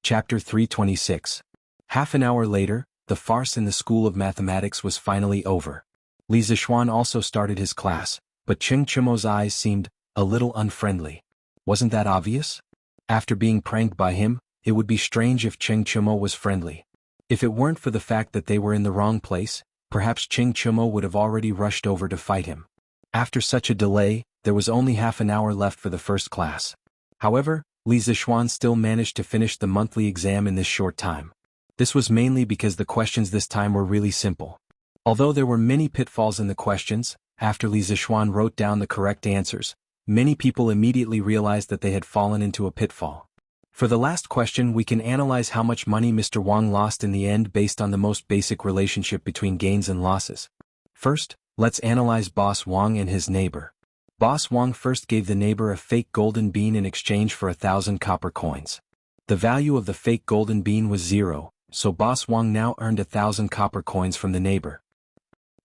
Chapter 326. Half an hour later, the farce in the School of Mathematics was finally over. Li Zixuan also started his class, but Cheng Chimo's eyes seemed a little unfriendly. Wasn't that obvious? After being pranked by him, it would be strange if Cheng Chimo was friendly. If it weren't for the fact that they were in the wrong place, perhaps Cheng Chimo would have already rushed over to fight him. After such a delay, there was only half an hour left for the first class. However, Li Zixuan still managed to finish the monthly exam in this short time. This was mainly because the questions this time were really simple. Although there were many pitfalls in the questions, after Li Zixuan wrote down the correct answers, many people immediately realized that they had fallen into a pitfall. For the last question, we can analyze how much money Mr. Wang lost in the end based on the most basic relationship between gains and losses. First, let's analyze Boss Wang and his neighbor. Boss Wang first gave the neighbor a fake golden bean in exchange for 1,000 copper coins. The value of the fake golden bean was 0, so Boss Wang now earned 1,000 copper coins from the neighbor.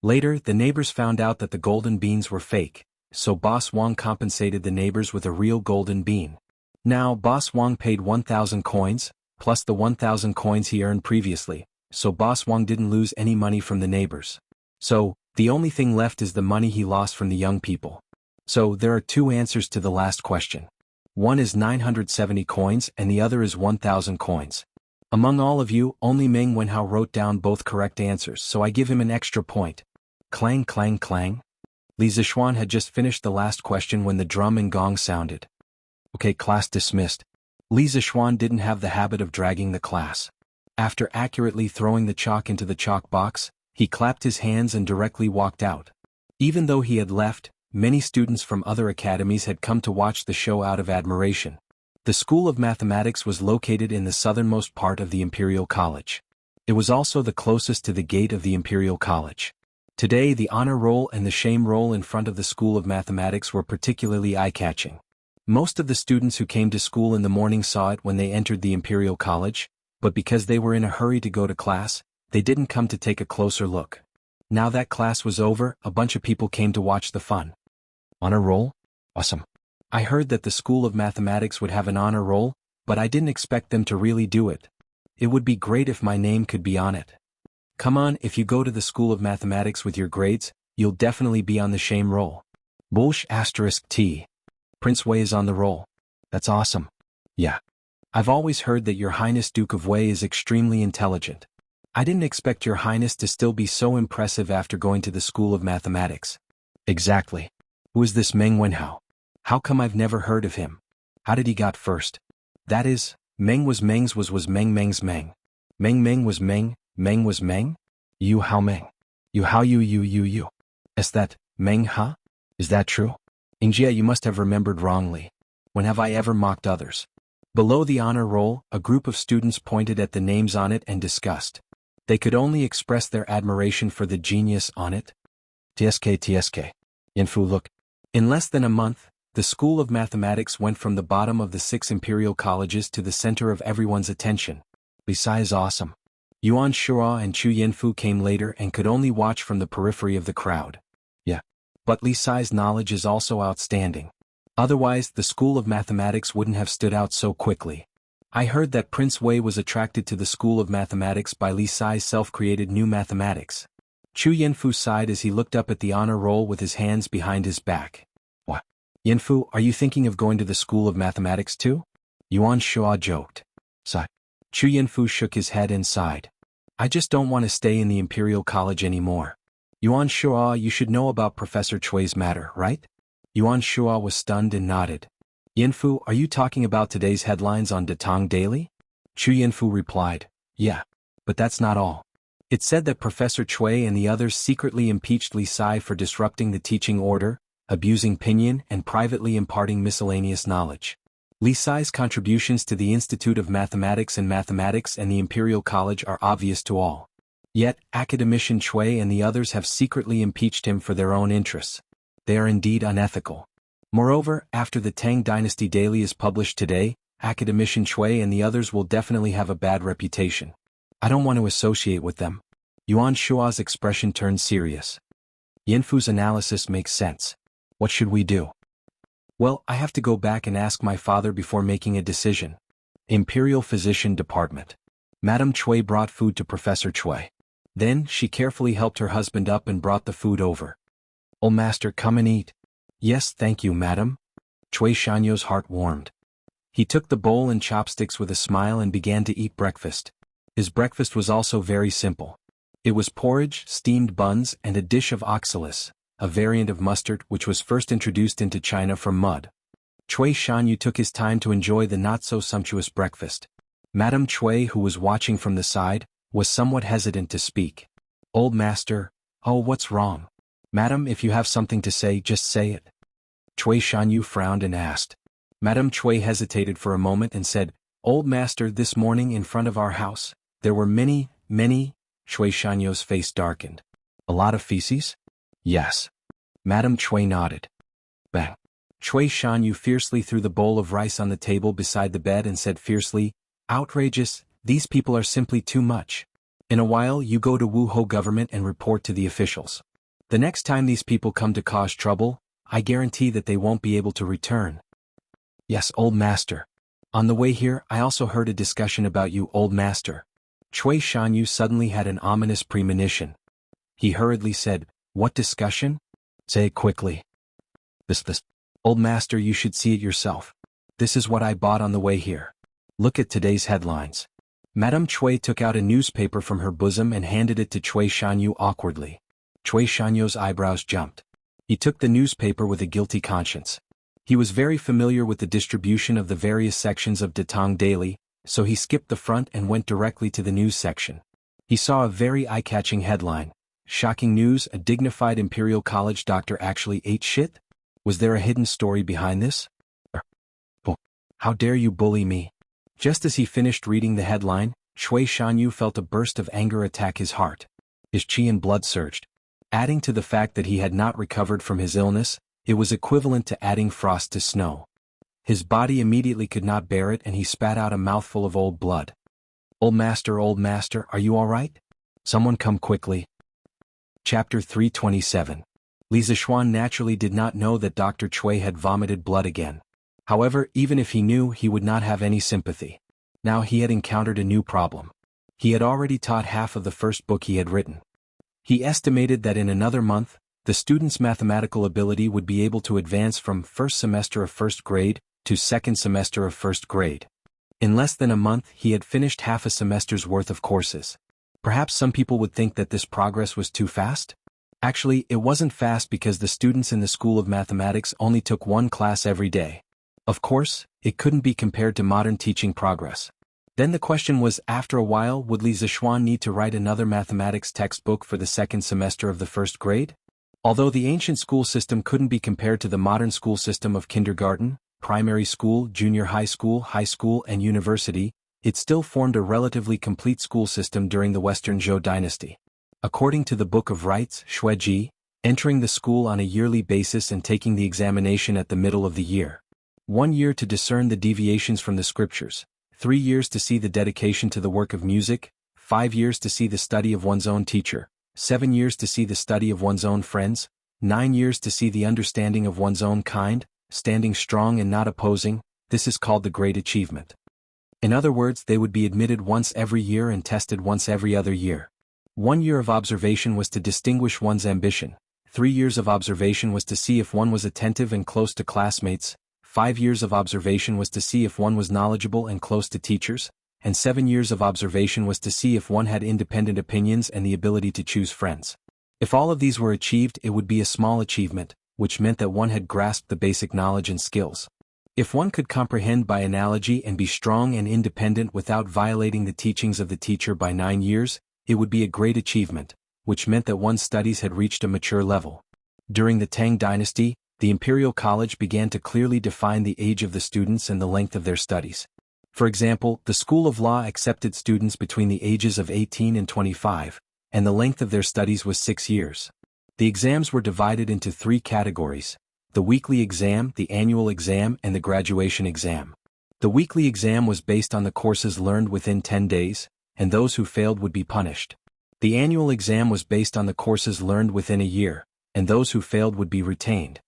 Later, the neighbors found out that the golden beans were fake, so Boss Wang compensated the neighbors with a real golden bean. Now, Boss Wang paid 1,000 coins, plus the 1,000 coins he earned previously, so Boss Wang didn't lose any money from the neighbors. So, the only thing left is the money he lost from the young people. So, there are two answers to the last question. One is 970 coins and the other is 1,000 coins. Among all of you, only Meng Wenhao wrote down both correct answers, so I give him an extra point. Clang clang clang. Li Zixuan had just finished the last question when the drum and gong sounded. Okay, class dismissed. Li Zixuan didn't have the habit of dragging the class. After accurately throwing the chalk into the chalk box, he clapped his hands and directly walked out. Even though he had left, many students from other academies had come to watch the show out of admiration. The School of Mathematics was located in the southernmost part of the Imperial College. It was also the closest to the gate of the Imperial College. Today, the honor roll and the shame roll in front of the School of Mathematics were particularly eye-catching. Most of the students who came to school in the morning saw it when they entered the Imperial College, but because they were in a hurry to go to class, they didn't come to take a closer look. Now that class was over, a bunch of people came to watch the fun. Honor roll? Awesome. I heard that the School of Mathematics would have an honor roll, but I didn't expect them to really do it. It would be great if my name could be on it. Come on, if you go to the School of Mathematics with your grades, you'll definitely be on the shame roll. Bullsh *T. Prince Wei is on the roll. That's awesome. Yeah. I've always heard that Your Highness Duke of Wei is extremely intelligent. I didn't expect Your Highness to still be so impressive after going to the School of Mathematics. Exactly. Who is this Meng Wenhao? How come I've never heard of him? How did he got first? That is, Meng was Meng's was Meng Meng's Meng. Meng was Meng, Meng was Meng? You how Meng? You how you. Is that, Meng huh? Is that true? Injia, you must have remembered wrongly. When have I ever mocked others? Below the honor roll, a group of students pointed at the names on it and discussed. They could only express their admiration for the genius on it. TSK. Yinfu look. In less than a month, the School of Mathematics went from the bottom of the 6 imperial colleges to the center of everyone's attention. Li Sai is awesome. Yuan Shua and Chu Yinfu came later and could only watch from the periphery of the crowd. Yeah. But Li Sai's knowledge is also outstanding. Otherwise, the School of Mathematics wouldn't have stood out so quickly. I heard that Prince Wei was attracted to the School of Mathematics by Li Sai's self-created new mathematics. Chu Yinfu sighed as he looked up at the honor roll with his hands behind his back. What? Yinfu, are you thinking of going to the School of Mathematics too? Yuan Shua joked. Sigh. Chu Yinfu shook his head and sighed. I just don't want to stay in the Imperial College anymore. Yuan Shua, you should know about Professor Chui's matter, right? Yuan Shua was stunned and nodded. Yinfu, are you talking about today's headlines on Datong Daily? Chu Yinfu replied, yeah. But that's not all. It said that Professor Chui and the others secretly impeached Li Sai for disrupting the teaching order, abusing pinyin, and privately imparting miscellaneous knowledge. Li Sai's contributions to the Institute of Mathematics and the Imperial College are obvious to all. Yet, Academician Chui and the others have secretly impeached him for their own interests. They are indeed unethical. Moreover, after the Tang Dynasty Daily is published today, Academician Chui and the others will definitely have a bad reputation. I don't want to associate with them. Yuan Shua's expression turned serious. Yinfu's analysis makes sense. What should we do? Well, I have to go back and ask my father before making a decision. Imperial Physician Department. Madame Cui brought food to Professor Cui. Then, she carefully helped her husband up and brought the food over. "Oh master, come and eat." "Yes, thank you, madam." Cui Shanyo's heart warmed. He took the bowl and chopsticks with a smile and began to eat breakfast. His breakfast was also very simple. It was porridge, steamed buns, and a dish of oxalis, a variant of mustard which was first introduced into China from mud. Cui Shanyu took his time to enjoy the not-so-sumptuous breakfast. Madame Cui, who was watching from the side, was somewhat hesitant to speak. "Old master, oh, what's wrong? Madam, if you have something to say, just say it." Cui Shanyu frowned and asked. Madame Cui hesitated for a moment and said, "Old master, this morning in front of our house, there were many. Cui Shanyu's face darkened. "A lot of feces?" "Yes." Madame Cui nodded. Bang. Cui Shanyu fiercely threw the bowl of rice on the table beside the bed and said fiercely, "Outrageous, these people are simply too much. In a while you go to Wuho government and report to the officials. The next time these people come to cause trouble, I guarantee that they won't be able to return." "Yes, old master. On the way here I also heard a discussion about you, old master." Cui Shanyu suddenly had an ominous premonition. He hurriedly said, "What discussion? Say it quickly." This. "Old master, you should see it yourself. This is what I bought on the way here. Look at today's headlines." Madame Cui took out a newspaper from her bosom and handed it to Cui Shanyu awkwardly. Cui Shanyu's eyebrows jumped. He took the newspaper with a guilty conscience. He was very familiar with the distribution of the various sections of Datong Daily, so he skipped the front and went directly to the news section. He saw a very eye-catching headline. "Shocking news, a dignified Imperial College doctor actually ate shit?" Was there a hidden story behind this? How dare you bully me? Just as he finished reading the headline, Cui Shanyu felt a burst of anger attack his heart. His qi and blood surged. Adding to the fact that he had not recovered from his illness, it was equivalent to adding frost to snow. His body immediately could not bear it and he spat out a mouthful of old blood. Old master, are you all right? Someone come quickly." Chapter 327. Li Zishuan naturally did not know that Dr. Cui had vomited blood again. However, even if he knew, he would not have any sympathy. Now he had encountered a new problem. He had already taught half of the first book he had written. He estimated that in another month, the student's mathematical ability would be able to advance from first semester of first grade to second semester of first grade. In less than a month he had finished half a semester's worth of courses. Perhaps some people would think that this progress was too fast? Actually, it wasn't fast because the students in the School of Mathematics only took one class every day. Of course, it couldn't be compared to modern teaching progress. Then the question was, after a while would Li Zishuan need to write another mathematics textbook for the second semester of the first grade? Although the ancient school system couldn't be compared to the modern school system of kindergarten, primary school, junior high school, and university, it still formed a relatively complete school system during the Western Zhou dynasty. According to the Book of Rites, Xueji, entering the school on a yearly basis and taking the examination at the middle of the year. 1 year to discern the deviations from the scriptures, 3 years to see the dedication to the work of music, 5 years to see the study of one's own teacher, 7 years to see the study of one's own friends, 9 years to see the understanding of one's own kind, standing strong and not opposing. This is called the Great Achievement. In other words, they would be admitted once every year and tested once every other year. 1 year of observation was to distinguish one's ambition, 3 years of observation was to see if one was attentive and close to classmates, 5 years of observation was to see if one was knowledgeable and close to teachers, and 7 years of observation was to see if one had independent opinions and the ability to choose friends. If all of these were achieved, it would be a small achievement, which meant that one had grasped the basic knowledge and skills. If one could comprehend by analogy and be strong and independent without violating the teachings of the teacher by 9 years, it would be a great achievement, which meant that one's studies had reached a mature level. During the Tang dynasty, the Imperial College began to clearly define the age of the students and the length of their studies. For example, the School of Law accepted students between the ages of 18 and 25, and the length of their studies was 6 years. The exams were divided into 3 categories: the weekly exam, the annual exam, and the graduation exam. The weekly exam was based on the courses learned within 10 days, and those who failed would be punished. The annual exam was based on the courses learned within a year, and those who failed would be retained.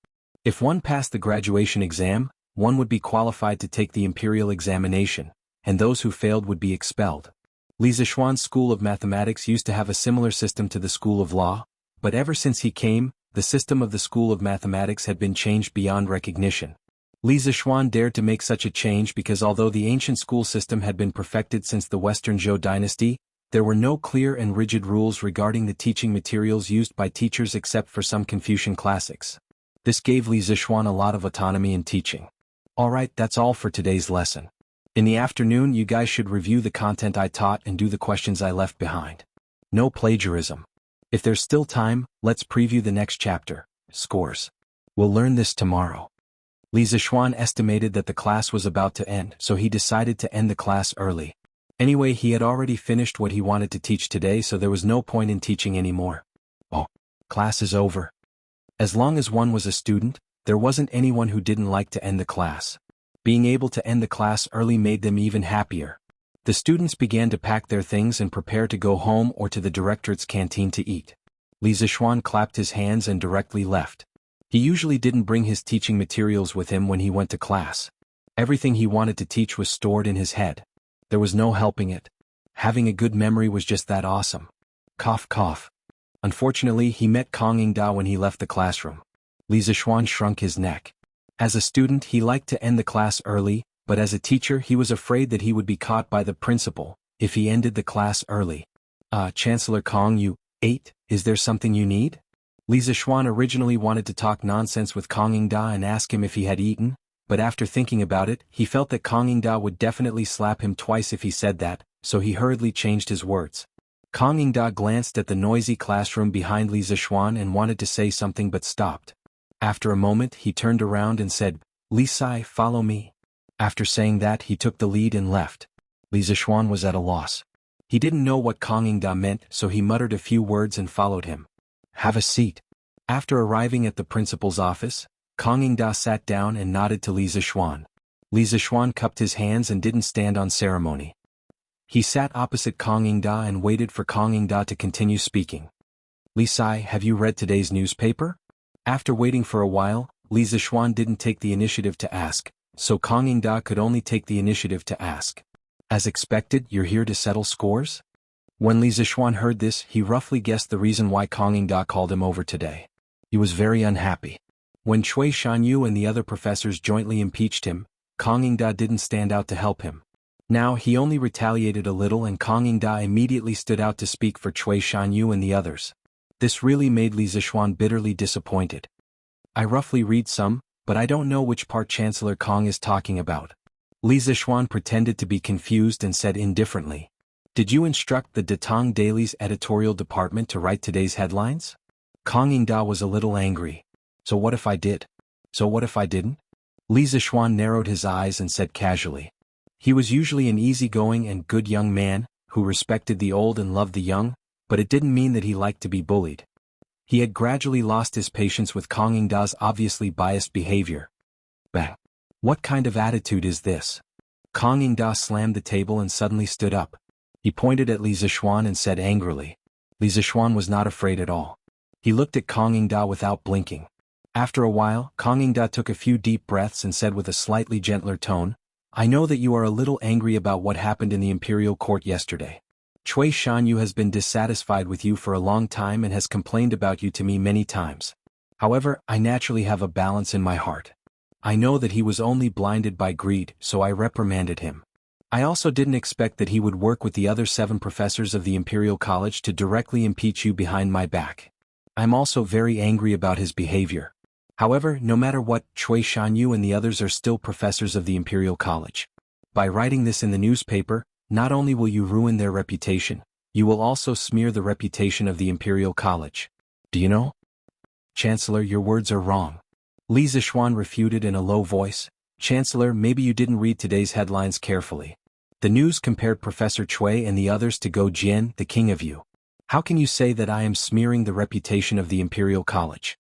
If one passed the graduation exam, one would be qualified to take the imperial examination, and those who failed would be expelled. Li Zishuan's school of mathematics used to have a similar system to the school of law, but ever since he came, the system of the school of mathematics had been changed beyond recognition. Li Zishuan dared to make such a change because although the ancient school system had been perfected since the Western Zhou dynasty, there were no clear and rigid rules regarding the teaching materials used by teachers except for some Confucian classics. This gave Li Zishuan a lot of autonomy in teaching. Alright, that's all for today's lesson. In the afternoon you guys should review the content I taught and do the questions I left behind. No plagiarism. If there's still time, let's preview the next chapter, Scores. We'll learn this tomorrow. Li Zishuan estimated that the class was about to end, so he decided to end the class early. Anyway, he had already finished what he wanted to teach today, so there was no point in teaching anymore. Oh, class is over. As long as one was a student, there wasn't anyone who didn't like to end the class. Being able to end the class early made them even happier. The students began to pack their things and prepare to go home or to the directorate's canteen to eat. Li Zishuan clapped his hands and directly left. He usually didn't bring his teaching materials with him when he went to class. Everything he wanted to teach was stored in his head. There was no helping it. Having a good memory was just that awesome. Cough cough. Unfortunately, he met Kang Yingda when he left the classroom. Li Zishuan shrunk his neck. As a student he liked to end the class early, but as a teacher he was afraid that he would be caught by the principal if he ended the class early. Chancellor Kang, you ate? Is there something you need? Li Zishuan originally wanted to talk nonsense with Kang Yingda and ask him if he had eaten, but after thinking about it, he felt that Kang Yingda would definitely slap him twice if he said that, so he hurriedly changed his words. Kang Yingda glanced at the noisy classroom behind Li Zishuan and wanted to say something but stopped. After a moment he turned around and said, "Li Sai, follow me." After saying that he took the lead and left. Li Zishuan was at a loss. He didn't know what Kang Yingda meant, so he muttered a few words and followed him. "Have a seat." After arriving at the principal's office, Kang Yingda sat down and nodded to Li Zishuan. Li Zishuan cupped his hands and didn't stand on ceremony. He sat opposite Kang Yingda and waited for Kang Yingda to continue speaking. "Li Sai, have you read today's newspaper?" After waiting for a while, Li Zishuan didn't take the initiative to ask, so Kang Yingda could only take the initiative to ask. "As expected, you're here to settle scores?" When Li Zishuan heard this, he roughly guessed the reason why Kang Yingda called him over today. He was very unhappy. When Cui Shanyu and the other professors jointly impeached him, Kang Yingda didn't stand out to help him. Now he only retaliated a little and Kang Yingda immediately stood out to speak for Cui Shanyu and the others. This really made Li Zishuan bitterly disappointed. "I roughly read some, but I don't know which part Chancellor Kang is talking about." Li Zishuan pretended to be confused and said indifferently, "Did you instruct the Datang Daily's editorial department to write today's headlines?" Kang Yingda was a little angry. "So what if I did? So what if I didn't?" Li Zishuan narrowed his eyes and said casually. He was usually an easygoing and good young man, who respected the old and loved the young, but it didn't mean that he liked to be bullied. He had gradually lost his patience with Kang Yingda's obviously biased behavior. Bang! What kind of attitude is this? Kang Yingda slammed the table and suddenly stood up. He pointed at Li Zishuan and said angrily. Li Zishuan was not afraid at all. He looked at Kang Yingda without blinking. After a while, Kang Yingda took a few deep breaths and said with a slightly gentler tone, "I know that you are a little angry about what happened in the imperial court yesterday. Cui Shanyu has been dissatisfied with you for a long time and has complained about you to me many times. However, I naturally have a balance in my heart. I know that he was only blinded by greed, so I reprimanded him. I also didn't expect that he would work with the other 7 professors of the Imperial College to directly impeach you behind my back. I'm also very angry about his behavior. However, no matter what, Cui Shanyu and the others are still professors of the Imperial College. By writing this in the newspaper, not only will you ruin their reputation, you will also smear the reputation of the Imperial College. Do you know? Chancellor, your words are wrong." Li Zishuan refuted in a low voice. "Chancellor, maybe you didn't read today's headlines carefully. The news compared Professor Cui and the others to Go Jian, the king of you. How can you say that I am smearing the reputation of the Imperial College?"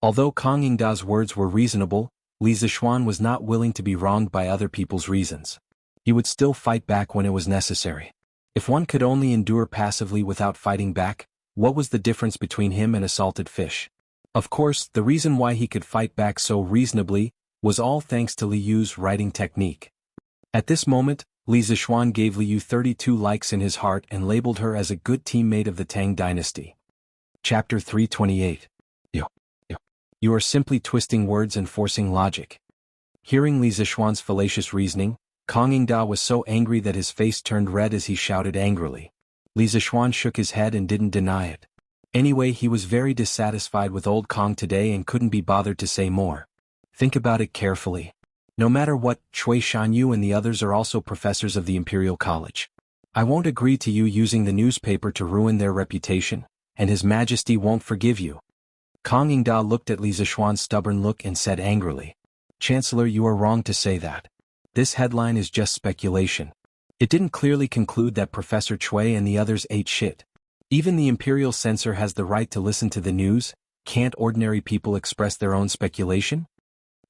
Although Kang Yingda's words were reasonable, Li Zishuan was not willing to be wronged by other people's reasons. He would still fight back when it was necessary. If one could only endure passively without fighting back, what was the difference between him and a salted fish? Of course, the reason why he could fight back so reasonably was all thanks to Li Yu's writing technique. At this moment, Li Zixuan gave Liu 32 likes in his heart and labeled her as a good teammate of the Tang dynasty. Chapter 328. You are simply twisting words and forcing logic. Hearing Li Zixuan's fallacious reasoning, Kang Yingda was so angry that his face turned red as he shouted angrily. Li Zixuan shook his head and didn't deny it. Anyway, he was very dissatisfied with old Kong today and couldn't be bothered to say more. Think about it carefully. No matter what, Cui Shanyu and the others are also professors of the Imperial College. I won't agree to you using the newspaper to ruin their reputation, and His Majesty won't forgive you. Kang Yingda looked at Li Zixuan's stubborn look and said angrily. Chancellor, you are wrong to say that. This headline is just speculation. It didn't clearly conclude that Professor Cui and the others ate shit. Even the Imperial censor has the right to listen to the news. Can't ordinary people express their own speculation?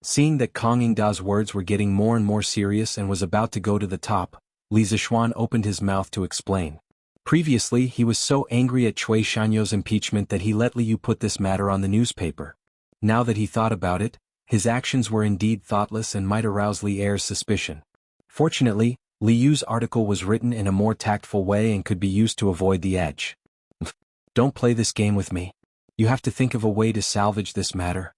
Seeing that Kang Yingda's words were getting more and more serious and was about to go to the top, Li Zixuan opened his mouth to explain. Previously, he was so angry at Cui Shanyou's impeachment that he let Liu put this matter on the newspaper. Now that he thought about it, his actions were indeed thoughtless and might arouse Li Er's suspicion. Fortunately, Liu's article was written in a more tactful way and could be used to avoid the edge. Don't play this game with me. You have to think of a way to salvage this matter.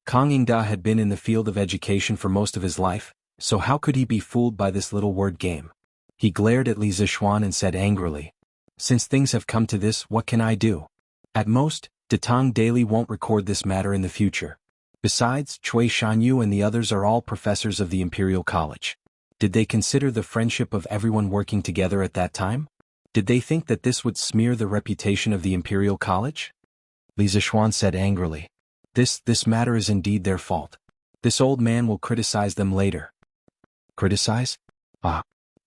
Kang Yingda had been in the field of education for most of his life, so how could he be fooled by this little word game? He glared at Li Zixuan and said angrily. Since things have come to this, what can I do? At most, Datang Daily won't record this matter in the future. Besides, Cui Shanyu and the others are all professors of the Imperial College. Did they consider the friendship of everyone working together at that time? Did they think that this would smear the reputation of the Imperial College? Li Zixuan said angrily. This matter is indeed their fault. This old man will criticize them later. Criticize?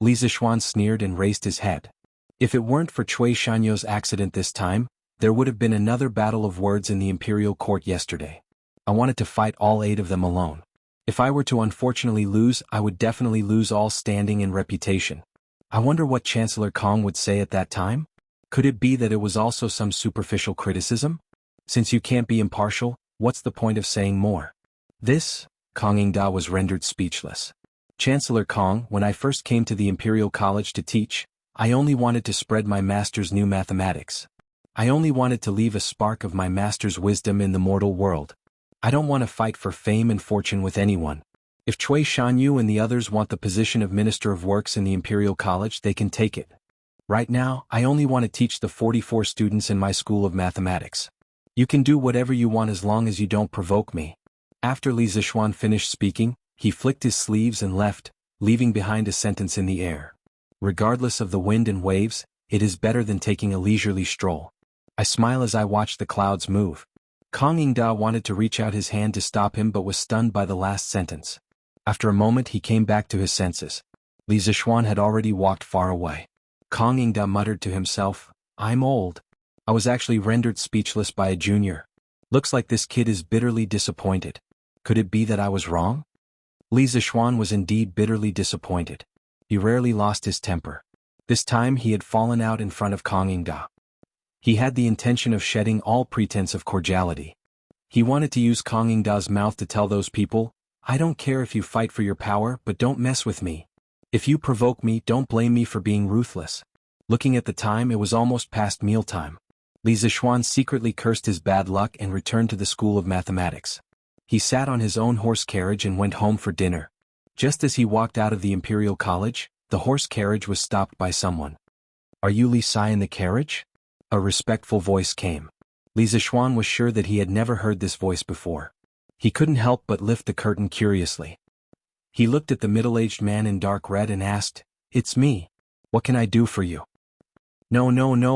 Li Zixuan sneered and raised his head. If it weren't for Cui Shanyou's accident this time, there would have been another battle of words in the Imperial Court yesterday. I wanted to fight all 8 of them alone. If I were to unfortunately lose, I would definitely lose all standing and reputation. I wonder what Chancellor Kong would say at that time? Could it be that it was also some superficial criticism? Since you can't be impartial, what's the point of saying more? Kang Yingda was rendered speechless. Chancellor Kong, when I first came to the Imperial College to teach, I only wanted to spread my master's new mathematics. I only wanted to leave a spark of my master's wisdom in the mortal world. I don't want to fight for fame and fortune with anyone. If Cui Shanyu and the others want the position of Minister of Works in the Imperial College, they can take it. Right now, I only want to teach the 44 students in my school of mathematics. You can do whatever you want as long as you don't provoke me. After Li Zixuan finished speaking, he flicked his sleeves and left, leaving behind a sentence in the air. Regardless of the wind and waves, it is better than taking a leisurely stroll. I smile as I watch the clouds move. Kang Yingda wanted to reach out his hand to stop him but was stunned by the last sentence. After a moment he came back to his senses. Li Zixuan had already walked far away. Kang Yingda muttered to himself, I'm old. I was actually rendered speechless by a junior. Looks like this kid is bitterly disappointed. Could it be that I was wrong? Li Zixuan was indeed bitterly disappointed. He rarely lost his temper. This time he had fallen out in front of Kang Yingda. He had the intention of shedding all pretense of cordiality. He wanted to use Kang Yingda's mouth to tell those people, I don't care if you fight for your power, but don't mess with me. If you provoke me, don't blame me for being ruthless. Looking at the time, it was almost past mealtime. Li Zixuan secretly cursed his bad luck and returned to the School of Mathematics. He sat on his own horse carriage and went home for dinner. Just as he walked out of the Imperial College, the horse carriage was stopped by someone. Are you Li Sai in the carriage? A respectful voice came. Li Zixuan was sure that he had never heard this voice before. He couldn't help but lift the curtain curiously. He looked at the middle-aged man in dark red and asked, It's me. What can I do for you? No,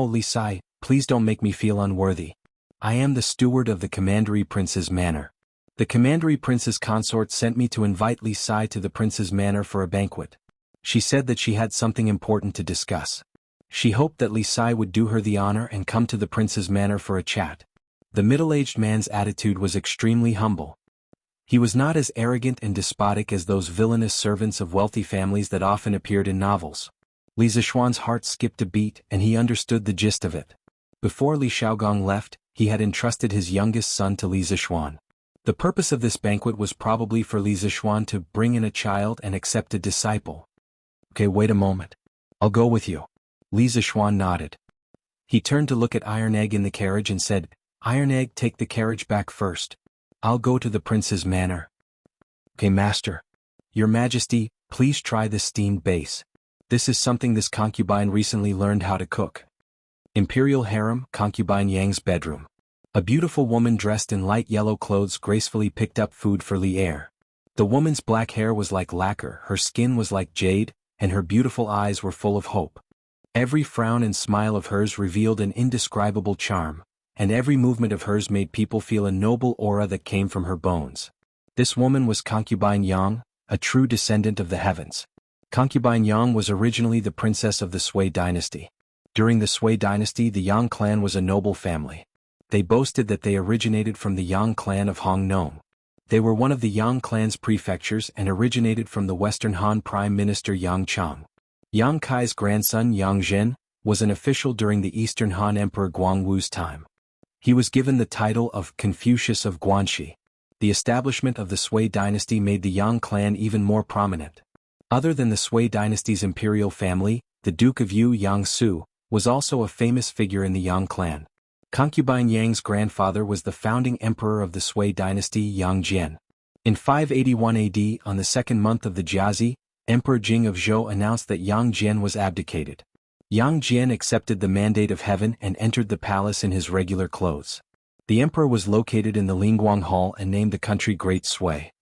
Li Sai, please don't make me feel unworthy. I am the steward of the Commandery Prince's manor. The Commandery Prince's consort sent me to invite Li Sai to the Prince's manor for a banquet. She said that she had something important to discuss. She hoped that Li Sai would do her the honor and come to the Prince's manor for a chat. The middle-aged man's attitude was extremely humble. He was not as arrogant and despotic as those villainous servants of wealthy families that often appeared in novels. Li Zixuan's heart skipped a beat and he understood the gist of it. Before Li Shaogong left, he had entrusted his youngest son to Li Zixuan. The purpose of this banquet was probably for Li Zixuan to bring in a child and accept a disciple. Okay, wait a moment. I'll go with you. Li Zishuan nodded. He turned to look at Iron Egg in the carriage and said, Iron Egg, take the carriage back first. I'll go to the prince's manor. Okay, master. Your Majesty, please try this steamed base. This is something this concubine recently learned how to cook. Imperial Harem, Concubine Yang's bedroom. A beautiful woman dressed in light yellow clothes gracefully picked up food for Li Er. The woman's black hair was like lacquer, her skin was like jade, and her beautiful eyes were full of hope. Every frown and smile of hers revealed an indescribable charm, and every movement of hers made people feel a noble aura that came from her bones. This woman was Concubine Yang, a true descendant of the heavens. Concubine Yang was originally the princess of the Sui dynasty. During the Sui dynasty, the Yang clan was a noble family. They boasted that they originated from the Yang clan of Hong Nong. They were one of the Yang clan's prefectures and originated from the Western Han Prime Minister Yang Chang. Yang Kai's grandson Yang Zhen was an official during the Eastern Han Emperor Guangwu's time. He was given the title of Confucius of Guanxi. The establishment of the Sui dynasty made the Yang clan even more prominent. Other than the Sui dynasty's imperial family, the Duke of Yu Yang Su was also a famous figure in the Yang clan. Concubine Yang's grandfather was the founding emperor of the Sui dynasty Yang Jian. In 581 AD, on the second month of the Jiazi, Emperor Jing of Zhou announced that Yang Jian was abdicated. Yang Jian accepted the mandate of heaven and entered the palace in his regular clothes. The emperor was located in the Lingguang Hall and named the country Great Sui.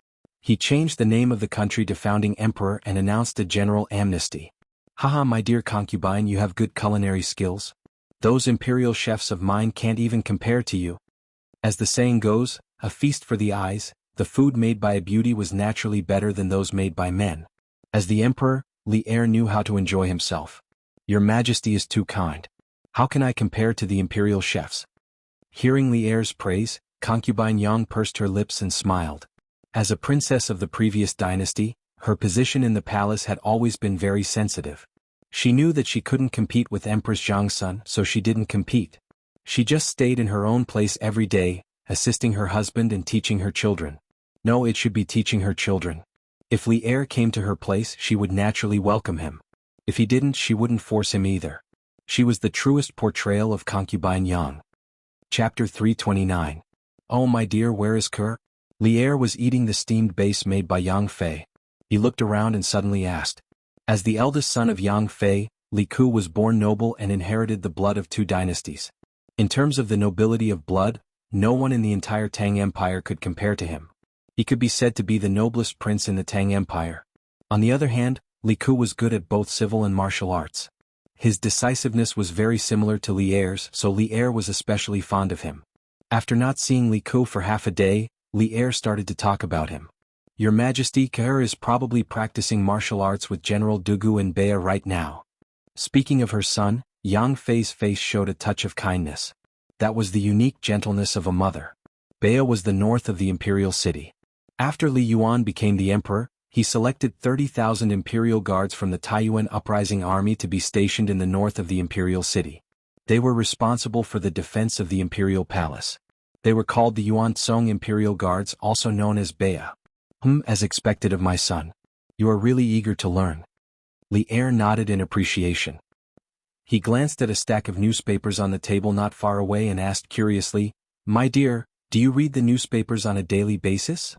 He changed the name of the country to Founding Emperor and announced a general amnesty. Haha, my dear concubine, you have good culinary skills. Those imperial chefs of mine can't even compare to you. As the saying goes, a feast for the eyes, the food made by a beauty was naturally better than those made by men. As the emperor, Li Er knew how to enjoy himself. Your Majesty is too kind. How can I compare to the imperial chefs? Hearing Li Er's praise, concubine Yang pursed her lips and smiled. As a princess of the previous dynasty, her position in the palace had always been very sensitive. She knew that she couldn't compete with Empress Zhang's son, so she didn't compete. She just stayed in her own place every day, assisting her husband and teaching her children. No, it should be teaching her children. If Li Er came to her place, she would naturally welcome him. If he didn't, she wouldn't force him either. She was the truest portrayal of concubine Yang. Chapter 329. Oh my dear, where is Ke? Li Er was eating the steamed base made by Yang Fei. He looked around and suddenly asked. As the eldest son of Yang Fei, Li Ku was born noble and inherited the blood of two dynasties. In terms of the nobility of blood, no one in the entire Tang Empire could compare to him. He could be said to be the noblest prince in the Tang Empire. On the other hand, Li Ku was good at both civil and martial arts. His decisiveness was very similar to Li Er's, so Li Er was especially fond of him. After not seeing Li Ku for half a day, Li Er started to talk about him. Your Majesty, Ke is probably practicing martial arts with General Dugu and Bea right now. Speaking of her son, Yang Fei's face showed a touch of kindness. That was the unique gentleness of a mother. Bea was the north of the imperial city. After Li Yuan became the emperor, he selected 30,000 imperial guards from the Taiyuan uprising army to be stationed in the north of the imperial city. They were responsible for the defense of the imperial palace. They were called the Yuan Tsong Imperial Guards, also known as Bea. As expected of my son. You are really eager to learn. Li Er nodded in appreciation. He glanced at a stack of newspapers on the table not far away and asked curiously, My dear, do you read the newspapers on a daily basis?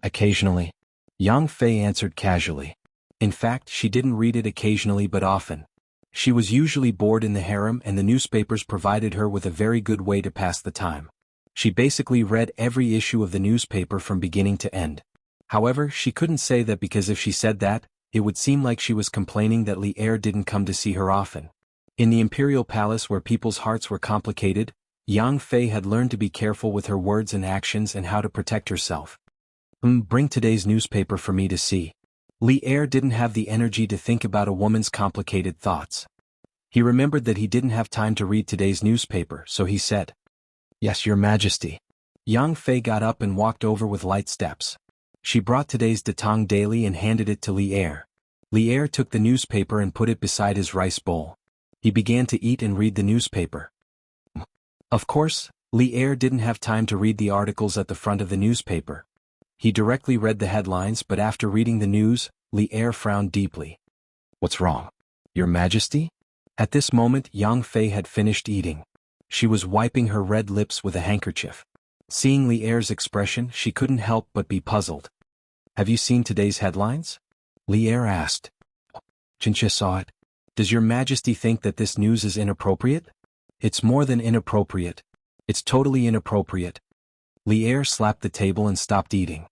Occasionally. Yang Fei answered casually. In fact, she didn't read it occasionally but often. She was usually bored in the harem and the newspapers provided her with a very good way to pass the time. She basically read every issue of the newspaper from beginning to end. However, she couldn't say that because if she said that, it would seem like she was complaining that Li Er didn't come to see her often. In the imperial palace where people's hearts were complicated, Yang Fei had learned to be careful with her words and actions and how to protect herself. Bring today's newspaper for me to see. Li Er didn't have the energy to think about a woman's complicated thoughts. He remembered that he didn't have time to read today's newspaper, so he said, Yes, Your Majesty. Yang Fei got up and walked over with light steps. She brought today's Datang Daily and handed it to Li Er. Li Er took the newspaper and put it beside his rice bowl. He began to eat and read the newspaper. Of course, Li Er didn't have time to read the articles at the front of the newspaper. He directly read the headlines, but after reading the news, Li Er frowned deeply. What's wrong? Your Majesty? At this moment Yang Fei had finished eating. She was wiping her red lips with a handkerchief. Seeing Li Er's expression, she couldn't help but be puzzled. Have you seen today's headlines? Li Er asked. Chincha saw it. Does your Majesty think that this news is inappropriate? It's more than inappropriate. It's totally inappropriate. Li Er slapped the table and stopped eating.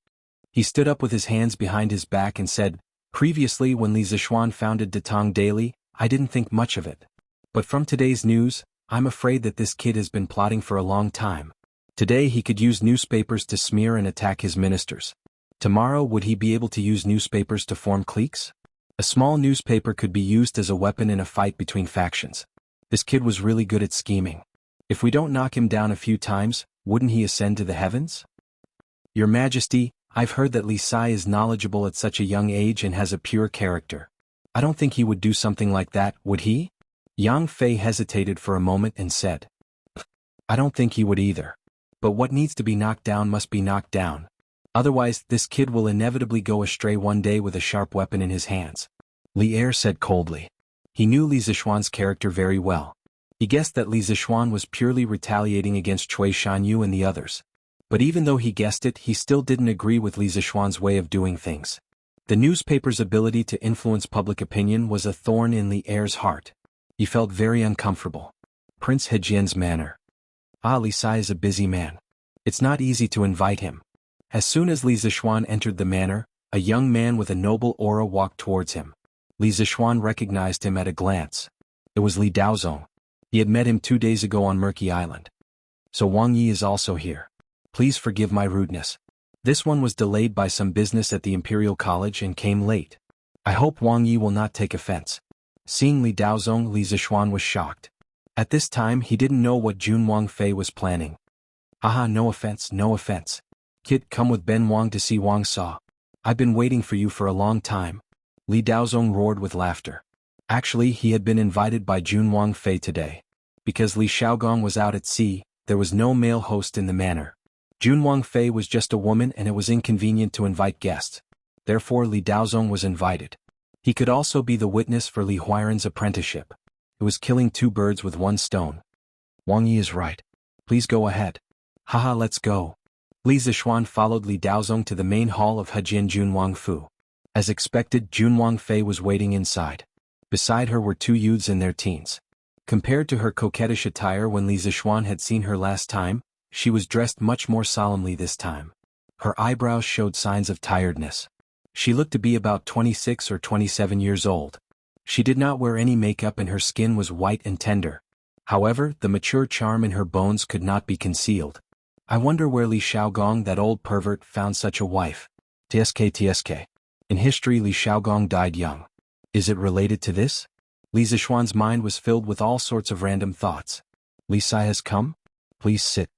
He stood up with his hands behind his back and said, previously when Li Zishuan founded Datong Daily, I didn't think much of it. But from today's news, I'm afraid that this kid has been plotting for a long time. Today he could use newspapers to smear and attack his ministers. Tomorrow would he be able to use newspapers to form cliques? A small newspaper could be used as a weapon in a fight between factions. This kid was really good at scheming. If we don't knock him down a few times, wouldn't he ascend to the heavens? Your Majesty, I've heard that Li Sai is knowledgeable at such a young age and has a pure character. I don't think he would do something like that, would he? Yang Fei hesitated for a moment and said. I don't think he would either. But what needs to be knocked down must be knocked down. Otherwise, this kid will inevitably go astray one day with a sharp weapon in his hands. Li Er said coldly. He knew Li Zishuan's character very well. He guessed that Li Zishuan was purely retaliating against Cui Shanyu and the others. But even though he guessed it, he still didn't agree with Li Zishuan's way of doing things. The newspaper's ability to influence public opinion was a thorn in Li Er's heart. He felt very uncomfortable. Prince Hejian's manner. Li Sai is a busy man. It's not easy to invite him. As soon as Li Zishuan entered the manor, a young man with a noble aura walked towards him. Li Zishuan recognized him at a glance. It was Li Daozong. He had met him 2 days ago on Murky Island. So Wang Yi is also here. Please forgive my rudeness. This one was delayed by some business at the Imperial College and came late. I hope Wang Yi will not take offense. Seeing Li Daozong, Li Zishuan was shocked. At this time he didn't know what Jun Wang Fei was planning. Haha, no offense, no offense. Kid, come with Ben Wang to see Wang Sa. I've been waiting for you for a long time. Li Daozong roared with laughter. Actually, he had been invited by Jun Wang Fei today. Because Li Xiaogong was out at sea, there was no male host in the manor. Jun Wang Fei was just a woman and it was inconvenient to invite guests. Therefore Li Daozong was invited. He could also be the witness for Li Huiran's apprenticeship. It was killing 2 birds with 1 stone. Wang Yi is right. Please go ahead. Haha, let's go. Li Zishuan followed Li Daozong to the main hall of Hejian Jun Wang Fu. As expected, Jun Wang Fei was waiting inside. Beside her were 2 youths in their teens. Compared to her coquettish attire when Li Zishuan had seen her last time, she was dressed much more solemnly this time. Her eyebrows showed signs of tiredness. She looked to be about 26 or 27 years old. She did not wear any makeup and her skin was white and tender. However, the mature charm in her bones could not be concealed. I wonder where Li Xiaogong, that old pervert, found such a wife. TSK. In history Li Xiaogong died young. Is it related to this? Li Zishuan's mind was filled with all sorts of random thoughts. Li Sai has come? Please sit.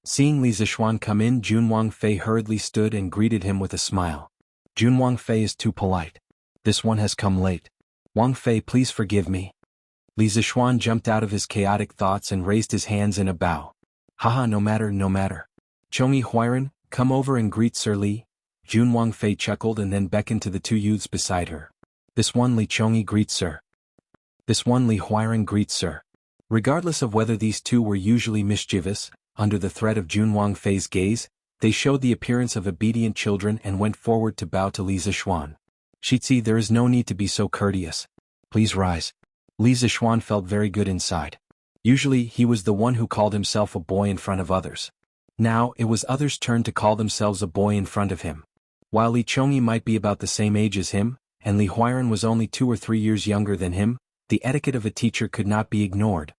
Seeing Li Zishuan come in, Jun Wang Fei hurriedly stood and greeted him with a smile. Jun Wang Fei is too polite. This one has come late. Wang Fei, please forgive me. Li Zishuan jumped out of his chaotic thoughts and raised his hands in a bow. Haha, no matter. Chongyi Huiran, come over and greet Sir Li. Jun Wang Fei chuckled and then beckoned to the 2 youths beside her. This one Li Chongyi greets Sir. This one Li Huiran greets Sir. Regardless of whether these 2 were usually mischievous, under the threat of Jun Wang Fei's gaze, they showed the appearance of obedient children and went forward to bow to Li Zishuan. Shitzi, there is no need to be so courteous. Please rise. Li Zishuan felt very good inside. Usually he was the one who called himself a boy in front of others. Now it was others' turn to call themselves a boy in front of him. While Li Chongyi might be about the same age as him, and Li Huiran was only 2 or 3 years younger than him, the etiquette of a teacher could not be ignored.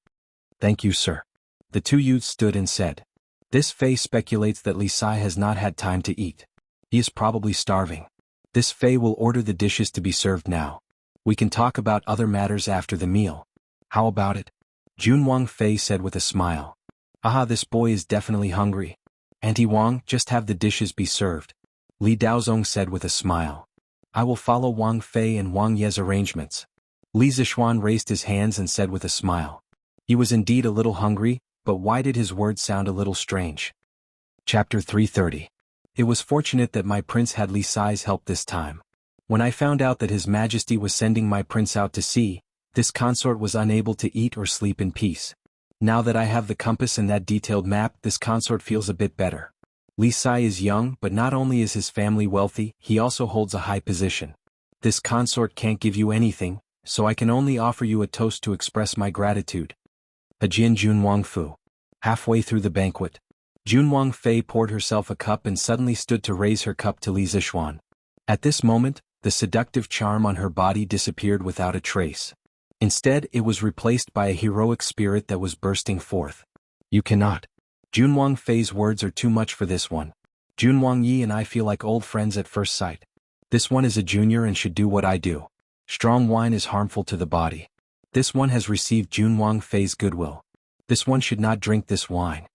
Thank you, sir. The 2 youths stood and said. This Fei speculates that Li Sai has not had time to eat. He is probably starving. This Fei will order the dishes to be served now. We can talk about other matters after the meal. How about it? Jun Wang Fei said with a smile. Aha, this boy is definitely hungry. Auntie Wang, just have the dishes be served. Li Daozong said with a smile. I will follow Wang Fei and Wang Ye's arrangements. Li Zishuan raised his hands and said with a smile. He was indeed a little hungry, but why did his words sound a little strange? Chapter 330. It was fortunate that my prince had Li Sai's help this time. When I found out that His Majesty was sending my prince out to sea, this consort was unable to eat or sleep in peace. Now that I have the compass and that detailed map, this consort feels a bit better. Li Sai is young, but not only is his family wealthy, he also holds a high position. This consort can't give you anything, so I can only offer you a toast to express my gratitude. Ajin Junwang Fu. Halfway through the banquet, Junwang Fei poured herself a cup and suddenly stood to raise her cup to Li Zishuan. At this moment, the seductive charm on her body disappeared without a trace. Instead, it was replaced by a heroic spirit that was bursting forth. You cannot. Junwang Fei's words are too much for this one. Junwang Yi and I feel like old friends at first sight. This one is a junior and should do what I do. Strong wine is harmful to the body. This one has received Junwang Fei's goodwill. This one should not drink this wine.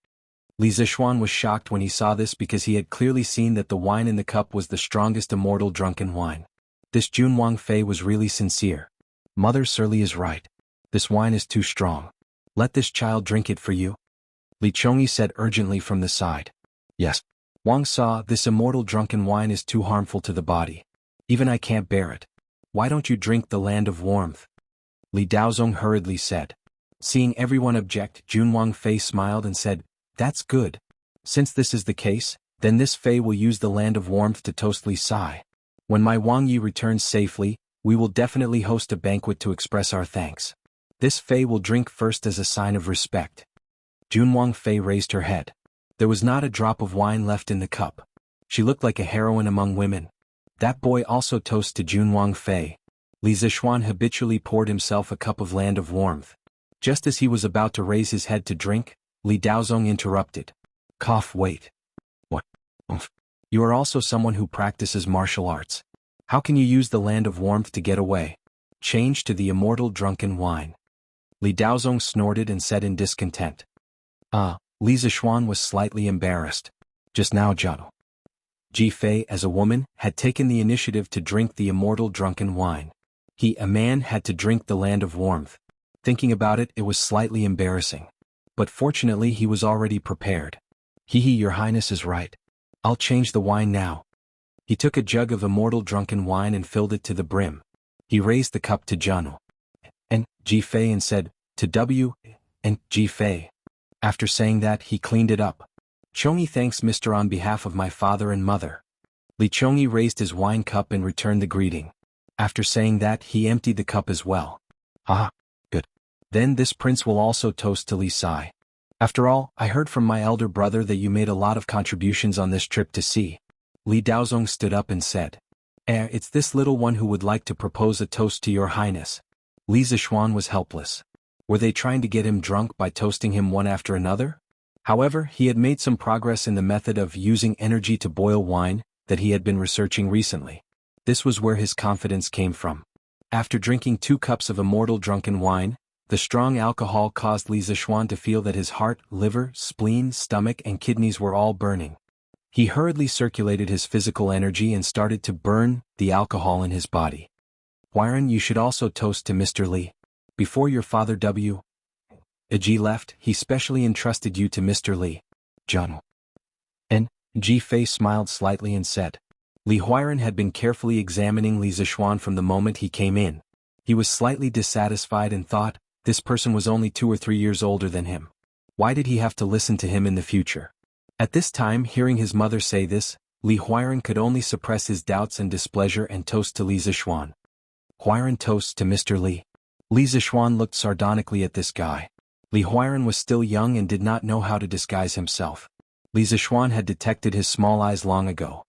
Li Zishuan was shocked when he saw this because he had clearly seen that the wine in the cup was the strongest immortal drunken wine. This Junwang Fei was really sincere. Mother Surly is right. This wine is too strong. Let this child drink it for you. Li Chongyi said urgently from the side. Yes. Wang saw, this immortal drunken wine is too harmful to the body. Even I can't bear it. Why don't you drink the land of warmth? Li Daozong hurriedly said. Seeing everyone object, Junwang Fei smiled and said, That's good. Since this is the case, then this Fei will use the land of warmth to toast Li Sai. When my Wang Yi returns safely, we will definitely host a banquet to express our thanks. This Fei will drink first as a sign of respect. Junwang Fei raised her head. There was not a drop of wine left in the cup. She looked like a heroine among women. That boy also toasts to Junwang Fei. Li Zishuan habitually poured himself a cup of land of warmth. Just as he was about to raise his head to drink, Li Daozong interrupted. Cough, wait. What? You are also someone who practices martial arts. How can you use the land of warmth to get away? Change to the immortal drunken wine. Li Daozong snorted and said in discontent. Li Zishuan was slightly embarrassed. Just now Jianghu Ji Fei, as a woman, had taken the initiative to drink the immortal drunken wine. He, a man, had to drink the land of warmth. Thinking about it, it was slightly embarrassing. But fortunately he was already prepared. Your Highness is right. I'll change the wine now. He took a jug of immortal drunken wine and filled it to the brim. He raised the cup to Jianghu and Ji Fei and said, To W and Ji Fei. After saying that, he cleaned it up. Chongyi thanks Mr. on behalf of my father and mother. Li Chongyi raised his wine cup and returned the greeting. After saying that, he emptied the cup as well. Good. Then this prince will also toast to Li Sai. After all, I heard from my elder brother that you made a lot of contributions on this trip to sea. Li Daozong stood up and said. It's this little one who would like to propose a toast to your highness. Li Zishuan was helpless. Were they trying to get him drunk by toasting him one after another? However, he had made some progress in the method of using energy to boil wine that he had been researching recently. This was where his confidence came from. After drinking 2 cups of immortal drunken wine, the strong alcohol caused Li Zishuan to feel that his heart, liver, spleen, stomach and kidneys were all burning. He hurriedly circulated his physical energy and started to burn the alcohol in his body. Huiran, you should also toast to Mr. Li. Before your father W. Ji left, he specially entrusted you to Mr. Li. Jianghu and Ji Fei smiled slightly and said. Li Huiran had been carefully examining Li Zishuan from the moment he came in. He was slightly dissatisfied and thought, this person was only 2 or 3 years older than him. Why did he have to listen to him in the future? At this time, hearing his mother say this, Li Huiran could only suppress his doubts and displeasure and toast to Li Zishuan. Huiran toasts to Mr. Li. Li Zishuan looked sardonically at this guy. Li Huiran was still young and did not know how to disguise himself. Li Zishuan had detected his small eyes long ago.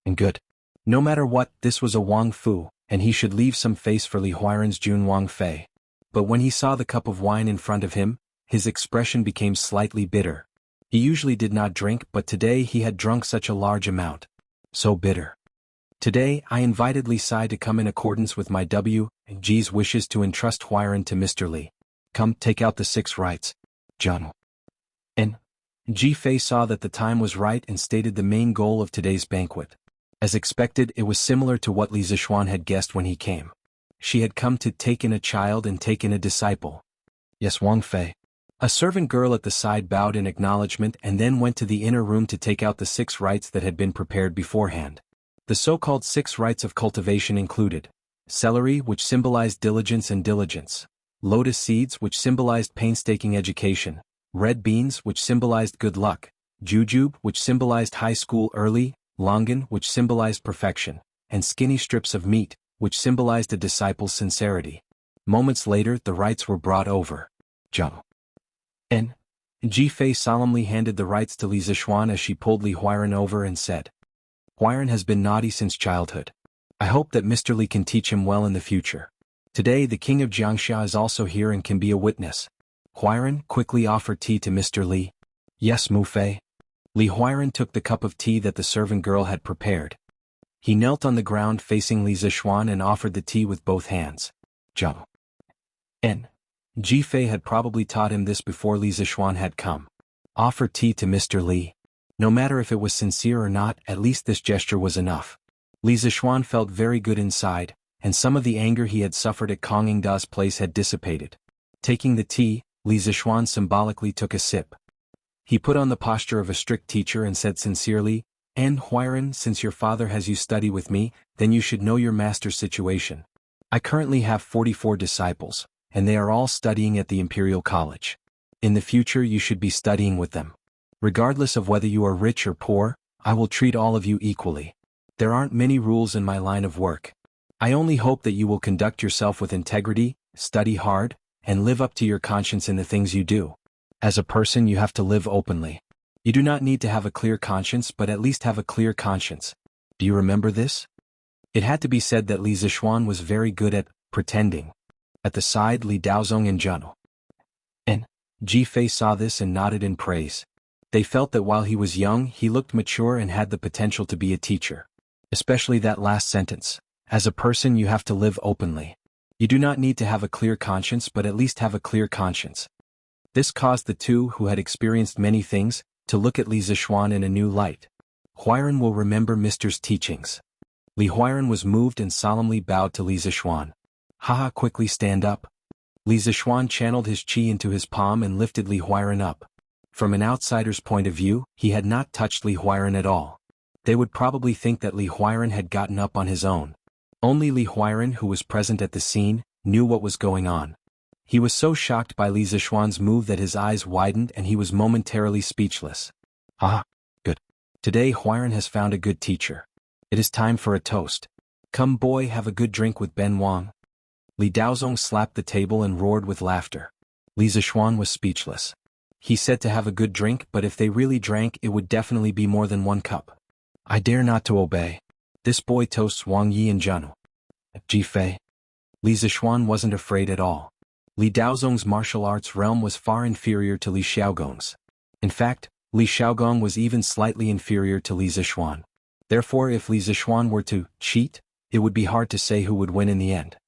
And good. No matter what, this was a Wang Fu, and he should leave some face for Li Huiran's Junwang Fei. But when he saw the cup of wine in front of him, his expression became slightly bitter. He usually did not drink, but today he had drunk such a large amount. So bitter. Today, I invited Li Sai to come in accordance with my W.G's wishes to entrust Huiran to Mr. Li. Come, take out the 6 rites. Jianghu and Ji Fei saw that the time was right and stated the main goal of today's banquet. As expected, it was similar to what Li Zishuan had guessed when he came. She had come to take in a child and take in a disciple. Yes, Wang Fei. A servant girl at the side bowed in acknowledgement and then went to the inner room to take out the 6 rites that had been prepared beforehand. The so-called 6 rites of cultivation included celery, which symbolized diligence and diligence, lotus seeds, which symbolized painstaking education, red beans, which symbolized good luck, jujube, which symbolized high school early, longan, which symbolized perfection, and skinny strips of meat, which symbolized a disciple's sincerity. Moments later, the rites were brought over. Jianghu. Ji-Fei solemnly handed the rites to Li Zixuan as she pulled Li Huiran over and said, "Huiran has been naughty since childhood. I hope that Mr. Li can teach him well in the future. Today the king of Jiangxia is also here and can be a witness." Huiran quickly offered tea to Mr. Li. "Yes, Mu Fei." Li Huiran took the cup of tea that the servant girl had prepared. He knelt on the ground facing Li Zixuan and offered the tea with both hands. Jianghu. Ji-Fei had probably taught him this before Li Zixuan had come. Offer tea to Mr. Li. No matter if it was sincere or not, at least this gesture was enough. Li Zixuan felt very good inside, and some of the anger he had suffered at Kong Yingda's place had dissipated. Taking the tea, Li Zixuan symbolically took a sip. He put on the posture of a strict teacher and said sincerely, "Huiran, since your father has you study with me, then you should know your master's situation. I currently have 44 disciples, and they are all studying at the Imperial College. In the future you should be studying with them. Regardless of whether you are rich or poor, I will treat all of you equally. There aren't many rules in my line of work. I only hope that you will conduct yourself with integrity, study hard, and live up to your conscience in the things you do. As a person you have to live openly. You do not need to have a clear conscience but at least have a clear conscience. Do you remember this?" It had to be said that Li Zixuan was very good at pretending. At the side, Li Daozong and Jianghu. Ji-Fei saw this and nodded in praise. They felt that while he was young he looked mature and had the potential to be a teacher. Especially that last sentence. As a person you have to live openly. You do not need to have a clear conscience but at least have a clear conscience. This caused the two, who had experienced many things, to look at Li Zixuan in a new light. Huiran will remember Mr.'s teachings. Li Huiran was moved and solemnly bowed to Li Zixuan. "Haha, quickly stand up." Li Zixuan channeled his qi into his palm and lifted Li Huiran up. From an outsider's point of view, he had not touched Li Huiran at all. They would probably think that Li Huiran had gotten up on his own. Only Li Huiran, who was present at the scene, knew what was going on. He was so shocked by Li Zixuan's move that his eyes widened and he was momentarily speechless. "Ah, good. Today Huiran has found a good teacher. It is time for a toast. Come boy, have a good drink with Ben Wang." Li Daozong slapped the table and roared with laughter. Li Zixuan was speechless. He said to have a good drink, but if they really drank it would definitely be more than 1 cup. "I dare not to obey. This boy toasts Wang Yi and Jianghu." Ji-Fei. Li Zixuan wasn't afraid at all. Li Daozong's martial arts realm was far inferior to Li Xiaogong's. In fact, Li Xiaogong was even slightly inferior to Li Zixuan. Therefore, if Li Zixuan were to cheat, it would be hard to say who would win in the end.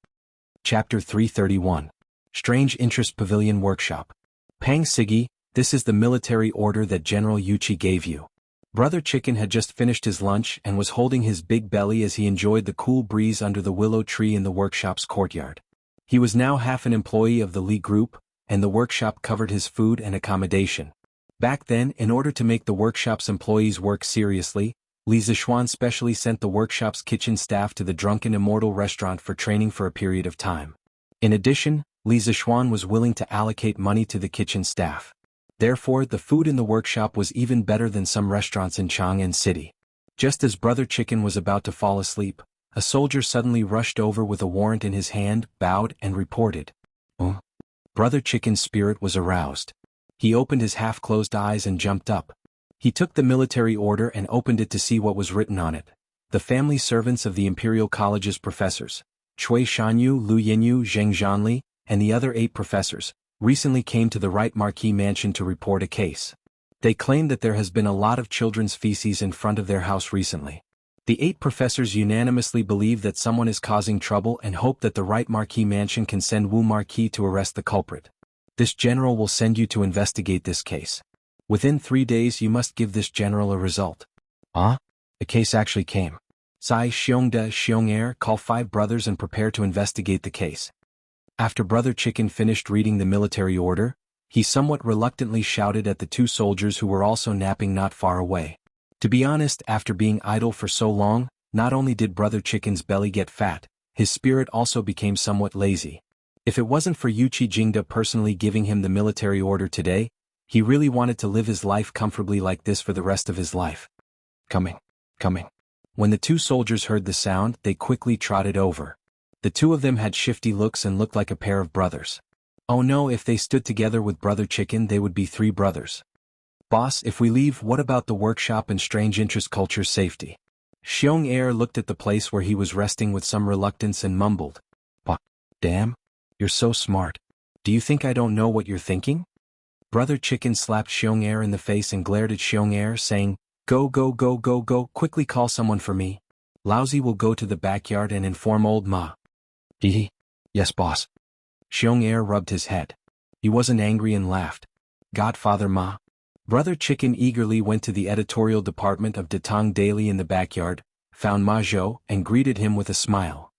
Chapter 331. Strange Interest Pavilion Workshop. Pang Sigi, this is the military order that General Yuqi gave you. Brother Chicken had just finished his lunch and was holding his big belly as he enjoyed the cool breeze under the willow tree in the workshop's courtyard. He was now half an employee of the Li Group, and the workshop covered his food and accommodation. Back then, in order to make the workshop's employees work seriously, Li Zixuan specially sent the workshop's kitchen staff to the Drunken Immortal restaurant for training for a period of time. In addition, Li Zixuan was willing to allocate money to the kitchen staff. Therefore, the food in the workshop was even better than some restaurants in Chang'an City. Just as Brother Chicken was about to fall asleep, a soldier suddenly rushed over with a warrant in his hand, bowed, and reported. "Oh." Brother Chicken's spirit was aroused. He opened his half-closed eyes and jumped up. He took the military order and opened it to see what was written on it. The family servants of the Imperial College's professors, Cui Shanyu, Lu Yinyu, Zheng Zhanli, and the other 8 professors, recently came to the Right Marquis Mansion to report a case. They claim that there has been a lot of children's feces in front of their house recently. The 8 professors unanimously believe that someone is causing trouble and hope that the Right Marquis Mansion can send Wu Marquis to arrest the culprit. This general will send you to investigate this case. Within 3 days you must give this general a result. Ah? The case actually came. Sai Xiongda Xiong'er, call 5 brothers and prepare to investigate the case. After Brother Chicken finished reading the military order, he somewhat reluctantly shouted at the 2 soldiers who were also napping not far away. To be honest, after being idle for so long, Not only did Brother Chicken's belly get fat, his spirit also became somewhat lazy. If it wasn't for Yuchi Jingda personally giving him the military order today, he really wanted to live his life comfortably like this for the rest of his life. Coming. When the two soldiers heard the sound, they quickly trotted over. The two of them had shifty looks and looked like a pair of brothers. Oh no, if they stood together with Brother Chicken they would be three brothers. Boss, if we leave, what about the workshop and strange interest culture's safety? Xiong Air looked at the place where he was resting with some reluctance and mumbled. Damn, you're so smart. Do you think I don't know what you're thinking? Brother Chicken slapped Xiong Air in the face and glared at Xiong Air saying, Go, quickly call someone for me. Lousy will go to the backyard and inform old Ma. Yes, boss. Xiong Air rubbed his head. He wasn't angry and laughed. Godfather Ma. Brother Chicken eagerly went to the editorial department of Datang Daily in the backyard, found Ma Zhou, and greeted him with a smile.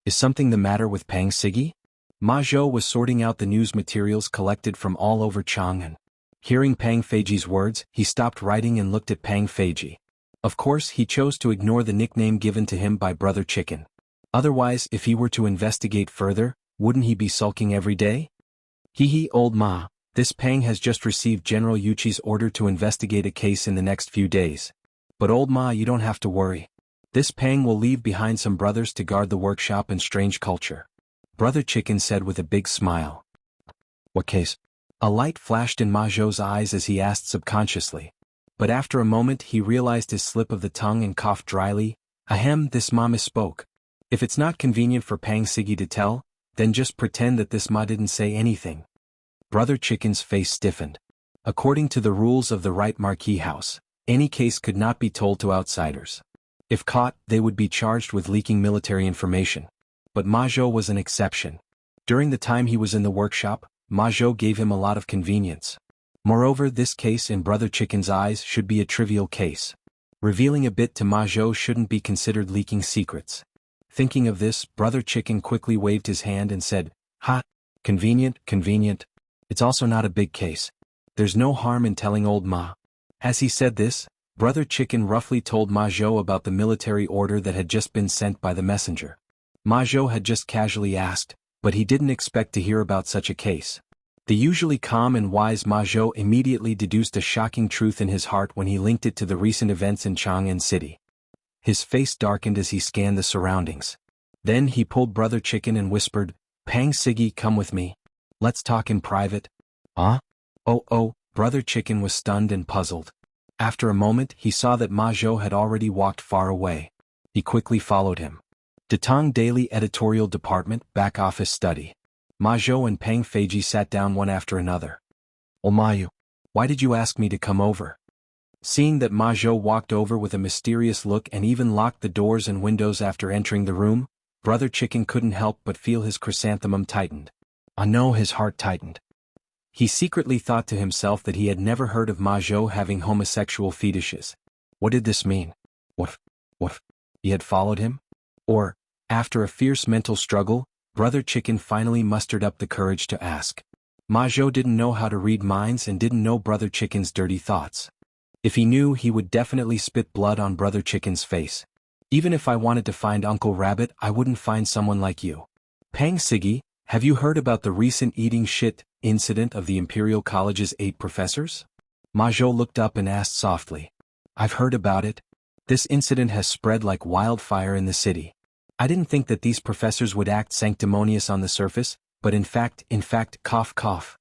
Is something the matter with Pang Sigi? Ma Zhou was sorting out the news materials collected from all over Chang'an. Hearing Pang Feiji's words, he stopped writing and looked at Pang Feiji. Of course, he chose to ignore the nickname given to him by Brother Chicken. Otherwise, if he were to investigate further, wouldn't he be sulking every day? Old Ma, this Pang has just received General Yuchi's order to investigate a case in the next few days. But old Ma, you don't have to worry. This Pang will leave behind some brothers to guard the workshop and strange culture. Brother Chicken said with a big smile. What case? A light flashed in Ma Zhou's eyes as he asked subconsciously. But after a moment he realized his slip of the tongue and coughed dryly. Ahem, this Ma misspoke. If it's not convenient for Pang Sigi to tell, then just pretend that this Ma didn't say anything. Brother Chicken's face stiffened. According to the rules of the Right Marquis House, any case could not be told to outsiders. If caught, they would be charged with leaking military information. But Ma Zhou was an exception. During the time he was in the workshop, Ma Zhou gave him a lot of convenience. Moreover, this case in Brother Chicken's eyes should be a trivial case. Revealing a bit to Ma Zhou shouldn't be considered leaking secrets. Thinking of this, Brother Chicken quickly waved his hand and said, Convenient. It's also not a big case. There's no harm in telling old Ma. As he said this, Brother Chicken roughly told Ma Zhou about the military order that had just been sent by the messenger. Ma Zhou had just casually asked, but he didn't expect to hear about such a case. The usually calm and wise Ma Zhou immediately deduced a shocking truth in his heart when he linked it to the recent events in Chang'an City. His face darkened as he scanned the surroundings. Then he pulled Brother Chicken and whispered, Pang Sigi, come with me. Let's talk in private. Huh? Oh, Brother Chicken was stunned and puzzled. After a moment he saw that Ma Zhou had already walked far away. He quickly followed him. Datang Daily Editorial Department, Back Office Study. Ma Zhou and Pang Feiji sat down one after another. Mayu, why did you ask me to come over? Seeing that Ma Zhou walked over with a mysterious look and even locked the doors and windows after entering the room, Brother Chicken couldn't help but feel his chrysanthemum tightened. No, his heart tightened. He secretly thought to himself that he had never heard of Ma Zhou having homosexual fetishes. What did this mean? What? He had followed him? Or, after a fierce mental struggle, Brother Chicken finally mustered up the courage to ask. Ma Zhou didn't know how to read minds and didn't know Brother Chicken's dirty thoughts. If he knew, he would definitely spit blood on Brother Chicken's face. Even if I wanted to find Uncle Rabbit, I wouldn't find someone like you. Pang Sigi, have you heard about the recent eating shit incident of the Imperial College's 8 professors? Ma Zhou looked up and asked softly. I've heard about it. This incident has spread like wildfire in the city. I didn't think that these professors would act sanctimonious on the surface, but in fact, cough.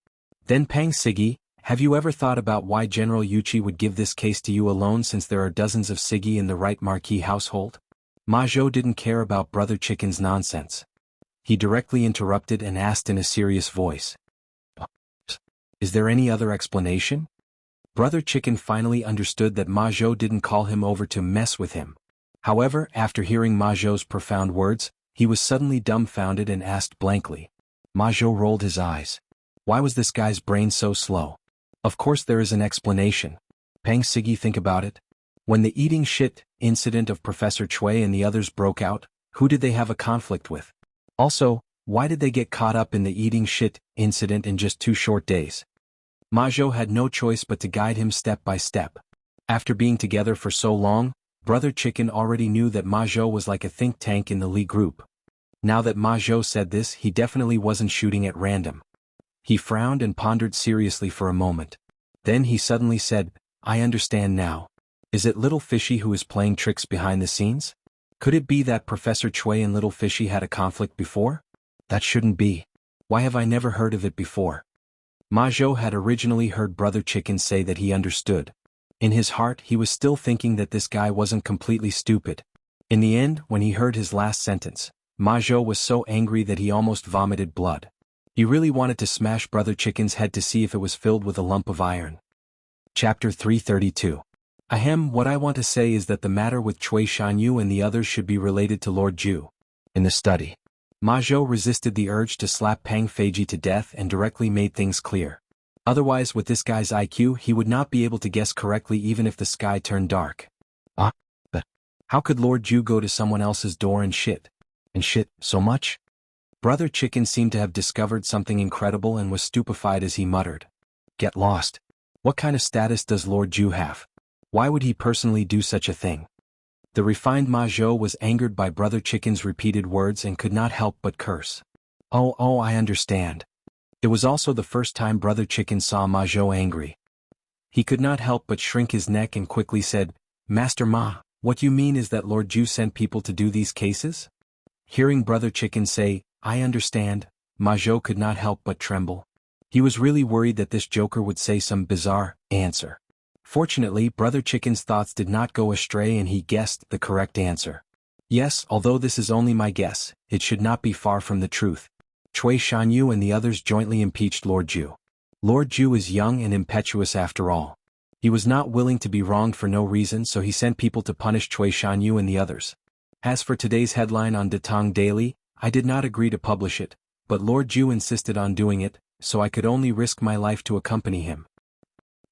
Then Pang Sigi, have you ever thought about why General Yuchi would give this case to you alone since there are dozens of Sigi in the Right Marquis household? Ma Zhou didn't care about Brother Chicken's nonsense. He directly interrupted and asked in a serious voice. Is there any other explanation? Brother Chicken finally understood that Ma Zhou didn't call him over to mess with him. However, after hearing Ma Zhou's profound words, he was suddenly dumbfounded and asked blankly. Ma Zhou rolled his eyes. Why was this guy's brain so slow? Of course there is an explanation. Pang Sigi, think about it. When the eating shit incident of Professor Chui and the others broke out, who did they have a conflict with? Also, why did they get caught up in the eating shit incident in just 2 short days? Ma Zhou had no choice but to guide him step by step. After being together for so long, Brother Chicken already knew that Ma Zhou was like a think tank in the Li group. Now that Ma Zhou said this, he definitely wasn't shooting at random. He frowned and pondered seriously for a moment. Then he suddenly said, I understand now. Is it Little Fishy who is playing tricks behind the scenes? Could it be that Professor Chui and Little Fishy had a conflict before? That shouldn't be. Why have I never heard of it before? Ma Zhou had originally heard Brother Chicken say that he understood. In his heart he was still thinking that this guy wasn't completely stupid. In the end, when he heard his last sentence, Ma Zhou was so angry that he almost vomited blood. He really wanted to smash Brother Chicken's head to see if it was filled with a lump of iron. Chapter 332. Ahem, what I want to say is that the matter with Cui Shanyu and the others should be related to Lord Ju. In the study, Ma Zhou resisted the urge to slap Pang Feiji to death and directly made things clear. Otherwise, with this guy's IQ, he would not be able to guess correctly even if the sky turned dark. But how could Lord Ju go to someone else's door and shit? And shit so much? Brother Chicken seemed to have discovered something incredible and was stupefied as he muttered. Get lost. What kind of status does Lord Ju have? Why would he personally do such a thing? The refined Ma Zhou was angered by Brother Chicken's repeated words and could not help but curse. Oh, I understand. It was also the first time Brother Chicken saw Ma Zhou angry. He could not help but shrink his neck and quickly said, Master Ma, what you mean is that Lord Ju sent people to do these cases? Hearing Brother Chicken say, I understand, Ma Zhou could not help but tremble. He was really worried that this joker would say some bizarre answer. Fortunately, Brother Chicken's thoughts did not go astray and he guessed the correct answer. Yes, although this is only my guess, it should not be far from the truth. Cui Shanyu and the others jointly impeached Lord Ju. Lord Ju is young and impetuous after all. He was not willing to be wronged for no reason, so he sent people to punish Cui Shanyu and the others. As for today's headline on Datong Daily, I did not agree to publish it, but Lord Ju insisted on doing it, so I could only risk my life to accompany him.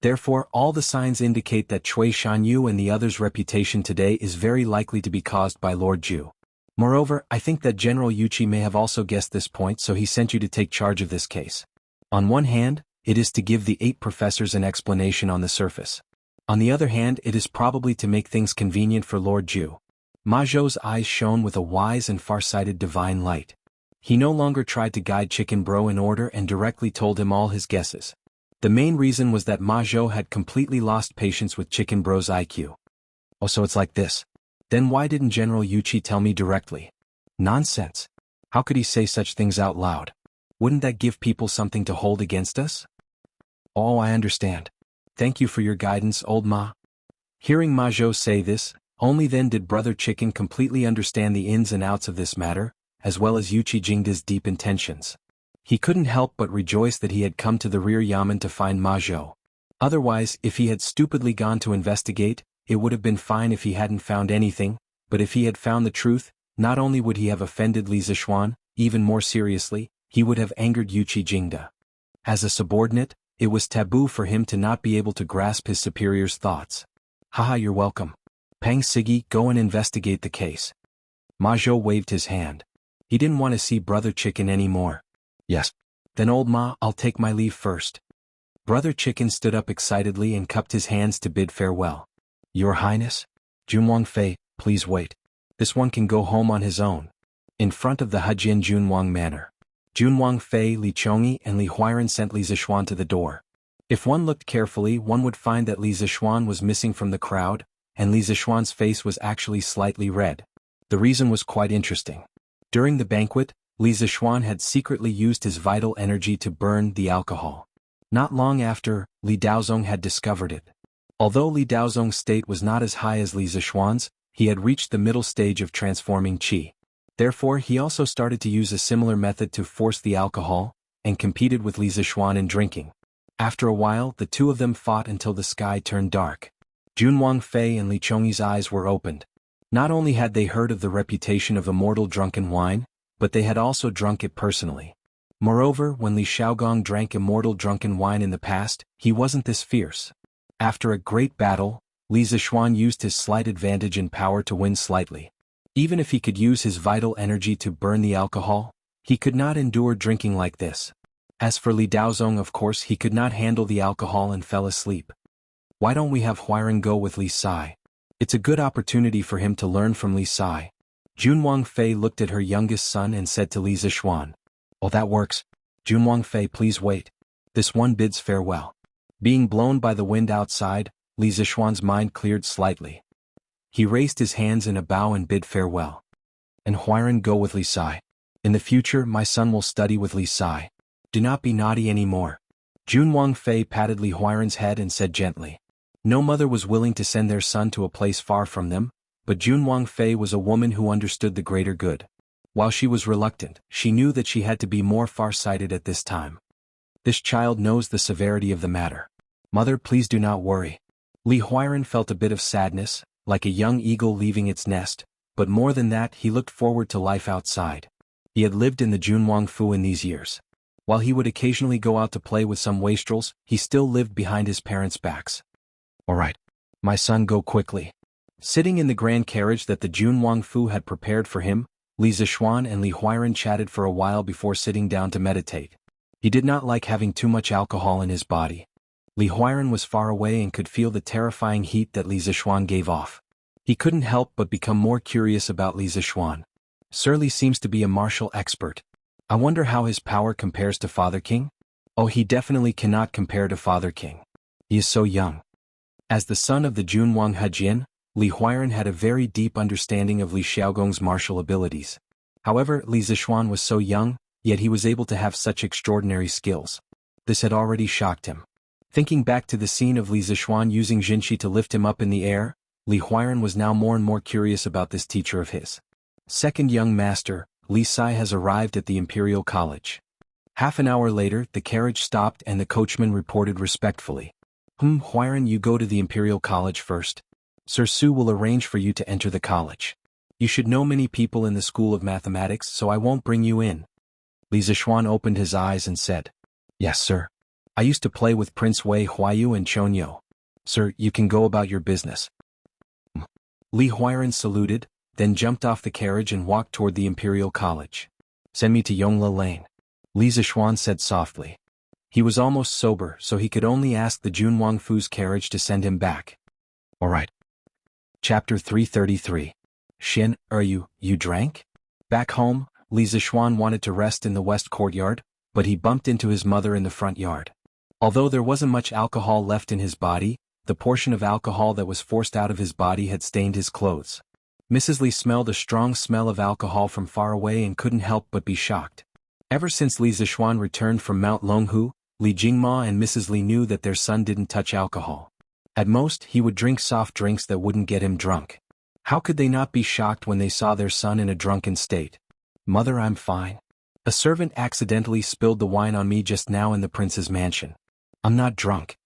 Therefore, all the signs indicate that Cui Shanyu and the others' reputation today is very likely to be caused by Lord Ju. Moreover, I think that General Yuchi may have also guessed this point, so he sent you to take charge of this case. On one hand, it is to give the 8 professors an explanation on the surface. On the other hand, it is probably to make things convenient for Lord Ju. Ma Zhou's eyes shone with a wise and far-sighted divine light. He no longer tried to guide Chicken Bro in order and directly told him all his guesses. The main reason was that Ma Zhou had completely lost patience with Chicken Bro's IQ. Oh, so it's like this. Then why didn't General Yuchi tell me directly? Nonsense. How could he say such things out loud? Wouldn't that give people something to hold against us? Oh, I understand. Thank you for your guidance, old Ma. Hearing Ma Zhou say this, only then did Brother Chicken completely understand the ins and outs of this matter, as well as Yuchi Jingda's deep intentions. He couldn't help but rejoice that he had come to the rear yamen to find Ma Zhou. Otherwise, if he had stupidly gone to investigate, it would have been fine if he hadn't found anything, but if he had found the truth, not only would he have offended Li Zishuan, even more seriously, he would have angered Yuchi Jingda. As a subordinate, it was taboo for him to not be able to grasp his superior's thoughts. Haha, you're welcome. Pang Sigi, go and investigate the case. Ma Zhou waved his hand. He didn't want to see Brother Chicken anymore. Yes. Then old Ma, I'll take my leave first. Brother Chicken stood up excitedly and cupped his hands to bid farewell. Your Highness? Junwang Fei, please wait. This one can go home on his own. In front of the Hejin Junwang Manor, Junwang Fei, Li Chongyi and Li Huiran sent Li Zishuan to the door. If one looked carefully, one would find that Li Zishuan was missing from the crowd, and Li Zishuan's face was actually slightly red. The reason was quite interesting. During the banquet, Li Zishuan had secretly used his vital energy to burn the alcohol. Not long after, Li Daozong had discovered it. Although Li Daozong's state was not as high as Li Zishuan's, he had reached the middle stage of transforming qi. Therefore, he also started to use a similar method to force the alcohol, and competed with Li Zishuan in drinking. After a while, the two of them fought until the sky turned dark. Junwang Fei and Li Chongyi's eyes were opened. Not only had they heard of the reputation of immortal drunken wine, but they had also drunk it personally. Moreover, when Li Shaogong drank immortal drunken wine in the past, he wasn't this fierce. After a great battle, Li Zishuan used his slight advantage in power to win slightly. Even if he could use his vital energy to burn the alcohol, he could not endure drinking like this. As for Li Daozong, of course he could not handle the alcohol and fell asleep. Why don't we have Huiran go with Li Sai? It's a good opportunity for him to learn from Li Sai. Junwang Fei looked at her youngest son and said to Li Zishuan, "Oh, that works. Junwang Fei, please wait. This one bids farewell." Being blown by the wind outside, Li Zishuan's mind cleared slightly. He raised his hands in a bow and bid farewell. "And Huiran, go with Li Sai. In the future my son will study with Li Sai. Do not be naughty anymore." Junwang Fei patted Li Huiran's head and said gently. No mother was willing to send their son to a place far from them, but Junwang Fei was a woman who understood the greater good. While she was reluctant, she knew that she had to be more far-sighted at this time. This child knows the severity of the matter. Mother, please do not worry. Li Huiran felt a bit of sadness, like a young eagle leaving its nest, but more than that he looked forward to life outside. He had lived in the Junwang Fu in these years. While he would occasionally go out to play with some wastrels, he still lived behind his parents' backs. "All right. My son, go quickly." Sitting in the grand carriage that the Junwang Fu had prepared for him, Li Zishuan and Li Huiran chatted for a while before sitting down to meditate. He did not like having too much alcohol in his body. Li Huiran was far away and could feel the terrifying heat that Li Zishuan gave off. He couldn't help but become more curious about Li Zishuan. Sir Li seems to be a martial expert. I wonder how his power compares to Father King? Oh, he definitely cannot compare to Father King. He is so young. As the son of the Junwang Hejian, Li Huiran had a very deep understanding of Li Xiaogong's martial abilities. However, Li Zishuan was so young, yet he was able to have such extraordinary skills. This had already shocked him. Thinking back to the scene of Li Zishuan using Jinshi to lift him up in the air, Li Huiran was now more and more curious about this teacher of his. Second young master, Li Sai, has arrived at the Imperial College. Half an hour later, the carriage stopped and the coachman reported respectfully. Huiran, you go to the Imperial College first. Sir Su will arrange for you to enter the college. You should know many people in the School of Mathematics, so I won't bring you in." Li Zishuan opened his eyes and said, "Yes, sir. I used to play with Prince Wei Huayu and Chonyo. Sir, you can go about your business." Li Huiran saluted, then jumped off the carriage and walked toward the Imperial College. "Send me to Yongla Lane," Li Zishuan said softly. He was almost sober, so he could only ask the Junwang Fu's carriage to send him back. "All right." Chapter 333. Xin, you drank? Back home, Li Zishuan wanted to rest in the west courtyard, but he bumped into his mother in the front yard. Although there wasn't much alcohol left in his body, the portion of alcohol that was forced out of his body had stained his clothes. Mrs. Li smelled a strong smell of alcohol from far away and couldn't help but be shocked. Ever since Li Zishuan returned from Mount Longhu, Li Jingma and Mrs. Li knew that their son didn't touch alcohol. At most, he would drink soft drinks that wouldn't get him drunk. How could they not be shocked when they saw their son in a drunken state? "Mother, I'm fine. A servant accidentally spilled the wine on me just now in the prince's mansion. I'm not drunk,"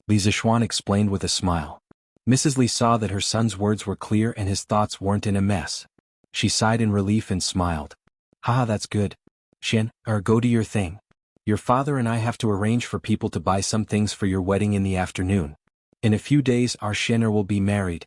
Li Zishuan explained with a smile. Mrs. Li saw that her son's words were clear and his thoughts weren't in a mess. She sighed in relief and smiled. "Haha, that's good. Xin, go do your thing. Your father and I have to arrange for people to buy some things for your wedding in the afternoon. In a few days our Shen'er will be married."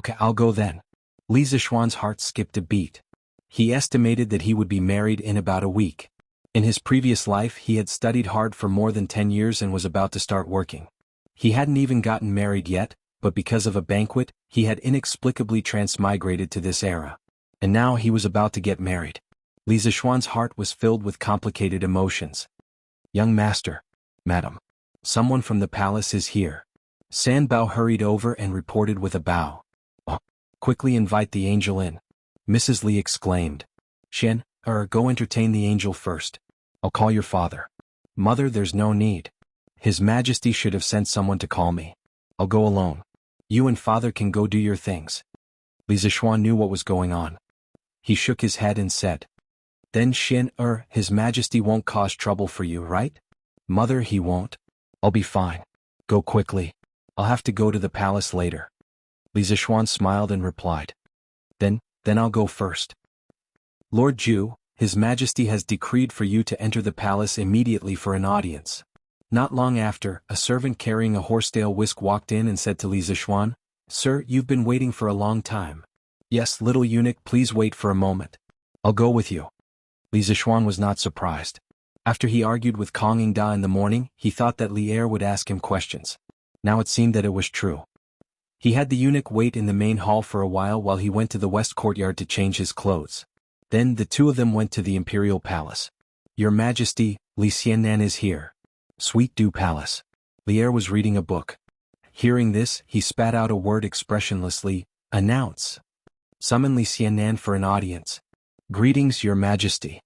"Okay, I'll go then." Li Zishuan's heart skipped a beat. He estimated that he would be married in about a week. In his previous life he had studied hard for more than 10 years and was about to start working. He hadn't even gotten married yet, but because of a banquet, he had inexplicably transmigrated to this era. And now he was about to get married. Li Zishuan's heart was filled with complicated emotions. "Young master, madam, someone from the palace is here." San Bao hurried over and reported with a bow. "Oh, quickly invite the angel in," Mrs. Li exclaimed. "Shen, go entertain the angel first. I'll call your father." "Mother, there's no need. His Majesty should have sent someone to call me. I'll go alone. You and father can go do your things." Li Zishuan knew what was going on. He shook his head and said, "Then Shen, His Majesty won't cause trouble for you, right?" "Mother, he won't. I'll be fine. Go quickly. I'll have to go to the palace later." Li Zishuan smiled and replied, Then I'll go first." "Lord Ju, His Majesty has decreed for you to enter the palace immediately for an audience." Not long after, a servant carrying a horsetail whisk walked in and said to Li Zishuan, "Sir, you've been waiting for a long time." "Yes, little eunuch, please wait for a moment. I'll go with you." Li Zishuan was not surprised. After he argued with Kong Yingda in the morning, he thought that Li Er would ask him questions. Now it seemed that it was true. He had the eunuch wait in the main hall for a while he went to the west courtyard to change his clothes. Then the two of them went to the imperial palace. Your Majesty, Li Xiannan is here. Sweet Dew Palace. Li Er was reading a book. Hearing this, he spat out a word expressionlessly, announce. Summon Li Xiannan for an audience. Greetings, Your Majesty.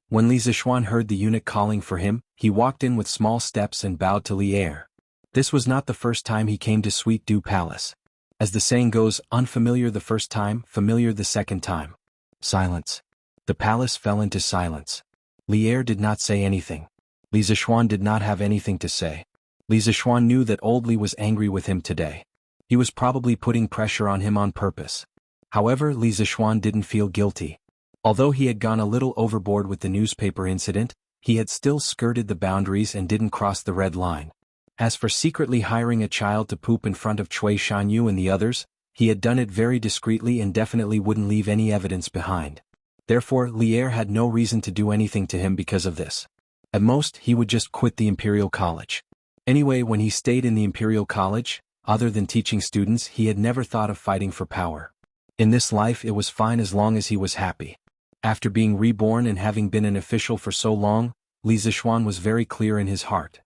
When Li Zishuan heard the eunuch calling for him, he walked in with small steps and bowed to Li Er. This was not the first time he came to Sweet Dew Palace. As the saying goes, unfamiliar the first time, familiar the second time. Silence. The palace fell into silence. Li Er did not say anything. Li Zishuan did not have anything to say. Li Zishuan knew that old Li was angry with him today. He was probably putting pressure on him on purpose. However, Li Zishuan didn't feel guilty. Although he had gone a little overboard with the newspaper incident, he had still skirted the boundaries and didn't cross the red line. As for secretly hiring a child to poop in front of Cui Shanyu and the others, he had done it very discreetly and definitely wouldn't leave any evidence behind. Therefore, Li Er had no reason to do anything to him because of this. At most, he would just quit the Imperial College. Anyway, when he stayed in the Imperial College, other than teaching students, he had never thought of fighting for power. In this life it was fine as long as he was happy. After being reborn and having been an official for so long, Li Zishuan was very clear in his heart.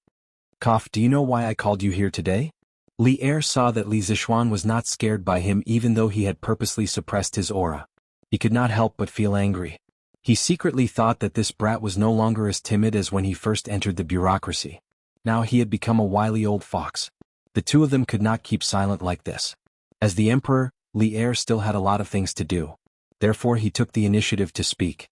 Cough, do you know why I called you here today? Li Er saw that Li Zishuan was not scared by him even though he had purposely suppressed his aura. He could not help but feel angry. He secretly thought that this brat was no longer as timid as when he first entered the bureaucracy. Now he had become a wily old fox. The two of them could not keep silent like this. As the emperor, Li Er still had a lot of things to do. Therefore he took the initiative to speak.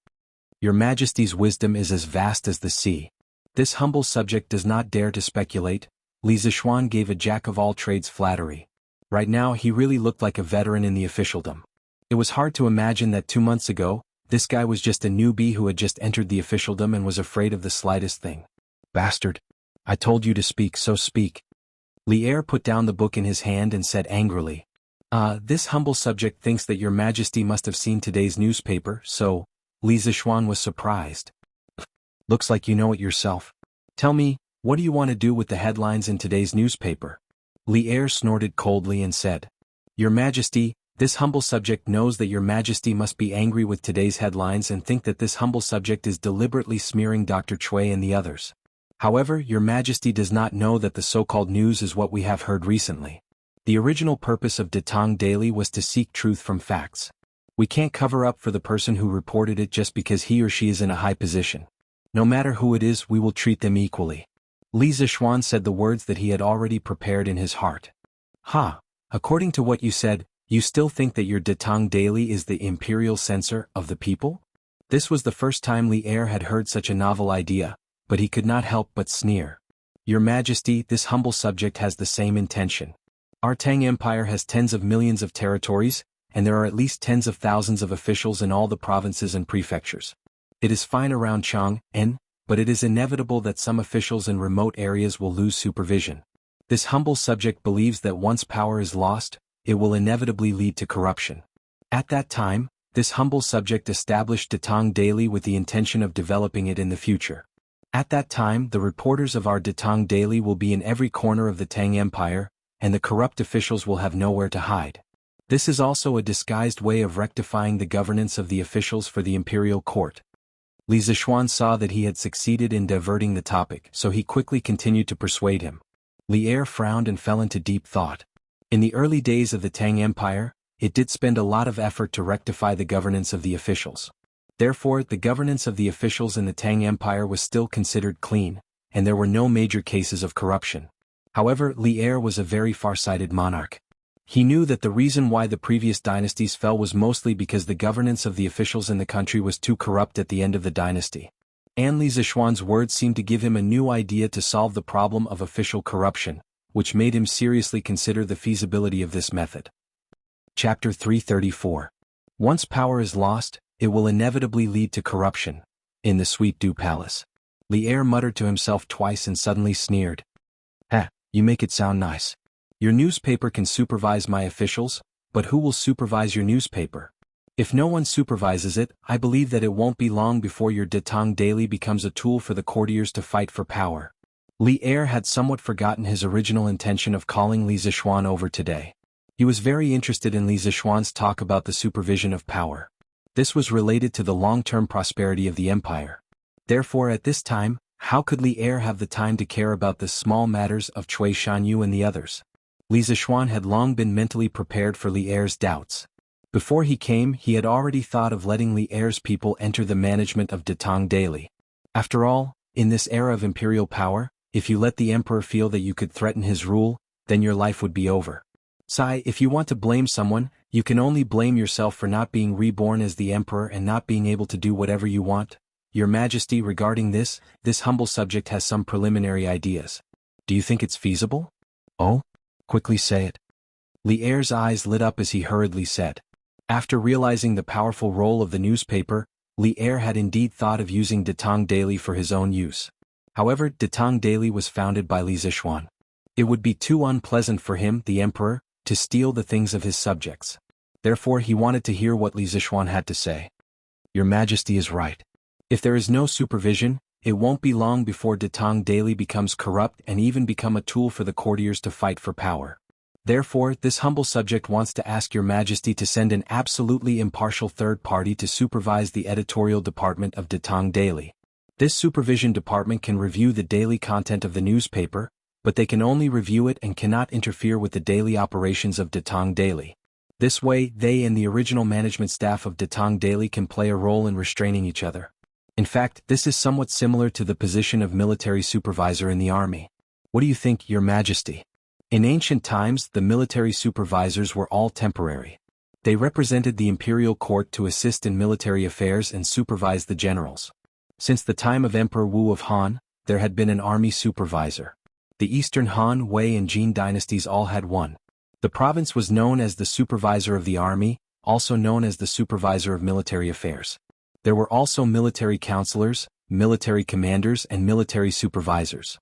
Your Majesty's wisdom is as vast as the sea. This humble subject does not dare to speculate. Li Zishuan gave a jack-of-all-trades flattery. Right now he really looked like a veteran in the officialdom. It was hard to imagine that 2 months ago, this guy was just a newbie who had just entered the officialdom and was afraid of the slightest thing. Bastard. I told you to speak, so speak. Li Er put down the book in his hand and said angrily. This humble subject thinks that Your Majesty must have seen today's newspaper, so, Li Zishuan was surprised. Looks like you know it yourself. Tell me, what do you want to do with the headlines in today's newspaper? Li Er snorted coldly and said. Your Majesty, this humble subject knows that Your Majesty must be angry with today's headlines and think that this humble subject is deliberately smearing Dr. Cui and the others. However, Your Majesty does not know that the so-called news is what we have heard recently. The original purpose of Datang Daily was to seek truth from facts. We can't cover up for the person who reported it just because he or she is in a high position. No matter who it is, we will treat them equally. Li Zishuan said the words that he had already prepared in his heart. According to what you said, you still think that your Datang Daily is the imperial censor of the people? This was the first time Li Er had heard such a novel idea, but he could not help but sneer. Your Majesty, this humble subject has the same intention. Our Tang Empire has tens of millions of territories, and there are at least tens of thousands of officials in all the provinces and prefectures. It is fine around Chang'an, but it is inevitable that some officials in remote areas will lose supervision. This humble subject believes that once power is lost, it will inevitably lead to corruption. At that time, this humble subject established Datang Daily with the intention of developing it in the future. At that time, the reporters of our Datang Daily will be in every corner of the Tang Empire, and the corrupt officials will have nowhere to hide. This is also a disguised way of rectifying the governance of the officials for the imperial court. Li Zishuan saw that he had succeeded in diverting the topic, so he quickly continued to persuade him. Li Er frowned and fell into deep thought. In the early days of the Tang Empire, it did spend a lot of effort to rectify the governance of the officials. Therefore, the governance of the officials in the Tang Empire was still considered clean, and there were no major cases of corruption. However, Li Er was a very far-sighted monarch. He knew that the reason why the previous dynasties fell was mostly because the governance of the officials in the country was too corrupt at the end of the dynasty. And Li Zishuan's words seemed to give him a new idea to solve the problem of official corruption, which made him seriously consider the feasibility of this method. Chapter 334. Once power is lost, it will inevitably lead to corruption. In the Sweet Dew Palace. Li Er muttered to himself twice and suddenly sneered. You make it sound nice. Your newspaper can supervise my officials, but who will supervise your newspaper? If no one supervises it, I believe that it won't be long before your Datang Daily becomes a tool for the courtiers to fight for power. Li Er had somewhat forgotten his original intention of calling Li Zishuan over today. He was very interested in Li Zishuan's talk about the supervision of power. This was related to the long-term prosperity of the empire. Therefore at this time, how could Li Er have the time to care about the small matters of Cui Shanyu and the others? Li Zishuan had long been mentally prepared for Li Er's doubts. Before he came, he had already thought of letting Li Er's people enter the management of Datong daily. After all, in this era of imperial power, if you let the emperor feel that you could threaten his rule, then your life would be over. Sai, if you want to blame someone, you can only blame yourself for not being reborn as the emperor and not being able to do whatever you want. Your Majesty, regarding this humble subject has some preliminary ideas. Do you think it's feasible? Oh? Quickly say it. Li Er's eyes lit up as he hurriedly said. After realizing the powerful role of the newspaper, Li Er had indeed thought of using Datong Daily for his own use. However, Datong Daily was founded by Li Zishuan. It would be too unpleasant for him, the emperor, to steal the things of his subjects. Therefore he wanted to hear what Li Zishuan had to say. Your Majesty is right. If there is no supervision, it won't be long before Datong Daily becomes corrupt and even become a tool for the courtiers to fight for power. Therefore, this humble subject wants to ask Your Majesty to send an absolutely impartial third party to supervise the editorial department of Datong Daily. This supervision department can review the daily content of the newspaper, but they can only review it and cannot interfere with the daily operations of Datong Daily. This way, they and the original management staff of Datong Daily can play a role in restraining each other. In fact, this is somewhat similar to the position of military supervisor in the army. What do you think, Your Majesty? In ancient times, the military supervisors were all temporary. They represented the imperial court to assist in military affairs and supervise the generals. Since the time of Emperor Wu of Han, there had been an army supervisor. The Eastern Han, Wei and Jin dynasties all had one. The province was known as the supervisor of the army, also known as the supervisor of military affairs. There were also military counselors, military commanders and military supervisors.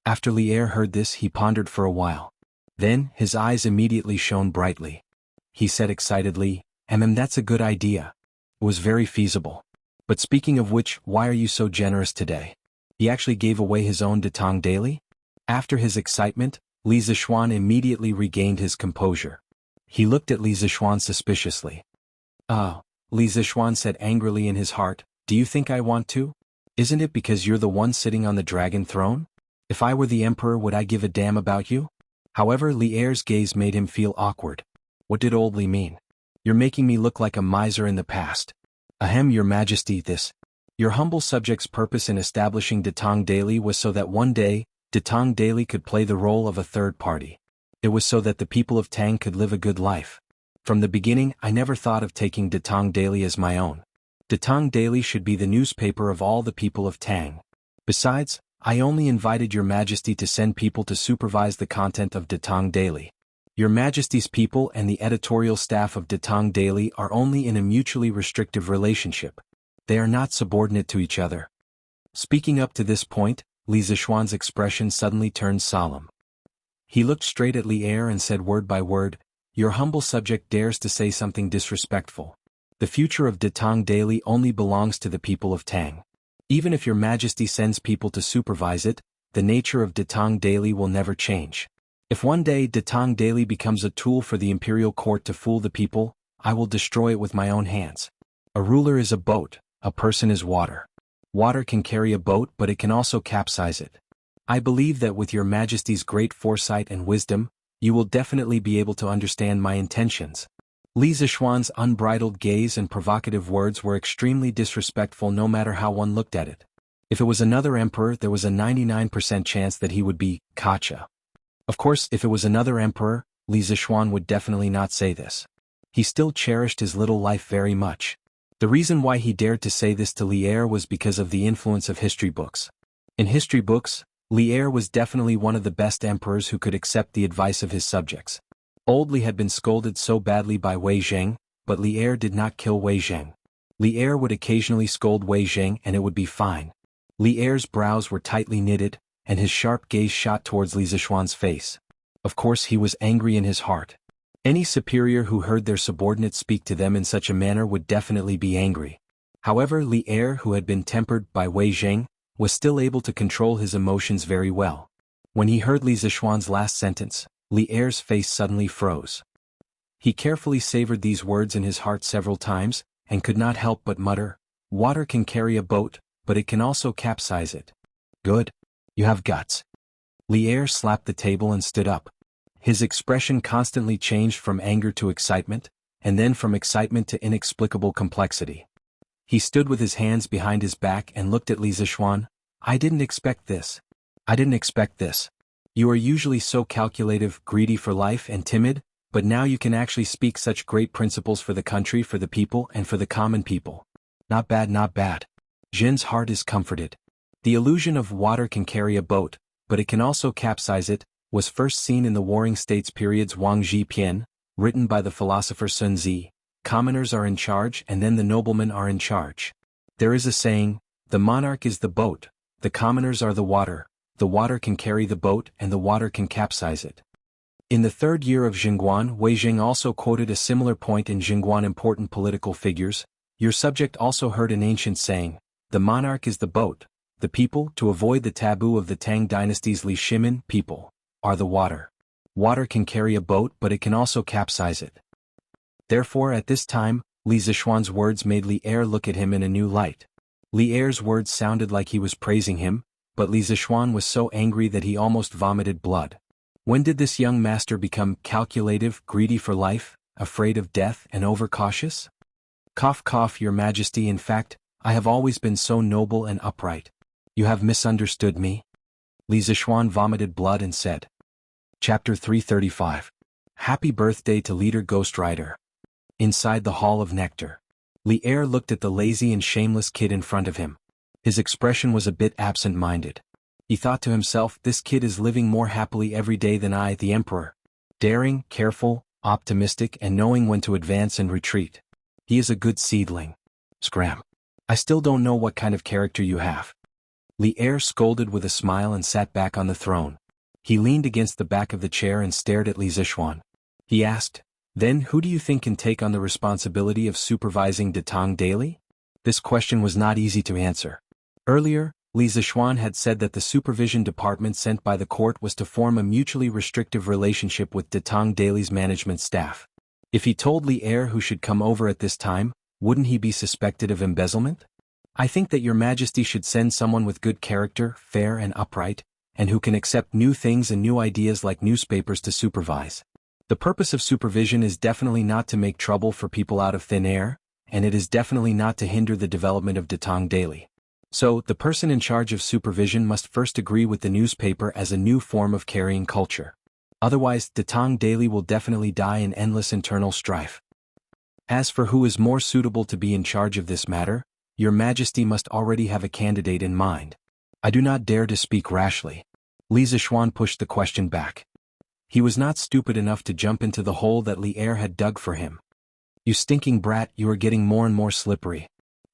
After Li Er heard this, he pondered for a while. Then, his eyes immediately shone brightly. He said excitedly, that's a good idea. It was very feasible. But speaking of which, why are you so generous today? He actually gave away his own Datong Daily? After his excitement, Li Zishuan immediately regained his composure. He looked at Li Zishuan suspiciously. Oh, Li Zishuan said angrily in his heart, do you think I want to? Isn't it because you're the one sitting on the dragon throne? If I were the emperor, would I give a damn about you? However, Li Er's gaze made him feel awkward. What did old Li mean? You're making me look like a miser in the past. Ahem, Your Majesty, your humble subject's purpose in establishing Datong Daily was so that one day, Datong Daily could play the role of a third party. It was so that the people of Tang could live a good life. From the beginning, I never thought of taking Datong Daily as my own. Datong Daily should be the newspaper of all the people of Tang. Besides, I only invited Your Majesty to send people to supervise the content of Datong Daily. Your Majesty's people and the editorial staff of Datong Daily are only in a mutually restrictive relationship. They are not subordinate to each other. Speaking up to this point, Li Zishuan's expression suddenly turned solemn. He looked straight at Li Er and said word by word, Your humble subject dares to say something disrespectful. The future of Datong Daily only belongs to the people of Tang. Even if Your Majesty sends people to supervise it, the nature of Datong Daily will never change. If one day Datong Daily becomes a tool for the imperial court to fool the people, I will destroy it with my own hands. A ruler is a boat, a person is water. Water can carry a boat, but it can also capsize it. I believe that with Your Majesty's great foresight and wisdom, you will definitely be able to understand my intentions. Li Zishuan's unbridled gaze and provocative words were extremely disrespectful no matter how one looked at it. If it was another emperor, there was a 99% chance that he would be Kacha. Of course, if it was another emperor, Li Zishuan would definitely not say this. He still cherished his little life very much. The reason why he dared to say this to Li Er was because of the influence of history books. In history books, Li Er was definitely one of the best emperors who could accept the advice of his subjects. Old Li had been scolded so badly by Wei Zheng, but Li Er did not kill Wei Zheng. Li Er would occasionally scold Wei Zheng and it would be fine. Li Er's brows were tightly knitted, and his sharp gaze shot towards Li Zishuan's face. Of course he was angry in his heart. Any superior who heard their subordinates speak to them in such a manner would definitely be angry. However, Li Er, who had been tempered by Wei Zheng, was still able to control his emotions very well. When he heard Li Zishuan's last sentence, Li Er's face suddenly froze. He carefully savored these words in his heart several times, and could not help but mutter, "Water can carry a boat, but it can also capsize it." "Good. You have guts." Li Er slapped the table and stood up. His expression constantly changed from anger to excitement, and then from excitement to inexplicable complexity. He stood with his hands behind his back and looked at Li Zishuan. "I didn't expect this. I didn't expect this. You are usually so calculative, greedy for life and timid, but now you can actually speak such great principles for the country, for the people, and for the common people. Not bad, not bad." Jin's heart is comforted. The illusion of water can carry a boat, but it can also capsize it, was first seen in the Warring States period's Wang Zhipian, written by the philosopher Sun Zi. Commoners are in charge and then the noblemen are in charge. There is a saying, "The monarch is the boat, the commoners are the water can carry the boat and the water can capsize it." In the third year of Jingguan, Wei Jing also quoted a similar point in Jingguan Important Political Figures. Your subject also heard an ancient saying, "The monarch is the boat, the people," to avoid the taboo of the Tang dynasty's Li Shimin people, are the water. Water can carry a boat but it can also capsize it. Therefore at this time, Li Zishuan's words made Li Er look at him in a new light. Li Er's words sounded like he was praising him, but Li Zishuan was so angry that he almost vomited blood. When did this young master become calculative, greedy for life, afraid of death and overcautious? Cough cough, Your Majesty, in fact, I have always been so noble and upright. You have misunderstood me. Li Zishuan vomited blood and said. Chapter 335. Happy birthday to Leader Ghost Rider. Inside the Hall of Nectar. Li Er looked at the lazy and shameless kid in front of him. His expression was a bit absent-minded. He thought to himself, this kid is living more happily every day than I, the Emperor. Daring, careful, optimistic, and knowing when to advance and retreat. He is a good seedling. Scram. I still don't know what kind of character you have. Li Er scolded with a smile and sat back on the throne. He leaned against the back of the chair and stared at Li Zishuan. He asked, "Then who do you think can take on the responsibility of supervising Datong daily?" This question was not easy to answer. Earlier, Li Zishuan had said that the supervision department sent by the court was to form a mutually restrictive relationship with Datong Daily's management staff. If he told Li Er who should come over at this time, wouldn't he be suspected of embezzlement? "I think that Your Majesty should send someone with good character, fair and upright, and who can accept new things and new ideas like newspapers to supervise. The purpose of supervision is definitely not to make trouble for people out of thin air, and it is definitely not to hinder the development of Datong Daily. So, the person in charge of supervision must first agree with the newspaper as a new form of carrying culture. Otherwise, Datong Daily will definitely die in endless internal strife. As for who is more suitable to be in charge of this matter, Your Majesty must already have a candidate in mind. I do not dare to speak rashly." Li Zishuan pushed the question back. He was not stupid enough to jump into the hole that Li Er had dug for him. "You stinking brat, you are getting more and more slippery."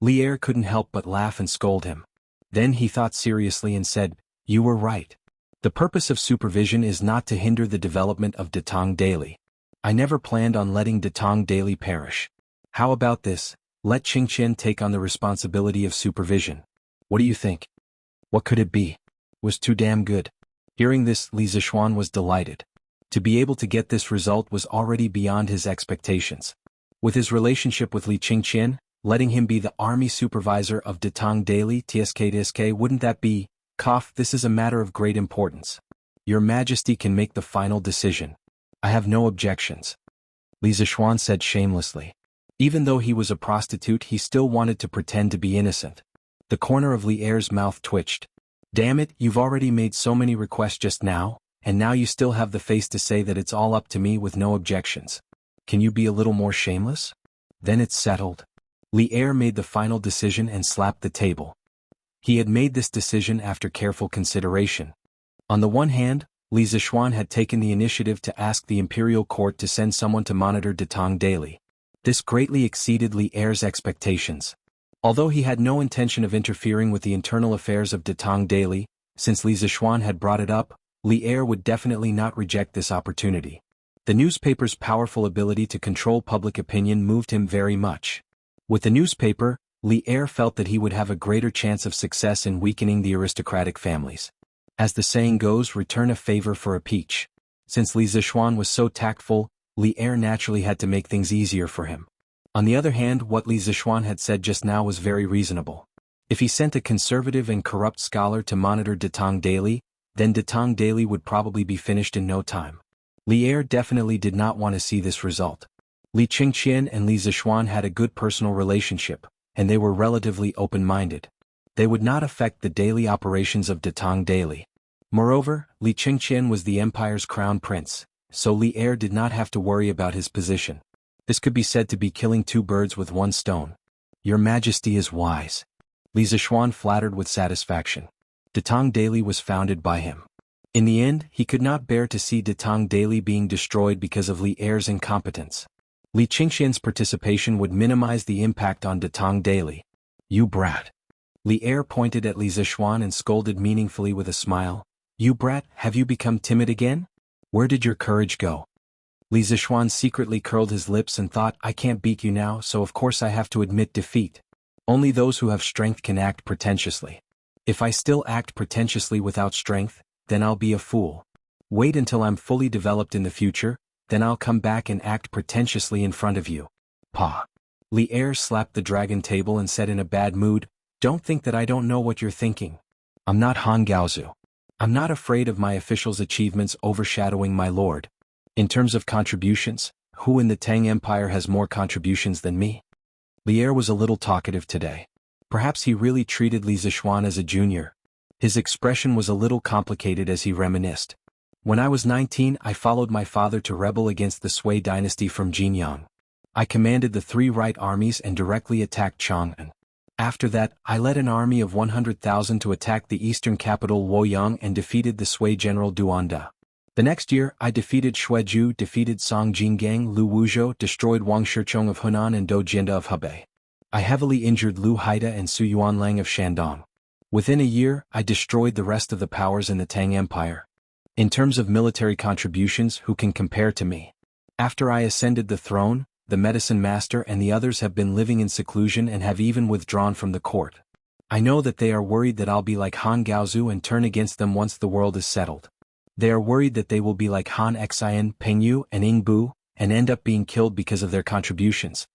Li Er couldn't help but laugh and scold him. Then he thought seriously and said, "You were right. The purpose of supervision is not to hinder the development of Datong Daily. I never planned on letting Datong Daily perish. How about this, let Qingqian take on the responsibility of supervision. What do you think?" What could it be? Was too damn good. Hearing this, Li Zishuan was delighted. To be able to get this result was already beyond his expectations. With his relationship with Li Qingqian, letting him be the army supervisor of Datong Daily TSK, wouldn't that be, this is a matter of great importance. Your Majesty can make the final decision. I have no objections. Li Zishuan said shamelessly. Even though he was a prostitute, he still wanted to pretend to be innocent. The corner of Li Er's mouth twitched. Damn it, you've already made so many requests just now, and now you still have the face to say that it's all up to me with no objections. Can you be a little more shameless? Then it's settled. Li Er made the final decision and slapped the table. He had made this decision after careful consideration. On the one hand, Li Zishuan had taken the initiative to ask the imperial court to send someone to monitor Datong Daily. This greatly exceeded Li Er's expectations. Although he had no intention of interfering with the internal affairs of Datong Daily, since Li Zishuan had brought it up, Li Er would definitely not reject this opportunity. The newspaper's powerful ability to control public opinion moved him very much. With the newspaper, Li Er felt that he would have a greater chance of success in weakening the aristocratic families. As the saying goes, return a favor for a peach. Since Li Zishuan was so tactful, Li Er naturally had to make things easier for him. On the other hand, what Li Zishuan had said just now was very reasonable. If he sent a conservative and corrupt scholar to monitor Datong daily, then Datong daily would probably be finished in no time. Li Er definitely did not want to see this result. Li Qingqian and Li Zishuan had a good personal relationship, and they were relatively open-minded. They would not affect the daily operations of Datong daily. Moreover, Li Qingqian was the empire's crown prince, so Li Er did not have to worry about his position. This could be said to be killing two birds with one stone. Your Majesty is wise. Li Zishuan flattered with satisfaction. Datong daily was founded by him. In the end, he could not bear to see Datong daily being destroyed because of Li Er's incompetence. Li Qingxian's participation would minimize the impact on Datong daily. You brat. Li Er pointed at Li Zishuan and scolded meaningfully with a smile. You brat, have you become timid again? Where did your courage go? Li Zishuan secretly curled his lips and thought, I can't beat you now, so of course I have to admit defeat. Only those who have strength can act pretentiously. If I still act pretentiously without strength, then I'll be a fool. Wait until I'm fully developed in the future, then I'll come back and act pretentiously in front of you. Pa. Li Er slapped the dragon table and said in a bad mood, Don't think that I don't know what you're thinking. I'm not Han Gaozu. I'm not afraid of my officials' achievements overshadowing my lord. In terms of contributions, who in the Tang Empire has more contributions than me? Li Er was a little talkative today. Perhaps he really treated Li Zishuan as a junior. His expression was a little complicated as he reminisced. When I was 19, I followed my father to rebel against the Sui dynasty from Jianghu. I commanded the 3 right armies and directly attacked Chang'an. After that, I led an army of 100,000 to attack the eastern capital Luoyang and defeated the Sui general Duanda. The next year, I defeated Shuiju, defeated Song Jinggang, Lu Wuzhou, destroyed Wang Shichong of Hunan and Dou Jianda of Hebei. I heavily injured Lu Haida and Su Yuanlang of Shandong. Within a year, I destroyed the rest of the powers in the Tang Empire. In terms of military contributions, who can compare to me? After I ascended the throne, the medicine master and the others have been living in seclusion and have even withdrawn from the court. I know that they are worried that I'll be like Han Gaozu and turn against them once the world is settled. They are worried that they will be like Han Xian, Peng Yu, and Ing Bu, and end up being killed because of their contributions.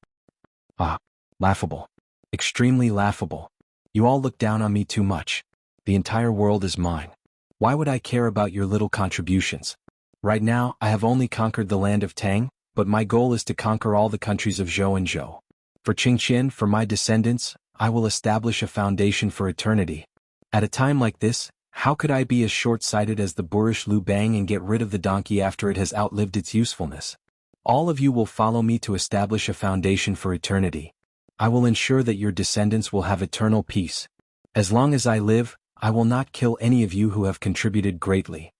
Ah, laughable. Extremely laughable. You all look down on me too much. The entire world is mine. Why would I care about your little contributions? Right now, I have only conquered the land of Tang, but my goal is to conquer all the countries of Zhou and Zhou. For Qingqian, for my descendants, I will establish a foundation for eternity. At a time like this, how could I be as short-sighted as the boorish Liu Bang and get rid of the donkey after it has outlived its usefulness? All of you will follow me to establish a foundation for eternity. I will ensure that your descendants will have eternal peace. As long as I live, I will not kill any of you who have contributed greatly.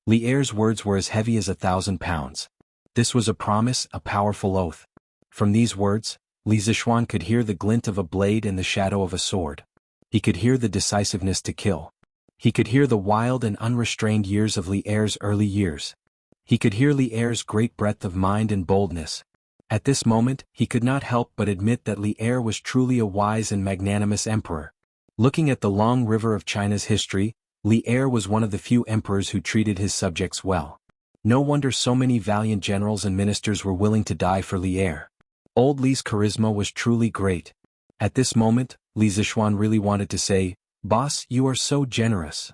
Li Er's words were as heavy as 1,000 pounds. This was a promise, a powerful oath. From these words, Li Zishuan could hear the glint of a blade and the shadow of a sword. He could hear the decisiveness to kill. He could hear the wild and unrestrained years of Li Er's early years. He could hear Li Er's great breadth of mind and boldness. At this moment, he could not help but admit that Li Er was truly a wise and magnanimous emperor. Looking at the long river of China's history, Li Er was one of the few emperors who treated his subjects well. No wonder so many valiant generals and ministers were willing to die for Li Er. Old Li's charisma was truly great. At this moment, Li Zishuan really wanted to say, Boss, you are so generous.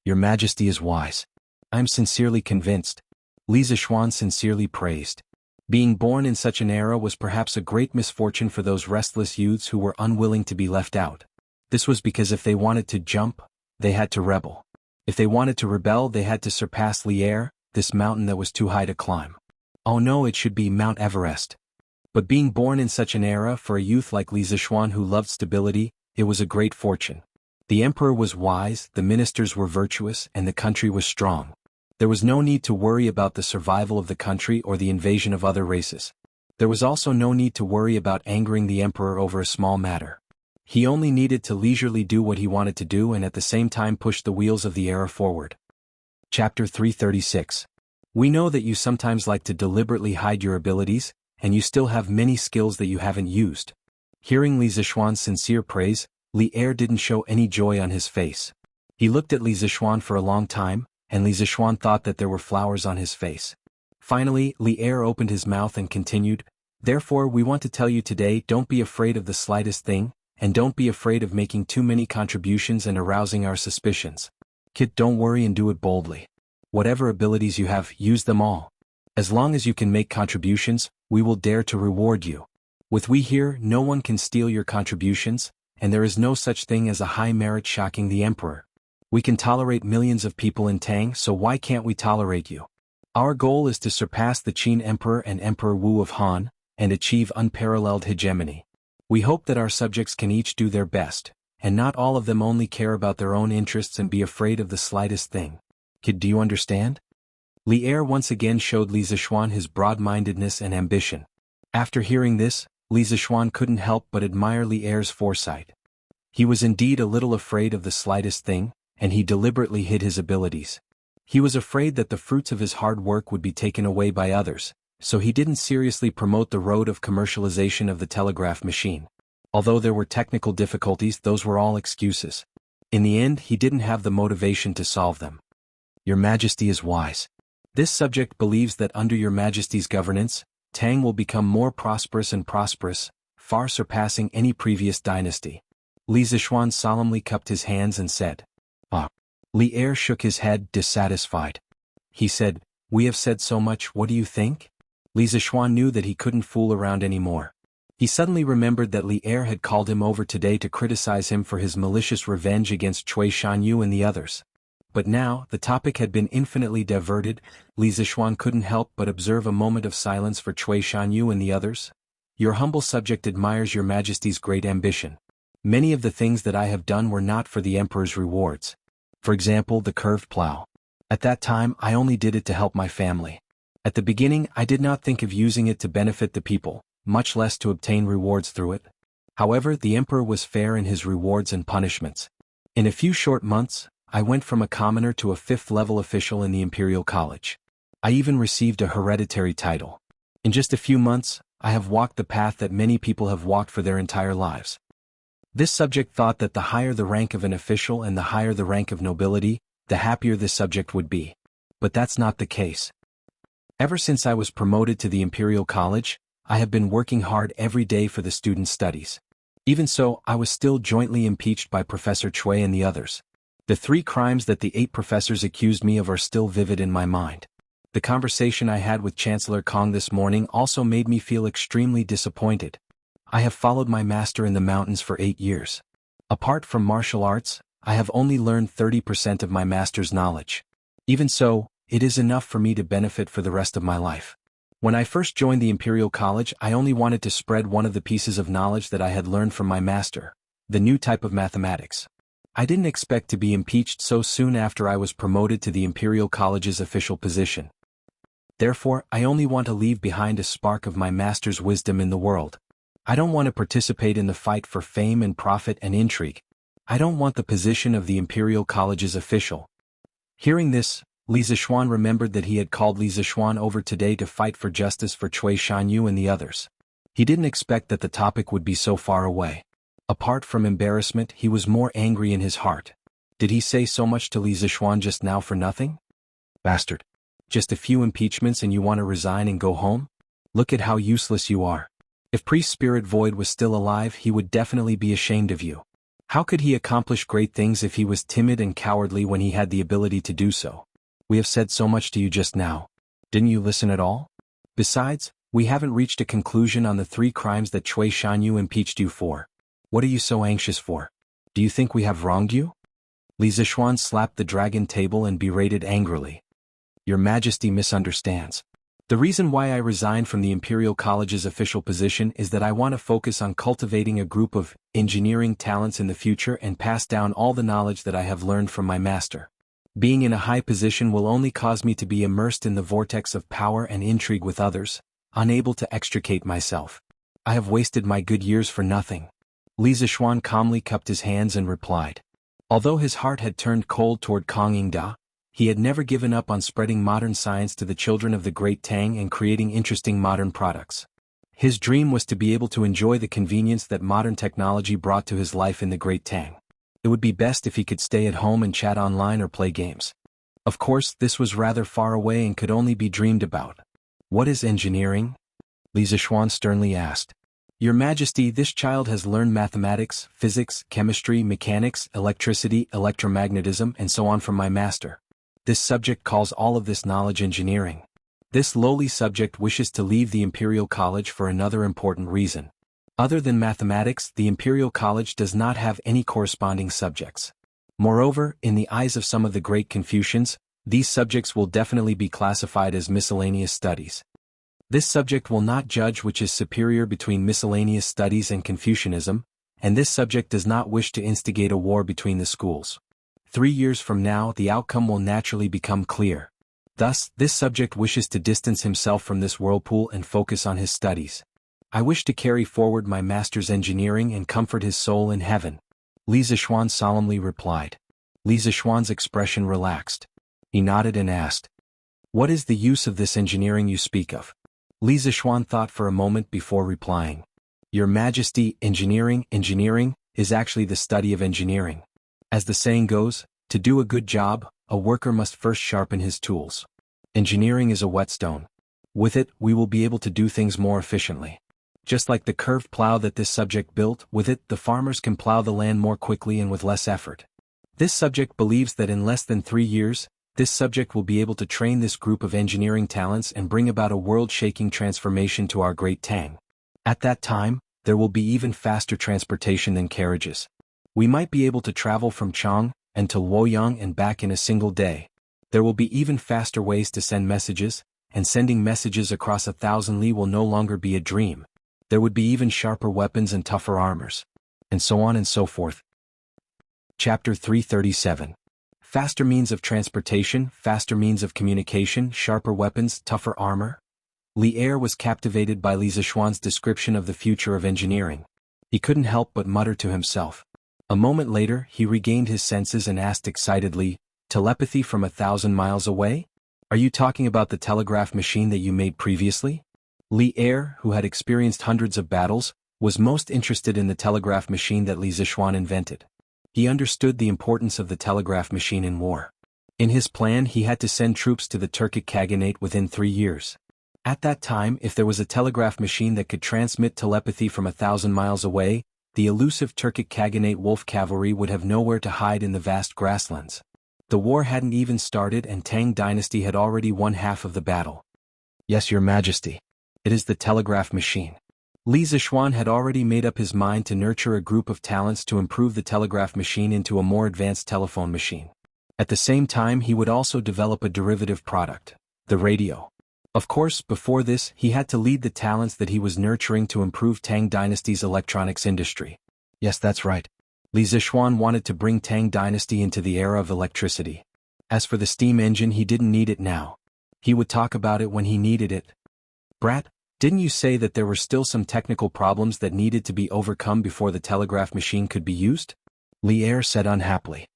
Your Majesty is wise. I am sincerely convinced. Li Zishuan sincerely praised. Being born in such an era was perhaps a great misfortune for those restless youths who were unwilling to be left out. This was because if they wanted to jump, they had to rebel. If they wanted to rebel, they had to surpass Li Er, this mountain that was too high to climb. Oh no, it should be Mount Everest. But being born in such an era for a youth like Li Zishuan who loved stability, it was a great fortune. The emperor was wise, the ministers were virtuous, and the country was strong. There was no need to worry about the survival of the country or the invasion of other races. There was also no need to worry about angering the emperor over a small matter. He only needed to leisurely do what he wanted to do and at the same time push the wheels of the era forward. Chapter 336. We know that you sometimes like to deliberately hide your abilities, and you still have many skills that you haven't used. Hearing Li Zishuan's sincere praise, Li Er didn't show any joy on his face. He looked at Li Zishuan for a long time, and Li Zishuan thought that there were flowers on his face. Finally, Li Er opened his mouth and continued, "Therefore we want to tell you today, don't be afraid of the slightest thing, and don't be afraid of making too many contributions and arousing our suspicions. Kid, don't worry and do it boldly. Whatever abilities you have, use them all. As long as you can make contributions, we will dare to reward you. With we here, no one can steal your contributions, and there is no such thing as a high merit shocking the emperor. We can tolerate millions of people in Tang, so why can't we tolerate you? Our goal is to surpass the Qin Emperor and Emperor Wu of Han, and achieve unparalleled hegemony. We hope that our subjects can each do their best, and not all of them only care about their own interests and be afraid of the slightest thing. Kid, do you understand?" Li Er once again showed Li Zishuan his broad-mindedness and ambition. After hearing this, Li Zishuan couldn't help but admire Li Er's foresight. He was indeed a little afraid of the slightest thing, and he deliberately hid his abilities. He was afraid that the fruits of his hard work would be taken away by others, so he didn't seriously promote the road of commercialization of the telegraph machine. Although there were technical difficulties, those were all excuses. In the end, he didn't have the motivation to solve them. Your Majesty is wise. This subject believes that under your Majesty's governance, Tang will become more prosperous and prosperous, far surpassing any previous dynasty. Li Zishuan solemnly cupped his hands and said, "Ah." Li Er shook his head, dissatisfied. He said, "We have said so much, what do you think?" Li Zishuan knew that he couldn't fool around anymore. He suddenly remembered that Li Er had called him over today to criticize him for his malicious revenge against Cui Shanyu and the others. But now, the topic had been infinitely diverted. Li Zishuan couldn't help but observe a moment of silence for Cui Shanyu and the others. "Your humble subject admires your Majesty's great ambition. Many of the things that I have done were not for the Emperor's rewards. For example, the curved plow. At that time, I only did it to help my family. At the beginning, I did not think of using it to benefit the people, much less to obtain rewards through it. However, the Emperor was fair in his rewards and punishments. In a few short months, I went from a commoner to a fifth-level official in the Imperial College. I even received a hereditary title. In just a few months, I have walked the path that many people have walked for their entire lives." This subject thought that the higher the rank of an official and the higher the rank of nobility, the happier this subject would be. But that's not the case. "Ever since I was promoted to the Imperial College, I have been working hard every day for the students' studies. Even so, I was still jointly impeached by Professor Cui and the others. The 3 crimes that the 8 professors accused me of are still vivid in my mind. The conversation I had with Chancellor Kong this morning also made me feel extremely disappointed. I have followed my master in the mountains for 8 years. Apart from martial arts, I have only learned 30% of my master's knowledge. Even so, it is enough for me to benefit for the rest of my life. When I first joined the Imperial College, I only wanted to spread one of the pieces of knowledge that I had learned from my master, the new type of mathematics. I didn't expect to be impeached so soon after I was promoted to the Imperial College's official position. Therefore, I only want to leave behind a spark of my master's wisdom in the world. I don't want to participate in the fight for fame and profit and intrigue. I don't want the position of the Imperial College's official." Hearing this, Li Zishuan remembered that he had called Li Zishuan over today to fight for justice for Cui Shanyu and the others. He didn't expect that the topic would be so far away. Apart from embarrassment, he was more angry in his heart. Did he say so much to Li Zishuan just now for nothing? "Bastard. Just a few impeachments and you want to resign and go home? Look at how useless you are. If Priest Spirit Void was still alive, he would definitely be ashamed of you. How could he accomplish great things if he was timid and cowardly when he had the ability to do so? We have said so much to you just now. Didn't you listen at all? Besides, we haven't reached a conclusion on the 3 crimes that Cui Shanyu impeached you for. What are you so anxious for? Do you think we have wronged you?" Li Zishuan slapped the dragon table and berated angrily. "Your Majesty misunderstands. The reason why I resigned from the Imperial College's official position is that I want to focus on cultivating a group of engineering talents in the future and pass down all the knowledge that I have learned from my master. Being in a high position will only cause me to be immersed in the vortex of power and intrigue with others, unable to extricate myself. I have wasted my good years for nothing." Li Zishuan calmly cupped his hands and replied. Although his heart had turned cold toward Kong Yingda, he had never given up on spreading modern science to the children of the Great Tang and creating interesting modern products. His dream was to be able to enjoy the convenience that modern technology brought to his life in the Great Tang. It would be best if he could stay at home and chat online or play games. Of course, this was rather far away and could only be dreamed about. What is engineering? Li Zishuan sternly asked. Your Majesty, this child has learned mathematics, physics, chemistry, mechanics, electricity, electromagnetism, and so on from my master. This subject calls all of this knowledge engineering. This lowly subject wishes to leave the Imperial College for another important reason. Other than mathematics, the Imperial College does not have any corresponding subjects. Moreover, in the eyes of some of the great Confucians, these subjects will definitely be classified as miscellaneous studies. This subject will not judge which is superior between miscellaneous studies and Confucianism, and this subject does not wish to instigate a war between the schools. 3 years from now, the outcome will naturally become clear. Thus, this subject wishes to distance himself from this whirlpool and focus on his studies. I wish to carry forward my master's engineering and comfort his soul in heaven. Li Zishuan solemnly replied. Li Zishuan's expression relaxed. He nodded and asked, "What is the use of this engineering you speak of?" Li Zishuan thought for a moment before replying. Your Majesty, engineering is actually the study of engineering. As the saying goes, to do a good job, a worker must first sharpen his tools. Engineering is a whetstone. With it, we will be able to do things more efficiently. Just like the curved plow that this subject built, with it, the farmers can plow the land more quickly and with less effort. This subject believes that in less than 3 years, this subject will be able to train this group of engineering talents and bring about a world-shaking transformation to our great Tang. At that time, there will be even faster transportation than carriages. We might be able to travel from Chang until Luoyang and back in a single day. There will be even faster ways to send messages, and sending messages across 1,000 li will no longer be a dream. There would be even sharper weapons and tougher armors. And so on and so forth. Chapter 337. Faster means of transportation, faster means of communication, sharper weapons, tougher armor. Li Er was captivated by Li Zishuan's description of the future of engineering. He couldn't help but mutter to himself. A moment later, he regained his senses and asked excitedly, "Telepathy from 1,000 miles away? Are you talking about the telegraph machine that you made previously?" Li Er, who had experienced hundreds of battles, was most interested in the telegraph machine that Li Zishuan invented. He understood the importance of the telegraph machine in war. In his plan, he had to send troops to the Turkic Khaganate within 3 years. At that time, if there was a telegraph machine that could transmit telepathy from 1,000 miles away, the elusive Turkic Khaganate wolf cavalry would have nowhere to hide in the vast grasslands. The war hadn't even started and Tang dynasty had already won half of the battle. Yes, Your Majesty. It is the telegraph machine. Li Zishuan had already made up his mind to nurture a group of talents to improve the telegraph machine into a more advanced telephone machine. At the same time, he would also develop a derivative product, the radio. Of course, before this, he had to lead the talents that he was nurturing to improve Tang dynasty's electronics industry. Yes, that's right. Li Zishuan wanted to bring Tang dynasty into the era of electricity. As for the steam engine, he didn't need it now. He would talk about it when he needed it. Brat, didn't you say that there were still some technical problems that needed to be overcome before the telegraph machine could be used? Li Er said unhappily.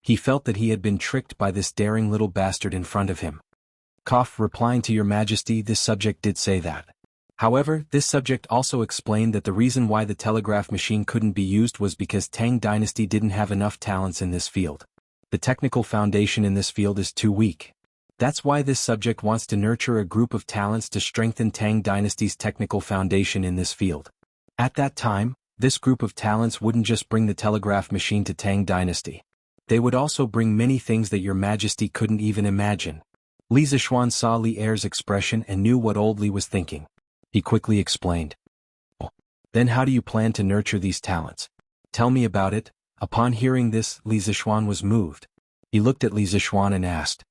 He felt that he had been tricked by this daring little bastard in front of him. Replying to Your Majesty, this subject did say that. However, this subject also explained that the reason why the telegraph machine couldn't be used was because Tang dynasty didn't have enough talents in this field. The technical foundation in this field is too weak. That's why this subject wants to nurture a group of talents to strengthen Tang dynasty's technical foundation in this field. At that time, this group of talents wouldn't just bring the telegraph machine to Tang dynasty. They would also bring many things that Your Majesty couldn't even imagine. Li Zishuan saw Li Er's expression and knew what old Li was thinking. He quickly explained. "Oh, then how do you plan to nurture these talents? Tell me about it." Upon hearing this, Li Zishuan was moved. He looked at Li Zishuan and asked,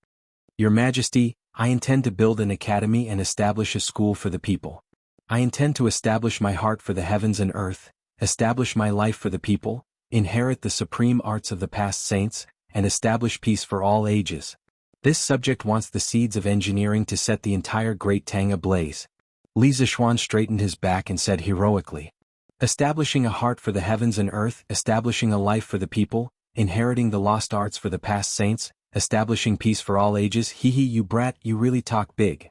"Your Majesty, I intend to build an academy and establish a school for the people. I intend to establish my heart for the heavens and earth, establish my life for the people, inherit the supreme arts of the past saints, and establish peace for all ages." This subject wants the seeds of engineering to set the entire Great Tang ablaze. Li Zishuan straightened his back and said heroically, "Establishing a heart for the heavens and earth, establishing a life for the people, inheriting the lost arts for the past saints, establishing peace for all ages. Hee hee, you brat, you really talk big."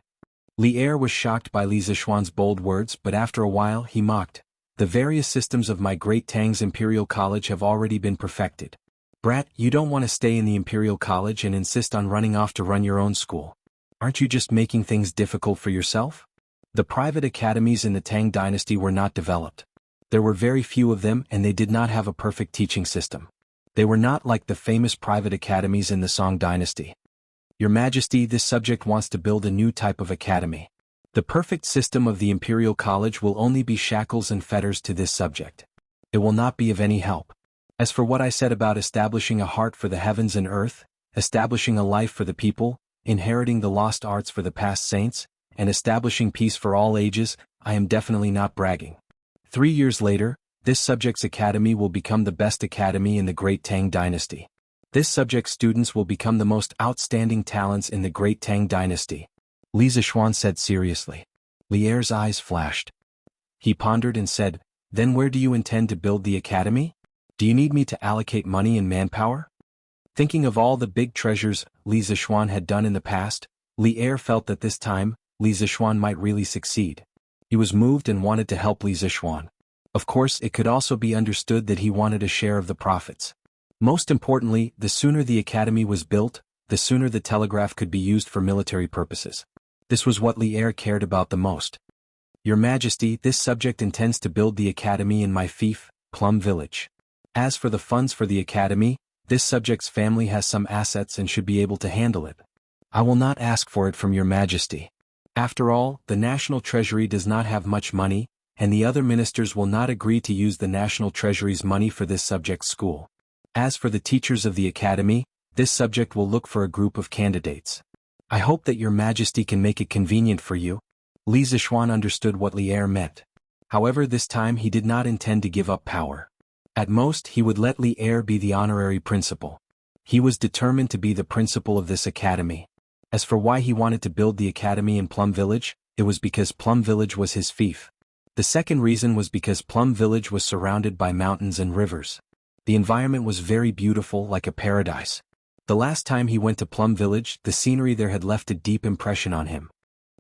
Li Er was shocked by Li Zishuan's bold words, but after a while he mocked. "The various systems of my great Tang's Imperial College have already been perfected. Brat, you don't want to stay in the Imperial College and insist on running off to run your own school. Aren't you just making things difficult for yourself? The private academies in the Tang dynasty were not developed. There were very few of them and they did not have a perfect teaching system. They were not like the famous private academies in the Song dynasty. Your Majesty, this subject wants to build a new type of academy. The perfect system of the Imperial College will only be shackles and fetters to this subject. It will not be of any help. As for what I said about establishing a heart for the heavens and earth, establishing a life for the people, inheriting the lost arts for the past saints, and establishing peace for all ages, I am definitely not bragging. 3 years later, this subject's academy will become the best academy in the Great Tang dynasty. This subject's students will become the most outstanding talents in the Great Tang dynasty, Li Zishuan said seriously. Li Er's eyes flashed. He pondered and said, "Then where do you intend to build the academy? Do you need me to allocate money and manpower?" Thinking of all the big treasures Li Zishuan had done in the past, Li Er felt that this time, Li Zishuan might really succeed. He was moved and wanted to help Li Zishuan. Of course, it could also be understood that he wanted a share of the profits. Most importantly, the sooner the academy was built, the sooner the telegraph could be used for military purposes. This was what Li Er cared about the most. Your Majesty, this subject intends to build the academy in my fief, Plum Village. As for the funds for the academy, this subject's family has some assets and should be able to handle it. I will not ask for it from your Majesty. After all, the national treasury does not have much money, and the other ministers will not agree to use the national treasury's money for this subject's school. As for the teachers of the academy, this subject will look for a group of candidates. I hope that your Majesty can make it convenient for you. Li Zishuan understood what Li Er meant. However, this time he did not intend to give up power. At most, he would let Li Er be the honorary principal. He was determined to be the principal of this academy. As for why he wanted to build the academy in Plum Village, it was because Plum Village was his fief. The second reason was because Plum Village was surrounded by mountains and rivers. The environment was very beautiful, like a paradise. The last time he went to Plum Village, the scenery there had left a deep impression on him.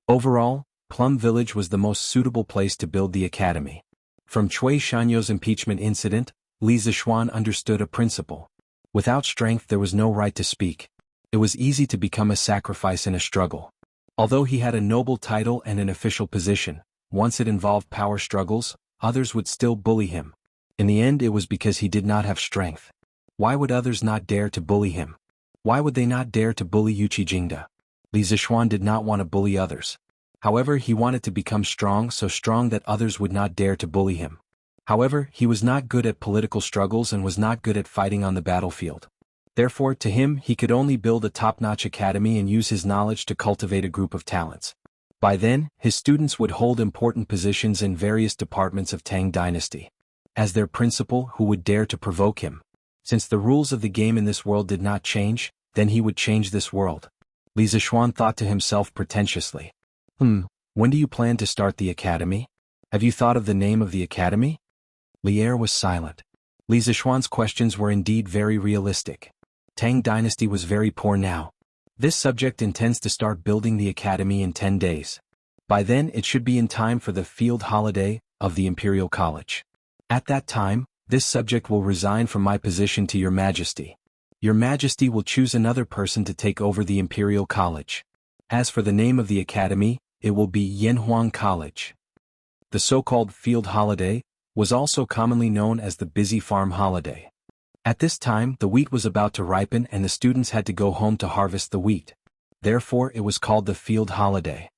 Overall, Plum Village was the most suitable place to build the academy. From Cui Shanyo's impeachment incident, Li Zishuan understood a principle. Without strength there was no right to speak. It was easy to become a sacrifice in a struggle. Although he had a noble title and an official position, once it involved power struggles, others would still bully him. In the end, it was because he did not have strength. Why would others not dare to bully him? Why would they not dare to bully Yuqi Jingda? Li Zishuan did not want to bully others. However, he wanted to become strong, so strong that others would not dare to bully him. However, he was not good at political struggles and was not good at fighting on the battlefield. Therefore, to him, he could only build a top-notch academy and use his knowledge to cultivate a group of talents. By then, his students would hold important positions in various departments of Tang dynasty. As their principal, who would dare to provoke him? Since the rules of the game in this world did not change, then he would change this world. Li Zishuan thought to himself pretentiously. When do you plan to start the academy? Have you thought of the name of the academy? Li Er was silent. Li Zishuan's questions were indeed very realistic. Tang dynasty was very poor now. This subject intends to start building the academy in 10 days. By then it should be in time for the field holiday of the Imperial College. At that time, this subject will resign from my position to your Majesty. Your Majesty will choose another person to take over the Imperial College. As for the name of the academy, it will be Yanhuang College. The so-called field holiday was also commonly known as the busy farm holiday. At this time, the wheat was about to ripen and the students had to go home to harvest the wheat. Therefore, it was called the field holiday.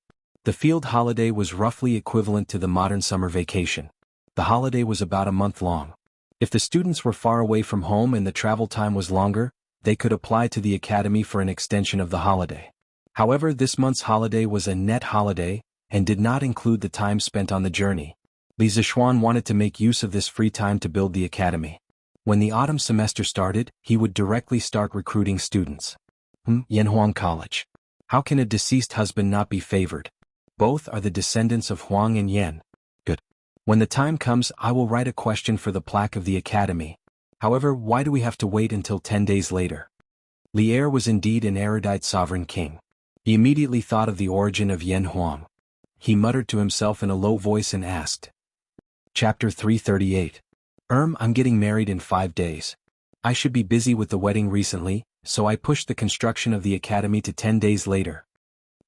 The field holiday was roughly equivalent to the modern summer vacation. The holiday was about a month long. If the students were far away from home and the travel time was longer, they could apply to the academy for an extension of the holiday. However, this month's holiday was a net holiday and did not include the time spent on the journey. Li Zishuan wanted to make use of this free time to build the academy. When the autumn semester started, he would directly start recruiting students. Yanhuang College. How can a deceased husband not be favored? Both are the descendants of Huang and Yan. Good. When the time comes, I will write a question for the plaque of the academy. However, why do we have to wait until 10 days later? Li Er was indeed an erudite sovereign king. He immediately thought of the origin of Yan Huang. He muttered to himself in a low voice and asked. Chapter 338. I'm getting married in 5 days. I should be busy with the wedding recently, so I pushed the construction of the academy to 10 days later.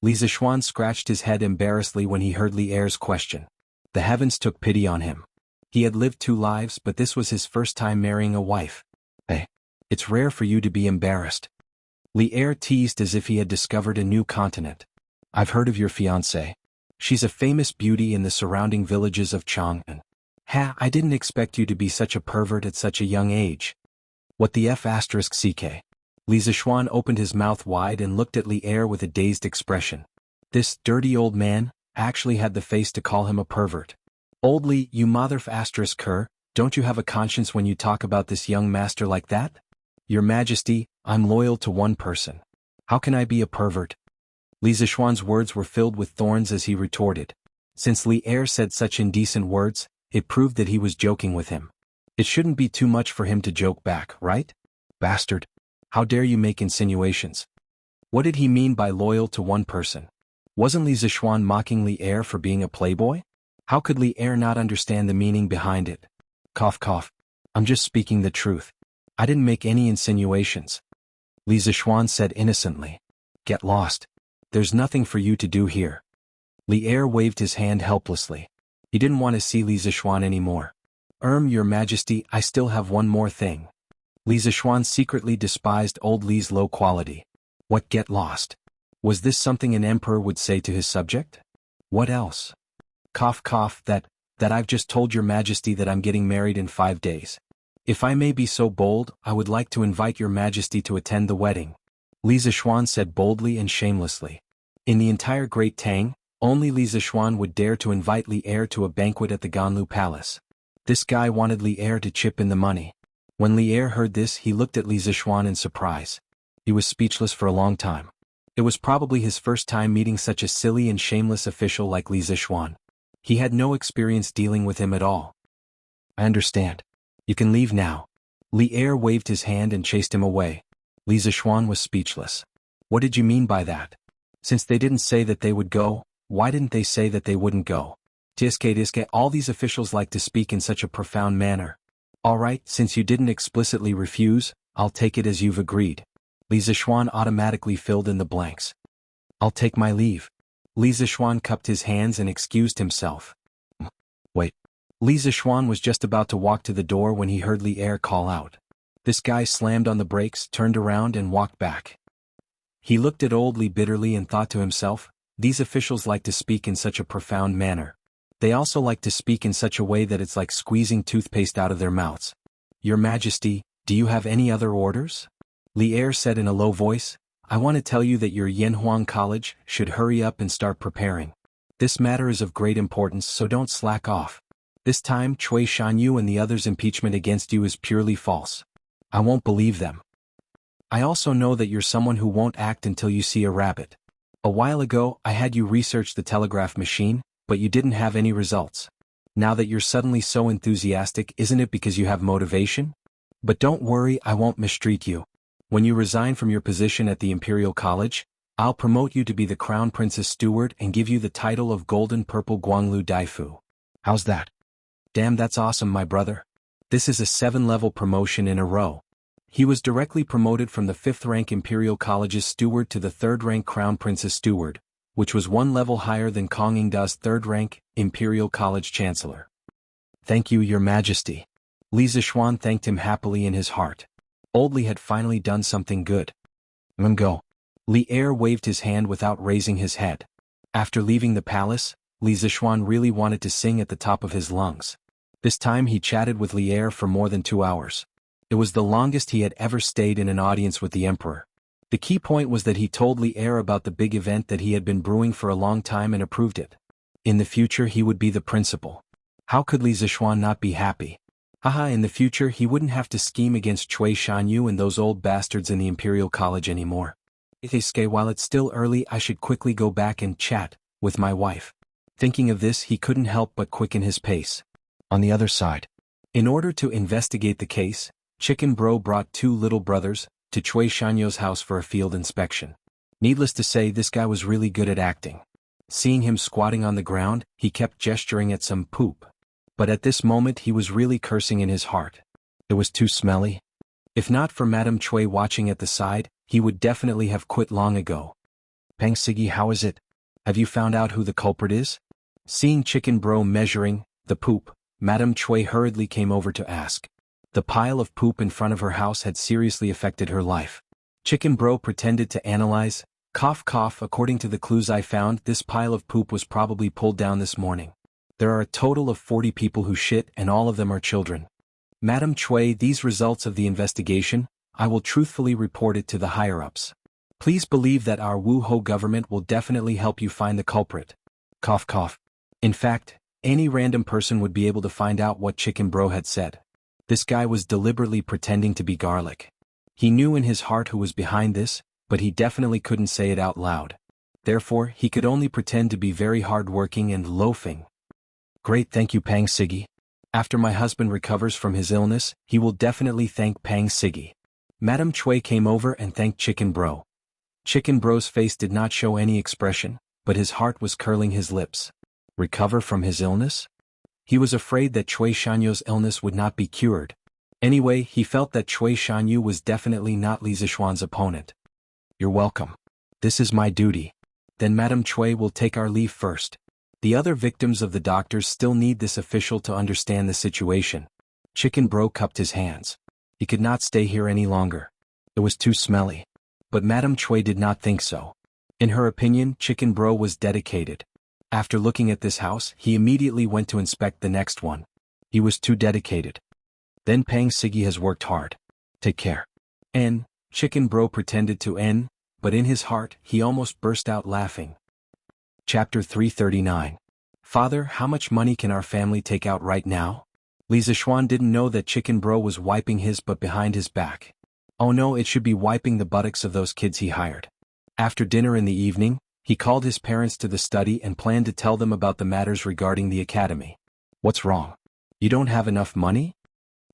Li Zixuan scratched his head embarrassedly when he heard Li Er's question. The heavens took pity on him. He had lived 2 lives, but this was his first time marrying a wife. Hey, it's rare for you to be embarrassed. Li Er teased as if he had discovered a new continent. I've heard of your fiancée. She's a famous beauty in the surrounding villages of Jianghu. I didn't expect you to be such a pervert at such a young age. What the F***ck? Li Zixuan opened his mouth wide and looked at Li Er with a dazed expression. This dirty old man actually had the face to call him a pervert. Old Li, you mother***er, don't you have a conscience when you talk about this young master like that? Your Majesty, I'm loyal to one person. How can I be a pervert? Li Zixuan's words were filled with thorns as he retorted. Since Li Er said such indecent words, it proved that he was joking with him. It shouldn't be too much for him to joke back, right? Bastard. How dare you make insinuations? What did he mean by loyal to one person? Wasn't Li Zixuan mocking Li Er for being a playboy? How could Li Er not understand the meaning behind it? Cough cough. I'm just speaking the truth. I didn't make any insinuations. Li Zixuan said innocently. Get lost. There's nothing for you to do here. Li Er waved his hand helplessly. He didn't want to see Li Zixuan anymore. Your Majesty, I still have one more thing. Li Zixuan secretly despised old Li's low quality. What, get lost? Was this something an emperor would say to his subject? What else? Cough cough, that I've just told your Majesty that I'm getting married in 5 days. If I may be so bold, I would like to invite your Majesty to attend the wedding. Li Zixuan said boldly and shamelessly. In the entire Great Tang, only Li Zixuan would dare to invite Li Er to a banquet at the Ganlu Palace. This guy wanted Li Er to chip in the money. When Li Er heard this, he looked at Li Zixuan in surprise. He was speechless for a long time. It was probably his first time meeting such a silly and shameless official like Li Zixuan. He had no experience dealing with him at all. I understand. You can leave now. Li Er waved his hand and chased him away. Li Zixuan was speechless. What did you mean by that? Since they didn't say that they would go, why didn't they say that they wouldn't go? Tiske, all these officials like to speak in such a profound manner. All right, since you didn't explicitly refuse, I'll take it as you've agreed. Li Zixuan automatically filled in the blanks. I'll take my leave. Li Zixuan cupped his hands and excused himself. Wait. Li Zixuan was just about to walk to the door when he heard Li Er call out. This guy slammed on the brakes, turned around and walked back. He looked at old Li bitterly and thought to himself, these officials like to speak in such a profound manner. They also like to speak in such a way that it's like squeezing toothpaste out of their mouths. Your Majesty, do you have any other orders? Li Er said in a low voice, I want to tell you that your Yanhuang College should hurry up and start preparing. This matter is of great importance, so don't slack off. This time Cui Shanyu and the others' impeachment against you is purely false. I won't believe them. I also know that you're someone who won't act until you see a rabbit. A while ago, I had you research the telegraph machine, but you didn't have any results. Now that you're suddenly so enthusiastic, isn't it because you have motivation? But don't worry, I won't mistreat you. When you resign from your position at the Imperial College, I'll promote you to be the Crown Prince's steward and give you the title of Golden Purple Guanglu Daifu. How's that? Damn, that's awesome, my brother. This is a 7-level promotion in a row. He was directly promoted from the 5th rank Imperial College's steward to the 3rd rank Crown Prince's steward, which was 1 level higher than Kong Yingda's 3rd rank Imperial College Chancellor. Thank you, Your Majesty. Li Zixuan thanked him happily in his heart. Old Li had finally done something good. Go. Li Er waved his hand without raising his head. After leaving the palace, Li Zixuan really wanted to sing at the top of his lungs. This time he chatted with Li Er for more than 2 hours. It was the longest he had ever stayed in an audience with the emperor. The key point was that he told Li Er about the big event that he had been brewing for a long time and approved it. In the future he would be the principal. How could Li Zixuan not be happy? Haha, in the future he wouldn't have to scheme against Cui Shanyu and those old bastards in the Imperial College anymore. While it's still early, I should quickly go back and chat with my wife. Thinking of this, he couldn't help but quicken his pace. On the other side, in order to investigate the case, Chicken Bro brought 2 little brothers to Cui Shanyu's house for a field inspection. Needless to say, this guy was really good at acting. Seeing him squatting on the ground, he kept gesturing at some poop. But at this moment he was really cursing in his heart. It was too smelly. If not for Madame Cui watching at the side, he would definitely have quit long ago. Pang Sigi, how is it? Have you found out who the culprit is? Seeing Chicken Bro measuring the poop, Madame Chui hurriedly came over to ask. The pile of poop in front of her house had seriously affected her life. Chicken Bro pretended to analyze. Cough cough, according to the clues I found, this pile of poop was probably pulled down this morning. There are a total of 40 people who shit and all of them are children. Madame Chui, these results of the investigation, I will truthfully report it to the higher-ups. Please believe that our Wu-Ho government will definitely help you find the culprit. Cough cough. In fact, any random person would be able to find out what Chicken Bro had said. This guy was deliberately pretending to be garlic. He knew in his heart who was behind this, but he definitely couldn't say it out loud. Therefore, he could only pretend to be very hard-working and loafing. Great, thank you, Pang Sigi. After my husband recovers from his illness, he will definitely thank Pang Sigi. Madame Chui came over and thanked Chicken Bro. Chicken Bro's face did not show any expression, but his heart was curling his lips. Recover from his illness? He was afraid that Chui Shanyu's illness would not be cured. Anyway, he felt that Chui Shanyu was definitely not Li Zishuan's opponent. You're welcome. This is my duty. Then Madame Chui will take our leave first. The other victims of the doctors still need this official to understand the situation. Chicken Bro cupped his hands. He could not stay here any longer. It was too smelly. But Madame Chui did not think so. In her opinion, Chicken Bro was dedicated. After looking at this house, he immediately went to inspect the next one. He was too dedicated. Then Pang Sigi has worked hard. Take care. Chicken Bro pretended to but in his heart, he almost burst out laughing. Chapter 339. Father, how much money can our family take out right now? Li Zishuan didn't know that Chicken Bro was wiping his butt behind his back. Oh no, it should be wiping the buttocks of those kids he hired. After dinner in the evening, he called his parents to the study and planned to tell them about the matters regarding the academy. What's wrong? You don't have enough money?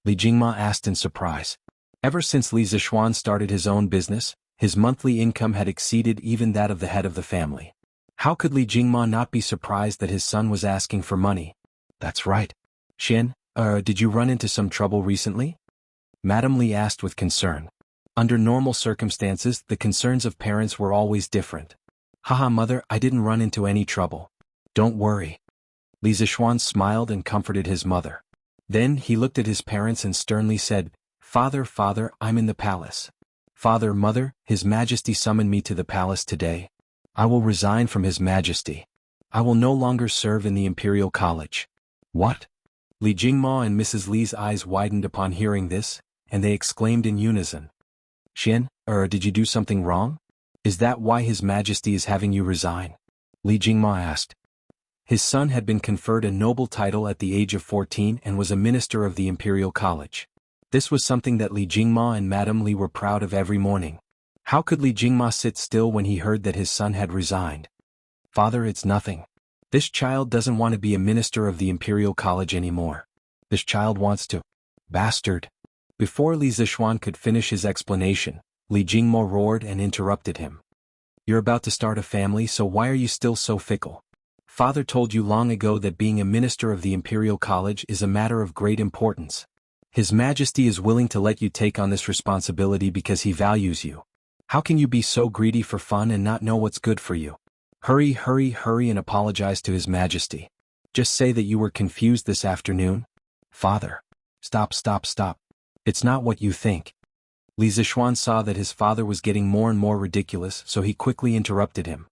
Li Jingma asked in surprise. Ever since Li Zishuan started his own business, his monthly income had exceeded even that of the head of the family. How could Li Jingma not be surprised that his son was asking for money? That's right. Xian, did you run into some trouble recently? Madame Li asked with concern. Under normal circumstances, the concerns of parents were always different. Haha, mother, I didn't run into any trouble. Don't worry. Li Zishuan smiled and comforted his mother. Then he looked at his parents and sternly said, Father, I'm in the palace. Father, mother, His Majesty summoned me to the palace today. I will resign from His Majesty. I will no longer serve in the Imperial College. What? Li Jingma and Mrs. Li's eyes widened upon hearing this, and they exclaimed in unison. Xian, did you do something wrong? Is that why His Majesty is having you resign? Li Jingma asked. His son had been conferred a noble title at the age of 14 and was a minister of the Imperial College. This was something that Li Jingma and Madame Li were proud of every morning. How could Li Jingma sit still when he heard that his son had resigned? Father, it's nothing. This child doesn't want to be a minister of the Imperial College anymore. This child wants to. Bastard. Before Li Zishuan could finish his explanation, Li Jingmo roared and interrupted him. You're about to start a family, so why are you still so fickle? Father told you long ago that being a minister of the Imperial College is a matter of great importance. His Majesty is willing to let you take on this responsibility because he values you. How can you be so greedy for fun and not know what's good for you? Hurry and apologize to His Majesty. Just say that you were confused this afternoon. Father. Stop. It's not what you think. Li Zishuan saw that his father was getting more and more ridiculous, so he quickly interrupted him.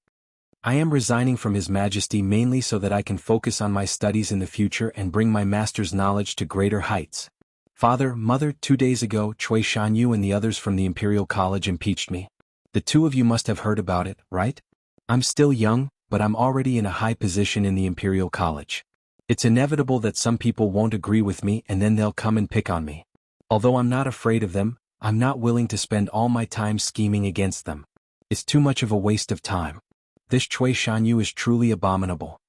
I am resigning from His Majesty mainly so that I can focus on my studies in the future and bring my master's knowledge to greater heights. Father, mother, 2 days ago, Chui Shanyu and the others from the Imperial College impeached me. The two of you must have heard about it, right? I'm still young, but I'm already in a high position in the Imperial College. It's inevitable that some people won't agree with me and then they'll come and pick on me. Although I'm not afraid of them, I'm not willing to spend all my time scheming against them. It's too much of a waste of time. This Chui Shanyu is truly abominable.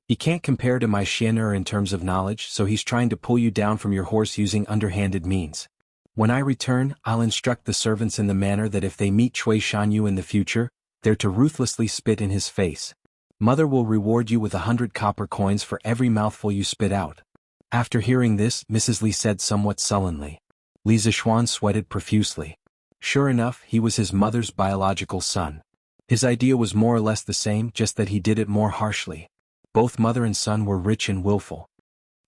He can't compare to my Xianer in terms of knowledge, so he's trying to pull you down from your horse using underhanded means. When I return, I'll instruct the servants in the manner that if they meet Chui Shanyu in the future, they're to ruthlessly spit in his face. Mother will reward you with 100 copper coins for every mouthful you spit out. After hearing this, Mrs. Li said somewhat sullenly. Li Zishuan sweated profusely. Sure enough, he was his mother's biological son. His idea was more or less the same, just that he did it more harshly. Both mother and son were rich and willful.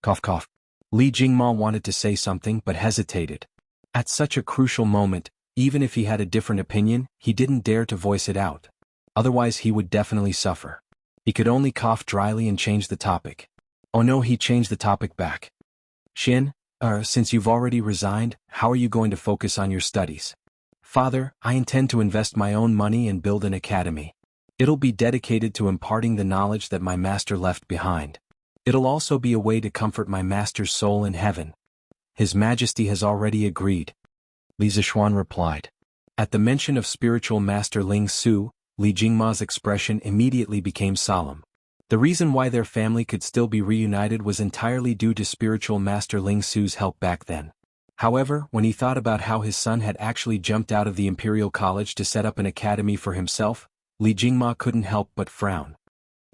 Cough cough. Li Jingma wanted to say something but hesitated. At such a crucial moment, even if he had a different opinion, he didn't dare to voice it out. Otherwise he would definitely suffer. He could only cough dryly and change the topic. Oh no, he changed the topic back. Xin, since you've already resigned, how are you going to focus on your studies? Father, I intend to invest my own money and build an academy. It'll be dedicated to imparting the knowledge that my master left behind. It'll also be a way to comfort my master's soul in heaven. His Majesty has already agreed. Li Zishuan replied. At the mention of spiritual master Ling Su, Li Jingma's expression immediately became solemn. The reason why their family could still be reunited was entirely due to spiritual master Ling Su's help back then. However, when he thought about how his son had actually jumped out of the Imperial College to set up an academy for himself, Li Jingma couldn't help but frown.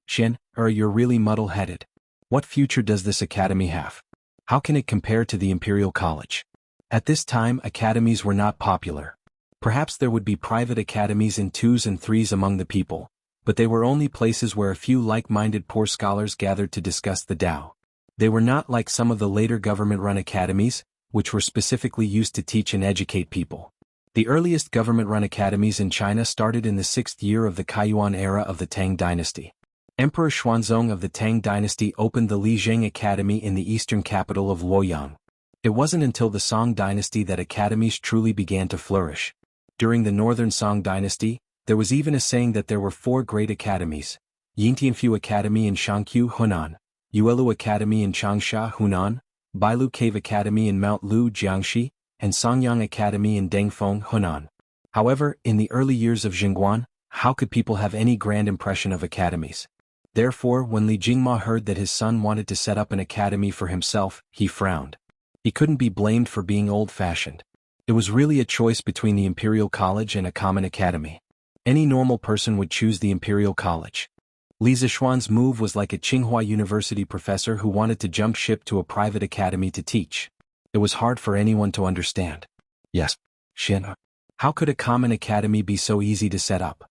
Xin, you're really muddle-headed. What future does this academy have? How can it compare to the Imperial College? At this time, academies were not popular. Perhaps there would be private academies in 2s and 3s among the people, but they were only places where a few like-minded poor scholars gathered to discuss the Tao. They were not like some of the later government-run academies, which were specifically used to teach and educate people. The earliest government-run academies in China started in the 6th year of the Kaiyuan era of the Tang dynasty. Emperor Xuanzong of the Tang dynasty opened the Lijiang Academy in the eastern capital of Luoyang. It wasn't until the Song dynasty that academies truly began to flourish. During the northern Song dynasty, there was even a saying that there were 4 great academies: Yingtianfu Academy in Shangqiu, Hunan; Yuelu Academy in Changsha, Hunan; Bailu Cave Academy in Mount Lu, Jiangxi; and Songyang Academy in Dengfeng, Hunan. However, in the early years of Jingguan, how could people have any grand impression of academies? Therefore, when Li Jingma heard that his son wanted to set up an academy for himself, he frowned. He couldn't be blamed for being old-fashioned. It was really a choice between the Imperial College and a common academy. Any normal person would choose the Imperial College. Li Zishuan's move was like a Tsinghua University professor who wanted to jump ship to a private academy to teach. It was hard for anyone to understand. Yes, Xin. How could a common academy be so easy to set up?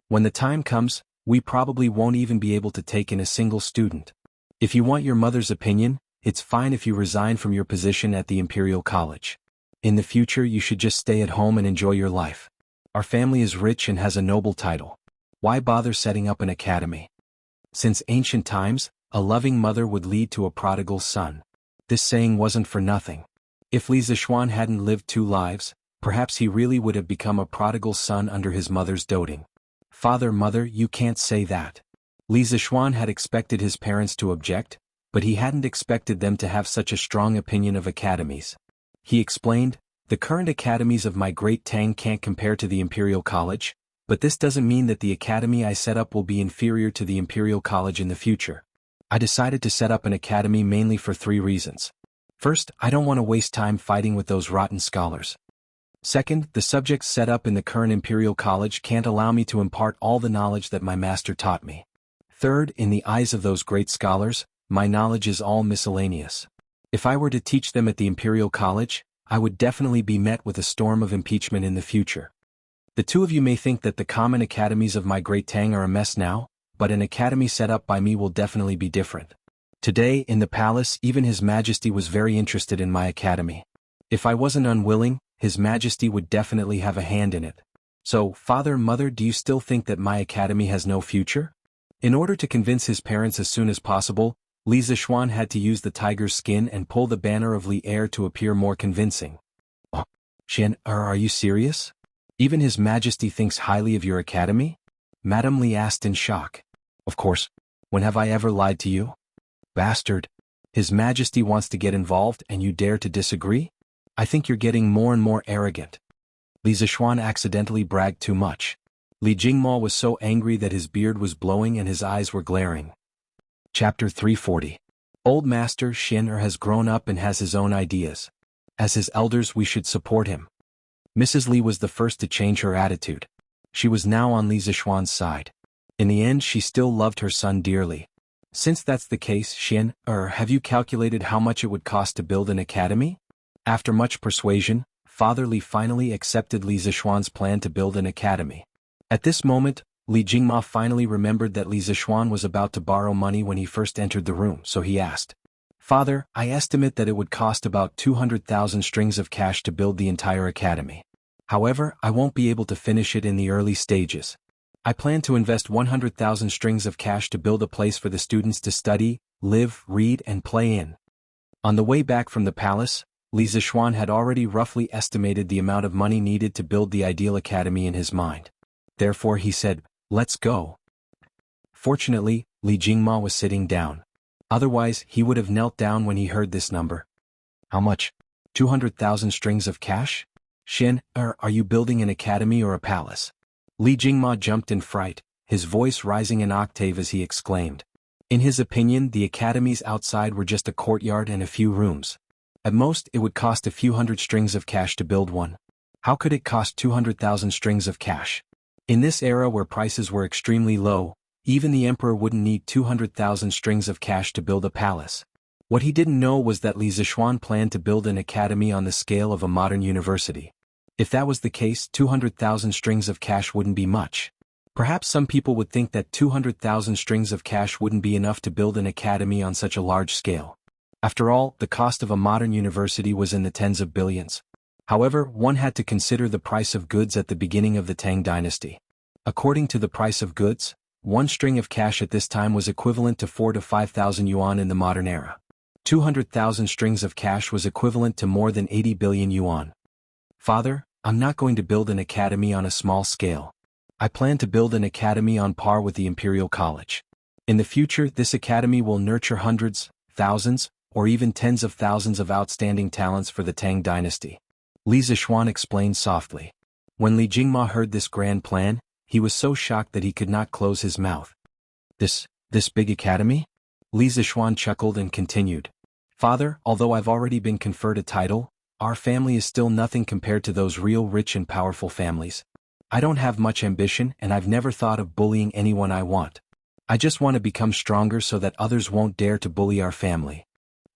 When the time comes, we probably won't even be able to take in a single student. If you want your mother's opinion, it's fine if you resign from your position at the Imperial College. In the future you should just stay at home and enjoy your life. Our family is rich and has a noble title. Why bother setting up an academy? Since ancient times, a loving mother would lead to a prodigal son. This saying wasn't for nothing. If Li Zishuan hadn't lived 2 lives, perhaps he really would have become a prodigal son under his mother's doting. Father, mother, you can't say that. Li Zishuan had expected his parents to object, but he hadn't expected them to have such a strong opinion of academies. He explained, the current academies of my great Tang can't compare to the Imperial College, but this doesn't mean that the academy I set up will be inferior to the Imperial College in the future. I decided to set up an academy mainly for 3 reasons. First, I don't want to waste time fighting with those rotten scholars. Second, the subjects set up in the current Imperial College can't allow me to impart all the knowledge that my master taught me. Third, in the eyes of those great scholars, my knowledge is all miscellaneous. If I were to teach them at the Imperial College, I would definitely be met with a storm of impeachment in the future. The 2 of you may think that the common academies of my great Tang are a mess now, but an academy set up by me will definitely be different. Today, in the palace, even His Majesty was very interested in my academy. If I wasn't unwilling, His Majesty would definitely have a hand in it. So, father, mother, do you still think that my academy has no future? In order to convince his parents as soon as possible, Li Zishuan had to use the tiger's skin and pull the banner of Li Air to appear more convincing. Oh, Xin, are you serious? Even His Majesty thinks highly of your academy? Madame Li asked in shock. Of course. When have I ever lied to you? Bastard. His Majesty wants to get involved and you dare to disagree? I think you're getting more and more arrogant. Li Zishuan accidentally bragged too much. Li Jingma was so angry that his beard was blowing and his eyes were glaring. Chapter 340. Old Master Xin has grown up and has his own ideas. As his elders we should support him. Mrs. Li was the first to change her attitude. She was now on Li Zishuan's side. In the end she still loved her son dearly. Since that's the case, Xin, have you calculated how much it would cost to build an academy? After much persuasion, Father Li finally accepted Li Zishuan's plan to build an academy. At this moment, Li Jingma finally remembered that Li Zixuan was about to borrow money when he first entered the room, so he asked, "Father, I estimate that it would cost about 200,000 strings of cash to build the entire academy. However, I won't be able to finish it in the early stages. I plan to invest 100,000 strings of cash to build a place for the students to study, live, read, and play in." On the way back from the palace, Li Zixuan had already roughly estimated the amount of money needed to build the ideal academy in his mind. Therefore he said, "Let's go." Fortunately, Li Jingma was sitting down. Otherwise, he would have knelt down when he heard this number. "How much? 200,000 strings of cash? Xian, are you building an academy or a palace?" Li Jingma jumped in fright, his voice rising an octave as he exclaimed. In his opinion, the academies outside were just a courtyard and a few rooms. At most, it would cost a few hundred strings of cash to build one. How could it cost 200,000 strings of cash? In this era where prices were extremely low, even the emperor wouldn't need 200,000 strings of cash to build a palace. What he didn't know was that Li Zixuan planned to build an academy on the scale of a modern university. If that was the case, 200,000 strings of cash wouldn't be much. Perhaps some people would think that 200,000 strings of cash wouldn't be enough to build an academy on such a large scale. After all, the cost of a modern university was in the tens of billions. However, one had to consider the price of goods at the beginning of the Tang dynasty. According to the price of goods, one string of cash at this time was equivalent to 4,000 to 5,000 yuan in the modern era. 200,000 strings of cash was equivalent to more than 80 billion yuan. "Father, I'm not going to build an academy on a small scale. I plan to build an academy on par with the Imperial College. In the future, this academy will nurture hundreds, thousands, or even tens of thousands of outstanding talents for the Tang dynasty." Li Zixuan explained softly. When Li Jingma heard this grand plan, he was so shocked that he could not close his mouth. This big academy?" Li Zixuan chuckled and continued. "Father, although I've already been conferred a title, our family is still nothing compared to those real rich and powerful families. I don't have much ambition and I've never thought of bullying anyone I want. I just want to become stronger so that others won't dare to bully our family.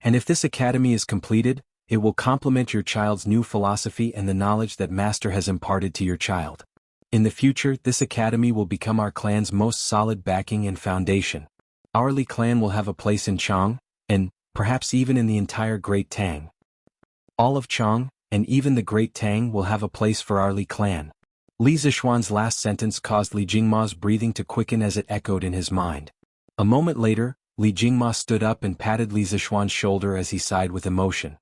And if this academy is completed, it will complement your child's new philosophy and the knowledge that Master has imparted to your child. In the future, this academy will become our clan's most solid backing and foundation. Our Li clan will have a place in Chang, and perhaps even in the entire Great Tang. All of Chang, and even the Great Tang will have a place for our Li clan." Li Zixuan's last sentence caused Li Jingma's breathing to quicken as it echoed in his mind. A moment later, Li Jingma stood up and patted Li Zixuan's shoulder as he sighed with emotion.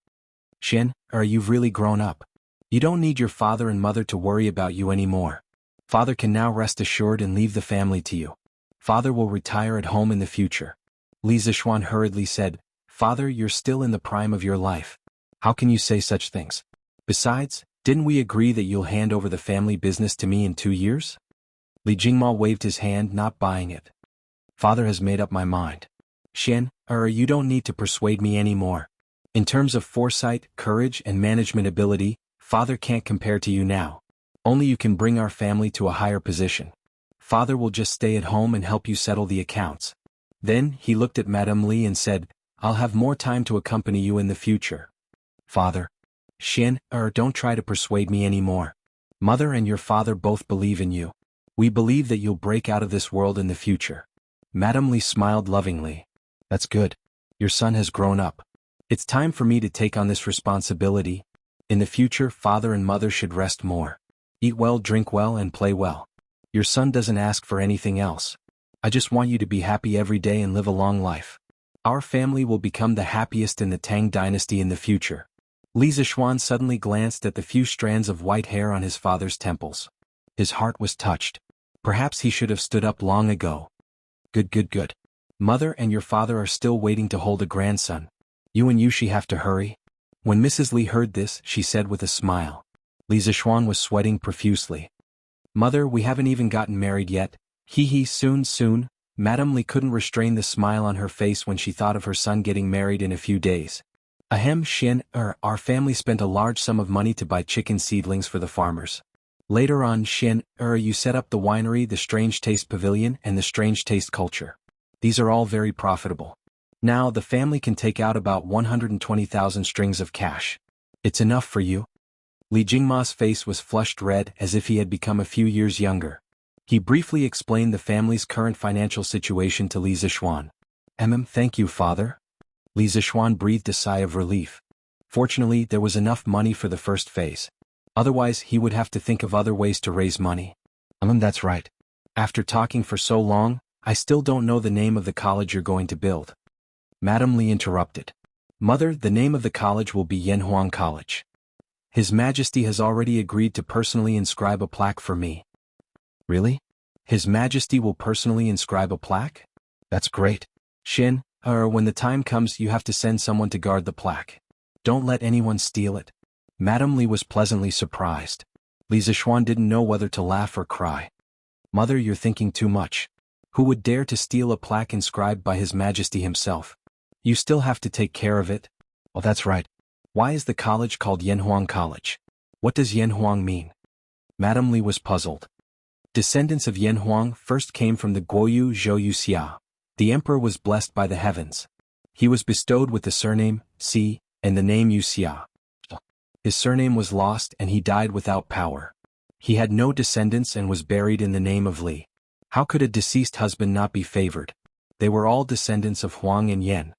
"Xian, you've really grown up. You don't need your father and mother to worry about you anymore. Father can now rest assured and leave the family to you. Father will retire at home in the future." Li Zixuan hurriedly said, "Father, you're still in the prime of your life. How can you say such things? Besides, didn't we agree that you'll hand over the family business to me in 2 years?" Li Jingma waved his hand, not buying it. "Father has made up my mind. Xian, you don't need to persuade me anymore. In terms of foresight, courage, and management ability, Father can't compare to you now. Only you can bring our family to a higher position. Father will just stay at home and help you settle the accounts." Then, he looked at Madame Li and said, "I'll have more time to accompany you in the future." "Father." "Xian, don't try to persuade me anymore. Mother and your father both believe in you. We believe that you'll break out of this world in the future." Madame Li smiled lovingly. "That's good. Your son has grown up. It's time for me to take on this responsibility. In the future, father and mother should rest more. Eat well, drink well, and play well. Your son doesn't ask for anything else. I just want you to be happy every day and live a long life. Our family will become the happiest in the Tang dynasty in the future." Li Zixuan suddenly glanced at the few strands of white hair on his father's temples. His heart was touched. Perhaps he should have stood up long ago. Good. Mother and your father are still waiting to hold a grandson. You and Yushi have to hurry." When Mrs. Li heard this, she said with a smile. Li Zixuan was sweating profusely. "Mother, we haven't even gotten married yet. Soon." Madame Li couldn't restrain the smile on her face when she thought of her son getting married in a few days. Xian, our family spent a large sum of money to buy chicken seedlings for the farmers. Later on, Xian, you set up the winery, the Strange Taste Pavilion, and the Strange Taste Culture. These are all very profitable. Now the family can take out about 120,000 strings of cash. It's enough for you?" Li Jingma's face was flushed red as if he had become a few years younger. He briefly explained the family's current financial situation to Li Zishuan. Thank you, father. Li Zishuan breathed a sigh of relief. Fortunately, there was enough money for the first phase. Otherwise, he would have to think of other ways to raise money. That's right. After talking for so long, I still don't know the name of the college you're going to build. Madam Li interrupted. Mother, the name of the college will be Yanhuang College. His Majesty has already agreed to personally inscribe a plaque for me. Really? His Majesty will personally inscribe a plaque? That's great. Xin, when the time comes you have to send someone to guard the plaque. Don't let anyone steal it. Madam Li was pleasantly surprised. Li Zishuan didn't know whether to laugh or cry. Mother, you're thinking too much. Who would dare to steal a plaque inscribed by His Majesty himself? You still have to take care of it. Oh, that's right. Why is the college called Yanhuang College? What does Yanhuang mean? Madam Li was puzzled. Descendants of Yanhuang first came from the Guoyu Zhou Wuxia. The emperor was blessed by the heavens. He was bestowed with the surname, Si, and the name Wuxia. His surname was lost and he died without power. He had no descendants and was buried in the name of Li. How could a deceased husband not be favored? They were all descendants of Huang and Yan.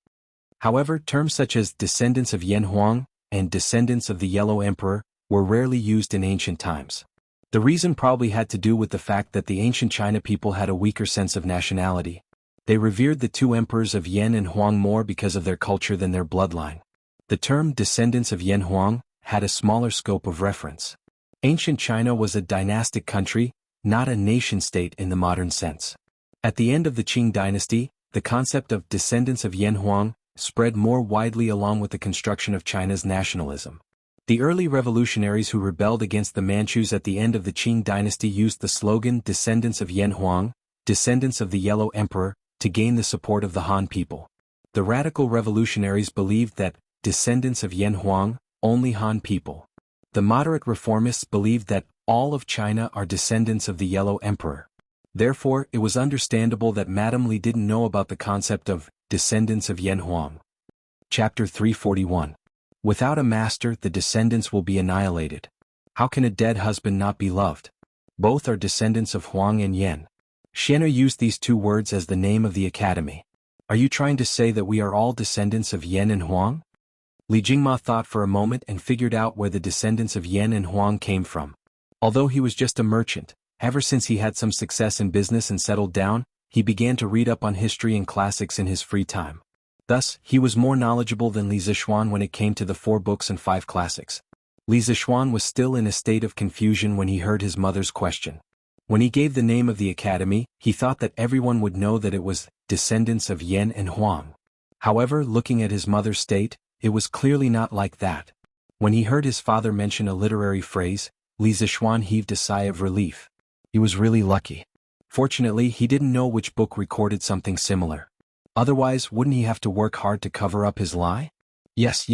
However, terms such as descendants of Yanhuang and descendants of the Yellow Emperor were rarely used in ancient times. The reason probably had to do with the fact that the ancient China people had a weaker sense of nationality. They revered the two emperors of Yan and Huang more because of their culture than their bloodline. The term descendants of Yanhuang had a smaller scope of reference. Ancient China was a dynastic country, not a nation-state in the modern sense. At the end of the Qing dynasty, the concept of descendants of Yanhuang spread more widely along with the construction of China's nationalism. The early revolutionaries who rebelled against the Manchus at the end of the Qing dynasty used the slogan descendants of Yanhuang, descendants of the Yellow Emperor, to gain the support of the Han people. The radical revolutionaries believed that descendants of Yanhuang, only Han people. The moderate reformists believed that all of China are descendants of the Yellow Emperor. Therefore, it was understandable that Madam Li didn't know about the concept of descendants of Yanhuang. Chapter 341. Without a master, the descendants will be annihilated. How can a dead husband not be loved? Both are descendants of Huang and Yan. Xian'er used these two words as the name of the academy. Are you trying to say that we are all descendants of Yan and Huang? Li Jingma thought for a moment and figured out where the descendants of Yan and Huang came from. Although he was just a merchant, ever since he had some success in business and settled down, he began to read up on history and classics in his free time. Thus, he was more knowledgeable than Li Zishuan when it came to the 4 books and 5 classics. Li Zishuan was still in a state of confusion when he heard his mother's question. When he gave the name of the academy, he thought that everyone would know that it was descendants of Yan and Huang. However, looking at his mother's state, it was clearly not like that. When he heard his father mention a literary phrase, Li Zishuan heaved a sigh of relief. He was really lucky. Fortunately, he didn't know which book recorded something similar. Otherwise, wouldn't he have to work hard to cover up his lie? Yes,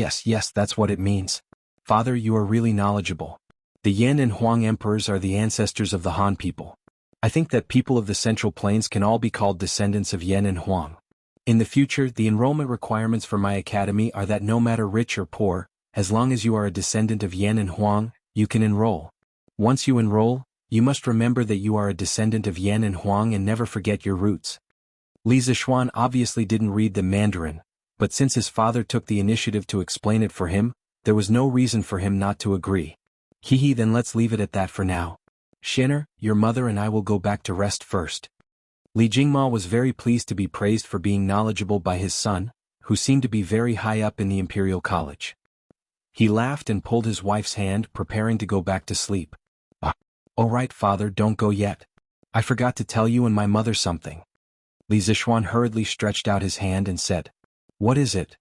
that's what it means. Father, you are really knowledgeable. The Yan and Huang emperors are the ancestors of the Han people. I think that people of the Central Plains can all be called descendants of Yan and Huang. In the future, the enrollment requirements for my academy are that no matter rich or poor, as long as you are a descendant of Yan and Huang, you can enroll. Once you enroll, you must remember that you are a descendant of Yan and Huang and never forget your roots. Li Zishuan obviously didn't read the Mandarin, but since his father took the initiative to explain it for him, there was no reason for him not to agree. Then let's leave it at that for now. Xian'er, your mother and I will go back to rest first. Li Jingma was very pleased to be praised for being knowledgeable by his son, who seemed to be very high up in the Imperial College. He laughed and pulled his wife's hand, preparing to go back to sleep. All right, father, don't go yet. I forgot to tell you and my mother something. Li Zishuan hurriedly stretched out his hand and said, What is it?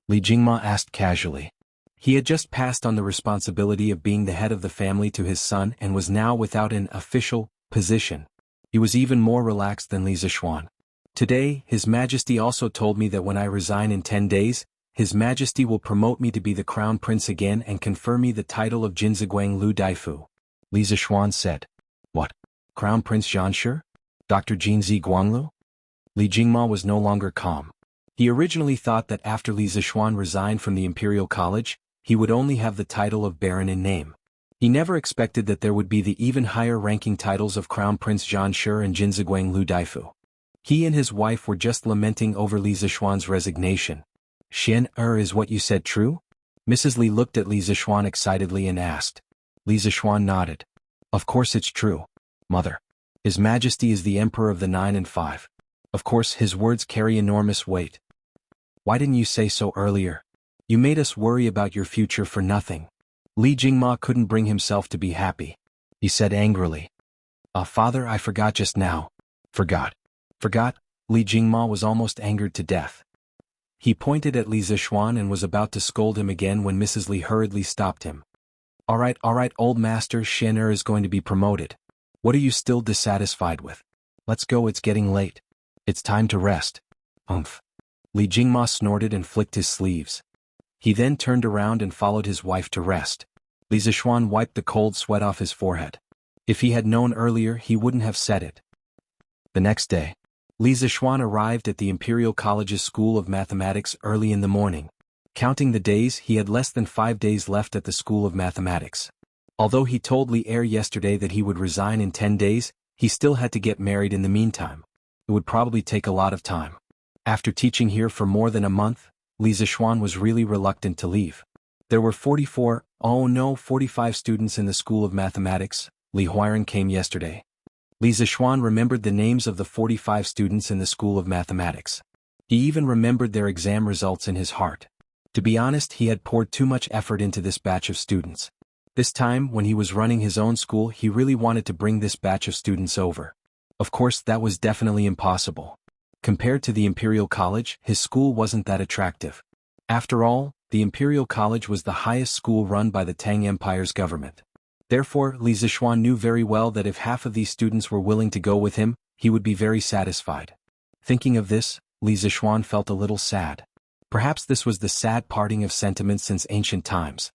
Li Jingma asked casually. He had just passed on the responsibility of being the head of the family to his son and was now without an official position. He was even more relaxed than Li Zishuan. Today, His Majesty also told me that when I resign in 10 days, His Majesty will promote me to be the Crown Prince again and confer me the title of Jinziguang Lu Daifu. Li Zishuan said. What? Crown Prince Jianshi? Dr. Jinzi Guanglu? Li Jingma was no longer calm. He originally thought that after Li Zishuan resigned from the Imperial College, he would only have the title of Baron in name. He never expected that there would be the even higher-ranking titles of Crown Prince Zhanshi and Jinziguang Lu Daifu. He and his wife were just lamenting over Li Zishuan's resignation. "Xian, is what you said true?" Mrs. Li looked at Li Zishuan excitedly and asked. Li Zishuan nodded. "Of course it's true, Mother. His Majesty is the Emperor of the 9 and 5. Of course his words carry enormous weight. Why didn't you say so earlier? You made us worry about your future for nothing." Li Jingma couldn't bring himself to be happy. He said angrily. Father, I forgot just now." Forgot? Li Jingma was almost angered to death. He pointed at Li Zishuan and was about to scold him again when Mrs. Li hurriedly stopped him. All right, old master, Xian is going to be promoted. What are you still dissatisfied with? Let's go, it's getting late. It's time to rest." Li Jingma snorted and flicked his sleeves. He then turned around and followed his wife to rest. Li Zishuan wiped the cold sweat off his forehead. If he had known earlier, he wouldn't have said it. The next day, Li Zishuan arrived at the Imperial College's School of Mathematics early in the morning. Counting the days, he had less than 5 days left at the School of Mathematics. Although he told Li Er yesterday that he would resign in 10 days, he still had to get married in the meantime. It would probably take a lot of time. After teaching here for more than a month, Li Zishuan was really reluctant to leave. There were 45 students in the School of Mathematics. Li Huiren came yesterday. Li Zishuan remembered the names of the 45 students in the School of Mathematics. He even remembered their exam results in his heart. To be honest, he had poured too much effort into this batch of students. This time, when he was running his own school, he really wanted to bring this batch of students over. Of course, that was definitely impossible. Compared to the Imperial College, his school wasn't that attractive. After all, the Imperial College was the highest school run by the Tang Empire's government. Therefore, Li Zishuan knew very well that if half of these students were willing to go with him, he would be very satisfied. Thinking of this, Li Zishuan felt a little sad. Perhaps this was the sad parting of sentiments since ancient times.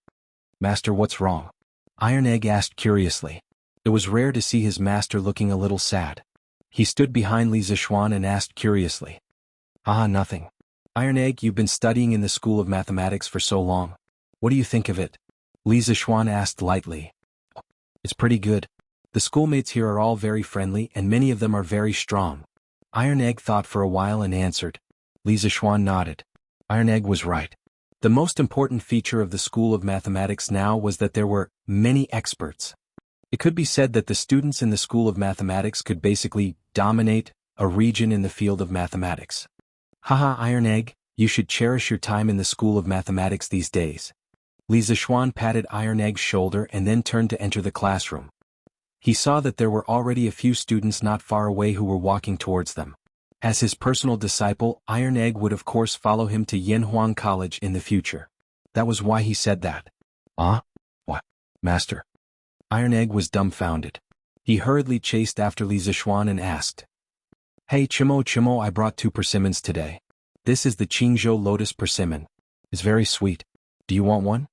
"Master, what's wrong?" Iron Egg asked curiously. It was rare to see his master looking a little sad. He stood behind Li Zishuan and asked curiously. Nothing. Iron Egg, you've been studying in the School of Mathematics for so long. What do you think of it? Li Zishuan asked lightly. It's pretty good. The schoolmates here are all very friendly and many of them are very strong. Iron Egg thought for a while and answered. Li Zishuan nodded. Iron Egg was right. The most important feature of the School of Mathematics now was that there were many experts. It could be said that the students in the School of Mathematics could basically dominate a region in the field of mathematics. Iron Egg, you should cherish your time in the School of Mathematics these days. Li Zishuan patted Iron Egg's shoulder and then turned to enter the classroom. He saw that there were already a few students not far away who were walking towards them. As his personal disciple, Iron Egg would of course follow him to Yanhuang College in the future. That was why he said that. What? Master? Iron Egg was dumbfounded. He hurriedly chased after Li Zishuan and asked. Hey Chimo, I brought 2 persimmons today. This is the Qingzhou lotus persimmon. It's very sweet. Do you want one?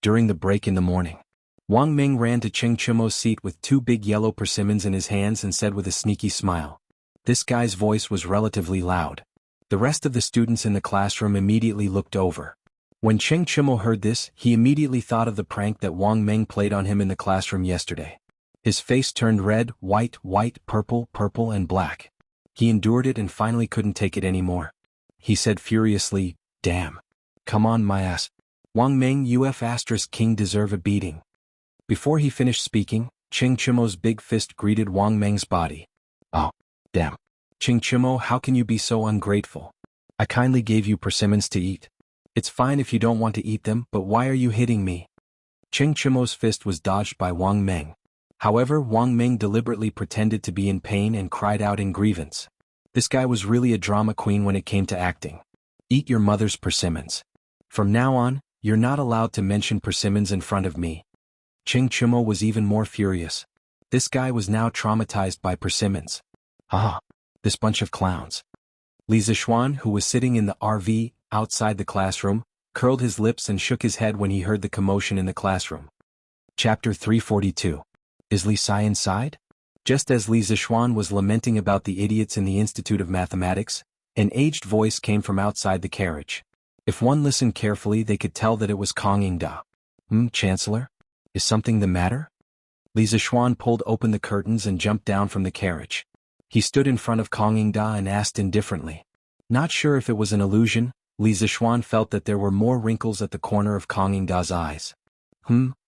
During the break in the morning, Wang Ming ran to Ching Chimo's seat with 2 big yellow persimmons in his hands and said with a sneaky smile. This guy's voice was relatively loud. The rest of the students in the classroom immediately looked over. When Ching Chimo heard this, he immediately thought of the prank that Wang Ming played on him in the classroom yesterday. His face turned red, white, purple, and black. He endured it and finally couldn't take it anymore. He said furiously, Damn. Come on my ass. Wang Ming, King deserve a beating. Before he finished speaking, Ching Chimo's big fist greeted Wang Ming's body. Oh, damn. Ching Chimo, how can you be so ungrateful? I kindly gave you persimmons to eat. It's fine if you don't want to eat them, but why are you hitting me? Ching Chimo's fist was dodged by Wang Ming. However, Wang Ming deliberately pretended to be in pain and cried out in grievance. This guy was really a drama queen when it came to acting. Eat your mother's persimmons. From now on, you're not allowed to mention persimmons in front of me. Ching Chimo was even more furious. This guy was now traumatized by persimmons. This bunch of clowns. Li Zishuan, who was sitting in the RV outside the classroom, curled his lips and shook his head when he heard the commotion in the classroom. Chapter 342. Is Li Sai inside? Just as Li Zishuan was lamenting about the idiots in the Institute of Mathematics, an aged voice came from outside the carriage. If one listened carefully, they could tell that it was Kong Yingda. Chancellor? Is something the matter? Li Zixuan pulled open the curtains and jumped down from the carriage. He stood in front of Kong Yingda and asked indifferently. Not sure if it was an illusion, Li Zixuan felt that there were more wrinkles at the corner of Kong Yingda's eyes.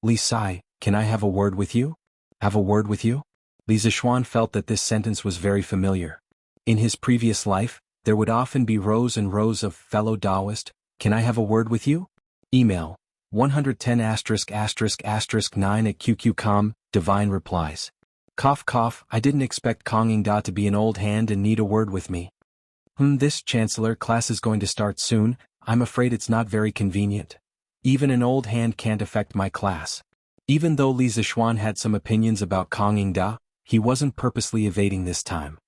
Li Sai, can I have a word with you? Have a word with you? Li Zixuan felt that this sentence was very familiar. In his previous life, there would often be rows and rows of fellow Taoist, can I have a word with you? Email, 110***9@qq.com, Divine replies. Cough cough, I didn't expect Kong Yingda to be an old hand and need a word with me. This Chancellor class is going to start soon, I'm afraid it's not very convenient. Even an old hand can't affect my class. Even though Li Zixuan had some opinions about Kong Yingda, he wasn't purposely evading this time.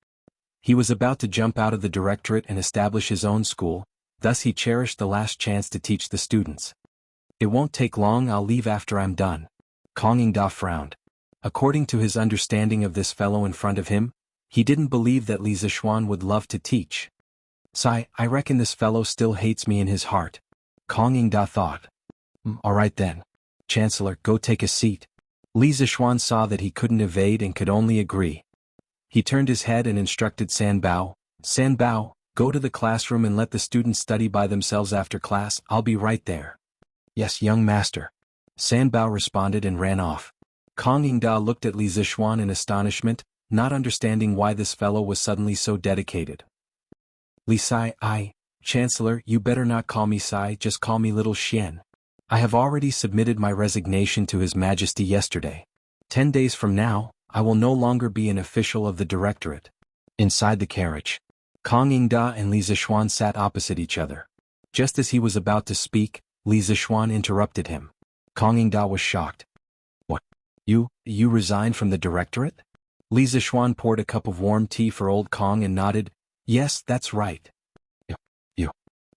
He was about to jump out of the directorate and establish his own school, thus he cherished the last chance to teach the students. It won't take long, I'll leave after I'm done. Kong Yingda frowned. According to his understanding of this fellow in front of him, he didn't believe that Li Zixuan would love to teach. Sai, I reckon this fellow still hates me in his heart. Kong Yingda thought. All right then. Chancellor, go take a seat. Li Zixuan saw that he couldn't evade and could only agree. He turned his head and instructed San Bao, go to the classroom and let the students study by themselves after class, I'll be right there. Yes, young master. San Bao responded and ran off. Kong Yingda looked at Li Zixuan in astonishment, not understanding why this fellow was suddenly so dedicated. Li Sai, Chancellor, you better not call me Sai, just call me Little Xian. I have already submitted my resignation to His Majesty yesterday. 10 days from now, I will no longer be an official of the directorate. Inside the carriage, Kong Yingda and Li Zixuan sat opposite each other. Just as he was about to speak, Li Zixuan interrupted him. Kong Yingda was shocked. What? You resigned from the directorate? Li Zixuan poured a cup of warm tea for old Kong and nodded. Yes, that's right. You.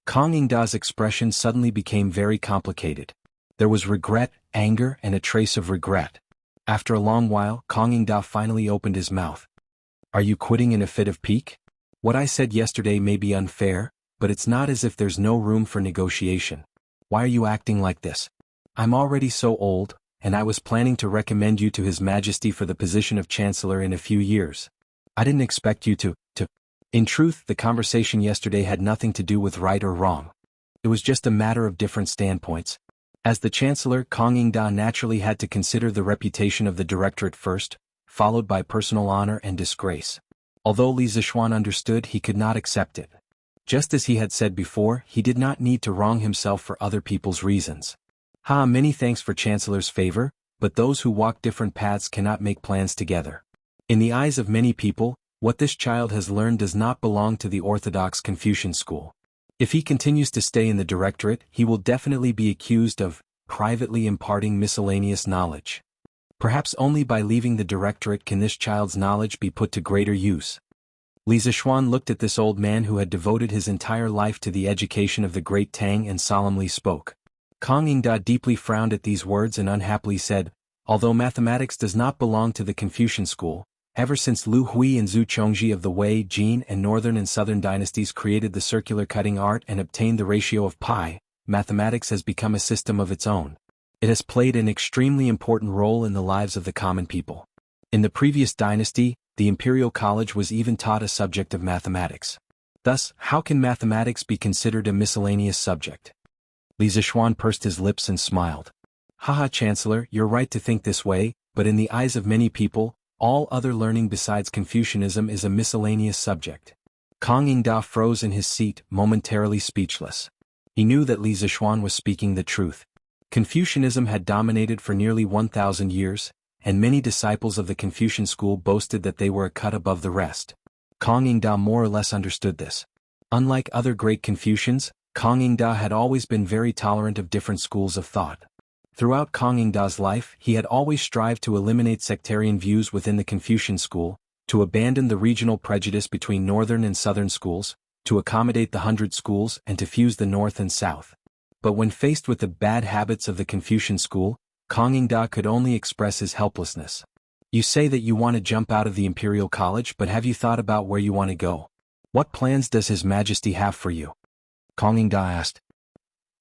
Kong Yingda's expression suddenly became very complicated. There was regret, anger, and a trace of regret. After a long while, Kong Yingda finally opened his mouth. Are you quitting in a fit of pique? What I said yesterday may be unfair, but it's not as if there's no room for negotiation. Why are you acting like this? I'm already so old, and I was planning to recommend you to His Majesty for the position of Chancellor in a few years. I didn't expect you to. In truth, the conversation yesterday had nothing to do with right or wrong. It was just a matter of different standpoints. As the Chancellor, Kong Yingda naturally had to consider the reputation of the directorate first, followed by personal honor and disgrace. Although Li Zixuan understood, he could not accept it. Just as he had said before, he did not need to wrong himself for other people's reasons. Many thanks for Chancellor's favor, but those who walk different paths cannot make plans together. In the eyes of many people, what this child has learned does not belong to the orthodox Confucian school. If he continues to stay in the directorate, he will definitely be accused of privately imparting miscellaneous knowledge. Perhaps only by leaving the directorate can this child's knowledge be put to greater use. Li Zixuan looked at this old man who had devoted his entire life to the education of the great Tang and solemnly spoke. Kong Yingda deeply frowned at these words and unhappily said, although mathematics does not belong to the Confucian school, ever since Lu Hui and Zhu Chongji of the Wei, Jin and Northern and Southern dynasties created the circular cutting art and obtained the ratio of pi, mathematics has become a system of its own. It has played an extremely important role in the lives of the common people. In the previous dynasty, the Imperial College was even taught a subject of mathematics. Thus, how can mathematics be considered a miscellaneous subject? Li Zixuan pursed his lips and smiled. Haha, Chancellor, you're right to think this way, but in the eyes of many people, all other learning besides Confucianism is a miscellaneous subject. Kong Yingda froze in his seat, momentarily speechless. He knew that Li Zixuan was speaking the truth. Confucianism had dominated for nearly 1,000 years, and many disciples of the Confucian school boasted that they were a cut above the rest. Kong Yingda more or less understood this. Unlike other great Confucians, Kong Yingda had always been very tolerant of different schools of thought. Throughout Kong Yingda's life, he had always strived to eliminate sectarian views within the Confucian school, to abandon the regional prejudice between northern and southern schools, to accommodate the 100 schools and to fuse the north and south. But when faced with the bad habits of the Confucian school, Kong Yingda could only express his helplessness. You say that you want to jump out of the Imperial College, but have you thought about where you want to go? What plans does His Majesty have for you? Kong Yingda asked.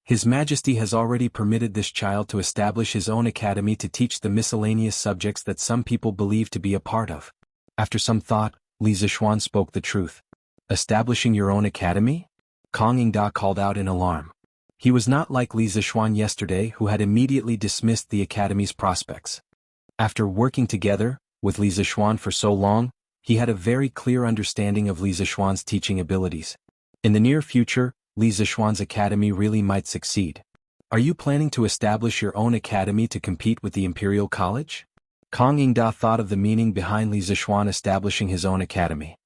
His Majesty has already permitted this child to establish his own academy to teach the miscellaneous subjects that some people believe to be a part of. After some thought, Li Zishuan spoke the truth. Establishing your own academy? Kang Yingda called out in alarm. He was not like Li Zishuan yesterday, who had immediately dismissed the academy's prospects. After working together with Li Zishuan for so long, he had a very clear understanding of Li Zishuan's teaching abilities. In the near future, Li Zishuan's academy really might succeed. Are you planning to establish your own academy to compete with the Imperial College? Kang Yingda thought of the meaning behind Li Zishuan establishing his own academy.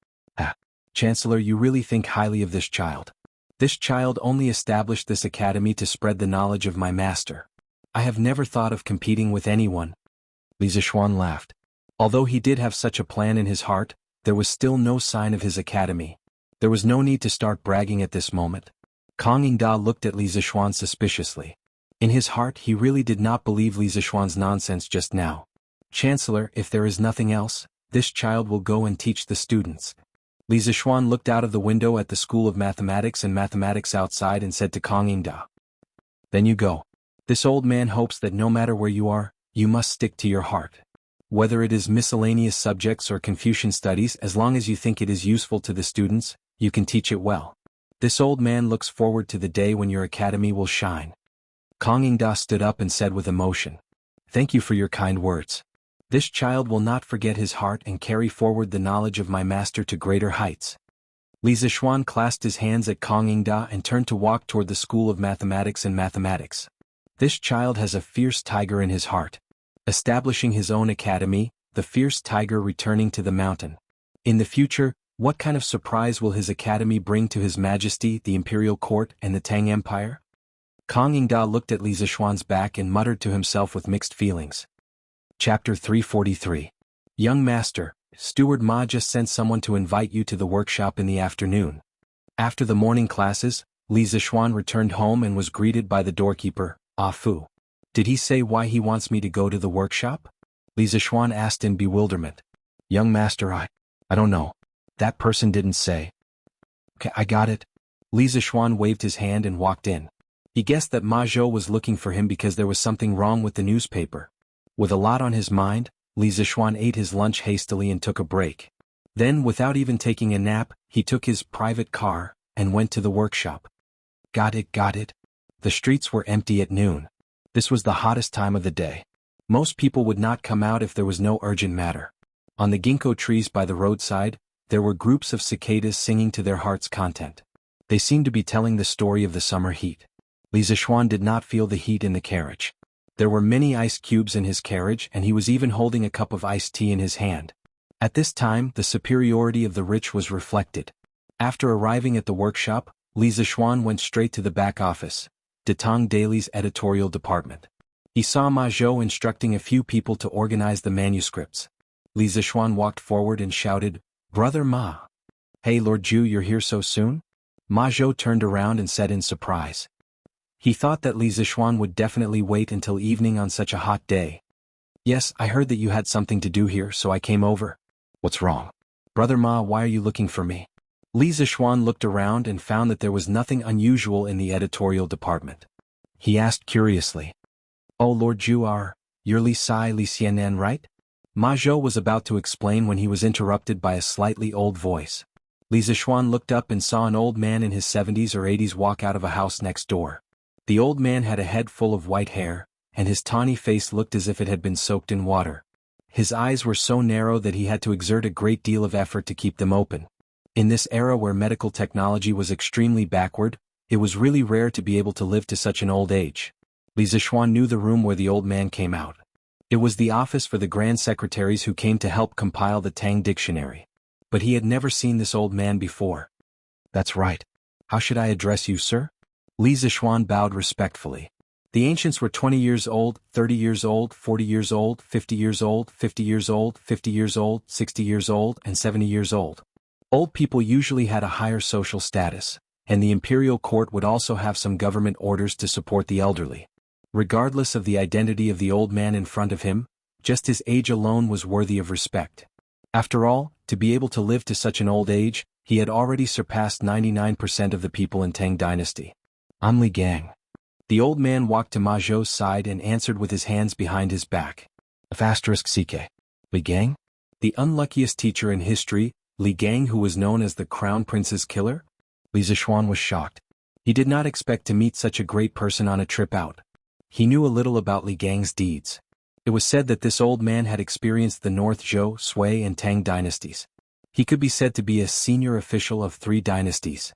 Chancellor, you really think highly of this child. This child only established this academy to spread the knowledge of my master. I have never thought of competing with anyone. Li Zishuan laughed. Although he did have such a plan in his heart, there was still no sign of his academy. There was no need to start bragging at this moment. Kang Yingda looked at Li Zishuan suspiciously. In his heart he really did not believe Li Zishuan's nonsense just now. Chancellor, if there is nothing else, this child will go and teach the students. Li Zishuan looked out of the window at the School of Mathematics and Mathematics outside and said to Kang Yingda. Then you go. This old man hopes that no matter where you are, you must stick to your heart. Whether it is miscellaneous subjects or Confucian studies, as long as you think it is useful to the students, you can teach it well. This old man looks forward to the day when your academy will shine. Kang Yingda stood up and said with emotion. Thank you for your kind words. This child will not forget his heart and carry forward the knowledge of my master to greater heights. Li Zishuan clasped his hands at Kang Yingda and turned to walk toward the School of Mathematics and Mathematics. This child has a fierce tiger in his heart. Establishing his own academy, the fierce tiger returning to the mountain. In the future, what kind of surprise will his academy bring to His Majesty, the Imperial Court, and the Tang Empire? Kang Yingda looked at Li Zishuan's back and muttered to himself with mixed feelings. Chapter 343. Young Master, Steward Ma just sent someone to invite you to the workshop in the afternoon. After the morning classes, Li Zishuan returned home and was greeted by the doorkeeper, Ah Fu. Did he say why he wants me to go to the workshop? Li Zishuan asked in bewilderment. Young Master, I don't know. That person didn't say. Okay, I got it. Li Zishuan waved his hand and walked in. He guessed that Ma Zhou was looking for him because there was something wrong with the newspaper. With a lot on his mind, Li Zishuan ate his lunch hastily and took a break. Then, without even taking a nap, he took his private car and went to the workshop. Got it. The streets were empty at noon. This was the hottest time of the day. Most people would not come out if there was no urgent matter. On the ginkgo trees by the roadside, there were groups of cicadas singing to their heart's content. They seemed to be telling the story of the summer heat. Li Zishuan did not feel the heat in the carriage. There were many ice cubes in his carriage and he was even holding a cup of iced tea in his hand. At this time, the superiority of the rich was reflected. After arriving at the workshop, Li Zishuan went straight to the back office, Datang Daily's editorial department. He saw Ma Zhou instructing a few people to organize the manuscripts. Li Zishuan walked forward and shouted, Brother Ma. Hey Lord Zhu, you're here so soon? Ma Zhou turned around and said in surprise. He thought that Li Zishuan would definitely wait until evening on such a hot day. Yes, I heard that you had something to do here, so I came over. What's wrong? Brother Ma, why are you looking for me? Li Zishuan looked around and found that there was nothing unusual in the editorial department. He asked curiously. Oh Lord Zhu, you're Li Xianan, right? Ma Zhou was about to explain when he was interrupted by a slightly old voice. Li Zishuan looked up and saw an old man in his 70s or 80s walk out of a house next door. The old man had a head full of white hair, and his tawny face looked as if it had been soaked in water. His eyes were so narrow that he had to exert a great deal of effort to keep them open. In this era where medical technology was extremely backward, it was really rare to be able to live to such an old age. Li Zishuan knew the room where the old man came out. It was the office for the grand secretaries who came to help compile the Tang dictionary. But he had never seen this old man before. That's right. How should I address you, sir? Li Zishuan bowed respectfully. The ancients were 20 years old, 30 years old, 40 years old, 50 years old, 50 years old, 50 years old, 60 years old, and 70 years old. Old people usually had a higher social status, and the imperial court would also have some government orders to support the elderly. Regardless of the identity of the old man in front of him, just his age alone was worthy of respect. After all, to be able to live to such an old age, he had already surpassed 99% of the people in Tang dynasty. I'm Li Gang. The old man walked to Ma Zhou's side and answered with his hands behind his back. *CK. Li Gang? The unluckiest teacher in history, Li Gang, who was known as the Crown Prince's killer? Li Zishuan was shocked. He did not expect to meet such a great person on a trip out. He knew a little about Li Gang's deeds. It was said that this old man had experienced the North Zhou, Sui and Tang dynasties. He could be said to be a senior official of 3 dynasties.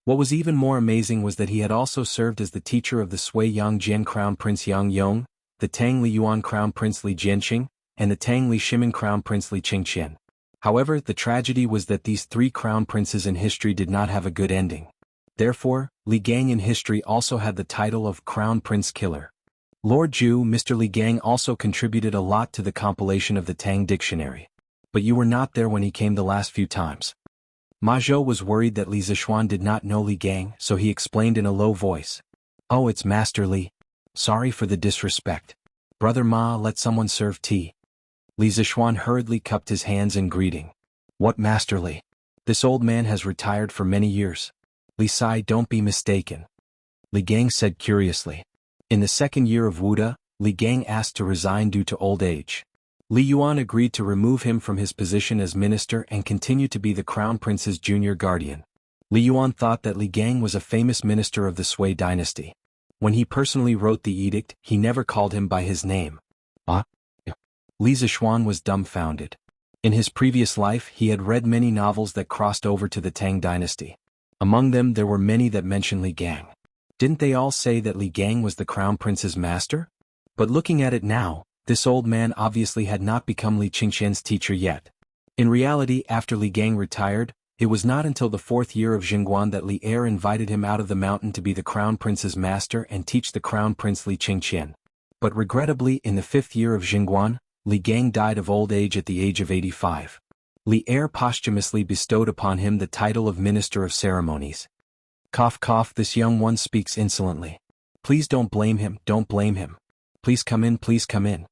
What was even more amazing was that he had also served as the teacher of the Sui Yongjian Crown Prince Yang Yong, the Tang Li Yuan Crown Prince Li Jianqing, and the Tang Li Shimin Crown Prince Li Qingqian. However, the tragedy was that these 3 crown princes in history did not have a good ending. Therefore, Li Gang in history also had the title of Crown Prince Killer. Lord Zhu, Mr. Li Gang also contributed a lot to the compilation of the Tang Dictionary. But you were not there when he came the last few times. Ma Zhou was worried that Li Zishuan did not know Li Gang, so he explained in a low voice. Oh, it's Master Li. Sorry for the disrespect. Brother Ma, let someone serve tea. Li Zishuan hurriedly cupped his hands in greeting. What Master Li? This old man has retired for many years. Li Sai, don't be mistaken. Li Gang said curiously. In the 2nd year of Wuda, Li Gang asked to resign due to old age. Li Yuan agreed to remove him from his position as minister and continue to be the crown prince's junior guardian. Li Yuan thought that Li Gang was a famous minister of the Sui dynasty. When he personally wrote the edict, he never called him by his name. Li Zishuan was dumbfounded. In his previous life, he had read many novels that crossed over to the Tang dynasty. Among them there were many that mentioned Li Gang. Didn't they all say that Li Gang was the crown prince's master? But looking at it now, this old man obviously had not become Li Qingqian's teacher yet. In reality, after Li Gang retired, it was not until the 4th year of Jingguan that Li Er invited him out of the mountain to be the crown prince's master and teach the crown prince Li Qingqian. But regrettably, in the 5th year of Jingguan, Li Gang died of old age at the age of 85. Li Er posthumously bestowed upon him the title of Minister of Ceremonies. Cough cough, this young one speaks insolently. Please don't blame him, don't blame him. Please come in, please come in.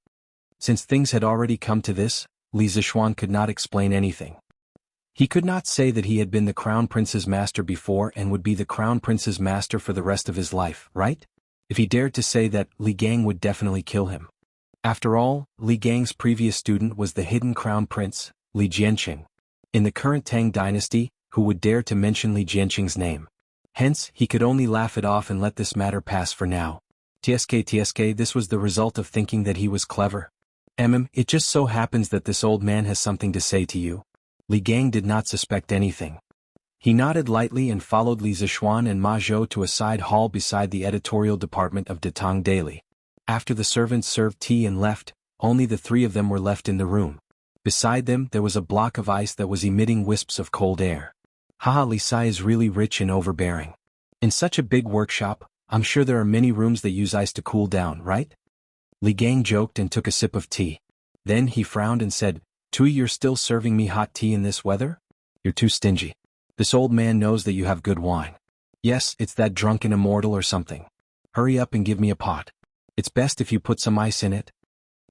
Since things had already come to this, Li Zishuan could not explain anything. He could not say that he had been the crown prince's master before and would be the crown prince's master for the rest of his life, right? If he dared to say that, Li Gang would definitely kill him. After all, Li Gang's previous student was the hidden crown prince, Li Jianqing. In the current Tang dynasty, who would dare to mention Li Jianqing's name? Hence, he could only laugh it off and let this matter pass for now. TSK, this was the result of thinking that he was clever. It just so happens that this old man has something to say to you. Li Gang did not suspect anything. He nodded lightly and followed Li Zishuan and Ma Zhou to a side hall beside the editorial department of Datong Daily. After the servants served tea and left, only the 3 of them were left in the room. Beside them there was a block of ice that was emitting wisps of cold air. Haha, Li Sai is really rich and overbearing. In such a big workshop, I'm sure there are many rooms that use ice to cool down, right? Li Gang joked and took a sip of tea. Then he frowned and said, Tui, you're still serving me hot tea in this weather? You're too stingy. This old man knows that you have good wine. Yes, it's that drunken immortal or something. Hurry up and give me a pot. It's best if you put some ice in it.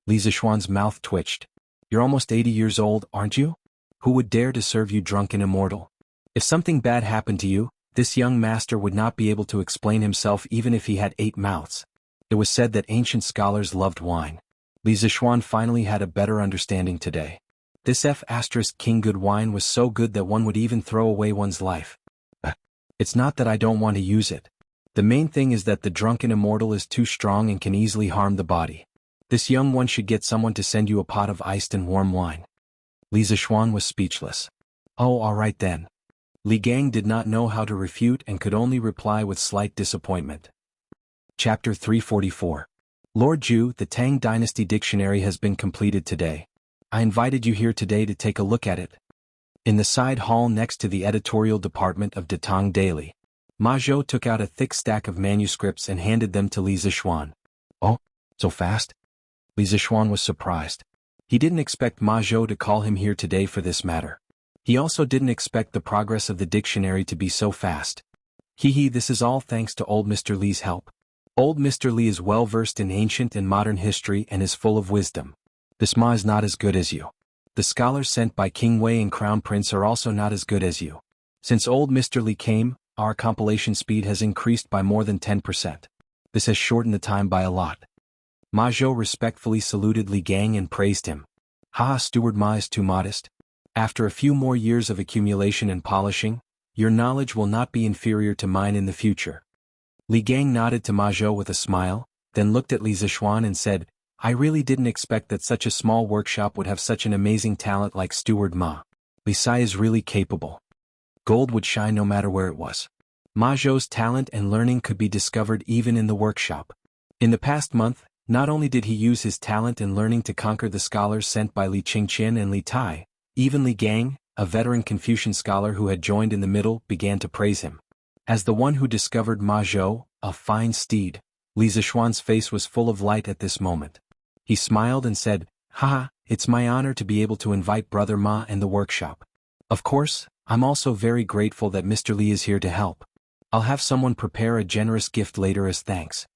Li Zishuan's mouth twitched. You're almost 80 years old, aren't you? Who would dare to serve you drunken immortal? If something bad happened to you, this young master would not be able to explain himself even if he had 8 mouths. It was said that ancient scholars loved wine. Li Zishuan finally had a better understanding today. This King good wine was so good that one would even throw away one's life. It's not that I don't want to use it. The main thing is that the drunken immortal is too strong and can easily harm the body. This young one should get someone to send you a pot of iced and warm wine. Li Zishuan was speechless. Oh, all right then. Li Gang did not know how to refute and could only reply with slight disappointment. Chapter 344. Lord Zhu, the Tang Dynasty Dictionary has been completed today. I invited you here today to take a look at it. In the side hall next to the editorial department of Datong Daily, Ma Zhou took out a thick stack of manuscripts and handed them to Li Zishuan. Oh, so fast? Li Zishuan was surprised. He didn't expect Ma Zhou to call him here today for this matter. He also didn't expect the progress of the dictionary to be so fast. This is all thanks to old Mr. Li's help. Old Mr. Li is well versed in ancient and modern history and is full of wisdom. This Ma is not as good as you. The scholars sent by King Wei and Crown Prince are also not as good as you. Since old Mr. Li came, our compilation speed has increased by more than 10%. This has shortened the time by a lot. Ma Zhou respectfully saluted Li Gang and praised him. Haha, Steward Ma is too modest. After a few more years of accumulation and polishing, your knowledge will not be inferior to mine in the future. Li Gang nodded to Ma Zhou with a smile, then looked at Li Zishuan and said, I really didn't expect that such a small workshop would have such an amazing talent like Steward Ma. Li Sai is really capable. Gold would shine no matter where it was. Ma Zhou's talent and learning could be discovered even in the workshop. In the past month, not only did he use his talent and learning to conquer the scholars sent by Li Qingqian and Li Tai, even Li Gang, a veteran Confucian scholar who had joined in the middle, began to praise him. As the one who discovered Ma Zhou, a fine steed, Li Zishuan's face was full of light at this moment. He smiled and said, Haha, it's my honor to be able to invite Brother Ma and the workshop. Of course, I'm also very grateful that Mr. Li is here to help. I'll have someone prepare a generous gift later as thanks.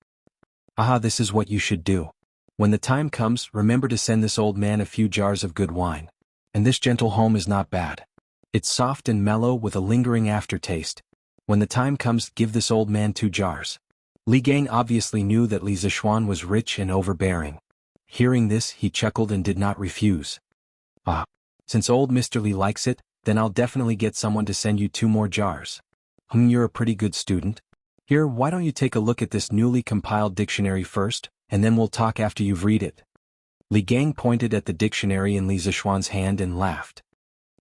Aha, this is what you should do. When the time comes, remember to send this old man a few jars of good wine. And this gentle home is not bad. It's soft and mellow with a lingering aftertaste. When the time comes, give this old man 2 jars. Li Gang obviously knew that Li Zishuan was rich and overbearing. Hearing this, he chuckled and did not refuse. Ah, since old Mr. Li likes it, then I'll definitely get someone to send you 2 more jars. You're a pretty good student. Here, why don't you take a look at this newly compiled dictionary first, and then we'll talk after you've read it. Li Gang pointed at the dictionary in Li Zishuan's hand and laughed.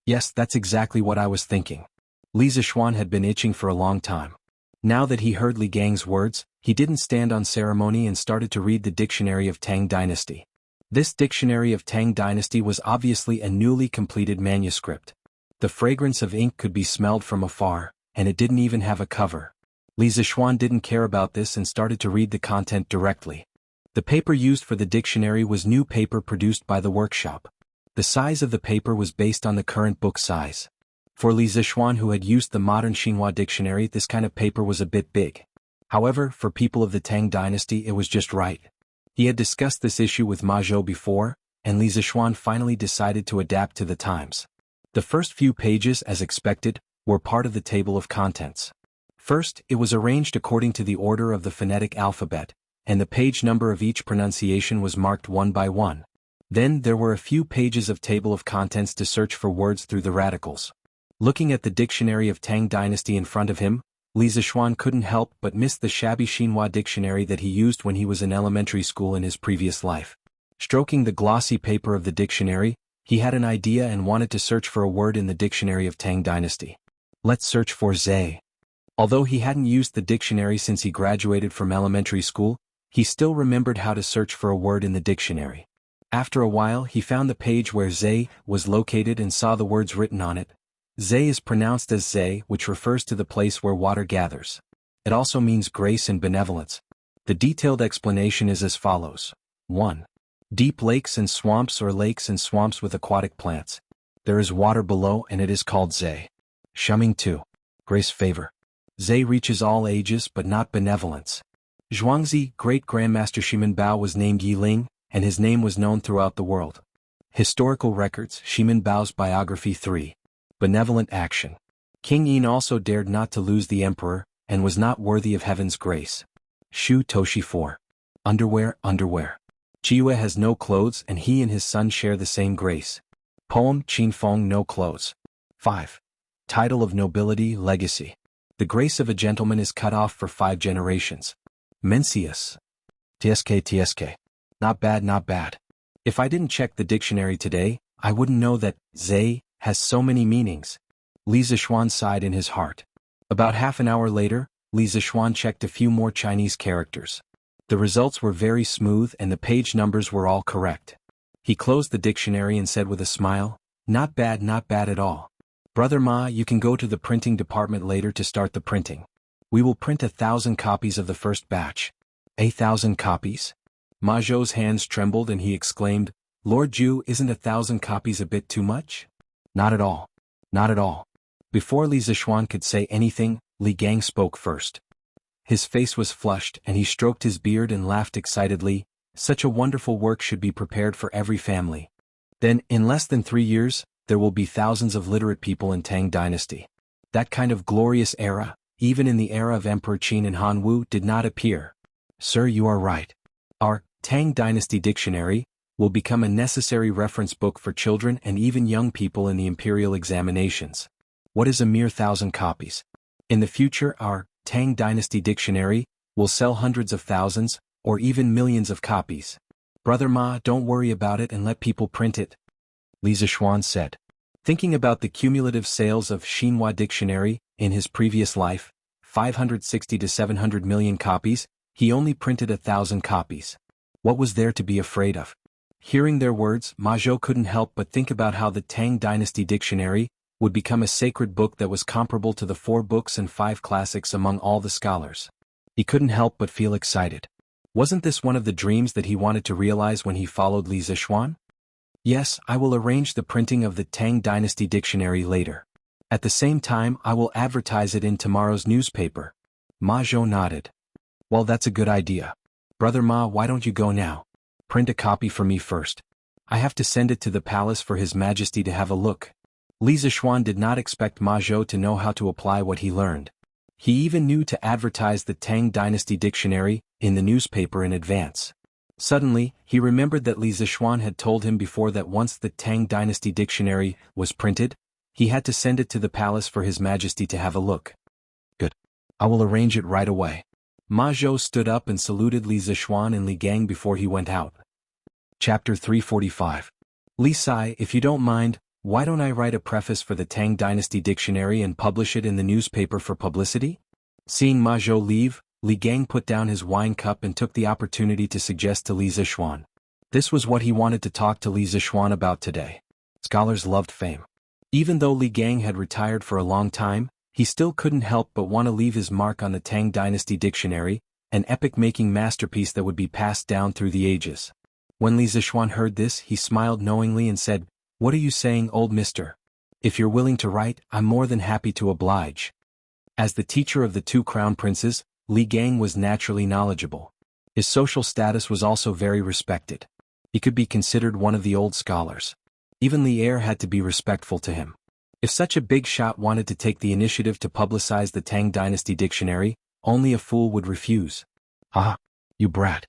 Yes, that's exactly what I was thinking. Li Zishuan had been itching for a long time. Now that he heard Li Gang's words, he didn't stand on ceremony and started to read the dictionary of Tang Dynasty. This dictionary of Tang Dynasty was obviously a newly completed manuscript. The fragrance of ink could be smelled from afar, and it didn't even have a cover. Li Zishuan didn't care about this and started to read the content directly. The paper used for the dictionary was new paper produced by the workshop. The size of the paper was based on the current book size. For Li Zishuan, who had used the modern Xinhua dictionary, this kind of paper was a bit big. However, for people of the Tang Dynasty, it was just right. He had discussed this issue with Ma Zhou before, and Li Zishuan finally decided to adapt to the times. The first few pages, as expected, were part of the table of contents. First, it was arranged according to the order of the phonetic alphabet, and the page number of each pronunciation was marked one by one. Then there were a few pages of table of contents to search for words through the radicals. Looking at the dictionary of Tang Dynasty in front of him, Li Zishuan couldn't help but miss the shabby Xinhua dictionary that he used when he was in elementary school in his previous life. Stroking the glossy paper of the dictionary, he had an idea and wanted to search for a word in the dictionary of Tang Dynasty. Let's search for Zhe. Although he hadn't used the dictionary since he graduated from elementary school, he still remembered how to search for a word in the dictionary. After a while, he found the page where Zhe was located and saw the words written on it. Zhe is pronounced as Zhe, which refers to the place where water gathers. It also means grace and benevolence. The detailed explanation is as follows. 1. Deep lakes and swamps, or lakes and swamps with aquatic plants. There is water below and it is called Zhe. Shuming 2. Grace, favor. Zhe reaches all ages but not benevolence. Zhuangzi, great Grandmaster Shimen Bao, was named Yiling, and his name was known throughout the world. Historical records, Shimen Bao's biography 3. Benevolent action. King Yin also dared not to lose the emperor, and was not worthy of heaven's grace. Shu Toshi 4. Underwear, underwear. Jiue has no clothes and he and his son share the same grace. Poem, Qin Feng, no clothes. 5. Title of nobility, legacy. The grace of a gentleman is cut off for 5 generations. Mencius. TSK. Not bad, not bad. If I didn't check the dictionary today, I wouldn't know that Zhe has so many meanings. Li Zishuan sighed in his heart. About half an hour later, Li Zishuan checked a few more Chinese characters. The results were very smooth and the page numbers were all correct. He closed the dictionary and said with a smile, not bad at all. Brother Ma, you can go to the printing department later to start the printing. We will print 1,000 copies of the first batch. 1,000 copies? Ma Zhou's hands trembled and he exclaimed, Lord Ju, isn't 1,000 copies a bit too much? Not at all. Not at all. Before Li Zishuan could say anything, Li Gang spoke first. His face was flushed and he stroked his beard and laughed excitedly. Such a wonderful work should be prepared for every family. Then, in less than 3 years, there will be thousands of literate people in Tang Dynasty. That kind of glorious era, even in the era of Emperor Qin and Han Wu, did not appear. Sir, you are right. Our Tang Dynasty Dictionary will become a necessary reference book for children and even young people in the imperial examinations. What is a mere 1,000 copies? In the future, our Tang Dynasty Dictionary will sell hundreds of thousands, or even millions of copies. Brother Ma, don't worry about it and let people print it, Li Zishuan said. Thinking about the cumulative sales of Xinhua Dictionary in his previous life, 560 to 700 million copies, he only printed 1,000 copies. What was there to be afraid of? Hearing their words, Ma Zhou couldn't help but think about how the Tang Dynasty Dictionary would become a sacred book that was comparable to the 4 books and 5 classics among all the scholars. He couldn't help but feel excited. Wasn't this one of the dreams that he wanted to realize when he followed Li Zishuan? Yes, I will arrange the printing of the Tang Dynasty Dictionary later. At the same time, I will advertise it in tomorrow's newspaper. Ma Zhou nodded. Well, that's a good idea. Brother Ma, why don't you go now? Print a copy for me first. I have to send it to the palace for His Majesty to have a look. Li Zishuan did not expect Ma Zhou to know how to apply what he learned. He even knew to advertise the Tang Dynasty Dictionary in the newspaper in advance. Suddenly, he remembered that Li Zishuan had told him before that once the Tang Dynasty Dictionary was printed, he had to send it to the palace for His Majesty to have a look. Good. I will arrange it right away. Ma Zhou stood up and saluted Li Zishuan and Li Gang before he went out. Chapter 345. Li Sai, if you don't mind, why don't I write a preface for the Tang Dynasty Dictionary and publish it in the newspaper for publicity? Seeing Ma Zhou leave, Li Gang put down his wine cup and took the opportunity to suggest to Li Zishuan. This was what he wanted to talk to Li Zishuan about today. Scholars loved fame. Even though Li Gang had retired for a long time, he still couldn't help but want to leave his mark on the Tang Dynasty Dictionary, an epic-making masterpiece that would be passed down through the ages. When Li Zishuan heard this, he smiled knowingly and said, "What are you saying, old mister? If you're willing to write, I'm more than happy to oblige." As the teacher of the 2 crown princes, Li Gang was naturally knowledgeable. His social status was also very respected. He could be considered one of the old scholars. Even the heir had to be respectful to him. If such a big shot wanted to take the initiative to publicize the Tang Dynasty Dictionary, only a fool would refuse. "Ah, you brat."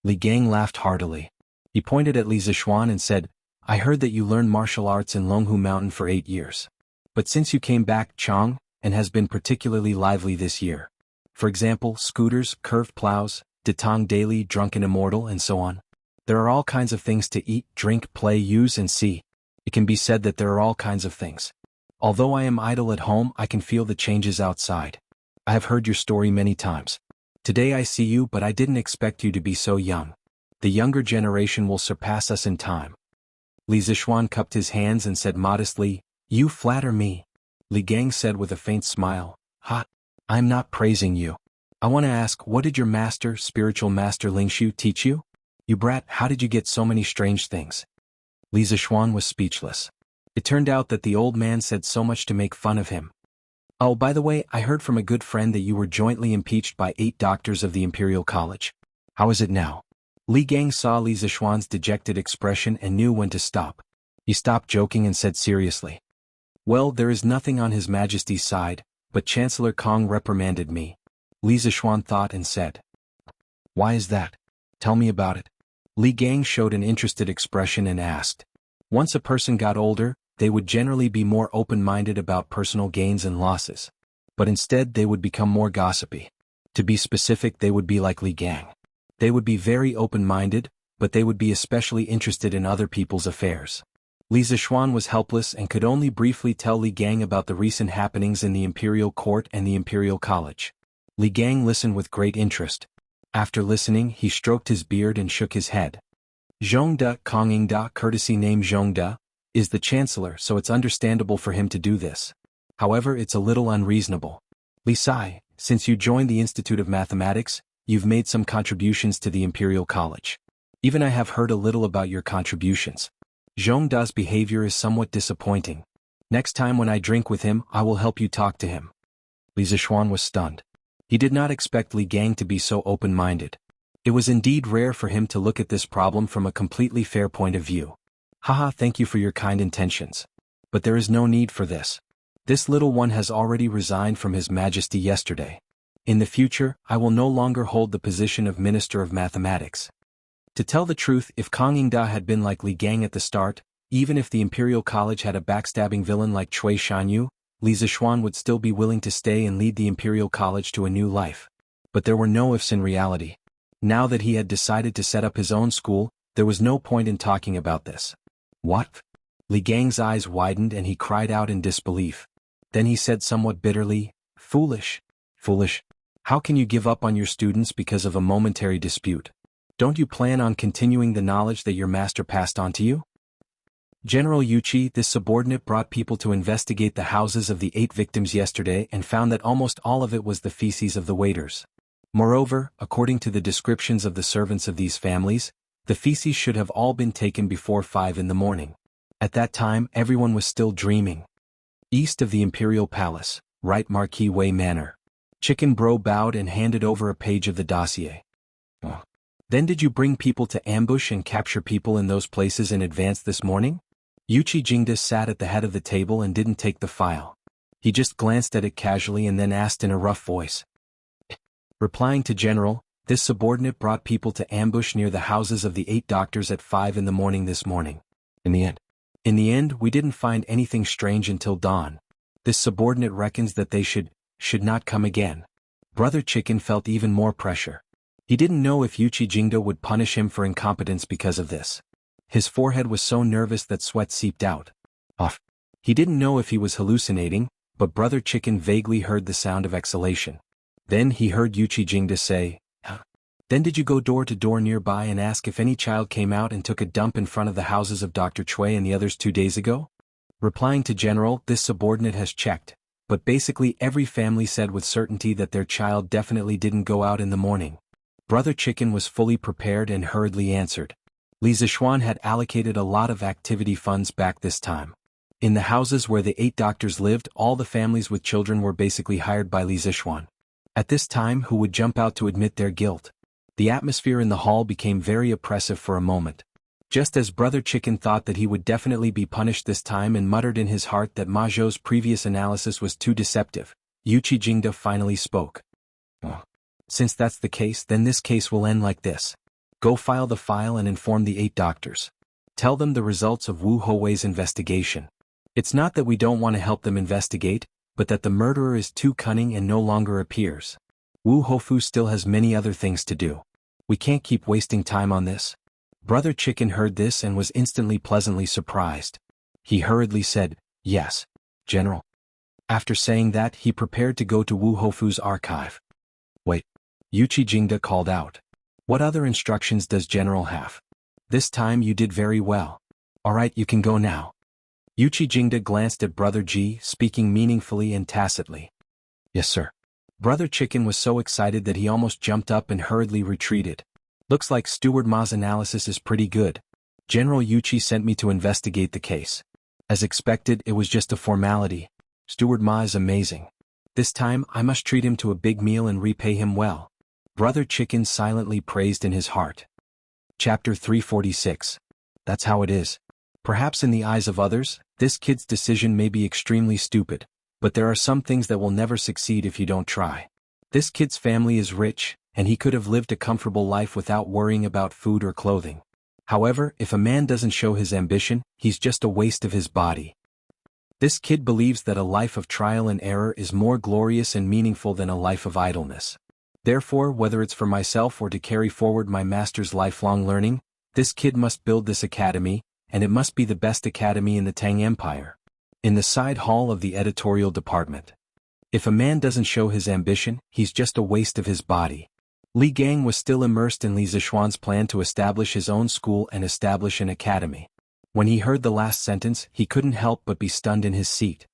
Li Gang laughed heartily. He pointed at Li Zishuan and said, "I heard that you learned martial arts in Longhu Mountain for 8 years. But since you came back, Chang, and has been particularly lively this year. For example, scooters, curved plows, Detang Daily, Drunken Immortal, and so on. There are all kinds of things to eat, drink, play, use, and see. It can be said that there are all kinds of things. Although I am idle at home, I can feel the changes outside. I have heard your story many times. Today I see you, but I didn't expect you to be so young. The younger generation will surpass us in time." Li Zishuan cupped his hands and said modestly, "You flatter me." Li Gang said with a faint smile, "Ha, I'm not praising you. I want to ask, what did your master, spiritual master Lingshu, teach you? You brat, how did you get so many strange things?" Li Zishuan was speechless. It turned out that the old man said so much to make fun of him. "Oh, by the way, I heard from a good friend that you were jointly impeached by 8 doctors of the Imperial College. How is it now?" Li Gang saw Li Zishuan's dejected expression and knew when to stop. He stopped joking and said seriously, "Well, there is nothing on His Majesty's side, but Chancellor Kong reprimanded me." Li Zishuan thought and said, "Why is that? Tell me about it." Li Gang showed an interested expression and asked, "Once a person got older, they would generally be more open-minded about personal gains and losses. But instead they would become more gossipy. To be specific, they would be like Li Gang. They would be very open-minded, but they would be especially interested in other people's affairs." Li Zishuan was helpless and could only briefly tell Li Gang about the recent happenings in the Imperial Court and the Imperial College. Li Gang listened with great interest. After listening, he stroked his beard and shook his head. Zhongde Kongingda, courtesy name Zhongde, is the chancellor, so it's understandable for him to do this. However, it's a little unreasonable. Li Sai, since you joined the Institute of Mathematics, you've made some contributions to the Imperial College. Even I have heard a little about your contributions. Zhongda's behavior is somewhat disappointing. Next time when I drink with him, I will help you talk to him." Li Zishuan was stunned. He did not expect Li Gang to be so open-minded. It was indeed rare for him to look at this problem from a completely fair point of view. "Haha, thank you for your kind intentions. But there is no need for this. This little one has already resigned from His Majesty yesterday. In the future, I will no longer hold the position of Minister of Mathematics. To tell the truth, if Kang Yingda had been like Li Gang at the start, even if the Imperial College had a backstabbing villain like Cui Shanyu, Li Zixuan would still be willing to stay and lead the Imperial College to a new life. But there were no ifs in reality. Now that he had decided to set up his own school, there was no point in talking about this. What? Li Gang's eyes widened and he cried out in disbelief. Then he said somewhat bitterly, "Foolish. Foolish. How can you give up on your students because of a momentary dispute? Don't you plan on continuing the knowledge that your master passed on to you?" General Yuchi, this subordinate, brought people to investigate the houses of the 8 victims yesterday and found that almost all of it was the feces of the waiters. Moreover, according to the descriptions of the servants of these families, the feces should have all been taken before 5 in the morning. At that time, everyone was still dreaming. East of the Imperial Palace, right Marquis Wei Manor. Chicken Bro bowed and handed over a page of the dossier. Oh. Then did you bring people to ambush and capture people in those places in advance this morning? Yuchi Jingda sat at the head of the table and didn't take the file. He just glanced at it casually and then asked in a rough voice. Replying to General, this subordinate brought people to ambush near the houses of the 8 doctors at 5 in the morning this morning. In the end, we didn't find anything strange until dawn. This subordinate reckons that they should not come again. Brother Chicken felt even more pressure. He didn't know if Yuchi Jingda would punish him for incompetence because of this. His forehead was so nervous that sweat seeped out. Off. He didn't know if he was hallucinating, but Brother Chicken vaguely heard the sound of exhalation. Then he heard Yuchi Jingda say, "Huh? Then did you go door to door nearby and ask if any child came out and took a dump in front of the houses of Dr. Cui and the others 2 days ago?" Replying to General, this subordinate has checked, but basically every family said with certainty that their child definitely didn't go out in the morning. Brother Chicken was fully prepared and hurriedly answered. Li Zixuan had allocated a lot of activity funds back this time. In the houses where the 8 doctors lived, all the families with children were basically hired by Li Zixuan. At this time, who would jump out to admit their guilt? The atmosphere in the hall became very oppressive for a moment. Just as Brother Chicken thought that he would definitely be punished this time and muttered in his heart that Ma Zhou's previous analysis was too deceptive, Yuchi Jingda finally spoke. "Oh. Since that's the case, then this case will end like this. Go file the file and inform the 8 doctors. Tell them the results of Wu Houwei's investigation. It's not that we don't want to help them investigate, but that the murderer is too cunning and no longer appears. Wu Houfu still has many other things to do. We can't keep wasting time on this." Brother Chicken heard this and was instantly pleasantly surprised. He hurriedly said, "Yes, General." After saying that, he prepared to go to Wu Houfu's archive. "Wait," Yuchi Jingda called out. "What other instructions does General have? This time you did very well. Alright, you can go now." Yuchi Jingda glanced at Brother Ji, speaking meaningfully and tacitly. "Yes, sir." Brother Chicken was so excited that he almost jumped up and hurriedly retreated. "Looks like Steward Ma's analysis is pretty good. General Yuchi sent me to investigate the case. As expected, it was just a formality. Steward Ma is amazing. This time, I must treat him to a big meal and repay him well." Brother Chicken silently praised in his heart. Chapter 346. That's how it is. Perhaps in the eyes of others, this kid's decision may be extremely stupid, but there are some things that will never succeed if you don't try. This kid's family is rich, and he could have lived a comfortable life without worrying about food or clothing. However, if a man doesn't show his ambition, he's just a waste of his body. This kid believes that a life of trial and error is more glorious and meaningful than a life of idleness. Therefore, whether it's for myself or to carry forward my master's lifelong learning, this kid must build this academy, and it must be the best academy in the Tang Empire. In the side hall of the editorial department. If a man doesn't show his ambition, he's just a waste of his body. Li Gang was still immersed in Li Zixuan's plan to establish his own school and establish an academy. When he heard the last sentence, he couldn't help but be stunned in his seat.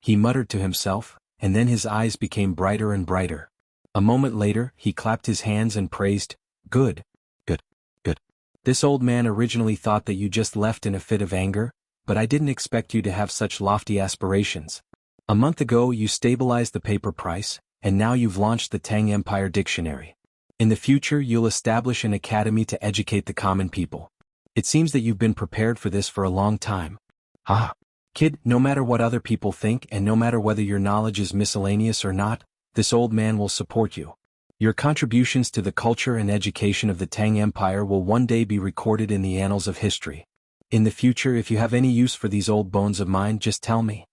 He muttered to himself, and then his eyes became brighter and brighter. A moment later, he clapped his hands and praised, "Good. Good. Good. This old man originally thought that you just left in a fit of anger, but I didn't expect you to have such lofty aspirations. A month ago you stabilized the paper price, and now you've launched the Tang Empire Dictionary. In the future you'll establish an academy to educate the common people. It seems that you've been prepared for this for a long time. Ah, kid, no matter what other people think and no matter whether your knowledge is miscellaneous or not, this old man will support you. Your contributions to the culture and education of the Tang Empire will one day be recorded in the annals of history. In the future, if you have any use for these old bones of mine, just tell me.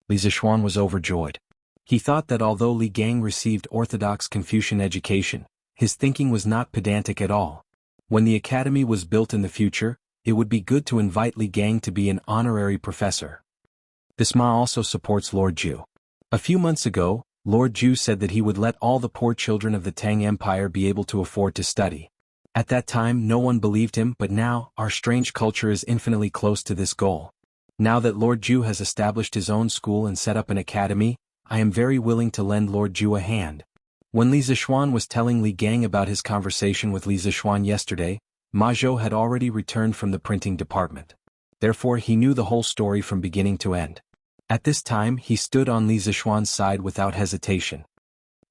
Li Zixuan was overjoyed. He thought that although Li Gang received orthodox Confucian education, his thinking was not pedantic at all. When the academy was built in the future, it would be good to invite Li Gang to be an honorary professor. This Ma also supports Lord Ju. A few months ago, Lord Ju said that he would let all the poor children of the Tang Empire be able to afford to study. At that time no one believed him, but now, our strange culture is infinitely close to this goal. Now that Lord Ju has established his own school and set up an academy, I am very willing to lend Lord Ju a hand. When Li Zixuan was telling Li Gang about his conversation with Li Zixuan yesterday, Ma Zhou had already returned from the printing department. Therefore he knew the whole story from beginning to end. At this time he stood on Li Zixuan's side without hesitation.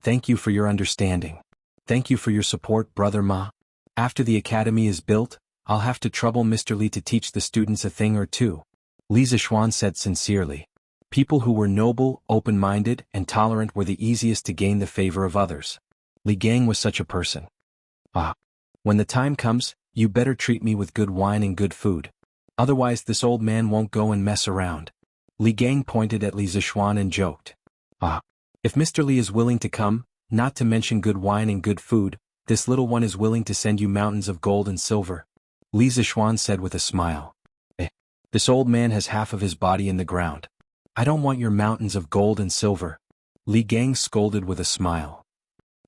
Thank you for your understanding. Thank you for your support, Brother Ma. After the academy is built, I'll have to trouble Mr. Li to teach the students a thing or two. Li Zixuan said sincerely. People who were noble, open-minded, and tolerant were the easiest to gain the favor of others. Li Gang was such a person. When the time comes, you better treat me with good wine and good food. Otherwise this old man won't go and mess around. Li Gang pointed at Li Zixuan and joked. If Mr. Li is willing to come, not to mention good wine and good food, this little one is willing to send you mountains of gold and silver. Li Zixuan said with a smile. This old man has half of his body in the ground. I don't want your mountains of gold and silver. Li Gang scolded with a smile.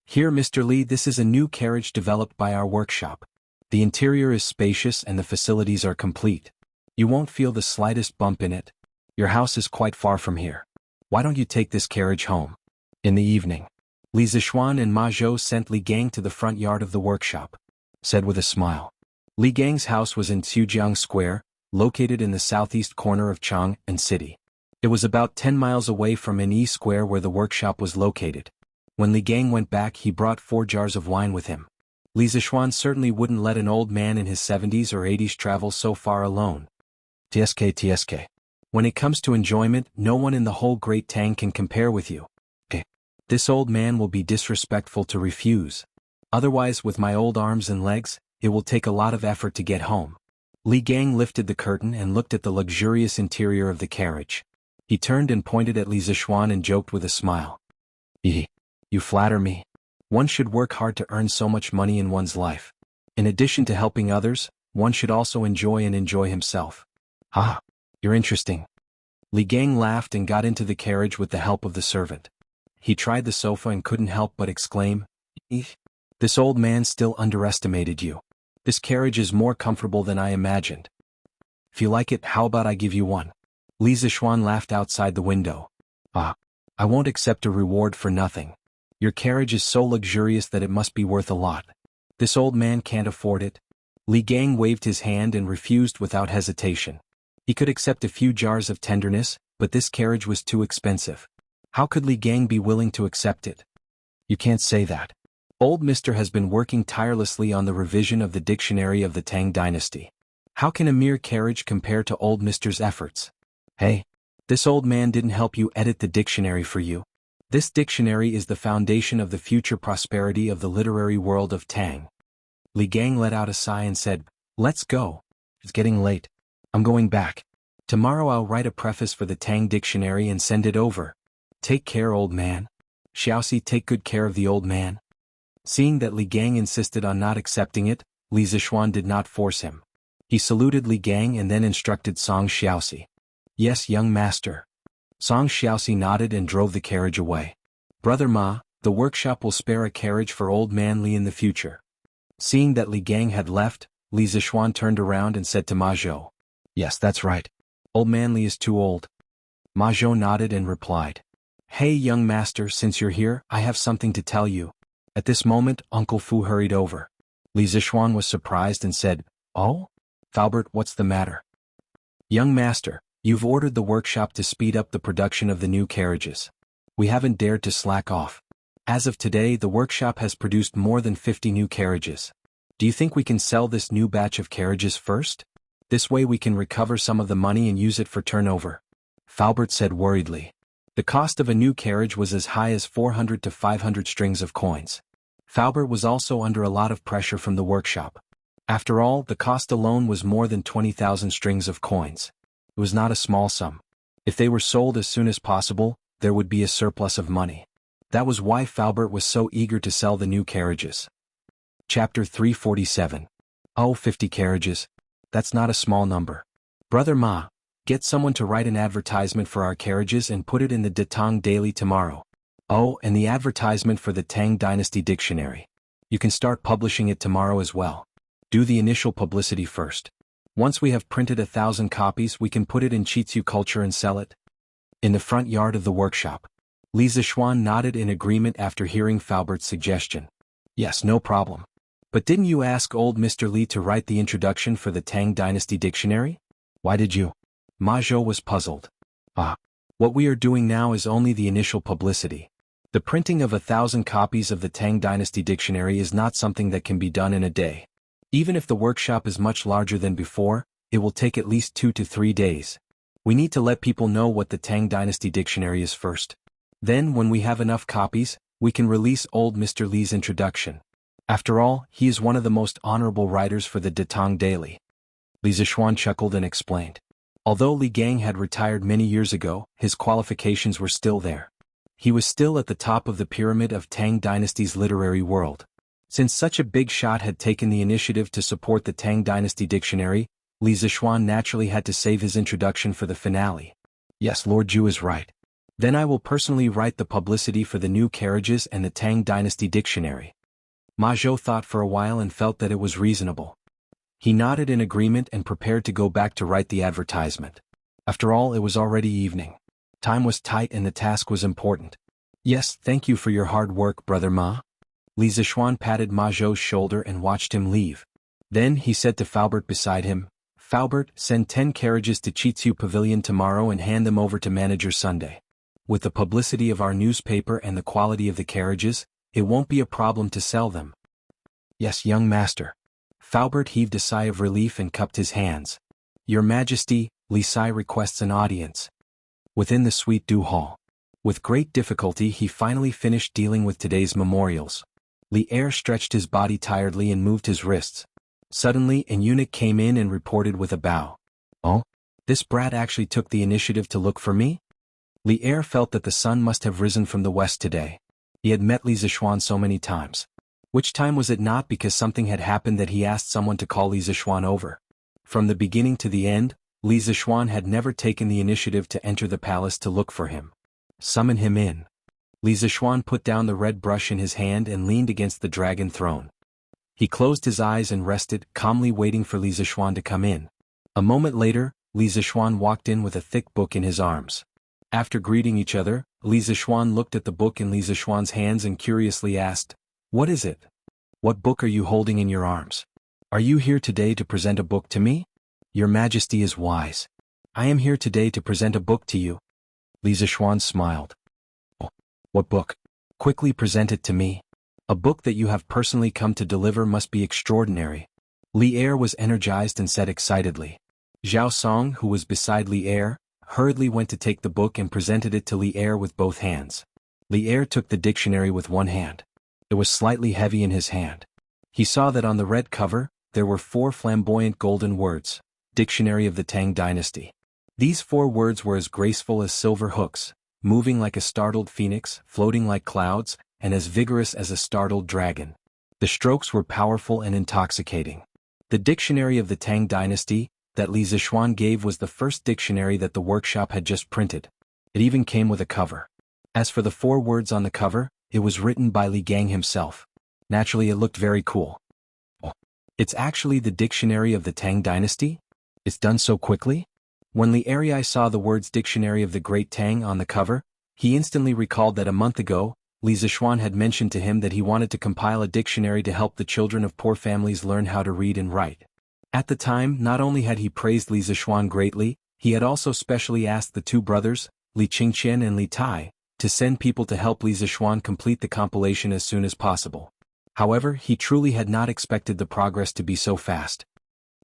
Here, Mr. Li, this is a new carriage developed by our workshop. The interior is spacious and the facilities are complete. You won't feel the slightest bump in it. Your house is quite far from here. Why don't you take this carriage home? In the evening, Li Zixuan and Ma Zhou sent Li Gang to the front yard of the workshop. Said with a smile. Li Gang's house was in Jianghu Square, located in the southeast corner of Chang'an City. It was about 10 miles away from Yi Square where the workshop was located. When Li Gang went back he brought 4 jars of wine with him. Li Zixuan certainly wouldn't let an old man in his 70s or 80s travel so far alone. TSK. When it comes to enjoyment, no one in the whole Great Tang can compare with you. This old man will be disrespectful to refuse. Otherwise, with my old arms and legs, it will take a lot of effort to get home. Li Gang lifted the curtain and looked at the luxurious interior of the carriage. He turned and pointed at Li Zixuan and joked with a smile. You flatter me. One should work hard to earn so much money in one's life. In addition to helping others, one should also enjoy himself. You're interesting. Li Gang laughed and got into the carriage with the help of the servant. He tried the sofa and couldn't help but exclaim, This old man still underestimated you. This carriage is more comfortable than I imagined. If you like it, how about I give you one? Li Zixuan laughed outside the window. I won't accept a reward for nothing. Your carriage is so luxurious that it must be worth a lot. This old man can't afford it. Li Gang waved his hand and refused without hesitation. He could accept a few jars of tenderness, but this carriage was too expensive. How could Li Gang be willing to accept it? You can't say that. Old Mr. has been working tirelessly on the revision of the dictionary of the Tang dynasty. How can a mere carriage compare to old Mr.'s efforts? Hey, this old man didn't help you edit the dictionary for you. This dictionary is the foundation of the future prosperity of the literary world of Tang. Li Gang let out a sigh and said, Let's go. It's getting late. I'm going back. Tomorrow I'll write a preface for the Tang dictionary and send it over. Take care, old man. Xiaoxi, take good care of the old man. Seeing that Li Gang insisted on not accepting it, Li Zixuan did not force him. He saluted Li Gang and then instructed Song Xiaoxi. Yes, young master. Song Xiaoxi nodded and drove the carriage away. Brother Ma, the workshop will spare a carriage for old man Li in the future. Seeing that Li Gang had left, Li Zixuan turned around and said to Ma Zhou. Yes, that's right. Old man Li is too old. Ma Zhou nodded and replied. Hey young master, since you're here, I have something to tell you. At this moment, Uncle Fu hurried over. Li Zixuan was surprised and said, Oh? Falbert, what's the matter? Young master, you've ordered the workshop to speed up the production of the new carriages. We haven't dared to slack off. As of today, the workshop has produced more than 50 new carriages. Do you think we can sell this new batch of carriages first? This way we can recover some of the money and use it for turnover. Falbert said worriedly. The cost of a new carriage was as high as 400 to 500 strings of coins. Faubert was also under a lot of pressure from the workshop. After all, the cost alone was more than 20,000 strings of coins. It was not a small sum. If they were sold as soon as possible, there would be a surplus of money. That was why Faubert was so eager to sell the new carriages. Chapter 347. Oh, 50 carriages. That's not a small number. Brother Ma, get someone to write an advertisement for our carriages and put it in the Datang Daily tomorrow. Oh, and the advertisement for the Tang Dynasty Dictionary. You can start publishing it tomorrow as well. Do the initial publicity first. Once we have printed 1,000 copies, we can put it in Chitsu Culture and sell it. In the front yard of the workshop. Li Zixuan nodded in agreement after hearing Faubert's suggestion. Yes, no problem. But didn't you ask old Mr. Li to write the introduction for the Tang Dynasty Dictionary? Why did you? Ma Zhou was puzzled. What we are doing now is only the initial publicity. The printing of 1,000 copies of the Tang Dynasty Dictionary is not something that can be done in a day. Even if the workshop is much larger than before, it will take at least 2 to 3 days. We need to let people know what the Tang Dynasty Dictionary is first. Then, when we have enough copies, we can release old Mr. Li's introduction. After all, he is one of the most honorable writers for the Datang Daily. Li Zixuan chuckled and explained. Although Li Gang had retired many years ago, his qualifications were still there. He was still at the top of the pyramid of Tang Dynasty's literary world. Since such a big shot had taken the initiative to support the Tang Dynasty Dictionary, Li Zixuan naturally had to save his introduction for the finale. Yes, Lord Zhu is right. Then I will personally write the publicity for the new carriages and the Tang Dynasty Dictionary. Ma Zhou thought for a while and felt that it was reasonable. He nodded in agreement and prepared to go back to write the advertisement. After all, it was already evening. Time was tight and the task was important. Yes, thank you for your hard work, Brother Ma. Li Zixuan patted Ma Zhou's shoulder and watched him leave. Then he said to Faubert beside him, Faubert, send 10 carriages to Chitsu Pavilion tomorrow and hand them over to Manager Sunday. With the publicity of our newspaper and the quality of the carriages, it won't be a problem to sell them. Yes, young master. Faubert heaved a sigh of relief and cupped his hands. Your Majesty, Li Sai requests an audience. Within the Suite Du Hall. With great difficulty he finally finished dealing with today's memorials. Li Er stretched his body tiredly and moved his wrists. Suddenly an eunuch came in and reported with a bow. Oh? This brat actually took the initiative to look for me? Li Er felt that the sun must have risen from the west today. He had met Li Zixuan so many times. Which time was it not because something had happened that he asked someone to call Li Zixuan over? From the beginning to the end, Li Zixuan had never taken the initiative to enter the palace to look for him. Summon him in. Li Zixuan put down the red brush in his hand and leaned against the dragon throne. He closed his eyes and rested, calmly waiting for Li Zixuan to come in. A moment later, Li Zixuan walked in with a thick book in his arms. After greeting each other, Li Zixuan looked at the book in Li Zixuan's hands and curiously asked, What is it? What book are you holding in your arms? Are you here today to present a book to me? Your Majesty is wise. I am here today to present a book to you. Li Zixuan smiled. Oh, what book? Quickly present it to me. A book that you have personally come to deliver must be extraordinary. Li Er was energized and said excitedly. Zhao Song, who was beside Li Er, hurriedly went to take the book and presented it to Li Er with both hands. Li Er took the dictionary with one hand. It was slightly heavy in his hand. He saw that on the red cover, there were 4 flamboyant golden words, Dictionary of the Tang Dynasty. These 4 words were as graceful as silver hooks, moving like a startled phoenix, floating like clouds, and as vigorous as a startled dragon. The strokes were powerful and intoxicating. The Dictionary of the Tang Dynasty that Li Zixuan gave was the first dictionary that the workshop had just printed. It even came with a cover. As for the 4 words on the cover, it was written by Li Gang himself. Naturally, it looked very cool. Oh, it's actually the Dictionary of the Tang Dynasty? It's done so quickly? When Li Erei saw the words Dictionary of the Great Tang on the cover, he instantly recalled that a month ago, Li Zixuan had mentioned to him that he wanted to compile a dictionary to help the children of poor families learn how to read and write. At the time, not only had he praised Li Zixuan greatly, he had also specially asked the 2 brothers, Li Qingqian and Li Tai, to send people to help Li Zixuan complete the compilation as soon as possible. However, he truly had not expected the progress to be so fast.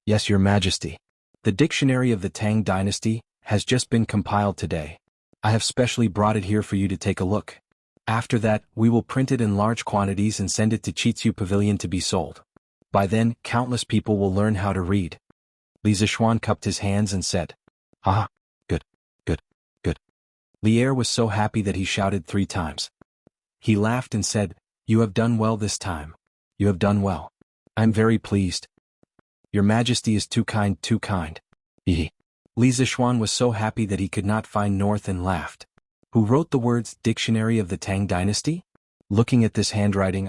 Yes, Your Majesty. The Dictionary of the Tang Dynasty has just been compiled today. I have specially brought it here for you to take a look. After that, we will print it in large quantities and send it to Chitsu Pavilion to be sold. By then, countless people will learn how to read. Li Zishuan cupped his hands and said, "Ah, good, good, good." Li Er was so happy that he shouted 3 times. He laughed and said, "You have done well this time. You have done well. I'm very pleased. Your Majesty is too kind, too kind." Li Zishuan was so happy that he could not find north and laughed. "Who wrote the words Dictionary of the Tang Dynasty? Looking at this handwriting,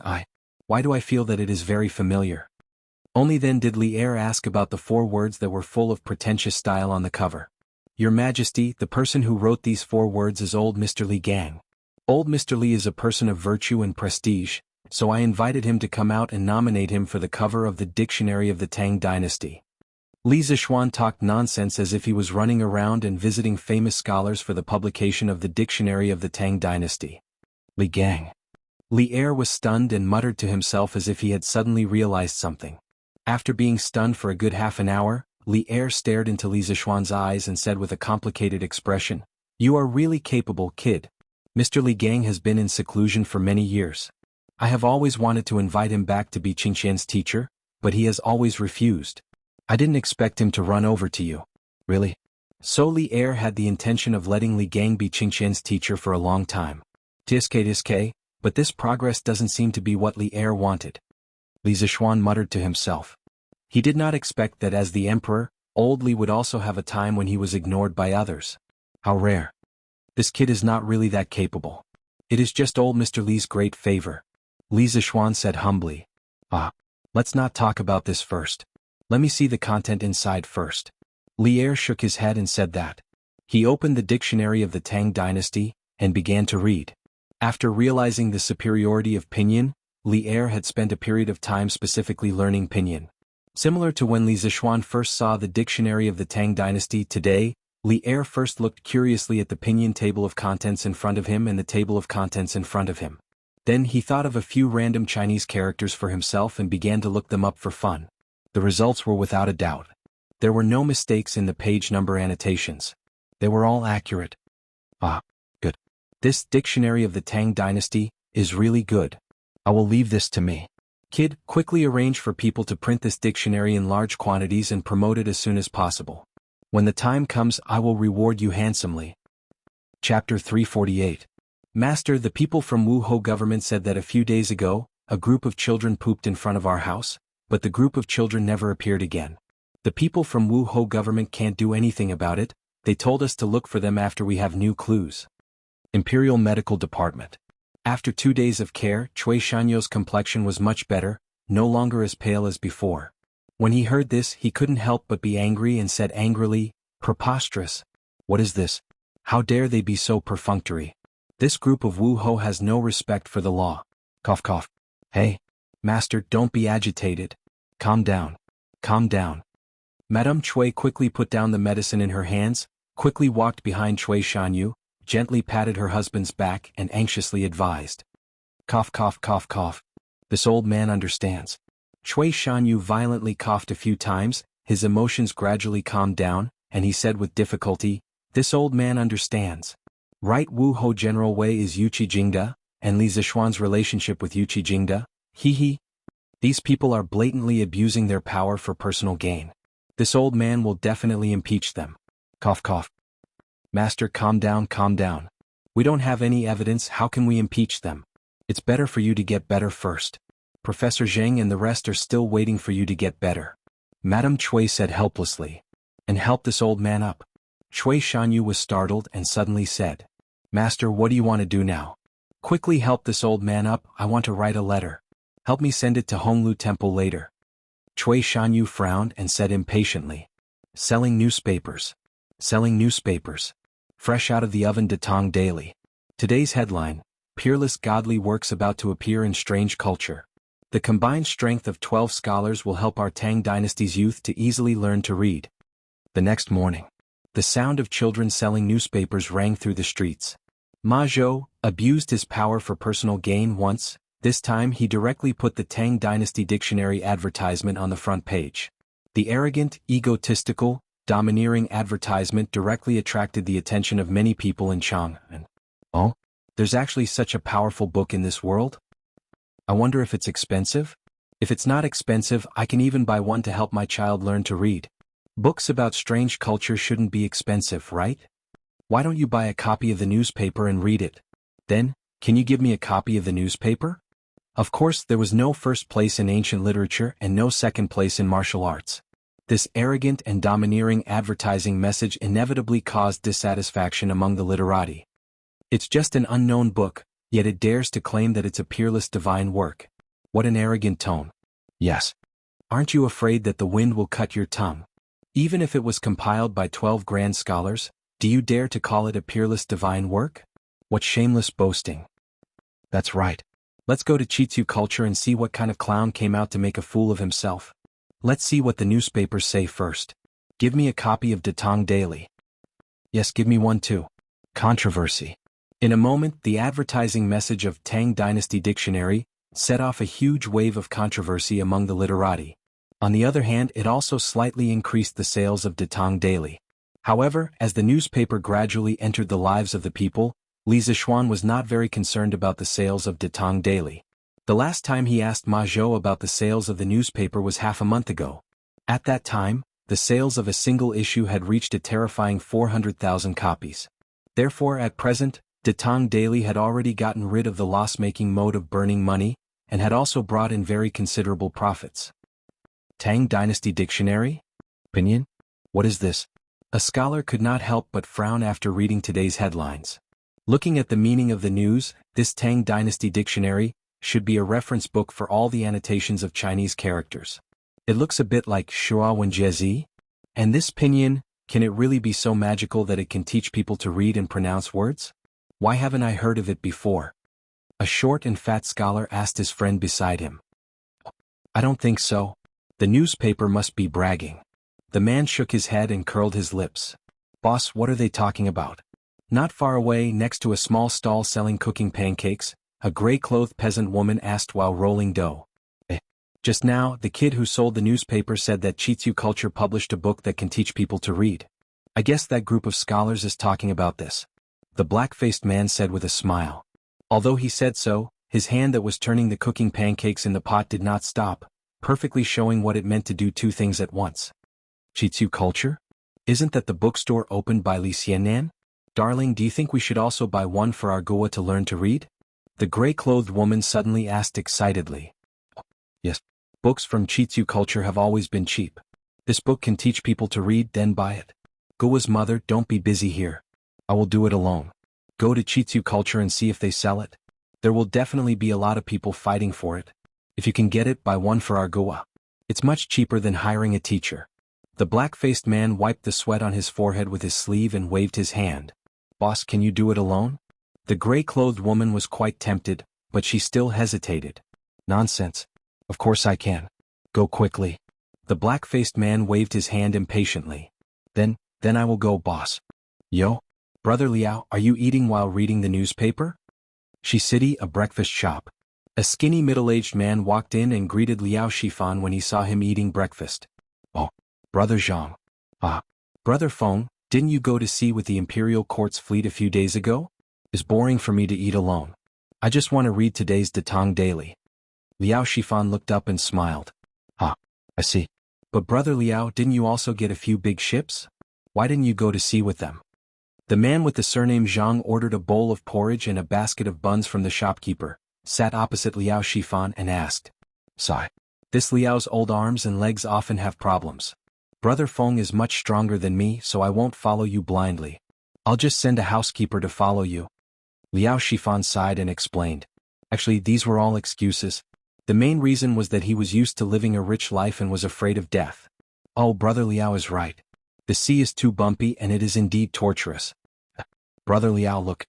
why do I feel that it is very familiar?" Only then did Li Er ask about the 4 words that were full of pretentious style on the cover. "Your Majesty, the person who wrote these 4 words is old Mr. Li Gang. Old Mr. Li is a person of virtue and prestige, so I invited him to come out and nominate him for the cover of the Dictionary of the Tang Dynasty." Li Zishuan talked nonsense as if he was running around and visiting famous scholars for the publication of the Dictionary of the Tang Dynasty. Li Gang. Li Er was stunned and muttered to himself as if he had suddenly realized something. After being stunned for a good half an hour, Li Er stared into Li Zishuan's eyes and said with a complicated expression, "You are really capable, kid. Mr. Li Gang has been in seclusion for many years. I have always wanted to invite him back to be Qingqian's teacher, but he has always refused. I didn't expect him to run over to you." "Really?" So Li Er had the intention of letting Li Gang be Qingqian's teacher for a long time. Tiske, but this progress doesn't seem to be what Li Er wanted. Li Zishuan muttered to himself. He did not expect that as the emperor, old Li would also have a time when he was ignored by others. How rare. This kid is not really that capable. It is just old Mr. Li's great favor. Li Zishuan said humbly. Let's not talk about this first. Let me see the content inside first. Li Er shook his head and said that. He opened the Dictionary of the Tang Dynasty, and began to read. After realizing the superiority of Pinyin, Li Er had spent a period of time specifically learning Pinyin. Similar to when Li Zishuan first saw the Dictionary of the Tang Dynasty today, Li Er first looked curiously at the Pinyin table of contents in front of him and the table of contents in front of him. Then he thought of a few random Chinese characters for himself and began to look them up for fun. The results were without a doubt. There were no mistakes in the page number annotations. They were all accurate. Good. This Dictionary of the Tang Dynasty is really good. I will leave this to me. Kid, quickly arrange for people to print this dictionary in large quantities and promote it as soon as possible. When the time comes, I will reward you handsomely. Chapter 348. Master, the people from Wu Ho government said that a few days ago, a group of children pooped in front of our house, but the group of children never appeared again. The people from Wu Ho government can't do anything about it. They told us to look for them after we have new clues. Imperial Medical Department. After 2 days of care, Cui Shanyo's complexion was much better, no longer as pale as before. When he heard this, he couldn't help but be angry and said angrily, "Preposterous! What is this? How dare they be so perfunctory? This group of Wu Ho has no respect for the law." Cough cough. "Hey, master, don't be agitated. Calm down. Calm down." Madame Cui quickly put down the medicine in her hands, quickly walked behind Cui Shanyu, gently patted her husband's back and anxiously advised. Cough cough cough cough. This old man understands. Cui Shanyu violently coughed a few times, his emotions gradually calmed down, and he said with difficulty, "This old man understands. Right, Wu Ho General Wei is Yuqi Jingda, and Li Zishuan's relationship with Yuqi Jingda, he. These people are blatantly abusing their power for personal gain. This old man will definitely impeach them." Cough cough. "Master, calm down, calm down. We don't have any evidence, how can we impeach them? It's better for you to get better first. Professor Zheng and the rest are still waiting for you to get better." Madame Cui said helplessly. "And help this old man up." Cui Shanyu was startled and suddenly said, "Master, what do you want to do now?" "Quickly help this old man up, I want to write a letter. Help me send it to Honglu Temple later." Cui Shanyu frowned and said impatiently, "Selling newspapers. Selling newspapers. Fresh out of the oven Datong Daily. Today's headline, Peerless Godly Works about to appear in strange culture. The combined strength of 12 scholars will help our Tang Dynasty's youth to easily learn to read." The next morning, the sound of children selling newspapers rang through the streets. Ma Zhou abused his power for personal gain once. This time he directly put the Tang Dynasty Dictionary advertisement on the front page. The arrogant, egotistical, domineering advertisement directly attracted the attention of many people in Jianghu. And, oh, there's actually such a powerful book in this world? I wonder if it's expensive? If it's not expensive, I can even buy one to help my child learn to read. Books about strange culture shouldn't be expensive, right? Why don't you buy a copy of the newspaper and read it? Then, can you give me a copy of the newspaper? Of course, there was no first place in ancient literature and no second place in martial arts. This arrogant and domineering advertising message inevitably caused dissatisfaction among the literati. It's just an unknown book, yet it dares to claim that it's a peerless divine work. What an arrogant tone. Yes. Aren't you afraid that the wind will cut your tongue? Even if it was compiled by 12 grand scholars, do you dare to call it a peerless divine work? What shameless boasting. That's right. Let's go to Chitsu culture and see what kind of clown came out to make a fool of himself. Let's see what the newspapers say first. Give me a copy of Datong Daily. Yes, give me one too. Controversy. In a moment, the advertising message of Tang Dynasty Dictionary set off a huge wave of controversy among the literati. On the other hand, it also slightly increased the sales of Datong Daily. However, as the newspaper gradually entered the lives of the people, Li Zixuan was not very concerned about the sales of Datong Daily. The last time he asked Ma Zhou about the sales of the newspaper was half a month ago. At that time, the sales of a single issue had reached a terrifying 400,000 copies. Therefore, at present, Datong Daily had already gotten rid of the loss-making mode of burning money, and had also brought in very considerable profits. Tang Dynasty Dictionary? Opinion? What is this? A scholar could not help but frown after reading today's headlines. Looking at the meaning of the news, this Tang Dynasty Dictionary should be a reference book for all the annotations of Chinese characters. It looks a bit like Shua Wenjiezi. And this pinyin, can it really be so magical that it can teach people to read and pronounce words? Why haven't I heard of it before? A short and fat scholar asked his friend beside him. I don't think so. The newspaper must be bragging. The man shook his head and curled his lips. Boss, what are they talking about? Not far away, next to a small stall selling cooking pancakes, a gray-clothed peasant woman asked while rolling dough. Just now, the kid who sold the newspaper said that Chitsu culture published a book that can teach people to read. I guess that group of scholars is talking about this. The black-faced man said with a smile. Although he said so, his hand that was turning the cooking pancakes in the pot did not stop, perfectly showing what it meant to do two things at once. Chitsu culture? Isn't that the bookstore opened by Li Xiannan? Darling, do you think we should also buy one for our Gua to learn to read? The gray-clothed woman suddenly asked excitedly. Yes. Books from Chitsu culture have always been cheap. This book can teach people to read, then buy it. Gua's mother, don't be busy here. I will do it alone. Go to Chitsu culture and see if they sell it. There will definitely be a lot of people fighting for it. If you can get it, buy one for our Gua. It's much cheaper than hiring a teacher. The black-faced man wiped the sweat on his forehead with his sleeve and waved his hand. Boss, can you do it alone? The gray-clothed woman was quite tempted, but she still hesitated. Nonsense. Of course I can. Go quickly. The black-faced man waved his hand impatiently. Then I will go, boss. Yo, Brother Liao, are you eating while reading the newspaper? Shicity, a breakfast shop. A skinny middle-aged man walked in and greeted Liao Shifan when he saw him eating breakfast. Oh, Brother Zhang. Ah, Brother Feng, didn't you go to sea with the Imperial Court's fleet a few days ago? It's boring for me to eat alone. I just want to read today's Datong Daily. Liao Shifan looked up and smiled. Ah, I see. But Brother Liao, didn't you also get a few big ships? Why didn't you go to sea with them? The man with the surname Zhang ordered a bowl of porridge and a basket of buns from the shopkeeper, sat opposite Liao Shifan and asked. Sigh. This Liao's old arms and legs often have problems. Brother Feng is much stronger than me, so I won't follow you blindly. I'll just send a housekeeper to follow you. Liao Shifan sighed and explained. Actually, these were all excuses. The main reason was that he was used to living a rich life and was afraid of death. Oh, Brother Liao is right. The sea is too bumpy and it is indeed torturous. Brother Liao, look.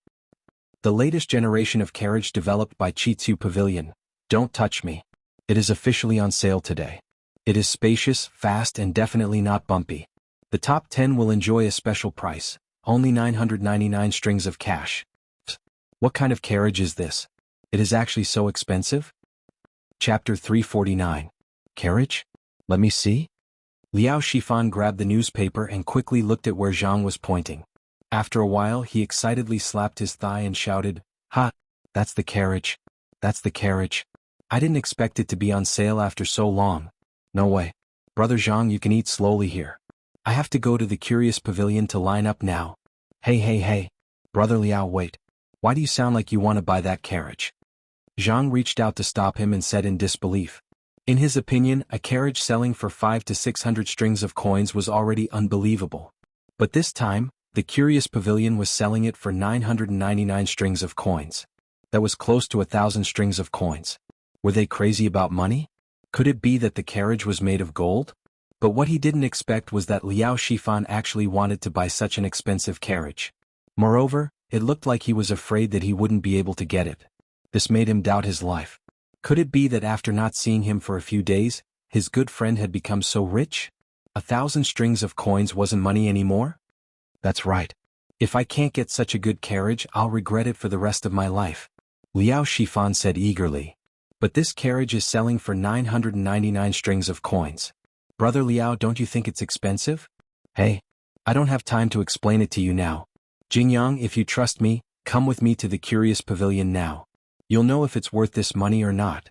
The latest generation of carriage developed by Chitsu Pavilion. Don't touch me. It is officially on sale today. It is spacious, fast and definitely not bumpy. The top 10 will enjoy a special price, only 999 strings of cash. What kind of carriage is this? It is actually so expensive? Chapter 349. Carriage? Let me see. Liao Shifan grabbed the newspaper and quickly looked at where Zhang was pointing. After a while he excitedly slapped his thigh and shouted, "Ha! That's the carriage. That's the carriage. I didn't expect it to be on sale after so long. No way. Brother Zhang, you can eat slowly here. I have to go to the Curious Pavilion to line up now. Hey. Brother Liao, wait. Why do you sound like you want to buy that carriage?" Zhang reached out to stop him and said in disbelief. In his opinion, a carriage selling for 500 to 600 strings of coins was already unbelievable. But this time, the Curious Pavilion was selling it for 999 strings of coins. That was close to 1,000 strings of coins. Were they crazy about money? Could it be that the carriage was made of gold? But what he didn't expect was that Liao Shifan actually wanted to buy such an expensive carriage. Moreover, it looked like he was afraid that he wouldn't be able to get it. This made him doubt his life. Could it be that after not seeing him for a few days, his good friend had become so rich? 1,000 strings of coins wasn't money anymore? That's right. If I can't get such a good carriage, I'll regret it for the rest of my life, Liao Shifan said eagerly. But this carriage is selling for 999 strings of coins. Brother Liao, don't you think it's expensive? Hey, I don't have time to explain it to you now. Jingyang, if you trust me, come with me to the Curious Pavilion now. You'll know if it's worth this money or not,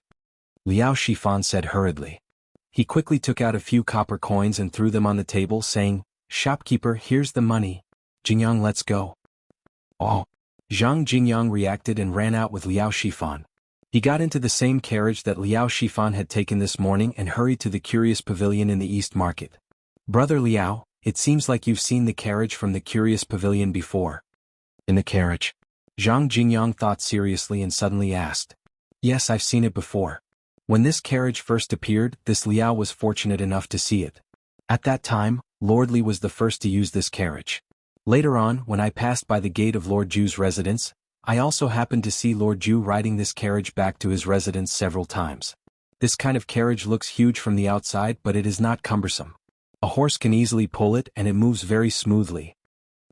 Liao Shifan said hurriedly. He quickly took out a few copper coins and threw them on the table, saying, "Shopkeeper, here's the money. Jingyang, let's go." Oh. Jingyang reacted and ran out with Liao Shifan. He got into the same carriage that Liao Shifan had taken this morning and hurried to the Curious Pavilion in the East Market. Brother Liao, it seems like you've seen the carriage from the Curious Pavilion before. In the carriage? Jingyang thought seriously and suddenly asked. Yes, I've seen it before. When this carriage first appeared, this Liao was fortunate enough to see it. At that time, Lord Li was the first to use this carriage. Later on, when I passed by the gate of Lord Ju's residence, I also happened to see Lord Ju riding this carriage back to his residence several times. This kind of carriage looks huge from the outside, but it is not cumbersome. A horse can easily pull it and it moves very smoothly.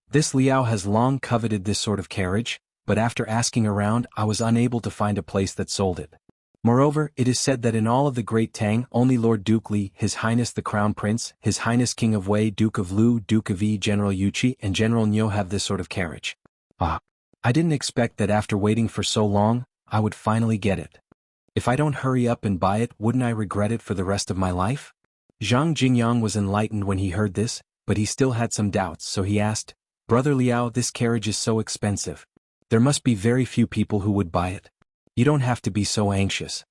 This Liao has long coveted this sort of carriage, but after asking around, I was unable to find a place that sold it. Moreover, it is said that in all of the Great Tang, only Lord Duke Li, His Highness the Crown Prince, His Highness King of Wei, Duke of Lu, Duke of Yi, General Yuqi, and General Niu have this sort of carriage. I didn't expect that after waiting for so long, I would finally get it. If I don't hurry up and buy it, wouldn't I regret it for the rest of my life? Jingyang was enlightened when he heard this, but he still had some doubts, so he asked, Brother Liao, this carriage is so expensive. There must be very few people who would buy it. You don't have to be so anxious.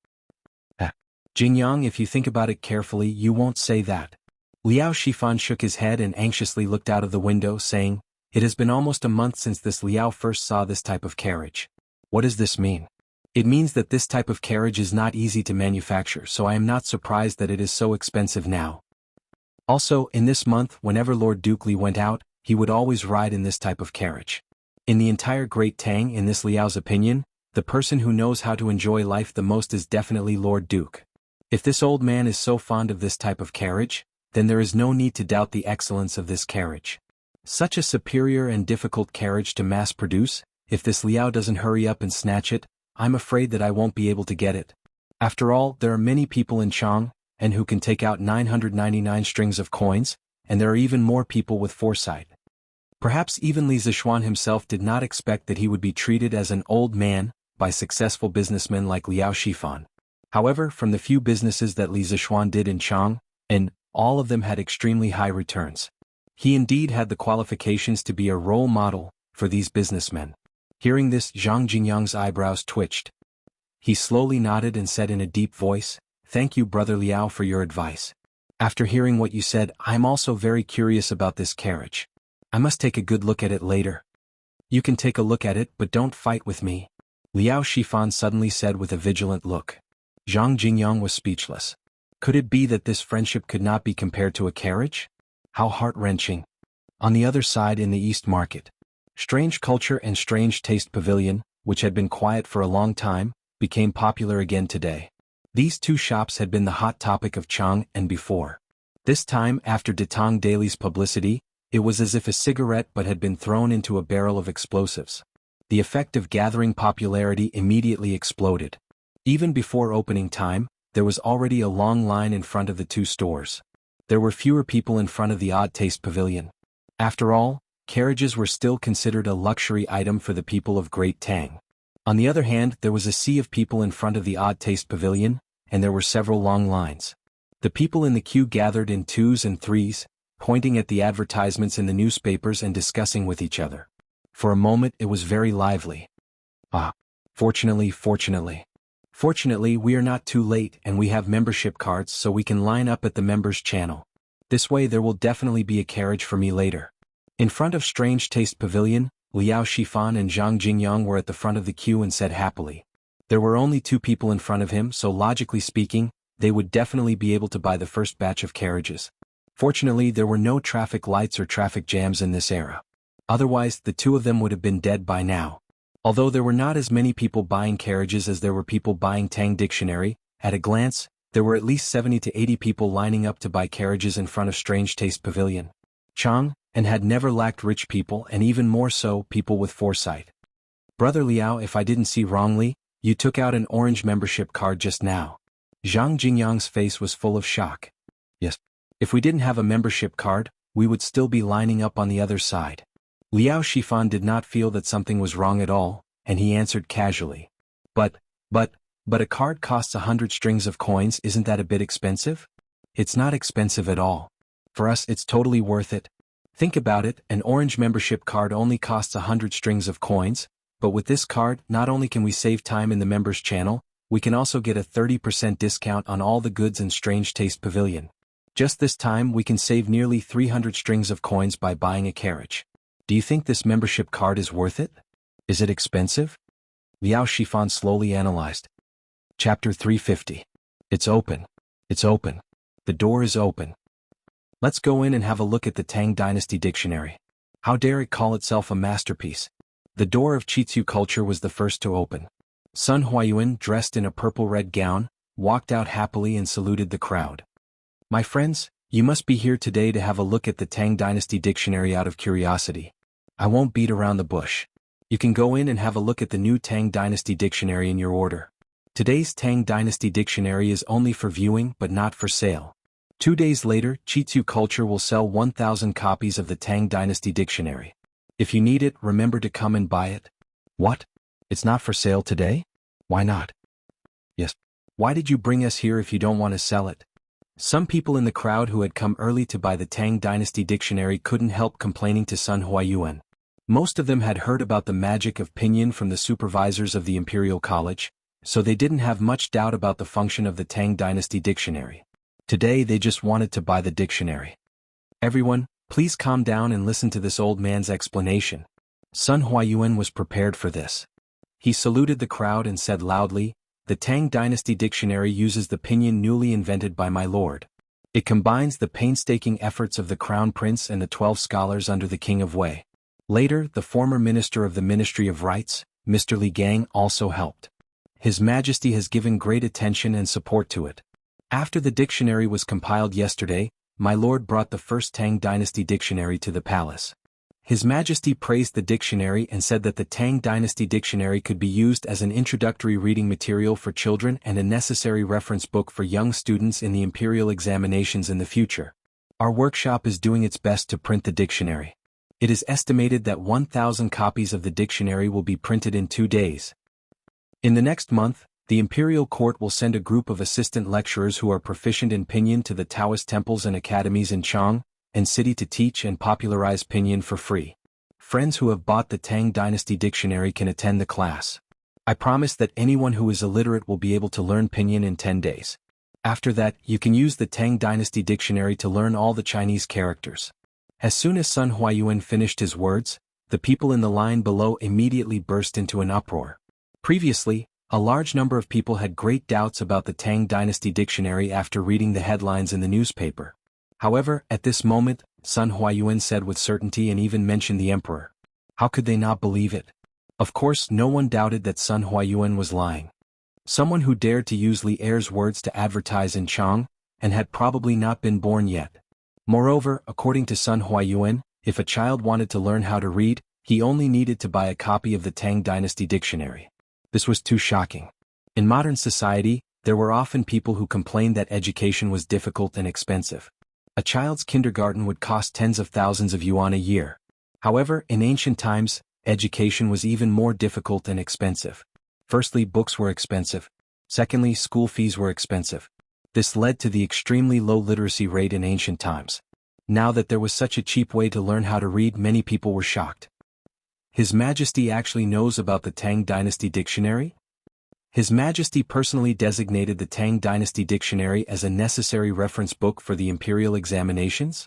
Jingyang, if you think about it carefully, you won't say that. Liao Shifan shook his head and anxiously looked out of the window, saying, It has been almost a month since this Liao first saw this type of carriage. What does this mean? It means that this type of carriage is not easy to manufacture, so I am not surprised that it is so expensive now. Also, in this month, whenever Lord Duke Li went out, he would always ride in this type of carriage. In the entire Great Tang, in this Liao's opinion, the person who knows how to enjoy life the most is definitely Lord Duke. If this old man is so fond of this type of carriage, then there is no need to doubt the excellence of this carriage. Such a superior and difficult carriage to mass produce, if this Liao doesn't hurry up and snatch it, I'm afraid that I won't be able to get it. After all, there are many people in Chang, and who can take out 999 strings of coins, and there are even more people with foresight. Perhaps even Li Zishuan himself did not expect that he would be treated as an old man by successful businessmen like Liao Shifan. However, from the few businesses that Li Zishuan did in Chang, and all of them had extremely high returns. He indeed had the qualifications to be a role model for these businessmen. Hearing this, Jingyang's eyebrows twitched. He slowly nodded and said in a deep voice, Thank you, Brother Liao, for your advice. After hearing what you said, I'm also very curious about this carriage. I must take a good look at it later. You can take a look at it, but don't fight with me, Liao Shifan suddenly said with a vigilant look. Jingyang was speechless. Could it be that this friendship could not be compared to a carriage? How heart-wrenching. On the other side in the East Market, Strange Culture and Strange Taste Pavilion, which had been quiet for a long time, became popular again today. These two shops had been the hot topic of Chang and before. This time, after Datang Daily's publicity, it was as if a cigarette butt had been thrown into a barrel of explosives. The effect of gathering popularity immediately exploded. Even before opening time, there was already a long line in front of the two stores. There were fewer people in front of the Odd Taste Pavilion. After all, carriages were still considered a luxury item for the people of Great Tang. On the other hand, there was a sea of people in front of the Odd Taste Pavilion, and there were several long lines. The people in the queue gathered in twos and threes, pointing at the advertisements in the newspapers and discussing with each other. For a moment it was very lively. Fortunately, we are not too late and we have membership cards so we can line up at the members' channel. This way there will definitely be a carriage for me later. In front of Strange Taste Pavilion, Liao Shifan and Zhang Jingyang were at the front of the queue and said happily. There were only 2 people in front of him, so logically speaking, they would definitely be able to buy the first batch of carriages. Fortunately, there were no traffic lights or traffic jams in this era. Otherwise, the 2 of them would have been dead by now. Although there were not as many people buying carriages as there were people buying Tang Dictionary, at a glance, there were at least 70 to 80 people lining up to buy carriages in front of Strange Taste Pavilion. Chang, and had never lacked rich people and even more so people with foresight. Brother Liao, if I didn't see wrongly, you took out an orange membership card just now. Zhang Jingyang's face was full of shock. Yes. If we didn't have a membership card, we would still be lining up on the other side. Liao Shifan did not feel that something was wrong at all, and he answered casually. But a card costs 100 strings of coins, isn't that a bit expensive? It's not expensive at all. For us it's totally worth it. Think about it, an orange membership card only costs 100 strings of coins, but with this card, not only can we save time in the members channel, we can also get a 30% discount on all the goods in Strange Taste Pavilion. Just this time we can save nearly 300 strings of coins by buying a carriage. Do you think this membership card is worth it? Is it expensive? Liao Shifan slowly analyzed. Chapter 350. It's open. It's open. The door is open. Let's go in and have a look at the Tang Dynasty Dictionary. How dare it call itself a masterpiece? The door of Chitsu culture was the first to open. Sun Huayuan, dressed in a purple-red gown, walked out happily and saluted the crowd. My friends, you must be here today to have a look at the Tang Dynasty Dictionary out of curiosity. I won't beat around the bush. You can go in and have a look at the new Tang Dynasty Dictionary in your order. Today's Tang Dynasty Dictionary is only for viewing but not for sale. 2 days later, Chitsu Culture will sell 1,000 copies of the Tang Dynasty Dictionary. If you need it, remember to come and buy it. What? It's not for sale today? Why not? Yes. Why did you bring us here if you don't want to sell it? Some people in the crowd who had come early to buy the Tang Dynasty Dictionary couldn't help complaining to Sun Huayuan. Most of them had heard about the magic of pinyin from the supervisors of the Imperial College, so they didn't have much doubt about the function of the Tang Dynasty Dictionary. Today they just wanted to buy the dictionary. Everyone, please calm down and listen to this old man's explanation. Sun Huayuan was prepared for this. He saluted the crowd and said loudly, "The Tang Dynasty Dictionary uses the pinyin newly invented by my lord. It combines the painstaking efforts of the Crown Prince and the 12 scholars under the King of Wei. Later, the former Minister of the Ministry of Rights, Mr. Li Gang, also helped. His Majesty has given great attention and support to it. After the dictionary was compiled yesterday, my lord brought the first Tang Dynasty Dictionary to the palace. His Majesty praised the dictionary and said that the Tang Dynasty Dictionary could be used as an introductory reading material for children and a necessary reference book for young students in the imperial examinations in the future. Our workshop is doing its best to print the dictionary. It is estimated that 1,000 copies of the dictionary will be printed in 2 days. In the next month, the Imperial Court will send a group of assistant lecturers who are proficient in pinyin to the Taoist temples and academies in Chang and city to teach and popularize pinyin for free. Friends who have bought the Tang Dynasty Dictionary can attend the class. I promise that anyone who is illiterate will be able to learn pinyin in 10 days. After that, you can use the Tang Dynasty Dictionary to learn all the Chinese characters." As soon as Sun Huayuan finished his words, the people in the line below immediately burst into an uproar. Previously, a large number of people had great doubts about the Tang Dynasty Dictionary after reading the headlines in the newspaper. However, at this moment, Sun Huayuan said with certainty and even mentioned the emperor. How could they not believe it? Of course, no one doubted that Sun Huayuan was lying. Someone who dared to use Li Er's words to advertise in Chang, and had probably not been born yet. Moreover, according to Sun Huayuan, if a child wanted to learn how to read, he only needed to buy a copy of the Tang Dynasty Dictionary. This was too shocking. In modern society, there were often people who complained that education was difficult and expensive. A child's kindergarten would cost tens of thousands of yuan a year. However, in ancient times, education was even more difficult and expensive. Firstly, books were expensive. Secondly, school fees were expensive. This led to the extremely low literacy rate in ancient times. Now that there was such a cheap way to learn how to read, many people were shocked. His Majesty actually knows about the Tang Dynasty Dictionary? His Majesty personally designated the Tang Dynasty Dictionary as a necessary reference book for the imperial examinations?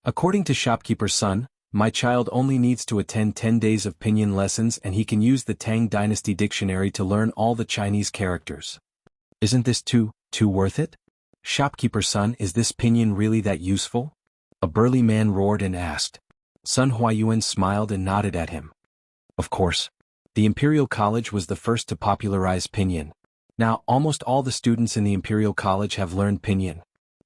According to Shopkeeper's son, my child only needs to attend 10 days of pinyin lessons and he can use the Tang Dynasty Dictionary to learn all the Chinese characters. Isn't this too worth it? Shopkeeper's son, is this pinyin really that useful? A burly man roared and asked. Sun Huayuan smiled and nodded at him. Of course. The Imperial College was the first to popularize pinyin. Now, almost all the students in the Imperial College have learned pinyin.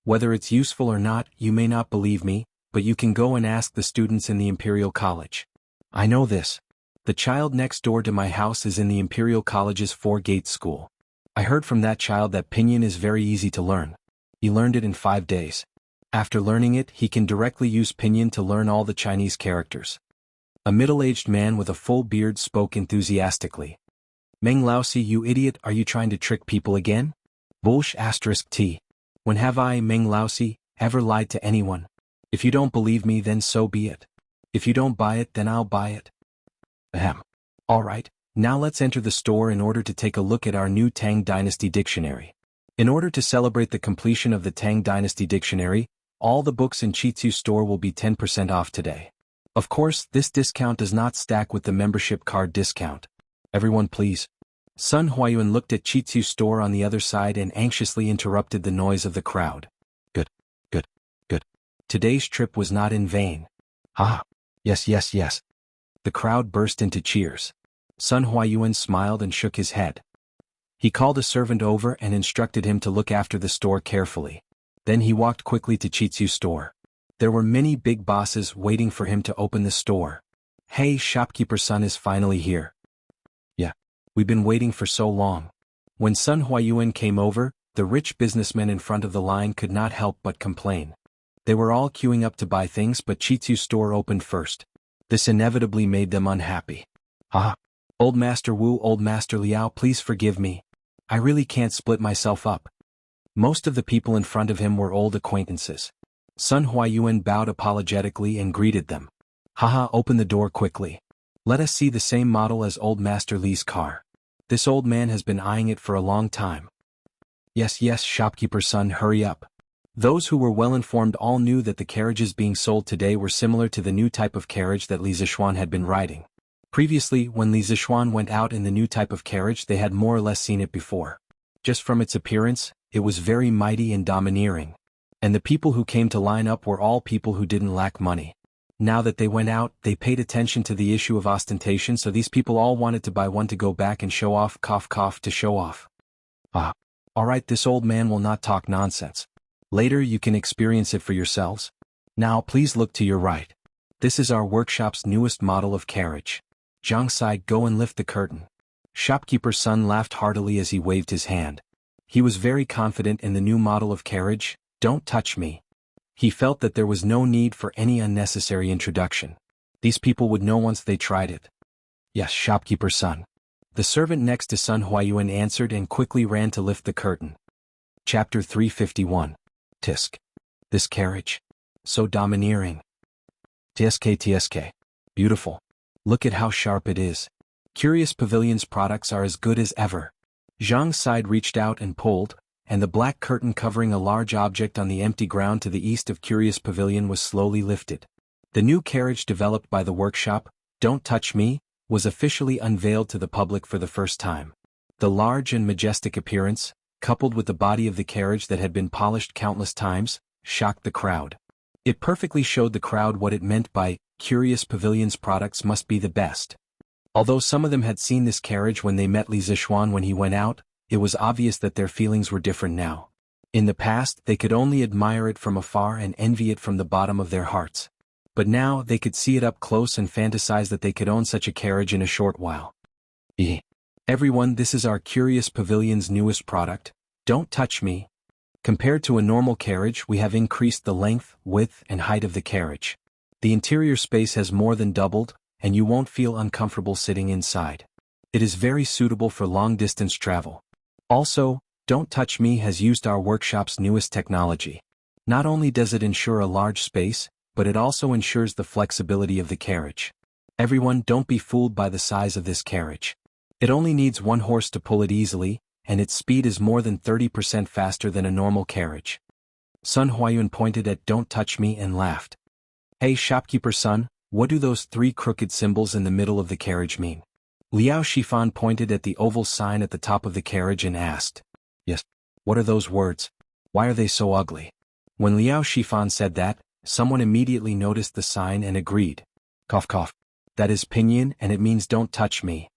Whether it's useful or not, you may not believe me, but you can go and ask the students in the Imperial College. I know this. The child next door to my house is in the Imperial College's 4-gate school. I heard from that child that pinyin is very easy to learn. He learned it in 5 days. After learning it, he can directly use pinyin to learn all the Chinese characters. A middle-aged man with a full beard spoke enthusiastically. Meng Laosi, you idiot, are you trying to trick people again? Bullsh *t. When have I, Meng Laosi, ever lied to anyone? If you don't believe me, then so be it. If you don't buy it, then I'll buy it. Ahem. All right, now let's enter the store in order to take a look at our new Tang Dynasty Dictionary. In order to celebrate the completion of the Tang Dynasty Dictionary, all the books in Chitsu store will be 10% off today. Of course, this discount does not stack with the membership card discount. Everyone please. Sun Huayuan looked at Chitsu store on the other side and anxiously interrupted the noise of the crowd. Good. Today's trip was not in vain. Ah, yes. The crowd burst into cheers. Sun Huayuan smiled and shook his head. He called a servant over and instructed him to look after the store carefully. Then he walked quickly to Chitsu store. There were many big bosses waiting for him to open the store. Hey, shopkeeper's son is finally here. Yeah, we've been waiting for so long. When Sun Huayuan came over, the rich businessmen in front of the line could not help but complain. They were all queuing up to buy things, but Chitsu's store opened first. This inevitably made them unhappy. Ah, Old Master Wu, Old Master Liao, please forgive me. I really can't split myself up. Most of the people in front of him were old acquaintances. Sun Huayuan bowed apologetically and greeted them. Haha, open the door quickly. Let us see the same model as Old Master Li's car. This old man has been eyeing it for a long time. Yes, shopkeeper's son, hurry up. Those who were well informed all knew that the carriages being sold today were similar to the new type of carriage that Li Zishuan had been riding. Previously, when Li Zishuan went out in the new type of carriage, they had more or less seen it before. Just from its appearance, it was very mighty and domineering. And the people who came to line up were all people who didn't lack money. Now that they went out, they paid attention to the issue of ostentation, so these people all wanted to buy one to go back and show off, cough, to show off. Ah, alright, this old man will not talk nonsense. Later you can experience it for yourselves. Now please look to your right. This is our workshop's newest model of carriage. Jianghu, go and lift the curtain. Shopkeeper's son laughed heartily as he waved his hand. He was very confident in the new model of carriage. Don't touch me. He felt that there was no need for any unnecessary introduction. These people would know once they tried it. Yes, shopkeeper's son. The servant next to Sun Huayuan answered and quickly ran to lift the curtain. Chapter 351. Tisk. This carriage. So domineering. TSK. Beautiful. Look at how sharp it is. Curious Pavilion's products are as good as ever. Zhang's side reached out and pulled, and the black curtain covering a large object on the empty ground to the east of Curious Pavilion was slowly lifted. The new carriage developed by the workshop, Don't Touch Me, was officially unveiled to the public for the first time. The large and majestic appearance, coupled with the body of the carriage that had been polished countless times, shocked the crowd. It perfectly showed the crowd what it meant by, Curious Pavilion's products must be the best. Although some of them had seen this carriage when they met Li Zishuan when he went out, it was obvious that their feelings were different now. In the past, they could only admire it from afar and envy it from the bottom of their hearts. But now, they could see it up close and fantasize that they could own such a carriage in a short while. Everyone, this is our Curious Pavilion's newest product, Don't Touch Me. Compared to a normal carriage, we have increased the length, width, and height of the carriage. The interior space has more than doubled, and you won't feel uncomfortable sitting inside. It is very suitable for long-distance travel. Also, Don't Touch Me has used our workshop's newest technology. Not only does it ensure a large space, but it also ensures the flexibility of the carriage. Everyone, don't be fooled by the size of this carriage. It only needs 1 horse to pull it easily, and its speed is more than 30% faster than a normal carriage. Sun Huayuan pointed at Don't Touch Me and laughed. Hey shopkeeper son, what do those 3 crooked symbols in the middle of the carriage mean? Liao Shifan pointed at the oval sign at the top of the carriage and asked. Yes. What are those words? Why are they so ugly? When Liao Shifan said that, someone immediately noticed the sign and agreed. Cough cough. That is pinyin and it means don't touch me.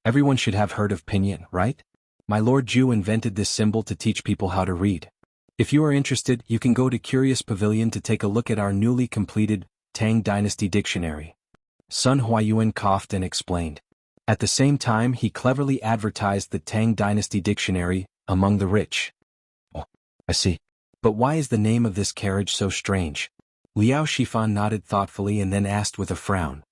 Everyone should have heard of pinyin, right? My Lord Ju invented this symbol to teach people how to read. If you are interested, you can go to Curious Pavilion to take a look at our newly completed Tang Dynasty Dictionary. Sun Huayuan coughed and explained. At the same time, he cleverly advertised the Tang Dynasty Dictionary among the rich. Oh, I see. But why is the name of this carriage so strange? Liao Shifan nodded thoughtfully and then asked with a frown.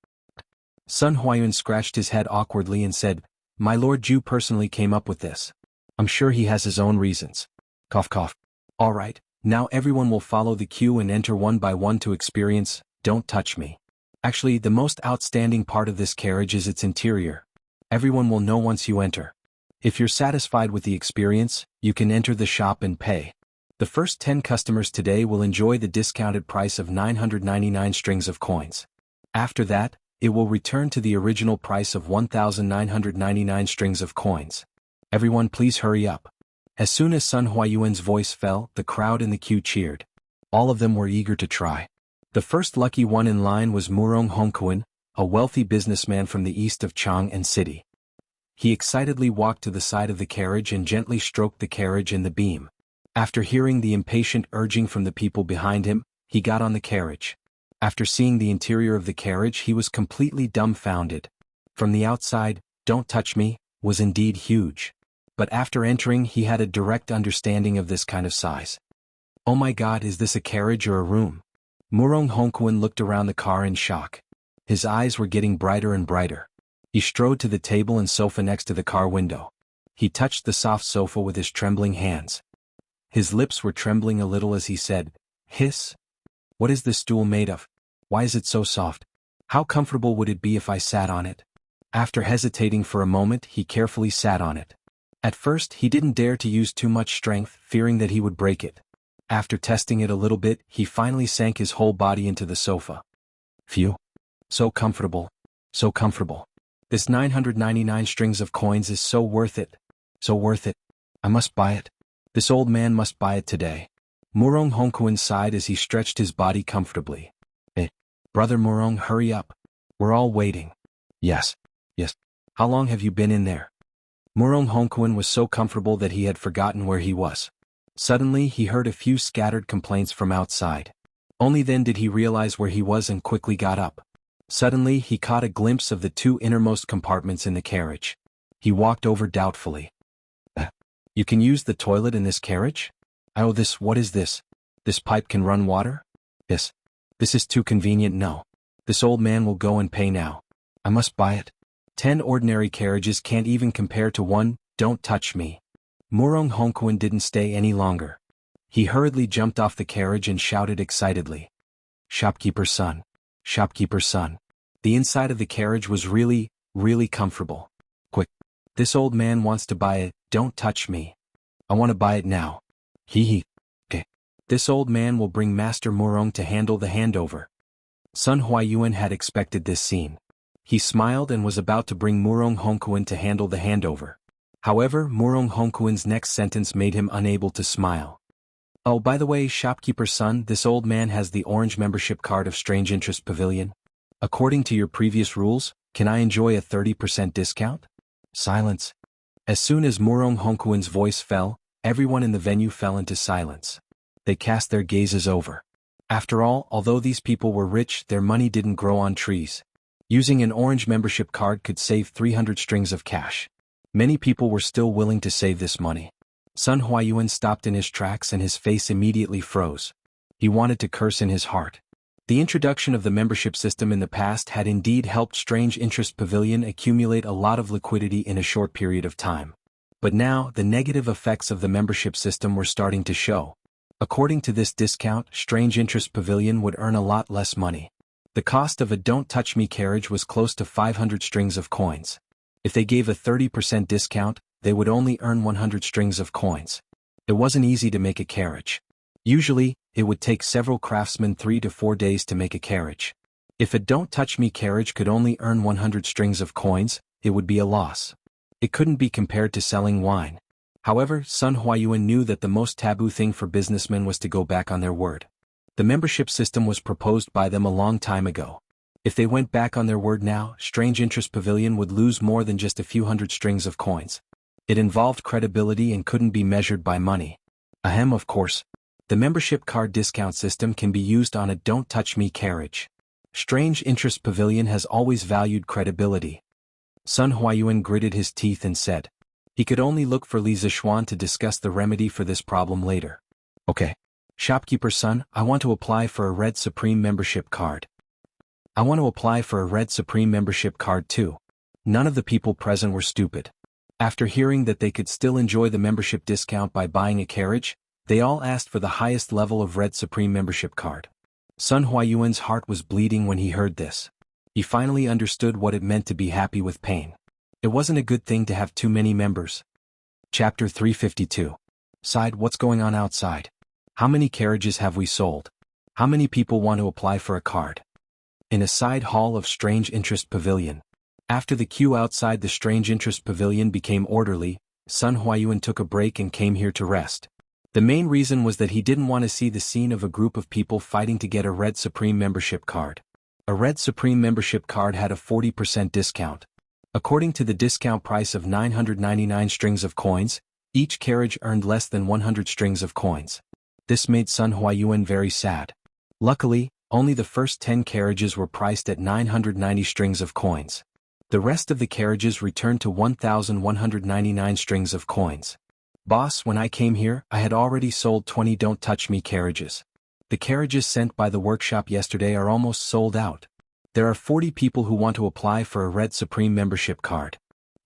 Sun Huayuan scratched his head awkwardly and said, My Lord Ju personally came up with this. I'm sure he has his own reasons. Cough cough. All right, now everyone will follow the queue and enter one by one to experience Don't Touch Me. Actually, the most outstanding part of this carriage is its interior. Everyone will know once you enter. If you're satisfied with the experience, you can enter the shop and pay. The first 10 customers today will enjoy the discounted price of 999 strings of coins. After that, it will return to the original price of 1,999 strings of coins. Everyone please hurry up. As soon as Sun Huayuan's voice fell, the crowd in the queue cheered. All of them were eager to try. The first lucky one in line was Murong Hongkuan, a wealthy businessman from the east of Chang'an City. He excitedly walked to the side of the carriage and gently stroked the carriage and the beam. After hearing the impatient urging from the people behind him, he got on the carriage. After seeing the interior of the carriage, he was completely dumbfounded. From the outside, Don't Touch Me was indeed huge. But after entering, he had a direct understanding of this kind of size. Oh my God, is this a carriage or a room? Murong Hongkuan looked around the car in shock. His eyes were getting brighter and brighter. He strode to the table and sofa next to the car window. He touched the soft sofa with his trembling hands. His lips were trembling a little as he said, Hiss? What is this stool made of? Why is it so soft? How comfortable would it be if I sat on it? After hesitating for a moment, he carefully sat on it. At first, he didn't dare to use too much strength, fearing that he would break it. After testing it a little bit, he finally sank his whole body into the sofa. Phew. So comfortable. So comfortable. This 999 strings of coins is so worth it. So worth it. I must buy it. This old man must buy it today. Murong Hongkuan sighed as he stretched his body comfortably. Brother Murong, hurry up. We're all waiting. Yes. Yes. How long have you been in there? Murong Hongkuan was so comfortable that he had forgotten where he was. Suddenly, he heard a few scattered complaints from outside. Only then did he realize where he was and quickly got up. Suddenly, he caught a glimpse of the 2 innermost compartments in the carriage. He walked over doubtfully. You can use the toilet in this carriage? Oh, what is this? This pipe can run water? Yes. This is too convenient. No. This old man will go and pay now. I must buy it. 10 ordinary carriages can't even compare to one, Don't Touch Me. Murong Hongkuan didn't stay any longer. He hurriedly jumped off the carriage and shouted excitedly. Shopkeeper son. Shopkeeper son. The inside of the carriage was really, really comfortable. Quick. This old man wants to buy it, Don't Touch Me. I want to buy it now. Hee. Okay. This old man will bring Master Murong to handle the handover. Sun Huayuan had expected this scene. He smiled and was about to bring Murong Hongkuan to handle the handover. However, Murong Hongkuan's next sentence made him unable to smile. Oh, by the way, shopkeeper son, this old man has the orange membership card of Strange Interest Pavilion. According to your previous rules, can I enjoy a 30% discount? Silence. As soon as Murong Hongkuan's voice fell, everyone in the venue fell into silence. They cast their gazes over. After all, although these people were rich, their money didn't grow on trees. Using an orange membership card could save 300 strings of cash. Many people were still willing to save this money. Sun Huayuan stopped in his tracks and his face immediately froze. He wanted to curse in his heart. The introduction of the membership system in the past had indeed helped Strange Interest Pavilion accumulate a lot of liquidity in a short period of time. But now, the negative effects of the membership system were starting to show. According to this discount, Strange Interest Pavilion would earn a lot less money. The cost of a Don't Touch Me carriage was close to 500 strings of coins. If they gave a 30% discount, they would only earn 100 strings of coins. It wasn't easy to make a carriage. Usually, it would take several craftsmen 3 to 4 days to make a carriage. If a Don't Touch Me carriage could only earn 100 strings of coins, it would be a loss. It couldn't be compared to selling wine. However, Sun Huayuan knew that the most taboo thing for businessmen was to go back on their word. The membership system was proposed by them a long time ago. If they went back on their word now, Strange Interest Pavilion would lose more than just a few hundred strings of coins. It involved credibility and couldn't be measured by money. Ahem, of course. The membership card discount system can be used on a Don't Touch Me carriage. Strange Interest Pavilion has always valued credibility. Sun Huayuan gritted his teeth and said. He could only look for Li Zixuan to discuss the remedy for this problem later. Okay. Shopkeeper son, I want to apply for a Red Supreme membership card. I want to apply for a Red Supreme membership card too. None of the people present were stupid. After hearing that they could still enjoy the membership discount by buying a carriage, they all asked for the highest level of Red Supreme membership card. Sun Huayuan's heart was bleeding when he heard this. He finally understood what it meant to be happy with pain. It wasn't a good thing to have too many members. Chapter 352. Side, what's going on outside? How many carriages have we sold? How many people want to apply for a card? In a side hall of Strange Interest Pavilion. After the queue outside the Strange Interest Pavilion became orderly, Sun Huayuan took a break and came here to rest. The main reason was that he didn't want to see the scene of a group of people fighting to get a Red Supreme membership card. A Red Supreme membership card had a 40% discount. According to the discount price of 999 strings of coins, each carriage earned less than 100 strings of coins. This made Sun Huayuan very sad. Luckily, only the first 10 carriages were priced at 990 strings of coins. The rest of the carriages returned to 1,199 strings of coins. Boss, when I came here, I had already sold 20 Don't Touch Me carriages. The carriages sent by the workshop yesterday are almost sold out. There are 40 people who want to apply for a Red Supreme membership card.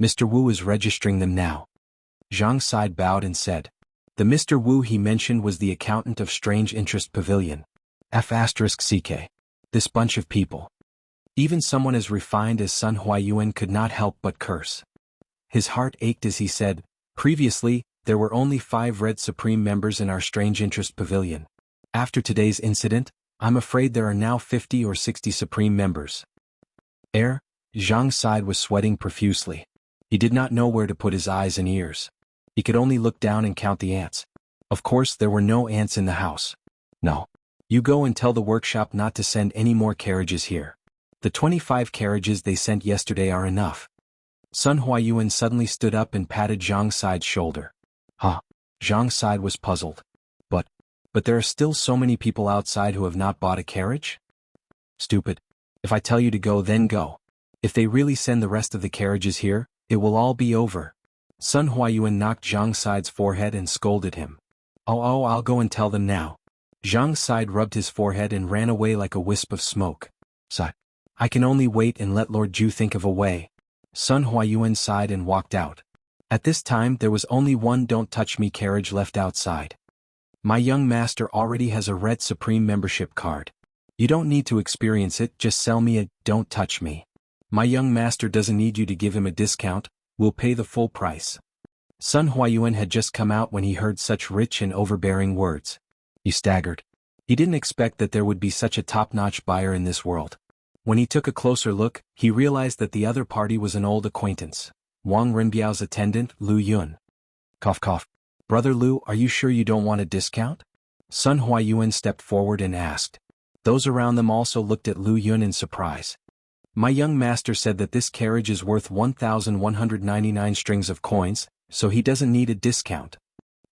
Mr. Wu is registering them now. Zhang Side bowed and said. The Mr. Wu he mentioned was the accountant of Strange Interest Pavilion. F***CK. This bunch of people. Even someone as refined as Sun Huayuan could not help but curse. His heart ached as he said, previously, there were only 5 Red Supreme members in our Strange Interest Pavilion. After today's incident, I'm afraid there are now 50 or 60 Supreme members. Zhang Side was sweating profusely. He did not know where to put his eyes and ears. He could only look down and count the ants. Of course, there were no ants in the house. No. You go and tell the workshop not to send any more carriages here. The 25 carriages they sent yesterday are enough. Sun Huayuan suddenly stood up and patted Zhang Side's shoulder. Huh. Zhang Side was puzzled. But there are still so many people outside who have not bought a carriage? Stupid. If I tell you to go, then go. If they really send the rest of the carriages here, it will all be over. Sun Huayuan knocked Zhang Side's forehead and scolded him. Oh, I'll go and tell them now. Zhang Side rubbed his forehead and ran away like a wisp of smoke. Sigh. I can only wait and let Lord Ju think of a way. Sun Huayuan sighed and walked out. At this time there was only one Don't Touch Me carriage left outside. My young master already has a Red Supreme membership card. You don't need to experience it, just sell me a Don't Touch Me. My young master doesn't need you to give him a discount, we'll pay the full price. Sun Huayuan had just come out when he heard such rich and overbearing words. He staggered. He didn't expect that there would be such a top-notch buyer in this world. When he took a closer look, he realized that the other party was an old acquaintance, Wang Renbiao's attendant, Lu Yun. Cough cough. Brother Lu, are you sure you don't want a discount? Sun Huayuan stepped forward and asked. Those around them also looked at Lu Yun in surprise. My young master said that this carriage is worth 1,199 strings of coins, so he doesn't need a discount.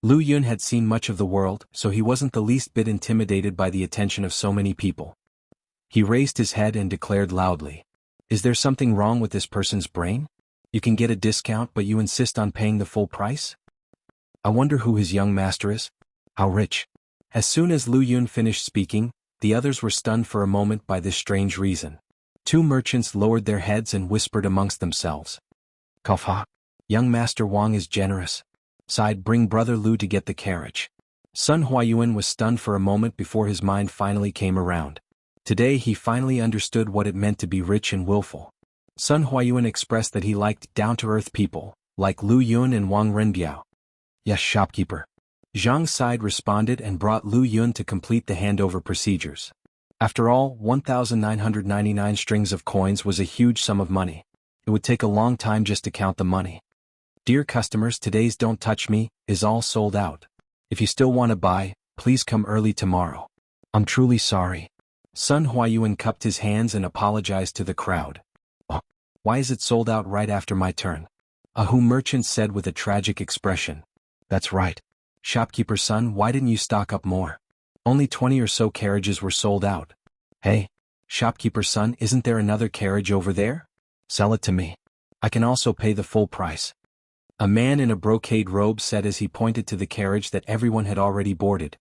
Lu Yun had seen much of the world, so he wasn't the least bit intimidated by the attention of so many people. He raised his head and declared loudly. Is there something wrong with this person's brain? You can get a discount but you insist on paying the full price? I wonder who his young master is? How rich? As soon as Lu Yun finished speaking, the others were stunned for a moment by this strange reason. Two merchants lowered their heads and whispered amongst themselves. Kafha. Young Master Wang is generous. Sighed, bring Brother Lu to get the carriage. Sun Huayuan was stunned for a moment before his mind finally came around. Today he finally understood what it meant to be rich and willful. Sun Huayuan expressed that he liked down-to-earth people, like Lu Yun and Wang Renbiao. Yes, shopkeeper. Zhang Side responded and brought Lu Yun to complete the handover procedures. After all, 1,999 strings of coins was a huge sum of money. It would take a long time just to count the money. Dear customers, today's Don't Touch Me is all sold out. If you still want to buy, please come early tomorrow. I'm truly sorry. Sun Huayuan cupped his hands and apologized to the crowd. Oh, why is it sold out right after my turn? A Hu merchant said with a tragic expression. That's right. Shopkeeper son, why didn't you stock up more? Only 20 or so carriages were sold out. Hey, shopkeeper son, isn't there another carriage over there? Sell it to me. I can also pay the full price. A man in a brocade robe said as he pointed to the carriage that everyone had already boarded.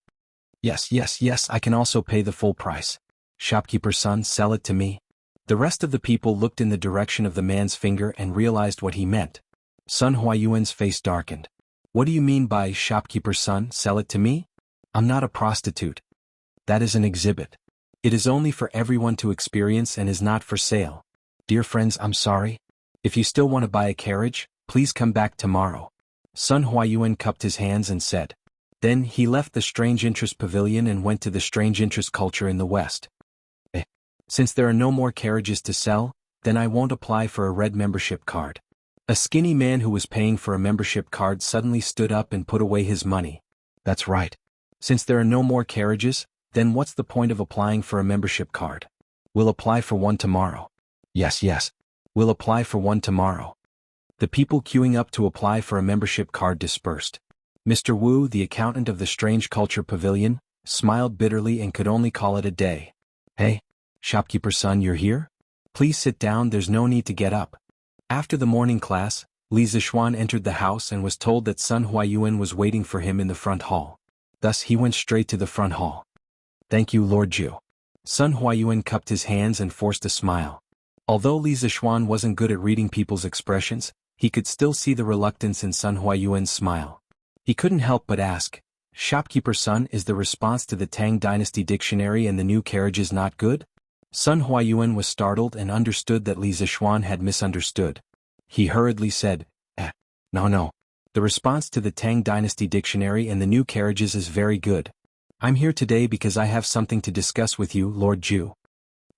Yes, I can also pay the full price. Shopkeeper son, sell it to me. The rest of the people looked in the direction of the man's finger and realized what he meant. Sun Huayuan's face darkened. What do you mean by shopkeeper son, sell it to me? I'm not a prostitute. That is an exhibit. It is only for everyone to experience and is not for sale. Dear friends, I'm sorry. If you still want to buy a carriage, please come back tomorrow. Sun Huayuan cupped his hands and said. Then he left the Strange Interest Pavilion and went to the Strange Interest Culture in the West. Since there are no more carriages to sell, then I won't apply for a red membership card. A skinny man who was paying for a membership card suddenly stood up and put away his money. That's right. Since there are no more carriages, then what's the point of applying for a membership card? We'll apply for one tomorrow. Yes. We'll apply for one tomorrow. The people queuing up to apply for a membership card dispersed. Mr. Wu, the accountant of the Strange Culture Pavilion, smiled bitterly and could only call it a day. Hey, shopkeeper son, you're here? Please sit down, there's no need to get up. After the morning class, Li Zixuan entered the house and was told that Sun Huayuan was waiting for him in the front hall. Thus he went straight to the front hall. Thank you, Lord Zhu. Sun Huayuan cupped his hands and forced a smile. Although Li Zixuan wasn't good at reading people's expressions, he could still see the reluctance in Sun Huayuan's smile. He couldn't help but ask, Shopkeeper son, is the response to the Tang Dynasty dictionary and the new carriages not good? Sun Huayuan was startled and understood that Li Zixuan had misunderstood. He hurriedly said, No. The response to the Tang Dynasty dictionary and the new carriages is very good. I'm here today because I have something to discuss with you, Lord Zhu.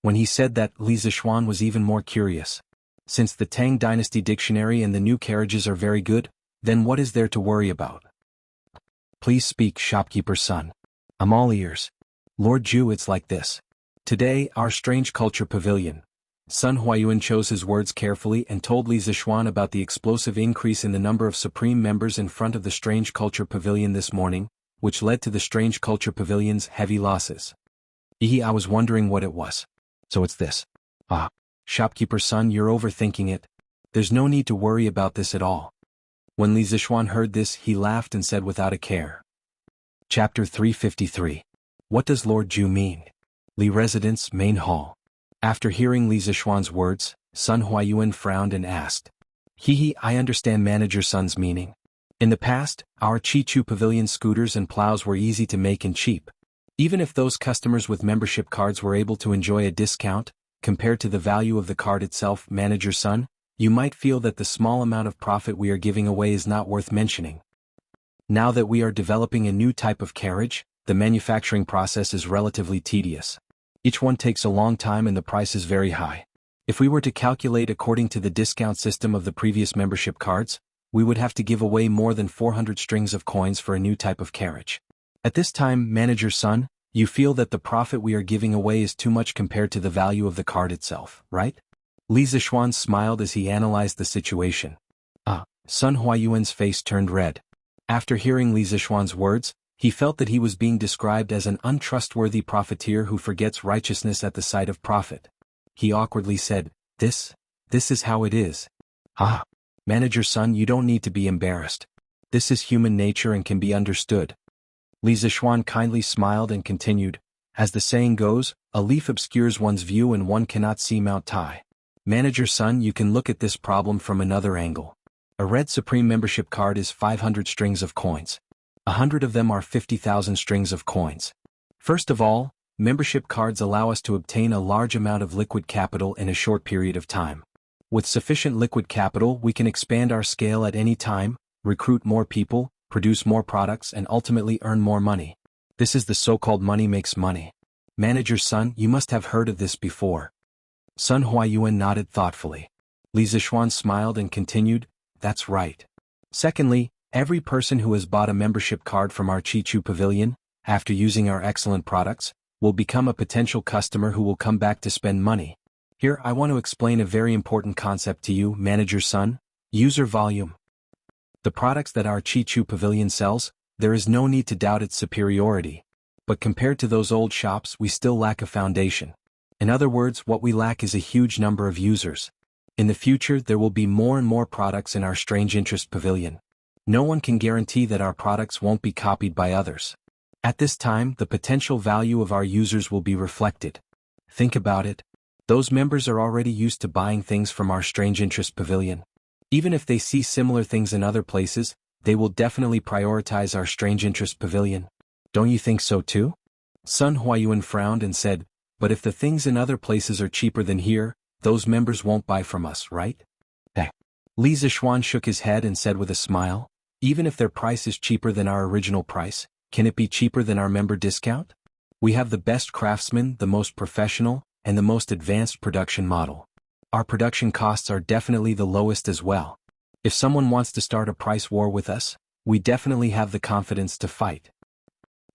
When he said that, Li Zixuan was even more curious. Since the Tang Dynasty dictionary and the new carriages are very good, then what is there to worry about? Please speak, shopkeeper son. I'm all ears. Lord Zhu, it's like this. Today, our Strange Culture Pavilion. Sun Huayuan chose his words carefully and told Li Zixuan about the explosive increase in the number of supreme members in front of the Strange Culture Pavilion this morning, which led to the Strange Culture Pavilion's heavy losses. I was wondering what it was. So it's this. Shopkeeper son, you're overthinking it. There's no need to worry about this at all. When Li Zixuan heard this, he laughed and said without a care. Chapter 353. What does Lord Zhu mean? Li Residence, Main Hall. After hearing Li Zixuan's words, Sun Huayuan frowned and asked. I understand Manager Sun's meaning. In the past, our Chichu Pavilion scooters and plows were easy to make and cheap. Even if those customers with membership cards were able to enjoy a discount, compared to the value of the card itself, Manager Sun, you might feel that the small amount of profit we are giving away is not worth mentioning. Now that we are developing a new type of carriage, the manufacturing process is relatively tedious. Each one takes a long time and the price is very high. If we were to calculate according to the discount system of the previous membership cards, we would have to give away more than 400 strings of coins for a new type of carriage. At this time, Manager Sun, you feel that the profit we are giving away is too much compared to the value of the card itself, right? Li Zixuan smiled as he analyzed the situation. Sun Huayuan's face turned red. After hearing Li Zixuan's words, he felt that he was being described as an untrustworthy profiteer who forgets righteousness at the sight of profit. He awkwardly said, This is how it is. Manager Sun, you don't need to be embarrassed. This is human nature and can be understood. Li Zishuan kindly smiled and continued, as the saying goes, a leaf obscures one's view and one cannot see Mount Tai. Manager son, you can look at this problem from another angle. A Red Supreme membership card is 500 strings of coins. 100 of them are 50,000 strings of coins. First of all, membership cards allow us to obtain a large amount of liquid capital in a short period of time. With sufficient liquid capital, we can expand our scale at any time, recruit more people, produce more products, and ultimately earn more money. This is the so-called money makes money. Manager son, you must have heard of this before. Sun Huayuan nodded thoughtfully. Li Zishuan smiled and continued, that's right. Secondly, every person who has bought a membership card from our Chichu Pavilion, after using our excellent products, will become a potential customer who will come back to spend money. Here I want to explain a very important concept to you, Manager son, user volume. The products that our Chichu Pavilion sells, there is no need to doubt its superiority. But compared to those old shops, we still lack a foundation. In other words, what we lack is a huge number of users. In the future, there will be more and more products in our Strange Interest Pavilion. No one can guarantee that our products won't be copied by others. At this time, the potential value of our users will be reflected. Think about it. Those members are already used to buying things from our Strange Interest Pavilion. Even if they see similar things in other places, they will definitely prioritize our Strange Interest Pavilion. Don't you think so too? Sun Huayuan frowned and said, but if the things in other places are cheaper than here, those members won't buy from us, right? Li Zishuan shook his head and said with a smile, even if their price is cheaper than our original price, can it be cheaper than our member discount? We have the best craftsmen, the most professional, and the most advanced production model. Our production costs are definitely the lowest as well. If someone wants to start a price war with us, we definitely have the confidence to fight.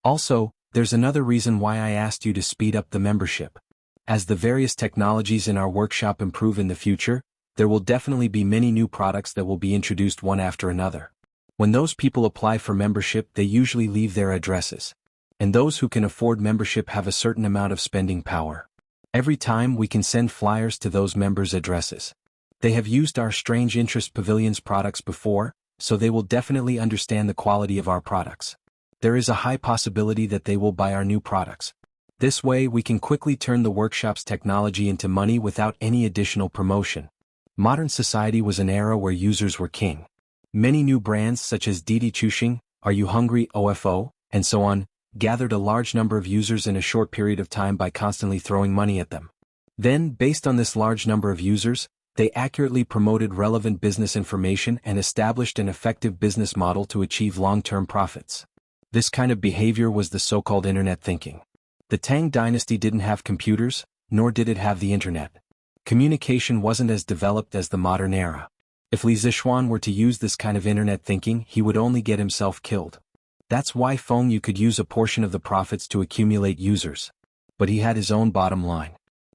Also, there's another reason why I asked you to speed up the membership. As the various technologies in our workshop improve in the future, there will definitely be many new products that will be introduced one after another. When those people apply for membership, they usually leave their addresses. And those who can afford membership have a certain amount of spending power. Every time we can send flyers to those members' addresses. They have used our Strange Interest Pavilion's products before, so they will definitely understand the quality of our products. There is a high possibility that they will buy our new products. This way we can quickly turn the workshop's technology into money without any additional promotion. Modern society was an era where users were king. Many new brands such as Didi Chuxing, Are You Hungry, OFO, and so on, gathered a large number of users in a short period of time by constantly throwing money at them. Then, based on this large number of users, they accurately promoted relevant business information and established an effective business model to achieve long-term profits. This kind of behavior was the so-called internet thinking. The Tang dynasty didn't have computers, nor did it have the internet. Communication wasn't as developed as the modern era. If Li Zishuan were to use this kind of internet thinking, he would only get himself killed. That's why Feng Yu could use a portion of the profits to accumulate users. But he had his own bottom line.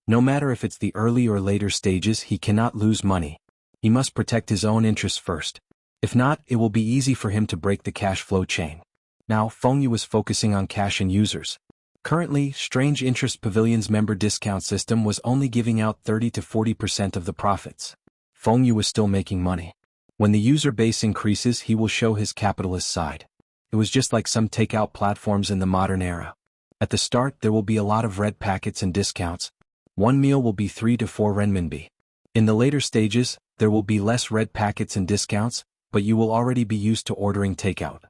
No matter if it's the early or later stages, he cannot lose money. He must protect his own interests first. If not, it will be easy for him to break the cash flow chain. Now, Feng Yu was focusing on cash and users. Currently, Strange Interest Pavilion's member discount system was only giving out 30 to 40% of the profits. Feng Yu was still making money. When the user base increases, he will show his capitalist side. It was just like some takeout platforms in the modern era. At the start, there will be a lot of red packets and discounts. One meal will be 3 to 4 renminbi. In the later stages, there will be less red packets and discounts, but you will already be used to ordering takeout.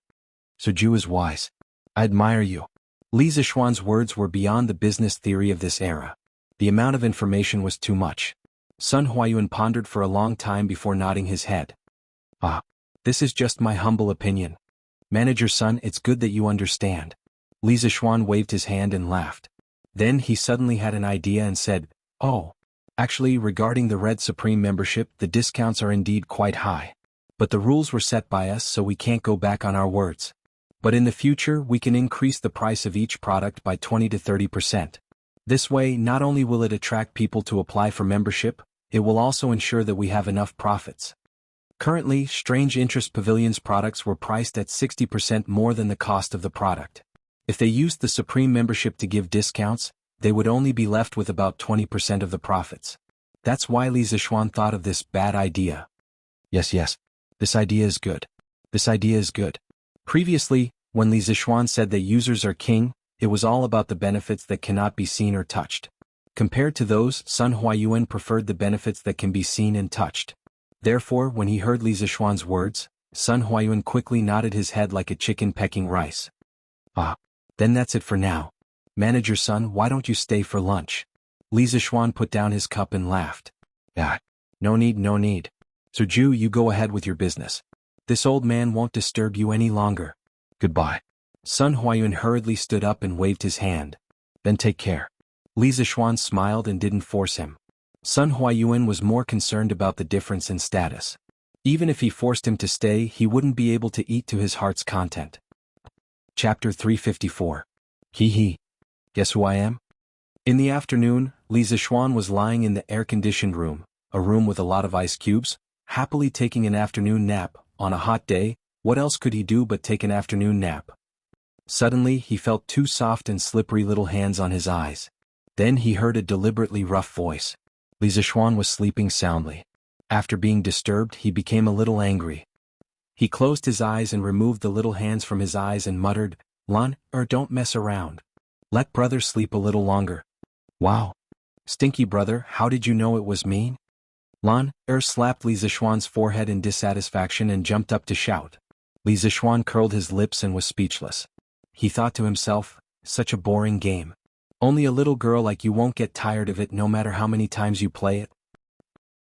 So Ju is wise. I admire you. Li Zishuan's words were beyond the business theory of this era. The amount of information was too much. Sun Huayuan pondered for a long time before nodding his head. This is just my humble opinion. Manager Sun, it's good that you understand. Li Zishuan waved his hand and laughed. Then he suddenly had an idea and said, oh, actually regarding the Red Supreme membership, the discounts are indeed quite high. But the rules were set by us, so we can't go back on our words. But in the future, we can increase the price of each product by 20 to 30%. This way, not only will it attract people to apply for membership, it will also ensure that we have enough profits. Currently, Strange Interest Pavilion's products were priced at 60% more than the cost of the product. If they used the Supreme membership to give discounts, they would only be left with about 20% of the profits. That's why Li Zishuan thought of this bad idea. Yes, this idea is good. This idea is good. Previously, when Li Zixuan said that users are king, it was all about the benefits that cannot be seen or touched. Compared to those, Sun Huayuan preferred the benefits that can be seen and touched. Therefore, when he heard Li Zixuan's words, Sun Huayuan quickly nodded his head like a chicken pecking rice. Ah, then that's it for now. Manager Sun, why don't you stay for lunch? Li Zixuan put down his cup and laughed. Ah, no need, no need. Zhu, you go ahead with your business. This old man won't disturb you any longer. Goodbye. Sun Huayuan hurriedly stood up and waved his hand. Then take care. Li Zixuan smiled and didn't force him. Sun Huayuan was more concerned about the difference in status. Even if he forced him to stay, he wouldn't be able to eat to his heart's content. Chapter 354. Hee hee. Guess who I am? In the afternoon, Li Zixuan was lying in the air-conditioned room, a room with a lot of ice cubes, happily taking an afternoon nap. On a hot day, what else could he do but take an afternoon nap? Suddenly, he felt two soft and slippery little hands on his eyes. Then he heard a deliberately rough voice. Li Zixuan was sleeping soundly. After being disturbed, he became a little angry. He closed his eyes and removed the little hands from his eyes and muttered, Lan, don't mess around. Let brother sleep a little longer. Wow. Stinky brother, how did you know it was mean? Lan slapped Li Zixuan's forehead in dissatisfaction and jumped up to shout. Li Zixuan curled his lips and was speechless. He thought to himself, such a boring game. Only a little girl like you won't get tired of it no matter how many times you play it.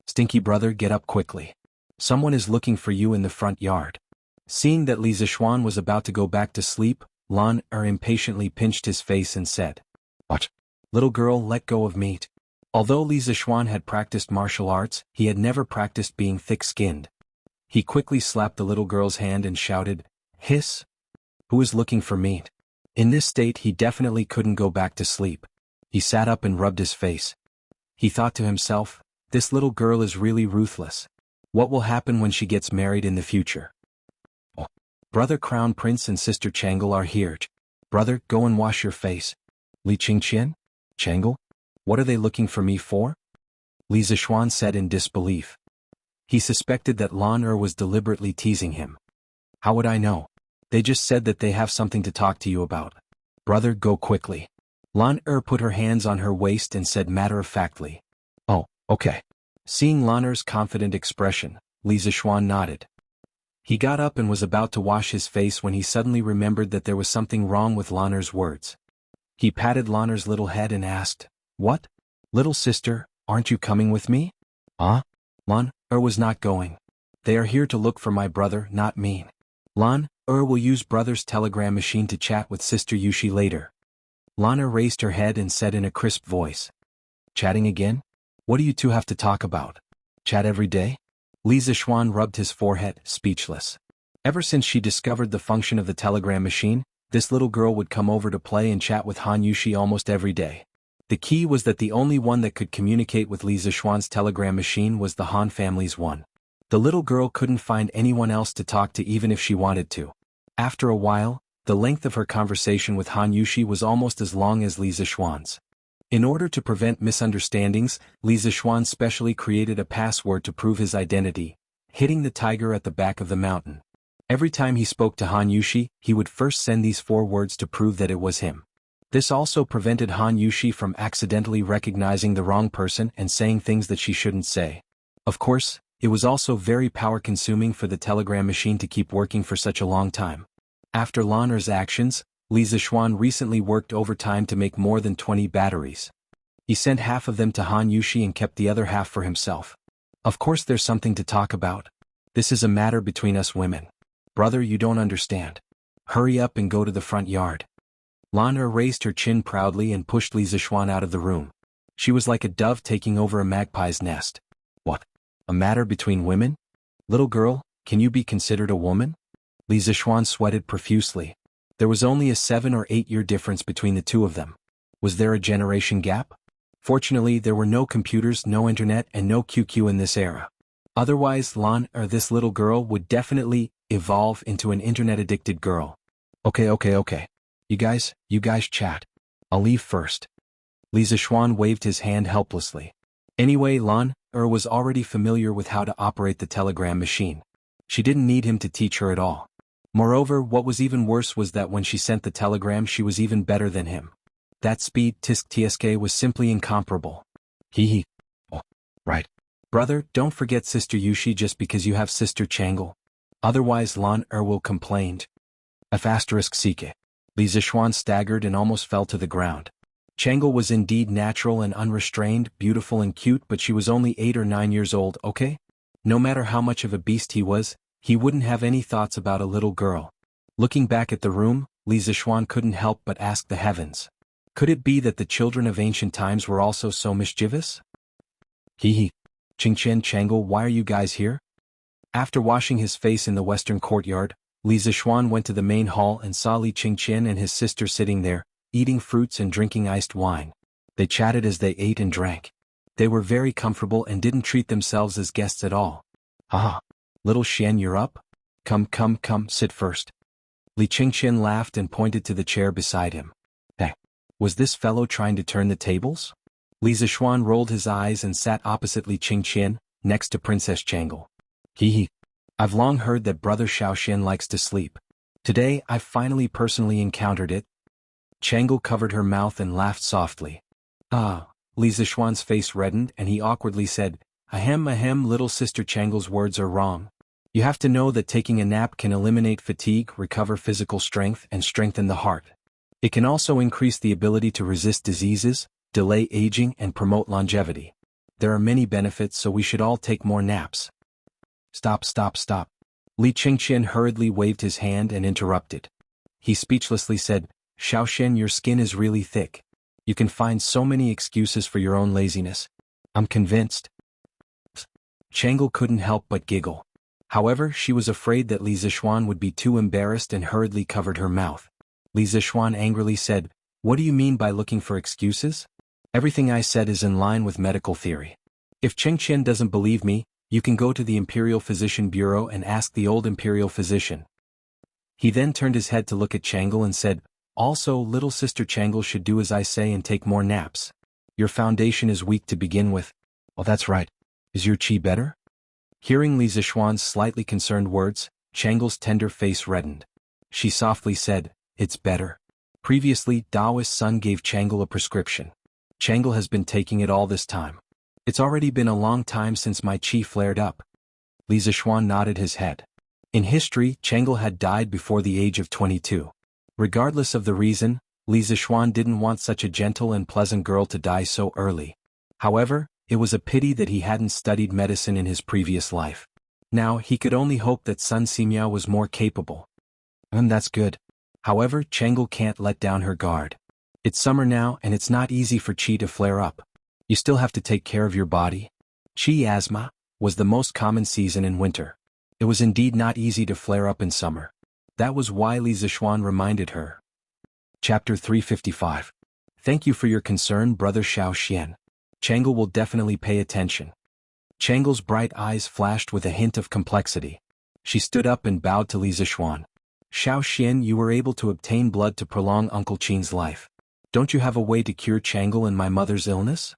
Stinky brother, get up quickly. Someone is looking for you in the front yard. Seeing that Li Zixuan was about to go back to sleep, Lan impatiently pinched his face and said, What? Little girl, let go of me. Although Li Zixuan had practiced martial arts, he had never practiced being thick-skinned. He quickly slapped the little girl's hand and shouted, Hiss! Who is looking for meat? In this state he definitely couldn't go back to sleep. He sat up and rubbed his face. He thought to himself, this little girl is really ruthless. What will happen when she gets married in the future? Oh, brother Crown Prince and sister Changle are here. Brother, go and wash your face. Li Qingqian? Changle? What are they looking for me for? Li Zixuan said in disbelief. He suspected that Lan was deliberately teasing him. How would I know? They just said that they have something to talk to you about. Brother, go quickly. Lan put her hands on her waist and said matter-of-factly. Oh, okay. Seeing Lan confident expression, Li Zixuan nodded. He got up and was about to wash his face when he suddenly remembered that there was something wrong with Lan's words. He patted Lan's little head and asked, What? Little sister, aren't you coming with me? Lan was not going. They are here to look for my brother, not me. Lan will use brother's telegram machine to chat with sister Yushi later. Lana raised her head and said in a crisp voice. Chatting again? What do you two have to talk about? Chat every day? Li Zixuan rubbed his forehead, speechless. Ever since she discovered the function of the telegram machine, this little girl would come over to play and chat with Han Yushi almost every day. The key was that the only one that could communicate with Li Zixuan's telegram machine was the Han family's one. The little girl couldn't find anyone else to talk to even if she wanted to. After a while, the length of her conversation with Han Yushi was almost as long as Li Zixuan's. In order to prevent misunderstandings, Li Zixuan specially created a password to prove his identity, hitting the tiger at the back of the mountain. Every time he spoke to Han Yushi, he would first send these 4 words to prove that it was him. This also prevented Han Yushi from accidentally recognizing the wrong person and saying things that she shouldn't say. Of course, it was also very power-consuming for the telegram machine to keep working for such a long time. After Lan's actions, Li Zixuan recently worked overtime to make more than 20 batteries. He sent half of them to Han Yushi and kept the other half for himself. Of course there's something to talk about. This is a matter between us women. Brother, you don't understand. Hurry up and go to the front yard. Lana raised her chin proudly and pushed Li Zixuan out of the room. She was like a dove taking over a magpie's nest. What? A matter between women? Little girl, can you be considered a woman? Li Zixuan sweated profusely. There was only a 7 or 8 year difference between the two of them. Was there a generation gap? Fortunately, there were no computers, no internet, and no QQ in this era. Otherwise, this little girl would definitely evolve into an internet-addicted girl. Okay. You guys chat. I'll leave first. Li Zixuan waved his hand helplessly. Anyway, was already familiar with how to operate the telegram machine. She didn't need him to teach her at all. Moreover, what was even worse was that when she sent the telegram she was even better than him. That speed tsk was simply incomparable. Hee. Oh, right. Brother, don't forget Sister Yushi just because you have Sister Changle. Otherwise Lan will complain. F***Sike. Li Zishuan staggered and almost fell to the ground. Changle was indeed natural and unrestrained, beautiful and cute, but she was only 8 or 9 years old, okay? No matter how much of a beast he was, he wouldn't have any thoughts about a little girl. Looking back at the room, Li Zishuan couldn't help but ask the heavens. Could it be that the children of ancient times were also so mischievous? Hee. Qingqian, Changle, why are you guys here? After washing his face in the western courtyard, Li Zishuan went to the main hall and saw Li Qingqian and his sister sitting there, eating fruits and drinking iced wine. They chatted as they ate and drank. They were very comfortable and didn't treat themselves as guests at all. Ah, little Xian, you're up? Come, sit first. Li Qingqian laughed and pointed to the chair beside him. Hey, was this fellow trying to turn the tables? Li Zishuan rolled his eyes and sat opposite Li Qingqian, next to Princess Changle. Hee. I've long heard that Brother Xiaoxian likes to sleep. Today I've finally personally encountered it. Changle covered her mouth and laughed softly. Ah, Li Zishuan's face reddened and he awkwardly said, Ahem, little sister Changle's words are wrong. You have to know that taking a nap can eliminate fatigue, recover physical strength, and strengthen the heart. It can also increase the ability to resist diseases, delay aging, and promote longevity. There are many benefits, so we should all take more naps. Stop. Li Qingqian hurriedly waved his hand and interrupted. He speechlessly said, Xiaoxian, your skin is really thick. You can find so many excuses for your own laziness. I'm convinced. Changle couldn't help but giggle. However, she was afraid that Li Zishuan would be too embarrassed and hurriedly covered her mouth. Li Zishuan angrily said, What do you mean by looking for excuses? Everything I said is in line with medical theory. If Qingqian doesn't believe me, you can go to the Imperial Physician Bureau and ask the old Imperial Physician. He then turned his head to look at Changle and said, Also, little sister Changle should do as I say and take more naps. Your foundation is weak to begin with. Oh, that's right. Is your qi better? Hearing Li Zishuan's slightly concerned words, Changle's tender face reddened. She softly said, It's better. Previously, Daoist Sun gave Changle a prescription. Changle has been taking it all this time. It's already been a long time since my qi flared up. Li Zishuan nodded his head. In history, Changle had died before the age of 22. Regardless of the reason, Li Zishuan didn't want such a gentle and pleasant girl to die so early. However, it was a pity that he hadn't studied medicine in his previous life. Now, he could only hope that Sun Simiao was more capable. That's good. However, Changle can't let down her guard. It's summer now and it's not easy for qi to flare up. You still have to take care of your body. Qi asthma was the most common season in winter. It was indeed not easy to flare up in summer. That was why Li Zishuan reminded her. Chapter 355. Thank you for your concern, Brother Xiaoxian. Changle will definitely pay attention. Changle's bright eyes flashed with a hint of complexity. She stood up and bowed to Li Zishuan. Xiaoxian, you were able to obtain blood to prolong Uncle Qin's life. Don't you have a way to cure Changle and my mother's illness?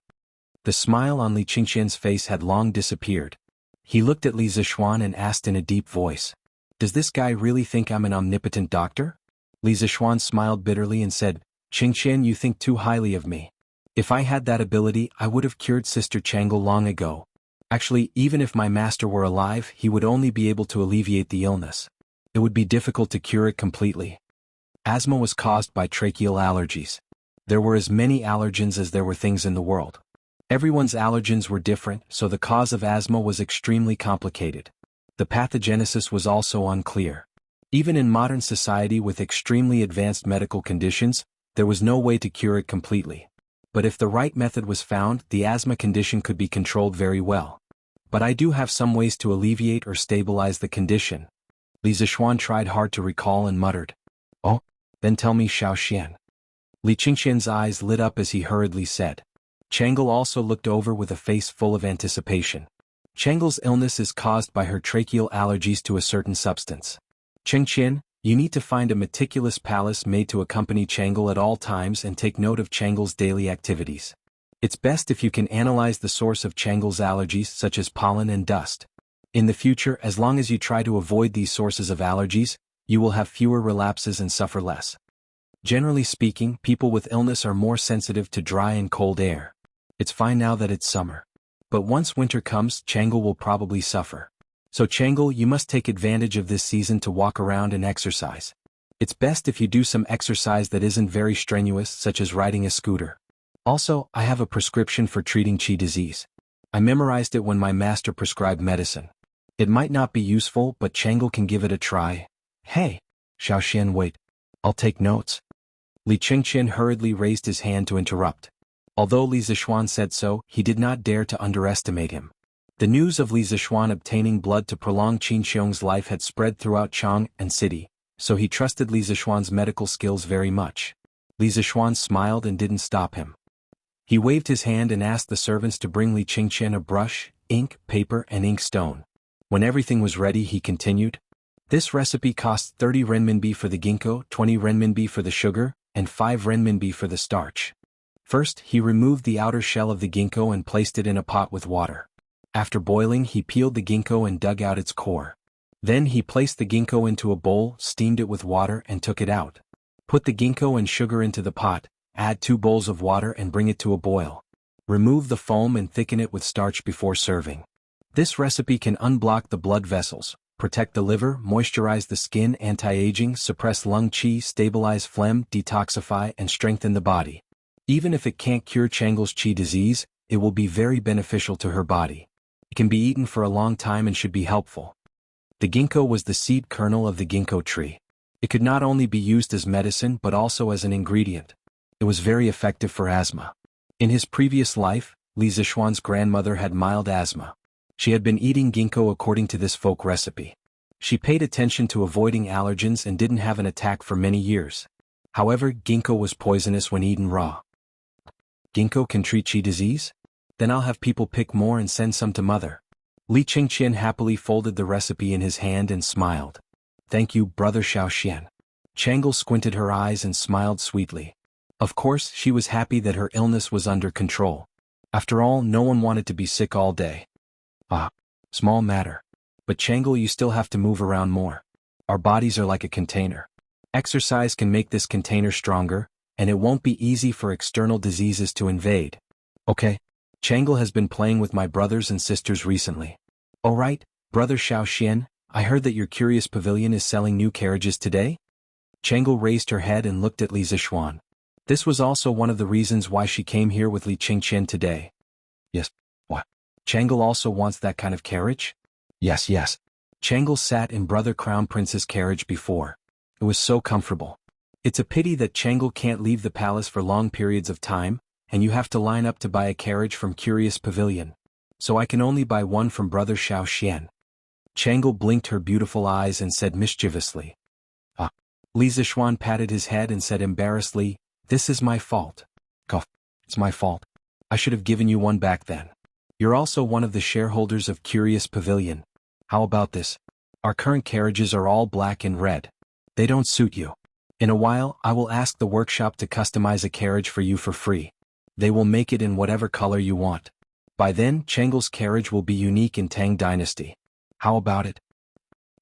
The smile on Li Qingqian's face had long disappeared. He looked at Li Zishuan and asked in a deep voice, Does this guy really think I'm an omnipotent doctor? Li Zishuan smiled bitterly and said, Qingqian, you think too highly of me. If I had that ability, I would have cured Sister Changle long ago. Actually, even if my master were alive, he would only be able to alleviate the illness. It would be difficult to cure it completely. Asthma was caused by tracheal allergies. There were as many allergens as there were things in the world. Everyone's allergens were different, so the cause of asthma was extremely complicated. The pathogenesis was also unclear. Even in modern society with extremely advanced medical conditions, there was no way to cure it completely. But if the right method was found, the asthma condition could be controlled very well. But I do have some ways to alleviate or stabilize the condition. Li Zishuan tried hard to recall and muttered. Oh, then tell me, Xiaoxian. Li Qingqian's eyes lit up as he hurriedly said. Changle also looked over with a face full of anticipation. Changle's illness is caused by her tracheal allergies to a certain substance. Qingqian, you need to find a meticulous palace made to accompany Changle at all times and take note of Changle's daily activities. It's best if you can analyze the source of Changle's allergies such as pollen and dust. In the future, as long as you try to avoid these sources of allergies, you will have fewer relapses and suffer less. Generally speaking, people with illness are more sensitive to dry and cold air. It's fine now that it's summer. But once winter comes, Jianghu will probably suffer. So Jianghu, you must take advantage of this season to walk around and exercise. It's best if you do some exercise that isn't very strenuous, such as riding a scooter. Also, I have a prescription for treating qi disease. I memorized it when my master prescribed medicine. It might not be useful, but Jianghu can give it a try. Hey, Xiaoxian, wait. I'll take notes. Li Qingqian hurriedly raised his hand to interrupt. Although Li Zishuan said so, he did not dare to underestimate him. The news of Li Zishuan obtaining blood to prolong Qin Xiong's life had spread throughout Chang and city, so he trusted Li Zishuan's medical skills very much. Li Zishuan smiled and didn't stop him. He waved his hand and asked the servants to bring Li Qingqian a brush, ink, paper, and ink stone. When everything was ready, he continued. This recipe costs 30 renminbi for the ginkgo, 20 renminbi for the sugar, and 5 renminbi for the starch. First, he removed the outer shell of the ginkgo and placed it in a pot with water. After boiling, he peeled the ginkgo and dug out its core. Then he placed the ginkgo into a bowl, steamed it with water, and took it out. Put the ginkgo and sugar into the pot, add 2 bowls of water and bring it to a boil. Remove the foam and thicken it with starch before serving. This recipe can unblock the blood vessels, protect the liver, moisturize the skin, anti-aging, suppress lung qi, stabilize phlegm, detoxify, and strengthen the body. Even if it can't cure Jianghu's qi disease, it will be very beneficial to her body. It can be eaten for a long time and should be helpful. The ginkgo was the seed kernel of the ginkgo tree. It could not only be used as medicine but also as an ingredient. It was very effective for asthma. In his previous life, Li Zishuan's grandmother had mild asthma. She had been eating ginkgo according to this folk recipe. She paid attention to avoiding allergens and didn't have an attack for many years. However, ginkgo was poisonous when eaten raw. Ginkgo can treat qi disease? Then I'll have people pick more and send some to mother. Li Qingqian happily folded the recipe in his hand and smiled. Thank you, brother Xiaoxian. Jianghu squinted her eyes and smiled sweetly. Of course, she was happy that her illness was under control. After all, no one wanted to be sick all day. Ah, small matter. But Jianghu, you still have to move around more. Our bodies are like a container. Exercise can make this container stronger, and it won't be easy for external diseases to invade. Okay. Jianghu has been playing with my brothers and sisters recently. Oh right, brother Xiaoxian, I heard that your curious pavilion is selling new carriages today? Jianghu raised her head and looked at Li Zishuan. This was also one of the reasons why she came here with Li Qingqian today. Yes. What? Jianghu also wants that kind of carriage? Yes. Jianghu sat in Brother Crown Prince's carriage before. It was so comfortable. It's a pity that Jianghu can't leave the palace for long periods of time, and you have to line up to buy a carriage from Curious Pavilion. So I can only buy one from Brother Xiaoxian. Jianghu blinked her beautiful eyes and said mischievously. Ah. Li Zishuan patted his head and said embarrassedly, this is my fault. Cough. It's my fault. I should have given you one back then. You're also one of the shareholders of Curious Pavilion. How about this? Our current carriages are all black and red. They don't suit you. In a while, I will ask the workshop to customize a carriage for you for free. They will make it in whatever color you want. By then, Jianghu's carriage will be unique in Tang Dynasty. How about it?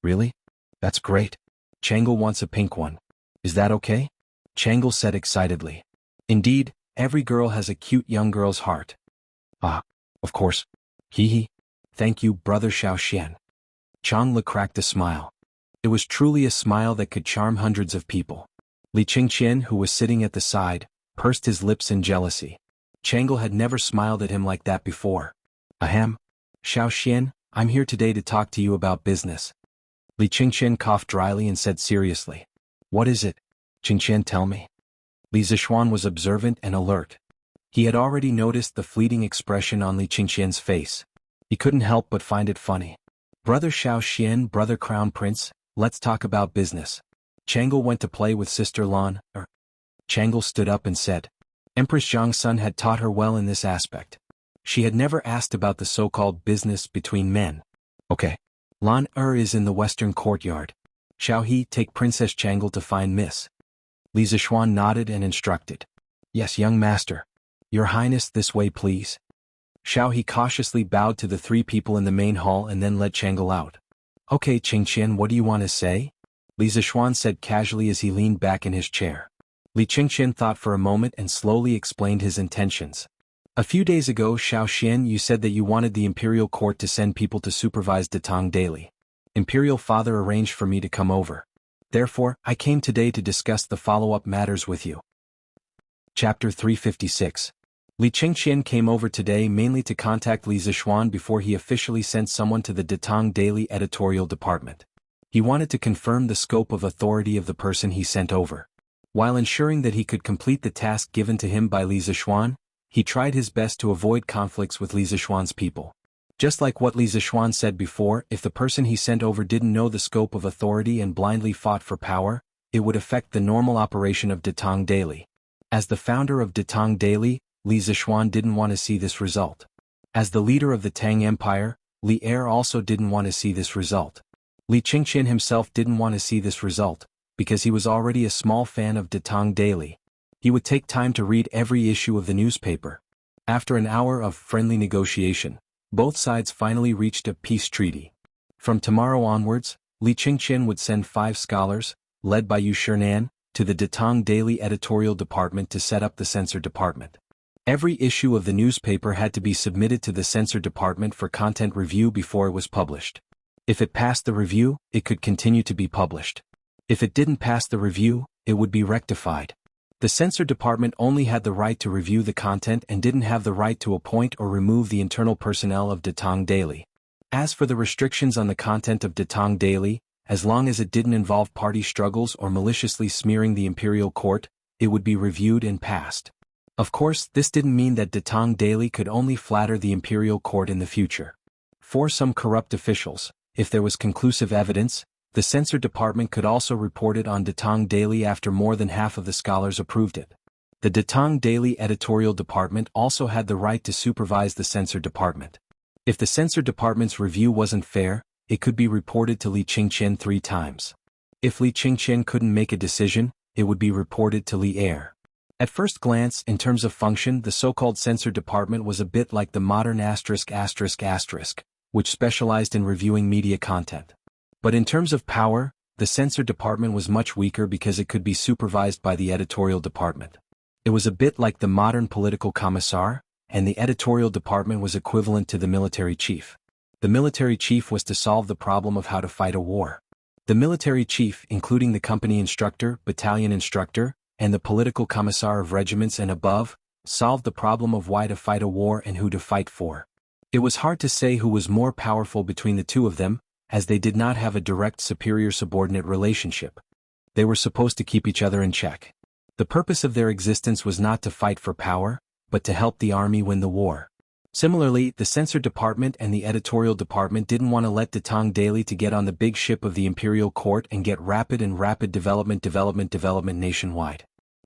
Really? That's great. Jianghu wants a pink one. Is that okay? Jianghu said excitedly. Indeed, every girl has a cute young girl's heart. Ah, of course. Hee. Thank you, brother Xiaoxian. Changla cracked a smile. It was truly a smile that could charm hundreds of people. Li Qingqian, who was sitting at the side, pursed his lips in jealousy. Jianghu had never smiled at him like that before. Ahem. Xiaoxian, I'm here today to talk to you about business. Li Qingqian coughed dryly and said seriously. What is it? Qingqian, tell me. Li Zishuan was observant and alert. He had already noticed the fleeting expression on Li Qingqian's face. He couldn't help but find it funny. Brother Xiaoxian, brother Crown Prince, let's talk about business. Jianghu went to play with Sister Lan. Jianghu stood up and said. Empress Zhang's son had taught her well in this aspect. She had never asked about the so-called business between men. Okay. Lan is in the western courtyard. Xiaohe, take Princess Jianghu to find Miss. Li Zishuan nodded and instructed. Yes, young master. Your Highness, this way please. Xiao He cautiously bowed to the three people in the main hall and then led Chang'e out. Okay Qingqian, what do you want to say? Li Zishuan said casually as he leaned back in his chair. Li Qingqian thought for a moment and slowly explained his intentions. A few days ago Xiao Xian, you said that you wanted the imperial court to send people to supervise Datang daily. Imperial father arranged for me to come over. Therefore, I came today to discuss the follow-up matters with you. Chapter 356. Li Qingqian came over today mainly to contact Li Zishuan before he officially sent someone to the Datang Daily editorial department. He wanted to confirm the scope of authority of the person he sent over. While ensuring that he could complete the task given to him by Li Zishuan, he tried his best to avoid conflicts with Li Zishuan's people. Just like what Li Zishuan said before, if the person he sent over didn't know the scope of authority and blindly fought for power, it would affect the normal operation of Datang Daily. As the founder of Datang Daily, Li Zishuan didn't want to see this result. As the leader of the Tang Empire, Li Er also didn't want to see this result. Li Qingqian himself didn't want to see this result, because he was already a small fan of Datang Daily. He would take time to read every issue of the newspaper. After an hour of friendly negotiation, both sides finally reached a peace treaty. From tomorrow onwards, Li Qingqian would send 5 scholars, led by Yu Shinan, to the Datang Daily editorial department to set up the censor department. Every issue of the newspaper had to be submitted to the censor department for content review before it was published. If it passed the review, it could continue to be published. If it didn't pass the review, it would be rectified. The censor department only had the right to review the content and didn't have the right to appoint or remove the internal personnel of Datang Daily. As for the restrictions on the content of Datang Daily, as long as it didn't involve party struggles or maliciously smearing the imperial court, it would be reviewed and passed. Of course, this didn't mean that Datang Daily could only flatter the imperial court in the future. For some corrupt officials, if there was conclusive evidence, the censor department could also report it on Datang Daily after more than half of the scholars approved it. The Datang Daily editorial department also had the right to supervise the censor department. If the censor department's review wasn't fair, it could be reported to Li Qingqian 3 times. If Li Qingqian couldn't make a decision, it would be reported to Li Er. At first glance, in terms of function, the so-called censor department was a bit like the modern ****, which specialized in reviewing media content. But in terms of power, the censor department was much weaker because it could be supervised by the editorial department. It was a bit like the modern political commissar, and the editorial department was equivalent to the military chief. The military chief was to solve the problem of how to fight a war. The military chief, including the company instructor, battalion instructor, and the political commissar of regiments and above, solved the problem of why to fight a war and who to fight for. It was hard to say who was more powerful between the two of them, as they did not have a direct superior-subordinate relationship. They were supposed to keep each other in check. The purpose of their existence was not to fight for power, but to help the army win the war. Similarly, the censor department and the editorial department didn't want to let Datang Daily to get on the big ship of the imperial court and get rapid development nationwide.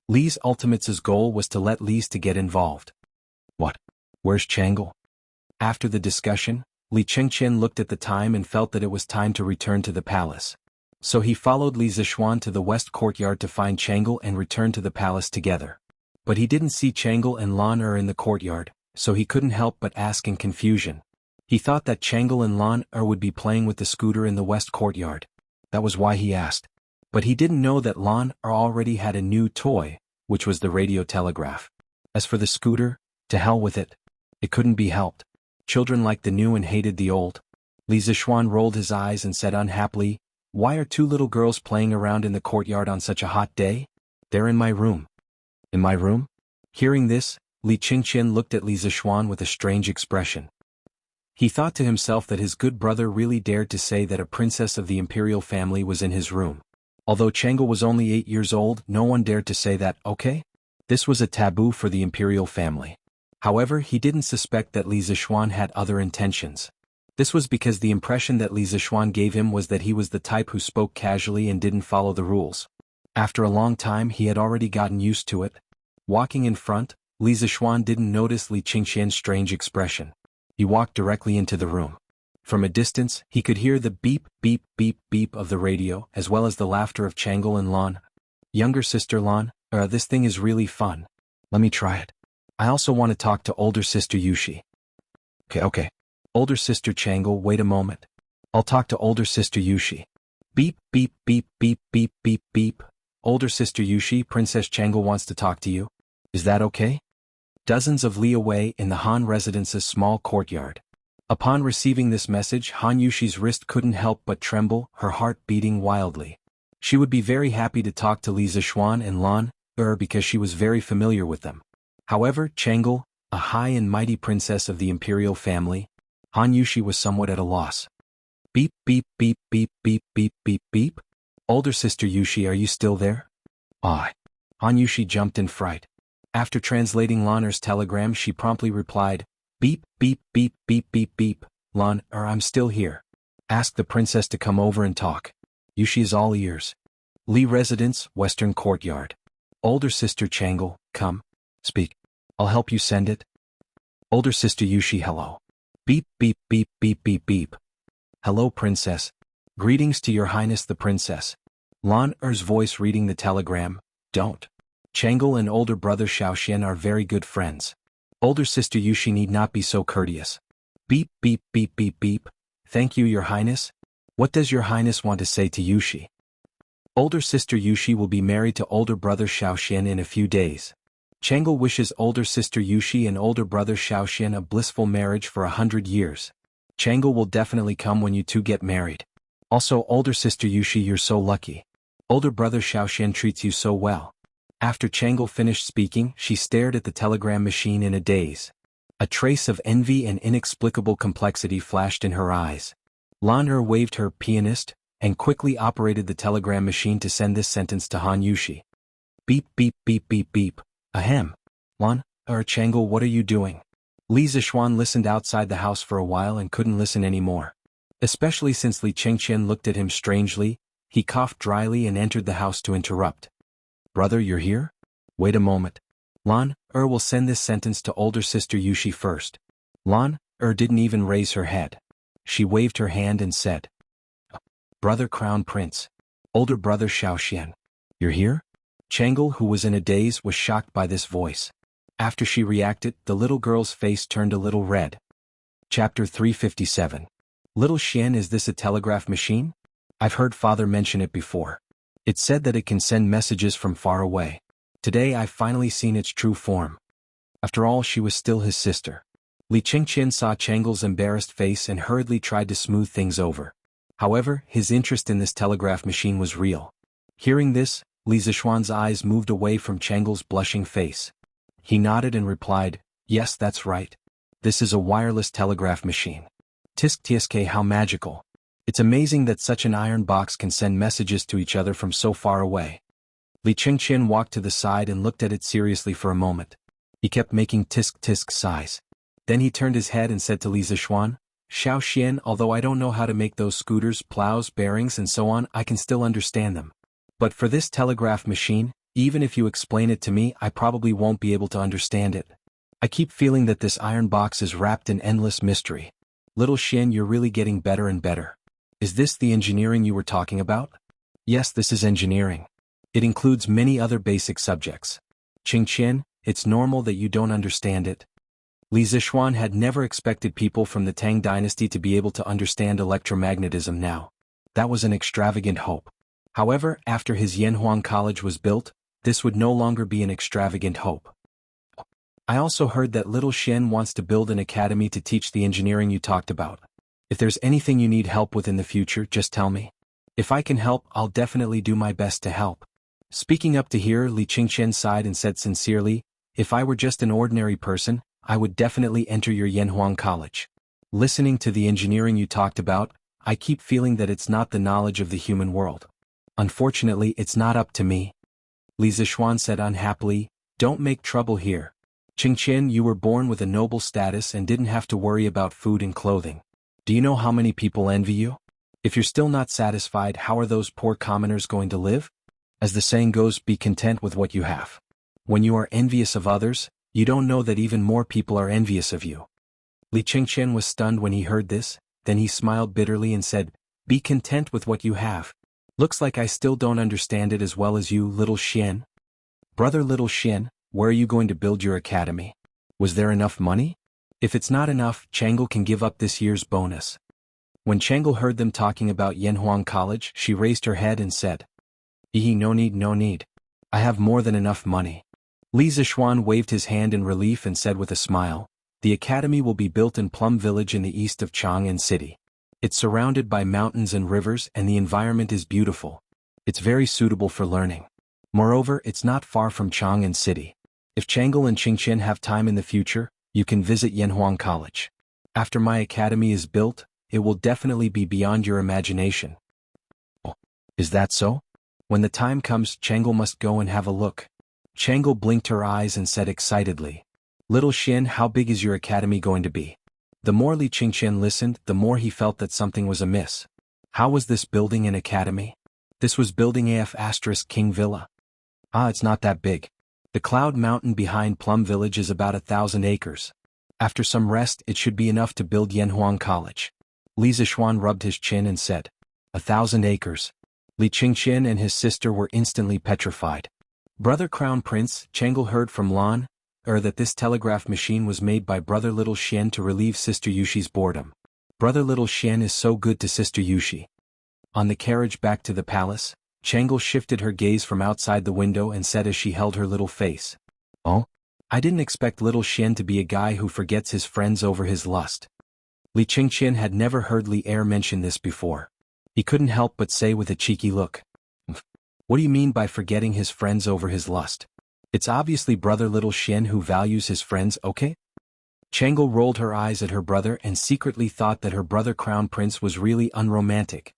Li's ultimate's goal was to let Li's to get involved. What? Where's Chang'e? After the discussion, Li Qingqian looked at the time and felt that it was time to return to the palace. So he followed Li Zishuan to the west courtyard to find Chang'e and return to the palace together. But he didn't see Chang'e and Lan Er in the courtyard, so he couldn't help but ask in confusion. He thought that Chang'e and Lan Er would be playing with the scooter in the west courtyard. That was why he asked. But he didn't know that Lan Er already had a new toy, which was the radio telegraph. As for the scooter, to hell with it. It couldn't be helped. Children liked the new and hated the old. Li Zishuan rolled his eyes and said unhappily, "Why are 2 little girls playing around in the courtyard on such a hot day? They're in my room." In my room? Hearing this, Li Qingqian looked at Li Zishuan with a strange expression. He thought to himself that his good brother really dared to say that a princess of the imperial family was in his room. Although Chang'e was only 8 years old, no one dared to say that, okay? This was a taboo for the imperial family. However, he didn't suspect that Li Zishuan had other intentions. This was because the impression that Li Zishuan gave him was that he was the type who spoke casually and didn't follow the rules. After a long time he had already gotten used to it. Walking in front, Li Zishuan didn't notice Li Qingqian's strange expression. He walked directly into the room. From a distance, he could hear the beep, beep, beep, beep of the radio, as well as the laughter of Chang'e and Lan. Younger sister Lan, this thing is really fun. Let me try it. I also want to talk to older sister Yushi. Okay. Older sister Changle, wait a moment. I'll talk to older sister Yushi. Beep, beep, beep, beep, beep, beep, beep. Older sister Yushi, Princess Changle wants to talk to you. Is that okay? Dozens of li away in the Han residence's small courtyard. Upon receiving this message, Han Yushi's wrist couldn't help but tremble, her heart beating wildly. She would be very happy to talk to Li Zishuan and Lan because she was very familiar with them. However, Changle, a high and mighty princess of the imperial family, Han Yushi was somewhat at a loss. Beep, beep, beep, beep, beep, beep, beep, beep. Older sister Yushi, are you still there? Ah. Han Yushi jumped in fright. After translating Lan'er's telegram, she promptly replied, beep, beep, beep, beep, beep, beep. Lan, I'm still here. Ask the princess to come over and talk. Yushi is all ears. Li Residence, Western Courtyard. Older sister Changle, come. Speak. I'll help you send it. Older sister Yushi, hello. Beep, beep, beep, beep, beep, beep. Hello, princess. Greetings to your highness the princess. Lan'er's voice reading the telegram, don't. Changle and older brother Xiaoxian are very good friends. Older sister Yushi need not be so courteous. Beep, beep, beep, beep, beep. Thank you, your highness. What does your highness want to say to Yushi? Older sister Yushi will be married to older brother Xiaoxian in a few days. Changle wishes older sister Yushi and older brother Xiaoxian a blissful marriage for 100 years. Changle will definitely come when you two get married. Also, older sister Yushi, you're so lucky. Older brother Xiaoxian treats you so well. After Changle finished speaking, she stared at the telegram machine in a daze. A trace of envy and inexplicable complexity flashed in her eyes. Lan'er waved her pianist and quickly operated the telegram machine to send this sentence to Han Yushi. Beep, beep, beep, beep, beep. Ahem. Lan'er, Changle, what are you doing? Li Zishuan listened outside the house for a while and couldn't listen anymore. Especially since Li Chengqian looked at him strangely, he coughed dryly and entered the house to interrupt. Brother, you're here? Wait a moment. Lan'er will send this sentence to older sister Yushi first. Lan'er didn't even raise her head. She waved her hand and said, Brother Crown Prince. Older brother Xiaoxian. You're here? Changle, who was in a daze, was shocked by this voice. After she reacted, the little girl's face turned a little red. Chapter 357. Little Xian, is this a telegraph machine? I've heard father mention it before. It said that it can send messages from far away. Today I've finally seen its true form. After all, she was still his sister. Li Chengqian saw Changle's embarrassed face and hurriedly tried to smooth things over. However, his interest in this telegraph machine was real. Hearing this, Li Zishuan's eyes moved away from Changle's blushing face. He nodded and replied, yes, that's right. This is a wireless telegraph machine. Tisk tsk, how magical. It's amazing that such an iron box can send messages to each other from so far away. Li Chengqian walked to the side and looked at it seriously for a moment. He kept making tisk tisk sighs. Then he turned his head and said to Li Zishuan, Xiaoxian, although I don't know how to make those scooters, plows, bearings and so on, I can still understand them. But for this telegraph machine, even if you explain it to me, I probably won't be able to understand it. I keep feeling that this iron box is wrapped in endless mystery. Little Xian, you're really getting better and better. Is this the engineering you were talking about? Yes, this is engineering. It includes many other basic subjects. Qingqian, it's normal that you don't understand it. Li Zishuan had never expected people from the Tang dynasty to be able to understand electromagnetism now. That was an extravagant hope. However, after his Yanhuang College was built, this would no longer be an extravagant hope. I also heard that little Xian wants to build an academy to teach the engineering you talked about. If there's anything you need help with in the future, just tell me. If I can help, I'll definitely do my best to help. Speaking up to here, Li Chengqian sighed and said sincerely, if I were just an ordinary person, I would definitely enter your Yanhuang College. Listening to the engineering you talked about, I keep feeling that it's not the knowledge of the human world. Unfortunately, it's not up to me. Li Zishuan said unhappily, don't make trouble here. Qingqian, you were born with a noble status and didn't have to worry about food and clothing. Do you know how many people envy you? If you're still not satisfied, how are those poor commoners going to live? As the saying goes, be content with what you have. When you are envious of others, you don't know that even more people are envious of you. Li Chengqian was stunned when he heard this, then he smiled bitterly and said, be content with what you have. Looks like I still don't understand it as well as you, little Xian. Brother little Xian, where are you going to build your academy? Was there enough money? If it's not enough, Chang'e can give up this year's bonus. When Chang'e heard them talking about Yanhuang College, she raised her head and said, No need, no need. I have more than enough money. Li Zishuan waved his hand in relief and said with a smile, the academy will be built in Plum Village in the east of Chang'an City. It's surrounded by mountains and rivers and the environment is beautiful. It's very suitable for learning. Moreover, it's not far from Chang'an City. If Chang'e and Qingqian have time in the future, you can visit Yanhuang College. After my academy is built, it will definitely be beyond your imagination. Oh, is that so? When the time comes, Chang'e must go and have a look. Chang'e blinked her eyes and said excitedly, Little Xian, how big is your academy going to be? The more Li Qingqian listened, the more he felt that something was amiss. How was this building an academy? This was building King Villa. It's not that big. The Cloud Mountain behind Plum Village is about 1,000 acres. After some rest, it should be enough to build Yanhuang College. Li Zishuan rubbed his chin and said, 1,000 acres. Li Qingqian and his sister were instantly petrified. Brother Crown Prince, Chang'e heard from Lan, that this telegraph machine was made by Brother Little Xian to relieve Sister Yushi's boredom. Brother Little Xian is so good to Sister Yushi. On the carriage back to the palace, Chang'e shifted her gaze from outside the window and said as she held her little face, Oh? I didn't expect Little Xian to be a guy who forgets his friends over his lust. Li Qingqian had never heard Li Er mention this before. He couldn't help but say with a cheeky look, What do you mean by forgetting his friends over his lust? It's obviously Brother Little Xian who values his friends, okay? Chang'e rolled her eyes at her brother and secretly thought that her brother Crown Prince was really unromantic.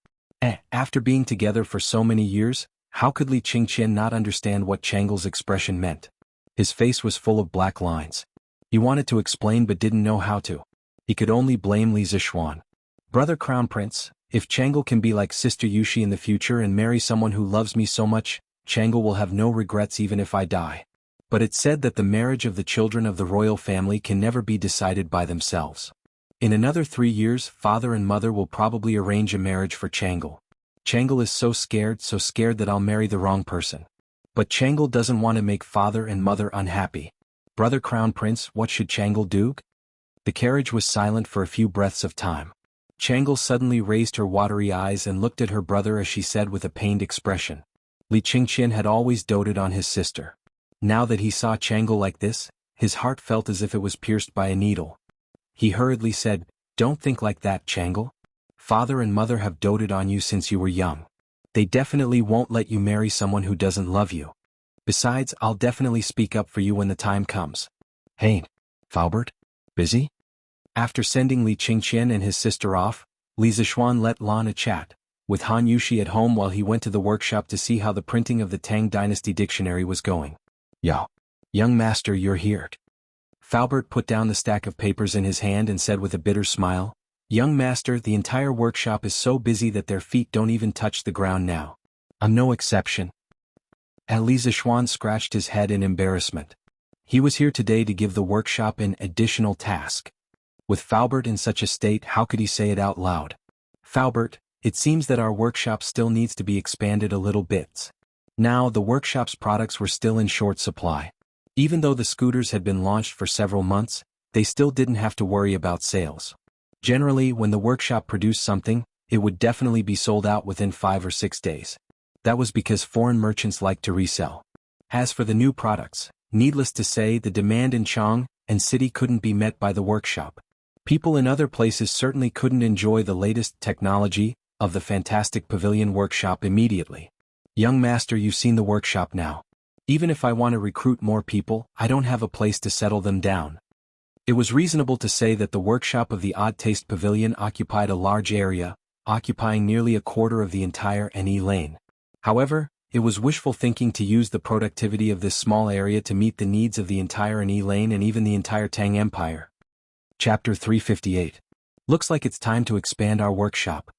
After being together for so many years, how could Li Qingqian not understand what Chang'e's expression meant? His face was full of black lines. He wanted to explain but didn't know how to. He could only blame Li Zishuan. Brother Crown Prince, if Chang'e can be like Sister Yushi in the future and marry someone who loves me so much, Chang'e will have no regrets even if I die. But it's said that the marriage of the children of the royal family can never be decided by themselves. In another 3 years, father and mother will probably arrange a marriage for Chang'e. Chang'e is so scared that I'll marry the wrong person. But Chang'e doesn't want to make father and mother unhappy. Brother Crown Prince, what should Chang'e do? The carriage was silent for a few breaths of time. Chang'e suddenly raised her watery eyes and looked at her brother as she said with a pained expression. Li Qingqian had always doted on his sister. Now that he saw Chang'e like this, his heart felt as if it was pierced by a needle. He hurriedly said, Don't think like that, Chang'e. Father and mother have doted on you since you were young. They definitely won't let you marry someone who doesn't love you. Besides, I'll definitely speak up for you when the time comes. Hey, Faubert? Busy? After sending Li Qingqian and his sister off, Li Zishuan let Lana chat with Han Yushi at home while he went to the workshop to see how the printing of the Tang Dynasty dictionary was going. Yo, young master, you're here. Faubert put down the stack of papers in his hand and said with a bitter smile, Young master, the entire workshop is so busy that their feet don't even touch the ground now. I'm no exception. Li Zishuan scratched his head in embarrassment. He was here today to give the workshop an additional task. With Faubert in such a state, how could he say it out loud? Faubert, it seems that our workshop still needs to be expanded a little bit. Now, the workshop's products were still in short supply. Even though the scooters had been launched for several months, they still didn't have to worry about sales. Generally, when the workshop produced something, it would definitely be sold out within 5 or 6 days. That was because foreign merchants liked to resell. As for the new products, needless to say, the demand in Chang'an City couldn't be met by the workshop. People in other places certainly couldn't enjoy the latest technology of the fantastic pavilion workshop immediately. Young master, you've seen the workshop now. Even if I want to recruit more people, I don't have a place to settle them down. It was reasonable to say that the workshop of the Odd Taste Pavilion occupied a large area, occupying nearly a quarter of the entire NE lane. However, it was wishful thinking to use the productivity of this small area to meet the needs of the entire NE lane and even the entire Tang Empire. Chapter 358. Looks like it's time to expand our workshop.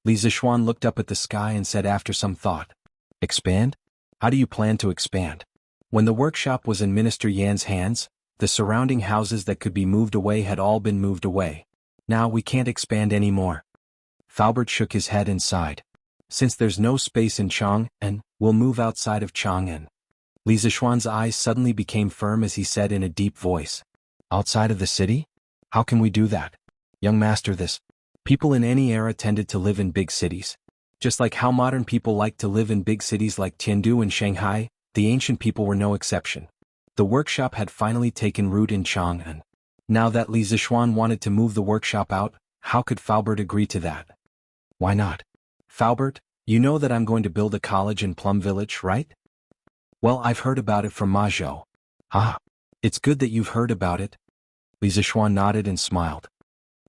Li Zishuan looked up at the sky and said after some thought. Expand? How do you plan to expand? When the workshop was in Minister Yan's hands, the surrounding houses that could be moved away had all been moved away. Now we can't expand anymore. Faubert shook his head and sighed. Since there's no space in Chang'an, we'll move outside of Chang'an. Li Zishuan's eyes suddenly became firm as he said in a deep voice. Outside of the city? How can we do that? Young master, this. People in any era tended to live in big cities. Just like how modern people like to live in big cities like Tiandu and Shanghai, the ancient people were no exception. The workshop had finally taken root in Chang'an. Now that Li Zishuan wanted to move the workshop out, how could Faubert agree to that? Why not? Faubert, you know that I'm going to build a college in Plum Village, right? Well, I've heard about it from Ma Zhou. Ah, it's good that you've heard about it. Li Zishuan nodded and smiled.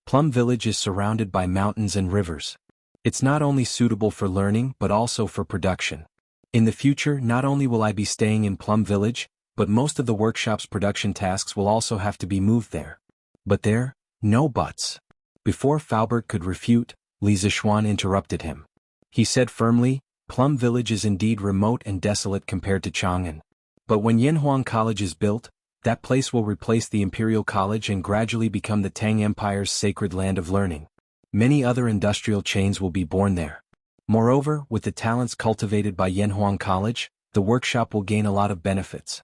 Plum Village is surrounded by mountains and rivers. It's not only suitable for learning but also for production. In the future, not only will I be staying in Plum Village, but most of the workshop's production tasks will also have to be moved there. But there, no buts. Before Faubert could refute, Li Zishuan interrupted him. He said firmly, Plum Village is indeed remote and desolate compared to Chang'an. But when Yanhuang College is built, that place will replace the Imperial College and gradually become the Tang Empire's sacred land of learning. Many other industrial chains will be born there. Moreover, with the talents cultivated by Yanhuang College, the workshop will gain a lot of benefits.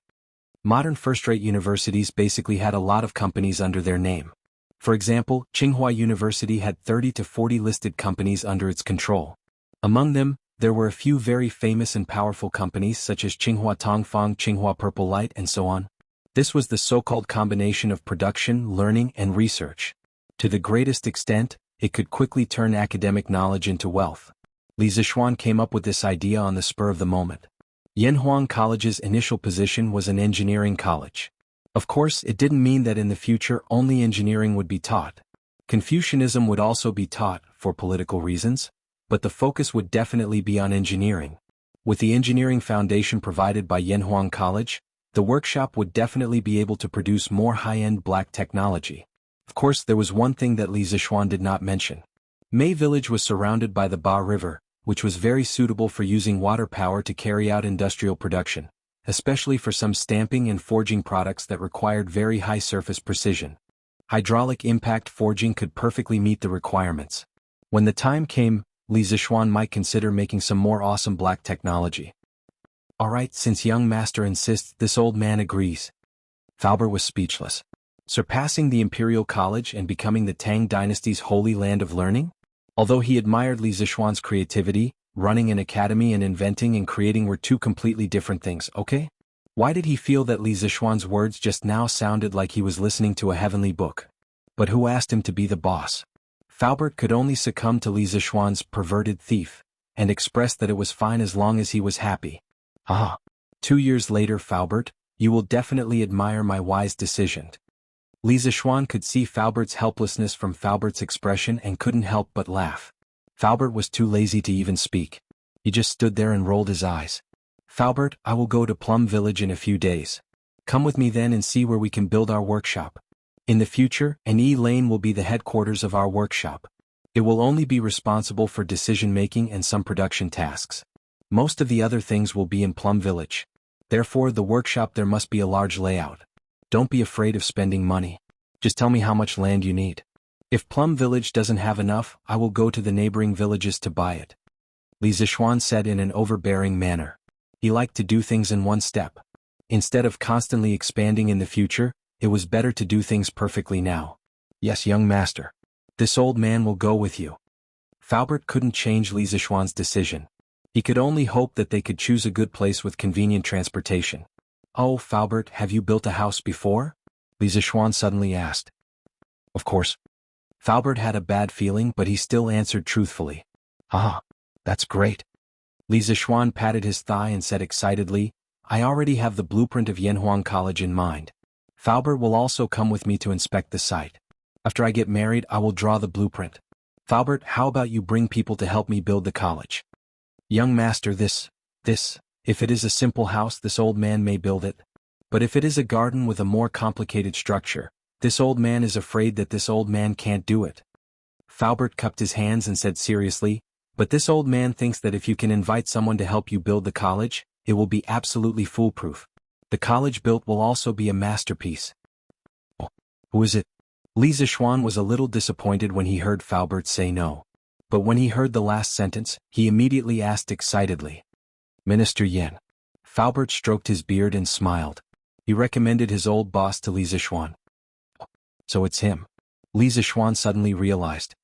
Modern first-rate universities basically had a lot of companies under their name. For example, Tsinghua University had 30 to 40 listed companies under its control. Among them, there were a few very famous and powerful companies such as Tsinghua Tongfang, Tsinghua Purple Light, and so on. This was the so-called combination of production, learning, and research. To the greatest extent, it could quickly turn academic knowledge into wealth. Li Zishuan came up with this idea on the spur of the moment. Yanhuang College's initial position was an engineering college. Of course, it didn't mean that in the future only engineering would be taught. Confucianism would also be taught, for political reasons, but the focus would definitely be on engineering. With the engineering foundation provided by Yanhuang College, the workshop would definitely be able to produce more high-end black technology. Of course, there was one thing that Li Zishuan did not mention. Mei Village was surrounded by the Ba River, which was very suitable for using water power to carry out industrial production, especially for some stamping and forging products that required very high surface precision. Hydraulic impact forging could perfectly meet the requirements. When the time came, Li Zishuan might consider making some more awesome black technology. Alright, since young master insists, this old man agrees. Faubert was speechless. Surpassing the Imperial College and becoming the Tang Dynasty's holy land of learning? Although he admired Li Zishuan's creativity, running an academy and inventing and creating were two completely different things, okay? Why did he feel that Li Zishuan's words just now sounded like he was listening to a heavenly book? But who asked him to be the boss? Faubert could only succumb to Li Zishuan's perverted thief, and express that it was fine as long as he was happy. Ah. 2 years later, Faubert, you will definitely admire my wise decision. Li Zishuan could see Faubert's helplessness from Faubert's expression and couldn't help but laugh. Faubert was too lazy to even speak. He just stood there and rolled his eyes. Faubert, I will go to Plum Village in a few days. Come with me then and see where we can build our workshop. In the future, an E-Lane will be the headquarters of our workshop. It will only be responsible for decision-making and some production tasks. Most of the other things will be in Plum Village. Therefore, the workshop there must be a large layout. Don't be afraid of spending money. Just tell me how much land you need. If Plum Village doesn't have enough, I will go to the neighboring villages to buy it. Li Zishuan said in an overbearing manner. He liked to do things in one step. Instead of constantly expanding in the future, it was better to do things perfectly now. Yes, young master. This old man will go with you. Faubert couldn't change Li Zishuan's decision. He could only hope that they could choose a good place with convenient transportation. Oh, Faubert, have you built a house before? Li Zishuan suddenly asked. Of course. Faubert had a bad feeling, but he still answered truthfully. Ah, that's great. Li Zishuan patted his thigh and said excitedly, I already have the blueprint of Yanhuang College in mind. Faubert will also come with me to inspect the site. After I get married, I will draw the blueprint. Faubert, how about you bring people to help me build the college? Young master, if it is a simple house, this old man may build it. But if it is a garden with a more complicated structure, this old man is afraid that this old man can't do it. Faubert cupped his hands and said seriously, but this old man thinks that if you can invite someone to help you build the college, it will be absolutely foolproof. The college built will also be a masterpiece. Oh, who is it? Li Zishuan was a little disappointed when he heard Faubert say no. But when he heard the last sentence, he immediately asked excitedly. Minister Yan. Faubert stroked his beard and smiled. He recommended his old boss to Li Zishuan. So it's him. Li Zixuan suddenly realized.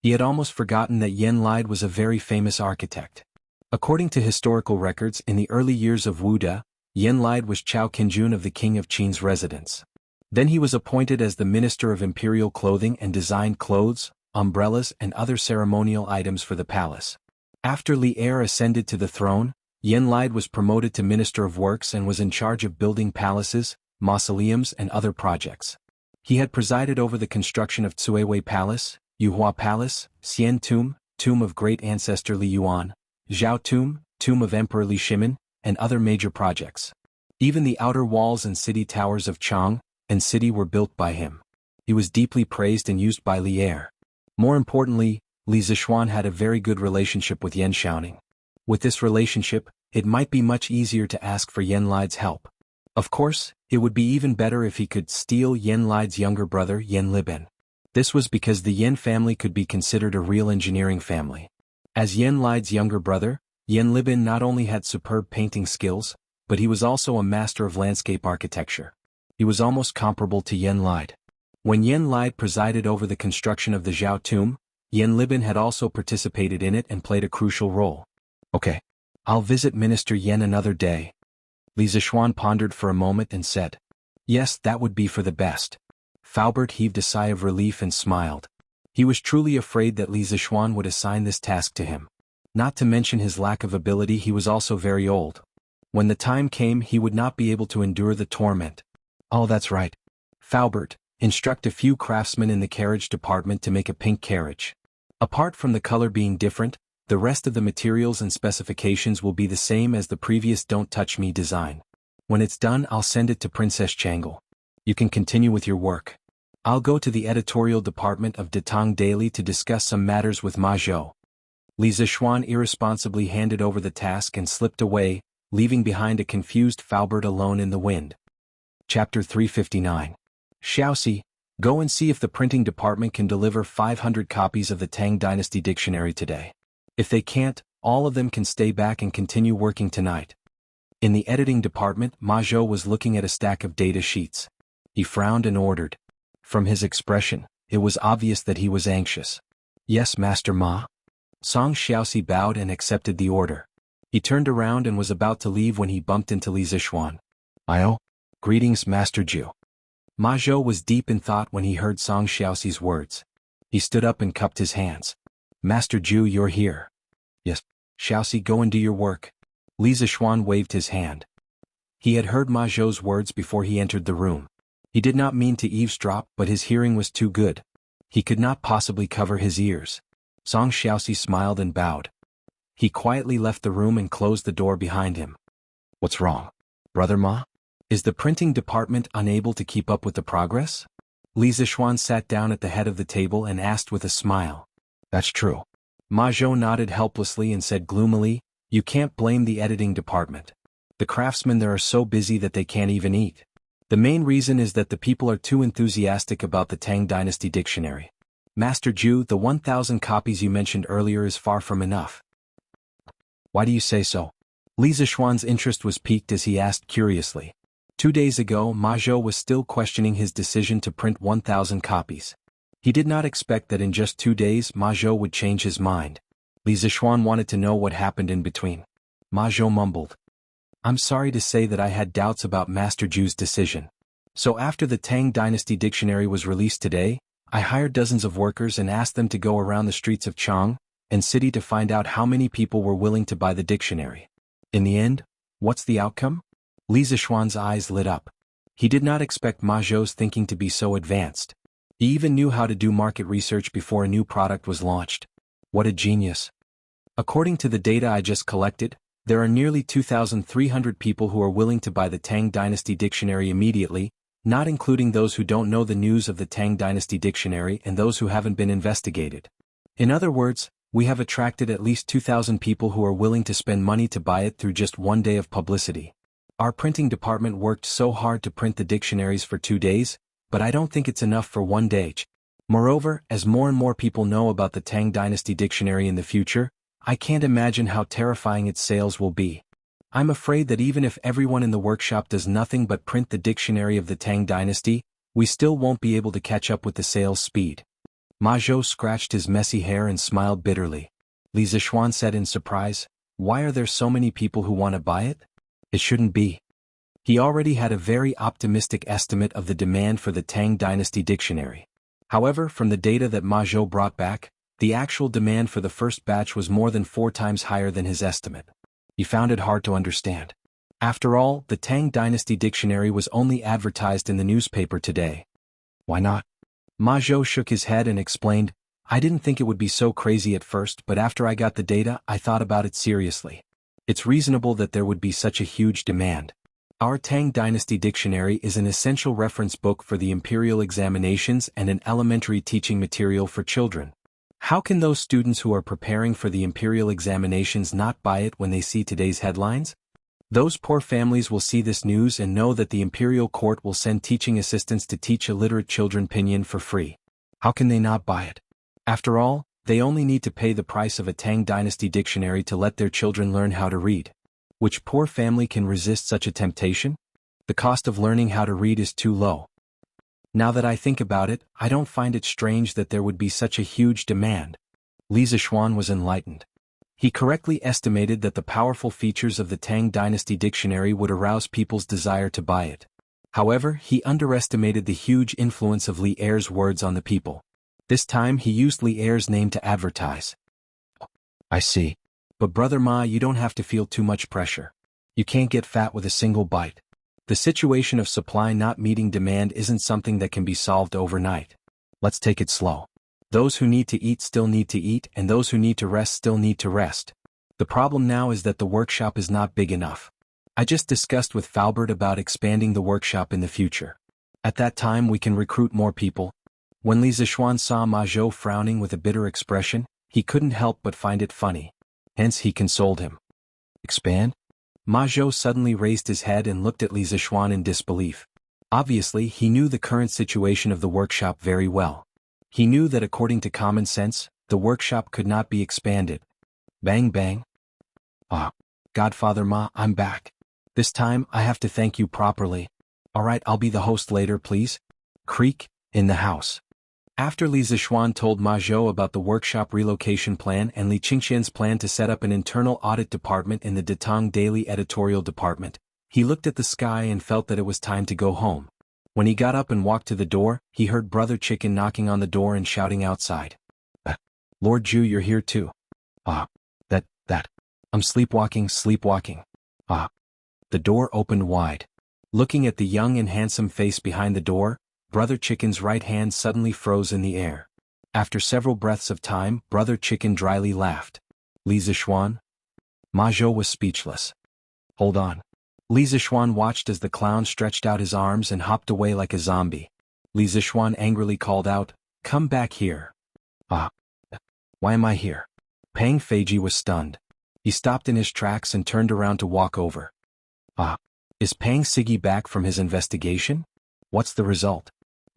He had almost forgotten that Yen Lide was a very famous architect. According to historical records, in the early years of Wuda, Yen Lide was Chao Qinjun of the King of Qin's residence. Then he was appointed as the Minister of Imperial Clothing and designed clothes, umbrellas and other ceremonial items for the palace. After Li Er ascended to the throne, Yen Lide was promoted to Minister of Works and was in charge of building palaces, mausoleums and other projects. He had presided over the construction of Cuiwei Palace, Yuhua Palace, Xian Tomb, Tomb of Great Ancestor Li Yuan, Zhao Tomb, Tomb of Emperor Li Shimin, and other major projects. Even the outer walls and city towers of Chang and city were built by him. He was deeply praised and used by Li Er. More importantly, Li Zixuan had a very good relationship with Yen Xiaoning. With this relationship, it might be much easier to ask for Yen Lide's help. Of course, it would be even better if he could steal Yen Lide's younger brother Yen Liben. This was because the Yen family could be considered a real engineering family. As Yen Lide's younger brother, Yen Liben not only had superb painting skills, but he was also a master of landscape architecture. He was almost comparable to Yen Lide. When Yen Lide presided over the construction of the Zhao Tomb, Yen Liben had also participated in it and played a crucial role. Okay. I'll visit Minister Yen another day. Li Zixuan pondered for a moment and said, yes, that would be for the best. Faubert heaved a sigh of relief and smiled. He was truly afraid that Li Zixuan would assign this task to him. Not to mention his lack of ability, he was also very old. When the time came, he would not be able to endure the torment. Oh, that's right. Faubert, instruct a few craftsmen in the carriage department to make a pink carriage. Apart from the color being different, the rest of the materials and specifications will be the same as the previous Don't Touch Me design. When it's done, I'll send it to Princess Jianghu. You can continue with your work. I'll go to the editorial department of Datang Daily to discuss some matters with Ma Zhou. Li Zixuan irresponsibly handed over the task and slipped away, leaving behind a confused Faubert alone in the wind. Chapter 359. Xiaoxi, go and see if the printing department can deliver 500 copies of the Tang Dynasty Dictionary today. If they can't, all of them can stay back and continue working tonight. In the editing department, Ma Zhou was looking at a stack of data sheets. He frowned and ordered. From his expression, it was obvious that he was anxious. Yes, Master Ma. Song Xiaoxi bowed and accepted the order. He turned around and was about to leave when he bumped into Li Zixuan. Io? Greetings, Master Ju. Ma Zhou was deep in thought when he heard Song Xiaoxi's words. He stood up and cupped his hands. Master Ju, you're here. Yes. Xiaoxi, go and do your work. Li Zixuan waved his hand. He had heard Ma Zhou's words before he entered the room. He did not mean to eavesdrop, but his hearing was too good. He could not possibly cover his ears. Song Xiaoxi smiled and bowed. He quietly left the room and closed the door behind him. What's wrong, Brother Ma? Is the printing department unable to keep up with the progress? Li Zixuan sat down at the head of the table and asked with a smile. That's true. Ma Zhou nodded helplessly and said gloomily, you can't blame the editing department. The craftsmen there are so busy that they can't even eat. The main reason is that the people are too enthusiastic about the Tang Dynasty Dictionary. Master Ju, the 1,000 copies you mentioned earlier is far from enough. Why do you say so? Li Zixuan's interest was piqued as he asked curiously. 2 days ago, Ma Zhou was still questioning his decision to print 1,000 copies. He did not expect that in just 2 days Ma Zhou would change his mind. Li Zixuan wanted to know what happened in between. Ma Zhou mumbled. I'm sorry to say that I had doubts about Master Ju's decision. So after the Tang Dynasty Dictionary was released today, I hired dozens of workers and asked them to go around the streets of Chang and city to find out how many people were willing to buy the dictionary. In the end, what's the outcome? Li Zixuan's eyes lit up. He did not expect Ma Zhou's thinking to be so advanced. He even knew how to do market research before a new product was launched. What a genius. According to the data I just collected, there are nearly 2,300 people who are willing to buy the Tang Dynasty Dictionary immediately, not including those who don't know the news of the Tang Dynasty Dictionary and those who haven't been investigated. In other words, we have attracted at least 2,000 people who are willing to spend money to buy it through just 1 day of publicity. Our printing department worked so hard to print the dictionaries for 2 days, but I don't think it's enough for 1 day. Moreover, as more and more people know about the Tang Dynasty Dictionary in the future, I can't imagine how terrifying its sales will be. I'm afraid that even if everyone in the workshop does nothing but print the dictionary of the Tang Dynasty, We still won't be able to catch up with the sales speed. Ma Zhou scratched his messy hair and smiled bitterly. Li Zixuan said in surprise, "Why are there so many people who want to buy it? It shouldn't be." He already had a very optimistic estimate of the demand for the Tang Dynasty dictionary. However, from the data that Ma Zhou brought back, the actual demand for the first batch was more than 4 times higher than his estimate. He found it hard to understand. After all, the Tang Dynasty dictionary was only advertised in the newspaper today. Why not? Ma Zhou shook his head and explained, "I didn't think it would be so crazy at first, but after I got the data, I thought about it seriously. It's reasonable that there would be such a huge demand. Our Tang Dynasty Dictionary is an essential reference book for the imperial examinations and an elementary teaching material for children. How can those students who are preparing for the imperial examinations not buy it when they see today's headlines? Those poor families will see this news and know that the imperial court will send teaching assistants to teach illiterate children pinyin for free. How can they not buy it? After all, they only need to pay the price of a Tang Dynasty dictionary to let their children learn how to read. Which poor family can resist such a temptation? The cost of learning how to read is too low. Now that I think about it, I don't find it strange that there would be such a huge demand." Li Zixuan was enlightened. He correctly estimated that the powerful features of the Tang Dynasty dictionary would arouse people's desire to buy it. However, he underestimated the huge influence of Li Er's words on the people. This time he used Li Er's name to advertise. "I see. But Brother Ma, you don't have to feel too much pressure. You can't get fat with a single bite. The situation of supply not meeting demand isn't something that can be solved overnight. Let's take it slow. Those who need to eat still need to eat, and those who need to rest still need to rest. The problem now is that the workshop is not big enough. I just discussed with Faubert about expanding the workshop in the future. At that time we can recruit more people." When Li Zixuan saw Ma Zhou frowning with a bitter expression, he couldn't help but find it funny. Hence he consoled him. "Expand?" Ma Zhou suddenly raised his head and looked at Li Zixuan in disbelief. Obviously, he knew the current situation of the workshop very well. He knew that according to common sense, the workshop could not be expanded. Bang bang. "Ah, Godfather Ma, I'm back. This time, I have to thank you properly. Alright, I'll be the host later, please." Creak, in the house. After Li Zixuan told Ma Zhou about the workshop relocation plan and Li Qingxian's plan to set up an internal audit department in the Datong Daily editorial department, he looked at the sky and felt that it was time to go home. When he got up and walked to the door, he heard Brother Chicken knocking on the door and shouting outside. "Lord Zhu, you're here too." "Ah, that. I'm sleepwalking. Ah." The door opened wide. Looking at the young and handsome face behind the door, Brother Chicken's right hand suddenly froze in the air. After several breaths of time, Brother Chicken dryly laughed. "Li Zixuan?" Ma Zhou was speechless. "Hold on." Li Zixuan watched as the clown stretched out his arms and hopped away like a zombie. Li Zixuan angrily called out, "Come back here." "Ah. Why am I here?" Pang Feiji was stunned. He stopped in his tracks and turned around to walk over. "Ah. Is Pang Siggy back from his investigation? What's the result?"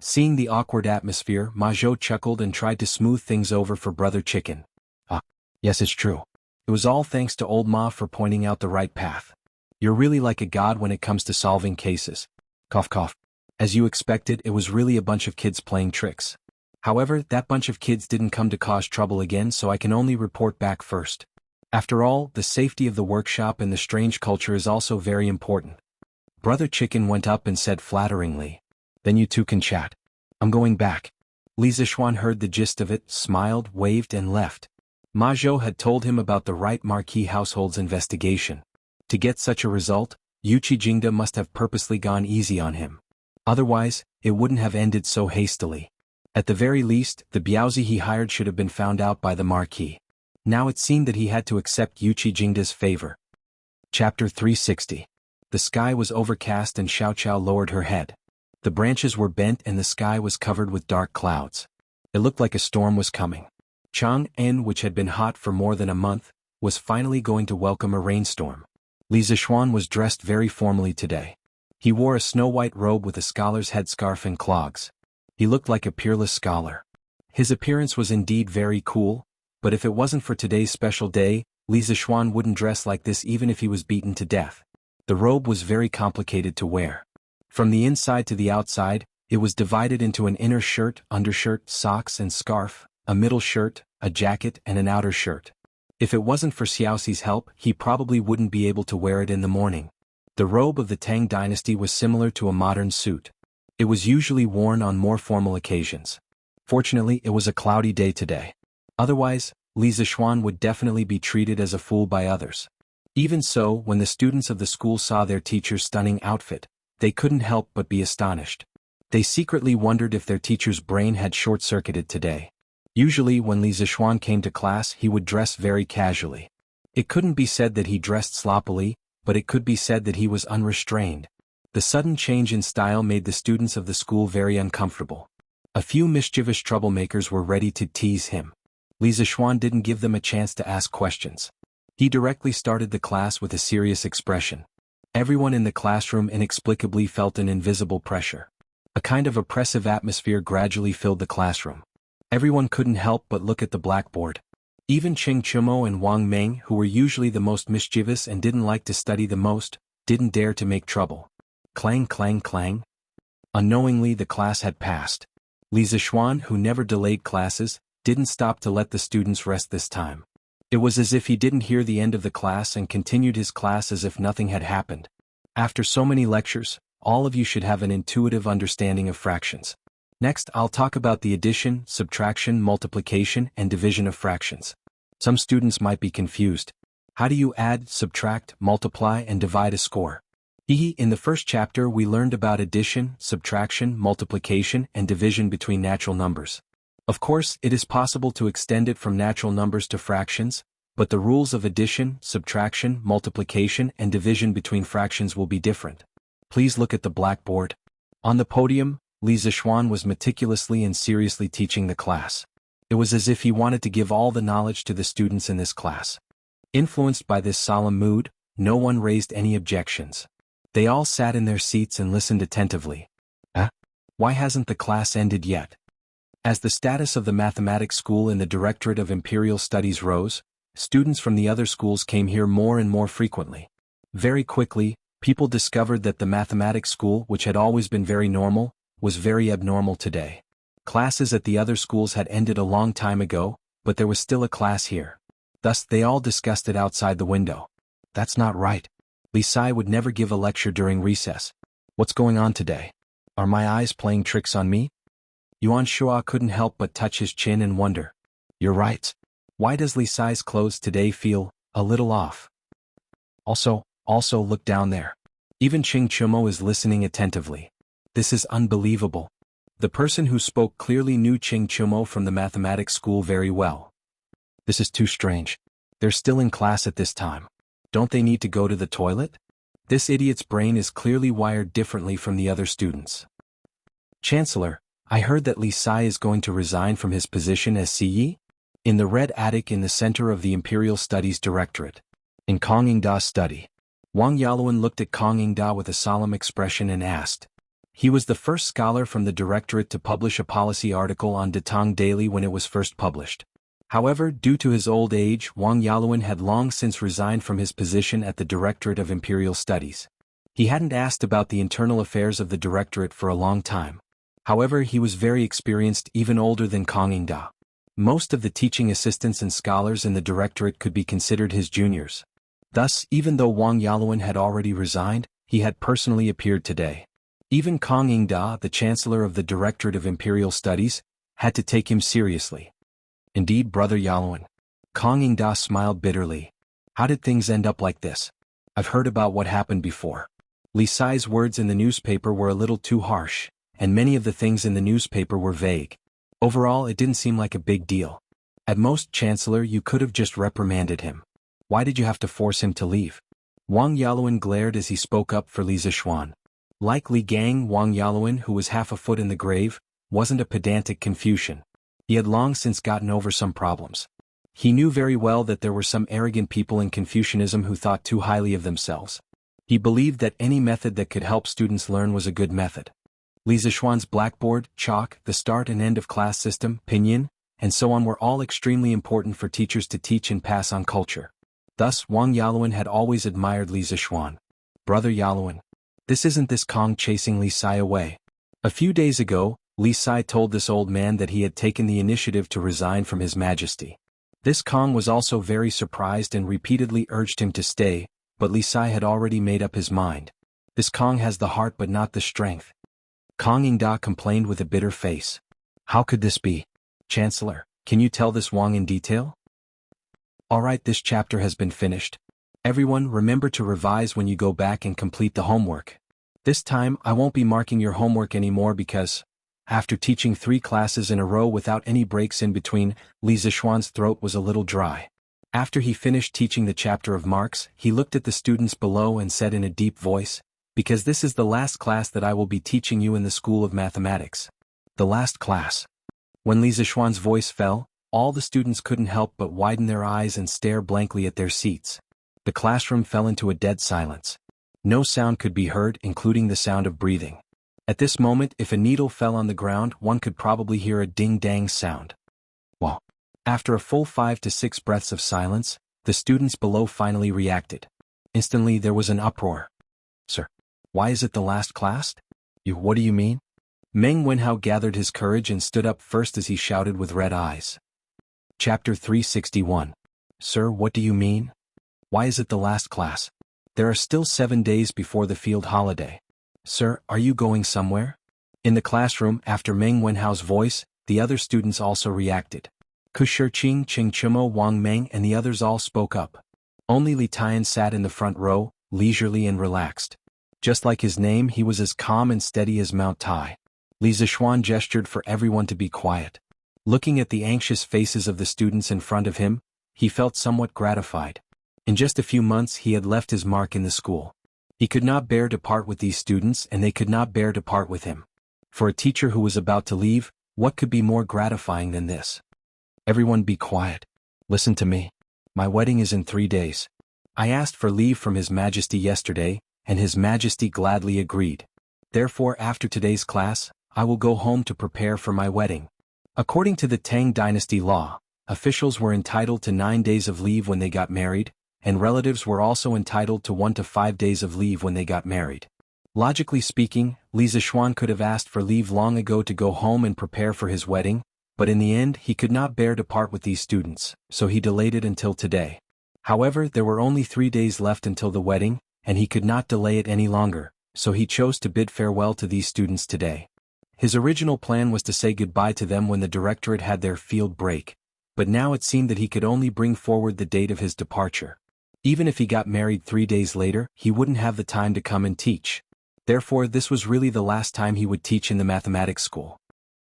Seeing the awkward atmosphere, Ma Zhou chuckled and tried to smooth things over for Brother Chicken. "Ah. Yes, it's true. It was all thanks to old Ma for pointing out the right path. You're really like a god when it comes to solving cases." Cough cough. "As you expected, it was really a bunch of kids playing tricks. However, that bunch of kids didn't come to cause trouble again, so I can only report back first. After all, the safety of the workshop and the strange culture is also very important." Brother Chicken went up and said flatteringly, "Then you two can chat. I'm going back." Li Zixuan heard the gist of it, smiled, waved and left. Ma Zhou had told him about the right Marquis household's investigation. To get such a result, Yuqi Jingda must have purposely gone easy on him. Otherwise, it wouldn't have ended so hastily. At the very least, the Biaozi he hired should have been found out by the Marquis. Now it seemed that he had to accept Yuqi Jingda's favor. Chapter 360. The sky was overcast and Xiao Qiao lowered her head. The branches were bent and the sky was covered with dark clouds. It looked like a storm was coming. Chang'an, which had been hot for more than a month, was finally going to welcome a rainstorm. Li Zixuan was dressed very formally today. He wore a snow-white robe with a scholar's headscarf and clogs. He looked like a peerless scholar. His appearance was indeed very cool, but if it wasn't for today's special day, Li Zixuan wouldn't dress like this even if he was beaten to death. The robe was very complicated to wear. From the inside to the outside, It was divided into an inner shirt, undershirt, socks and scarf, a middle shirt, a jacket and an outer shirt. If it wasn't for Xiaoxi's help, he probably wouldn't be able to wear it in the morning. The robe of the Tang dynasty was similar to a modern suit. It was usually worn on more formal occasions. Fortunately, it was a cloudy day today. Otherwise, Li Zixuan would definitely be treated as a fool by others. Even so, when the students of the school saw their teacher's stunning outfit, they couldn't help but be astonished. They secretly wondered if their teacher's brain had short-circuited today. Usually when Li Zixuan came to class he would dress very casually. It couldn't be said that he dressed sloppily, but it could be said that he was unrestrained. The sudden change in style made the students of the school very uncomfortable. A few mischievous troublemakers were ready to tease him. Li Zixuan didn't give them a chance to ask questions. He directly started the class with a serious expression. Everyone in the classroom inexplicably felt an invisible pressure. A kind of oppressive atmosphere gradually filled the classroom. Everyone couldn't help but look at the blackboard. Even Ching Chumo and Wang Meng, who were usually the most mischievous and didn't like to study the most, didn't dare to make trouble. Clang clang clang. Unknowingly the class had passed. Li Zixuan, who never delayed classes, didn't stop to let the students rest this time. It was as if he didn't hear the end of the class and continued his class as if nothing had happened. After so many lectures, all of you should have an intuitive understanding of fractions. Next, I'll talk about the addition, subtraction, multiplication, and division of fractions. Some students might be confused. How do you add, subtract, multiply, and divide a score? In the first chapter we learned about addition, subtraction, multiplication, and division between natural numbers. Of course, it is possible to extend it from natural numbers to fractions, but the rules of addition, subtraction, multiplication, and division between fractions will be different. Please look at the blackboard. On the podium, Li Zixuan was meticulously and seriously teaching the class. It was as if he wanted to give all the knowledge to the students in this class. Influenced by this solemn mood, no one raised any objections. They all sat in their seats and listened attentively. Why hasn't the class ended yet? As the status of the mathematics school in the Directorate of Imperial Studies rose, students from the other schools came here more and more frequently. Very quickly, people discovered that the mathematics school, which had always been very normal, was very abnormal today. Classes at the other schools had ended a long time ago, but there was still a class here. Thus they all discussed it outside the window. That's not right. Li Sai would never give a lecture during recess. What's going on today? Are my eyes playing tricks on me? Yuan Shua couldn't help but touch his chin and wonder. You're right. Why does Li Sai's clothes today feel a little off? Also look down there. Even Ching Chumo is listening attentively. This is unbelievable. The person who spoke clearly knew Ching Chumo from the mathematics school very well. This is too strange. They're still in class at this time. Don't they need to go to the toilet? This idiot's brain is clearly wired differently from the other students. Chancellor, I heard that Li Sai is going to resign from his position as CE? In the red attic in the center of the Imperial Studies Directorate. In Kong Yingda's study. Wang Yaluan looked at Kong Yingda with a solemn expression and asked. He was the first scholar from the Directorate to publish a policy article on Datang Daily when it was first published. However, due to his old age, Wang Yaluan had long since resigned from his position at the Directorate of Imperial Studies. He hadn't asked about the internal affairs of the Directorate for a long time. However, he was very experienced, even older than Kong Yingda. Most of the teaching assistants and scholars in the Directorate could be considered his juniors. Thus, even though Wang Yaluan had already resigned, he had personally appeared today. Even Kong Yingda, the Chancellor of the Directorate of Imperial Studies, had to take him seriously. Indeed, Brother Yaluan. Kong Yingda smiled bitterly. How did things end up like this? I've heard about what happened before. Li Sai's words in the newspaper were a little too harsh, and many of the things in the newspaper were vague. Overall, it didn't seem like a big deal. At most, Chancellor, you could have just reprimanded him. Why did you have to force him to leave? Wang Yaluan glared as he spoke up for Li Zixuan. Like Li Gang, Wang Yaluan, who was half a foot in the grave, wasn't a pedantic Confucian. He had long since gotten over some problems. He knew very well that there were some arrogant people in Confucianism who thought too highly of themselves. He believed that any method that could help students learn was a good method. Li Zixuan's blackboard, chalk, the start and end of class system, pinyin, and so on were all extremely important for teachers to teach and pass on culture. Thus, Wang Yaluan had always admired Li Zixuan. Brother Yaluan. This isn't this Kong chasing Li Sai away. A few days ago, Li Sai told this old man that he had taken the initiative to resign from His Majesty. This Kong was also very surprised and repeatedly urged him to stay, but Li Sai had already made up his mind. This Kong has the heart but not the strength. Kong Yingda complained with a bitter face. How could this be? Chancellor, can you tell this Wang in detail? Alright, this chapter has been finished. Everyone, remember to revise when you go back and complete the homework. This time, I won't be marking your homework anymore because, after teaching 3 classes in a row without any breaks in between, Li Zishuan's throat was a little dry. After he finished teaching the chapter of marks, he looked at the students below and said in a deep voice, because this is the last class that I will be teaching you in the School of Mathematics. The last class. When Li Zishuan's voice fell, all the students couldn't help but widen their eyes and stare blankly at their seats. The classroom fell into a dead silence. No sound could be heard, including the sound of breathing. At this moment, if a needle fell on the ground, one could probably hear a ding-dang sound. Wow. After a full 5 to 6 breaths of silence, the students below finally reacted. Instantly there was an uproar. Sir, why is it the last class? What do you mean? Meng Wenhao gathered his courage and stood up first as he shouted with red eyes. Chapter 361. Sir, what do you mean? Why is it the last class? There are still 7 days before the field holiday. Sir, are you going somewhere? In the classroom, after Meng Wenhao's voice, the other students also reacted. Ku Shiqing, Qing Chumo, Wang Meng and the others all spoke up. Only Li Tian sat in the front row, leisurely and relaxed. Just like his name, he was as calm and steady as Mount Tai. Li Zishuan gestured for everyone to be quiet. Looking at the anxious faces of the students in front of him, he felt somewhat gratified. In just a few months he had left his mark in the school. He could not bear to part with these students and they could not bear to part with him. For a teacher who was about to leave, what could be more gratifying than this? Everyone be quiet. Listen to me. My wedding is in 3 days. I asked for leave from His Majesty yesterday, and His Majesty gladly agreed. Therefore, after today's class, I will go home to prepare for my wedding. According to the Tang Dynasty law, officials were entitled to 9 days of leave when they got married, and relatives were also entitled to 1 to 5 days of leave when they got married. Logically speaking, Li Zishuan could have asked for leave long ago to go home and prepare for his wedding, but in the end he could not bear to part with these students, so he delayed it until today. However, there were only 3 days left until the wedding, and he could not delay it any longer, so he chose to bid farewell to these students today. His original plan was to say goodbye to them when the directorate had their field break, but now it seemed that he could only bring forward the date of his departure. Even if he got married 3 days later, he wouldn't have the time to come and teach. Therefore, this was really the last time he would teach in the mathematics school.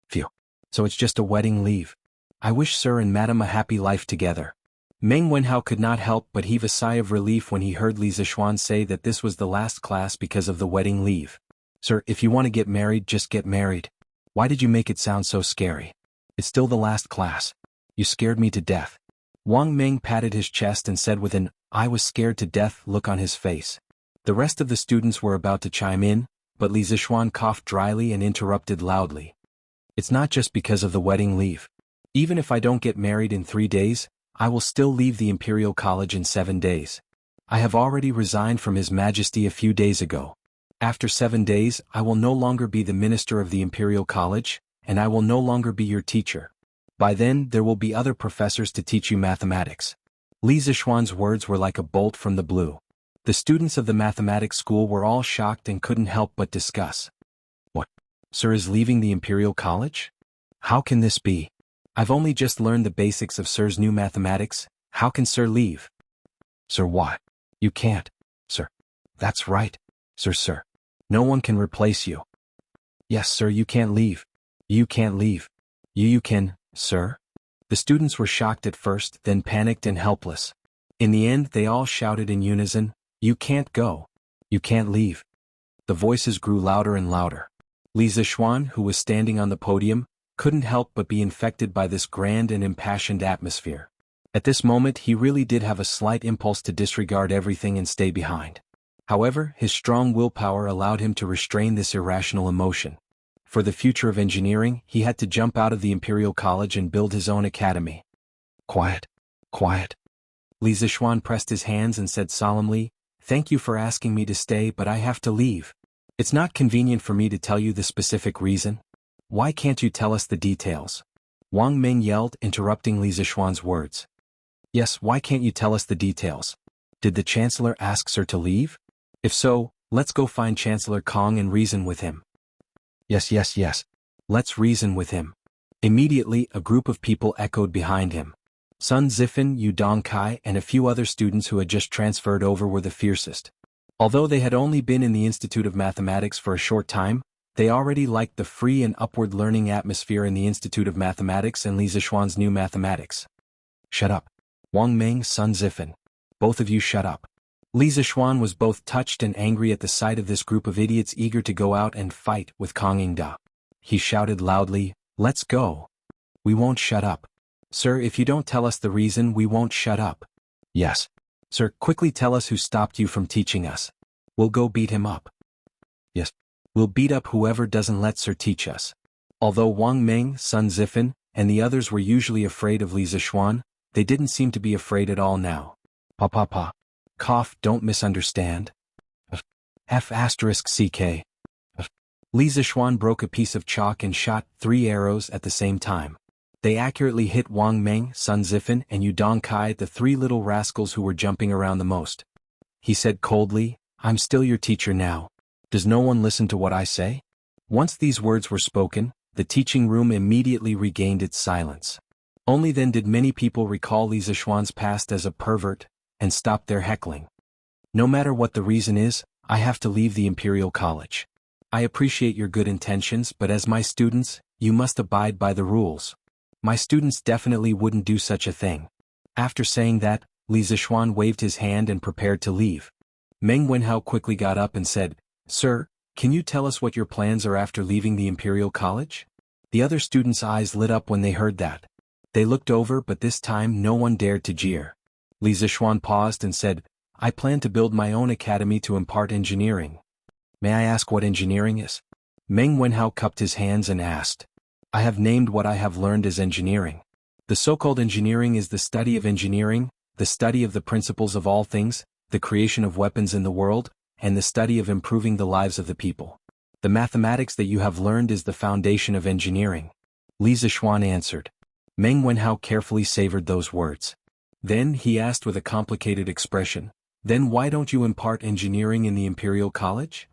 Phew. So it's just a wedding leave. I wish Sir and Madam a happy life together. Meng Wenhao could not help but heave a sigh of relief when he heard Li Zishuan say that this was the last class because of the wedding leave. Sir, if you want to get married, just get married. Why did you make it sound so scary? It's still the last class. You scared me to death. Wang Meng patted his chest and said with an "I was scared to death" look on his face. The rest of the students were about to chime in, but Li Zishuan coughed dryly and interrupted loudly. It's not just because of the wedding leave. Even if I don't get married in 3 days, I will still leave the Imperial College in 7 days. I have already resigned from His Majesty a few days ago. After 7 days, I will no longer be the minister of the Imperial College, and I will no longer be your teacher. By then, there will be other professors to teach you mathematics. Li Zishuan's words were like a bolt from the blue. The students of the mathematics school were all shocked and couldn't help but discuss. What? Sir is leaving the Imperial College? How can this be? I've only just learned the basics of Sir's new mathematics. How can Sir leave? Sir, why? You can't. Sir. That's right. Sir. No one can replace you. Yes, sir, you can't leave. You can't leave. You can, sir? The students were shocked at first, then panicked and helpless. In the end, they all shouted in unison, "You can't go. You can't leave." The voices grew louder and louder. Li Zishuan, who was standing on the podium, couldn't help but be infected by this grand and impassioned atmosphere. At this moment he really did have a slight impulse to disregard everything and stay behind. However, his strong willpower allowed him to restrain this irrational emotion. For the future of engineering, he had to jump out of the Imperial College and build his own academy. Quiet. Quiet. Li Zishuan pressed his hands and said solemnly, "Thank you for asking me to stay, but I have to leave." It's not convenient for me to tell you the specific reason. Why can't you tell us the details? Wang Ming yelled, interrupting Li Zishuan's words. Yes, why can't you tell us the details? Did the Chancellor ask Sir to leave? If so, let's go find Chancellor Kong and reason with him. Yes. Let's reason with him. Immediately, a group of people echoed behind him. Sun Zifan, Yu Dongkai, and a few other students who had just transferred over were the fiercest. Although they had only been in the Institute of Mathematics for a short time, they already liked the free and upward learning atmosphere in the Institute of Mathematics and Li Zishuan's new mathematics. Shut up. Wang Ming, Sun Zifan. Both of you shut up. Li Zishuan was both touched and angry at the sight of this group of idiots eager to go out and fight with Kong Yingda. He shouted loudly, "Let's go. We won't shut up. Sir, if you don't tell us the reason, we won't shut up." Yes. Sir, quickly tell us who stopped you from teaching us. We'll go beat him up. Yes. We'll beat up whoever doesn't let Sir teach us. Although Wang Ming, Sun Zifan, and the others were usually afraid of Li Zishuan, they didn't seem to be afraid at all now. Pa. Cough, don't misunderstand. F***CK. Li Zishuan broke a piece of chalk and shot 3 arrows at the same time. They accurately hit Wang Ming, Sun Zifan, and Yu Dongkai, the 3 little rascals who were jumping around the most. He said coldly, "I'm still your teacher now. Does no one listen to what I say?" Once these words were spoken, the teaching room immediately regained its silence. Only then did many people recall Li Zishuan's past as a pervert, and stop their heckling. No matter what the reason is, I have to leave the Imperial College. I appreciate your good intentions, but as my students, you must abide by the rules. My students definitely wouldn't do such a thing. After saying that, Li Zishuan waved his hand and prepared to leave. Meng Wenhao quickly got up and said, "Sir, can you tell us what your plans are after leaving the Imperial College?" The other students' eyes lit up when they heard that. They looked over, but this time no one dared to jeer. Li Zishuan paused and said, "I plan to build my own academy to impart engineering." May I ask what engineering is? Meng Wenhao cupped his hands and asked. I have named what I have learned as engineering. The so-called engineering is the study of engineering, the study of the principles of all things, the creation of weapons in the world, and the study of improving the lives of the people. The mathematics that you have learned is the foundation of engineering. Li Zishuan answered. Meng Wenhao carefully savored those words. Then he asked with a complicated expression, "Then why don't you impart engineering in the Imperial College?"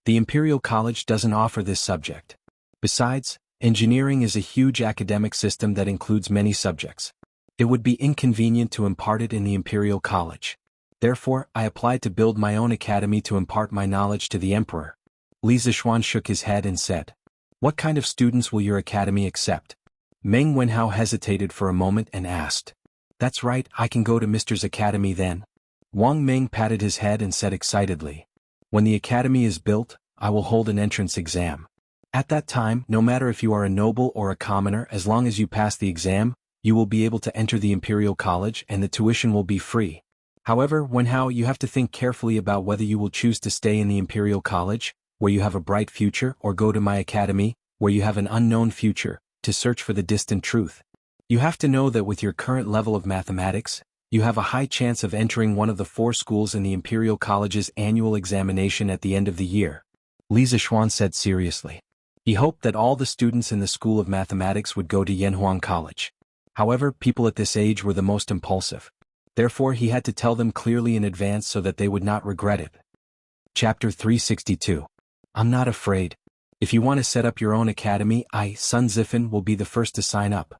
The Imperial College doesn't offer this subject. Besides, engineering is a huge academic system that includes many subjects. It would be inconvenient to impart it in the Imperial College. Therefore, I applied to build my own academy to impart my knowledge to the Emperor. Li Zishuan shook his head and said, "What kind of students will your academy accept?" Meng Wenhao hesitated for a moment and asked. "That's right, I can go to Mr.'s academy then." Wang Ming patted his head and said excitedly, "When the academy is built, I will hold an entrance exam. At that time, no matter if you are a noble or a commoner, as long as you pass the exam, you will be able to enter the Imperial College and the tuition will be free. However, Wenhao, you have to think carefully about whether you will choose to stay in the Imperial College, where you have a bright future, or go to my academy, where you have an unknown future, to search for the distant truth. You have to know that with your current level of mathematics, you have a high chance of entering one of the 4 schools in the Imperial College's annual examination at the end of the year." Li Zishuan said seriously. He hoped that all the students in the School of Mathematics would go to Yanhuang College. However, people at this age were the most impulsive. Therefore, he had to tell them clearly in advance so that they would not regret it. Chapter 362. I'm not afraid. If you want to set up your own academy, I, Sun Zifan, will be the first to sign up.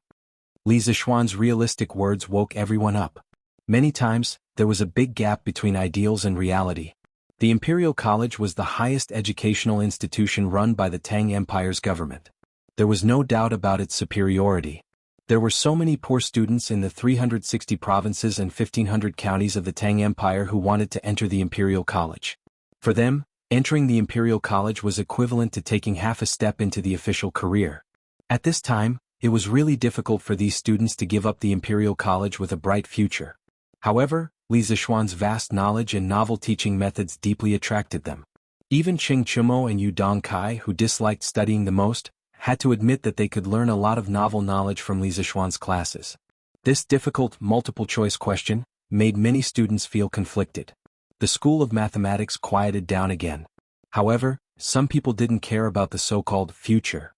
Li Zishuan's realistic words woke everyone up. Many times, there was a big gap between ideals and reality. The Imperial College was the highest educational institution run by the Tang Empire's government. There was no doubt about its superiority. There were so many poor students in the 360 provinces and 1,500 counties of the Tang Empire who wanted to enter the Imperial College. For them, entering the Imperial College was equivalent to taking half a step into the official career. At this time, it was really difficult for these students to give up the Imperial College with a bright future. However, Li Zishuan's vast knowledge and novel teaching methods deeply attracted them. Even Ching Chumo and Yu Dongkai, who disliked studying the most, had to admit that they could learn a lot of novel knowledge from Li Zishuan's classes. This difficult multiple-choice question made many students feel conflicted. The School of Mathematics quieted down again. However, some people didn't care about the so-called future.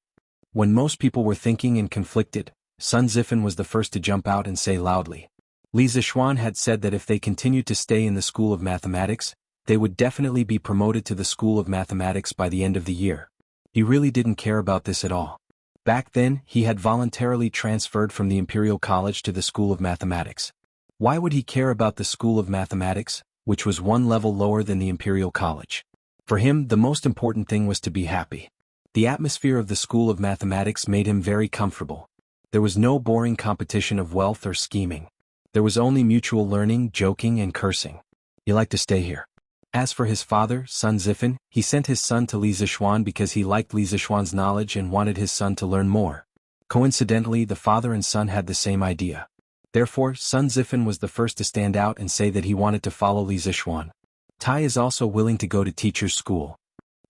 When most people were thinking and conflicted, Sun Zifen was the first to jump out and say loudly. Li Zixuan had said that if they continued to stay in the School of Mathematics, they would definitely be promoted to the School of Mathematics by the end of the year. He really didn't care about this at all. Back then, he had voluntarily transferred from the Imperial College to the School of Mathematics. Why would he care about the School of Mathematics, which was one level lower than the Imperial College? For him, the most important thing was to be happy. The atmosphere of the School of Mathematics made him very comfortable. There was no boring competition of wealth or scheming. There was only mutual learning, joking, and cursing. You like to stay here. As for his father, Sun Zifen, he sent his son to Li Zixuan because he liked Li Zixuan's knowledge and wanted his son to learn more. Coincidentally, the father and son had the same idea. Therefore, Sun Zifen was the first to stand out and say that he wanted to follow Li Zixuan. Tai is also willing to go to teacher's school.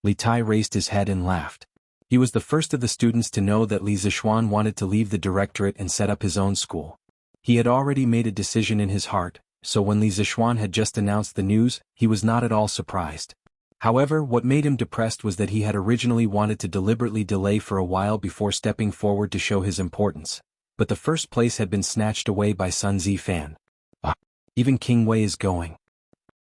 Li Tai raised his head and laughed. He was the first of the students to know that Li Zixuan wanted to leave the directorate and set up his own school. He had already made a decision in his heart, so when Li Zixuan had just announced the news, he was not at all surprised. However, what made him depressed was that he had originally wanted to deliberately delay for a while before stepping forward to show his importance. But the first place had been snatched away by Sun Zifan. Even King Wei is going.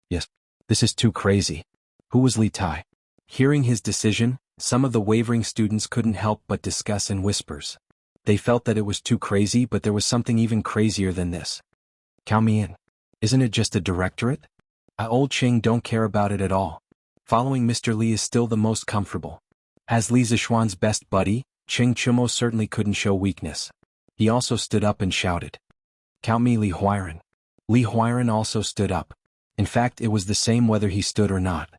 Yes. This is too crazy. Who was Li Tai? Hearing his decision, some of the wavering students couldn't help but discuss in whispers. They felt that it was too crazy, but there was something even crazier than this. Count me in. Isn't it just a directorate? Old Qing don't care about it at all. Following Mr. Li is still the most comfortable. As Li Zixuan's best buddy, Qing Chumo certainly couldn't show weakness. He also stood up and shouted. Count me Li Huiran. Li Huiran also stood up. In fact, it was the same whether he stood or not.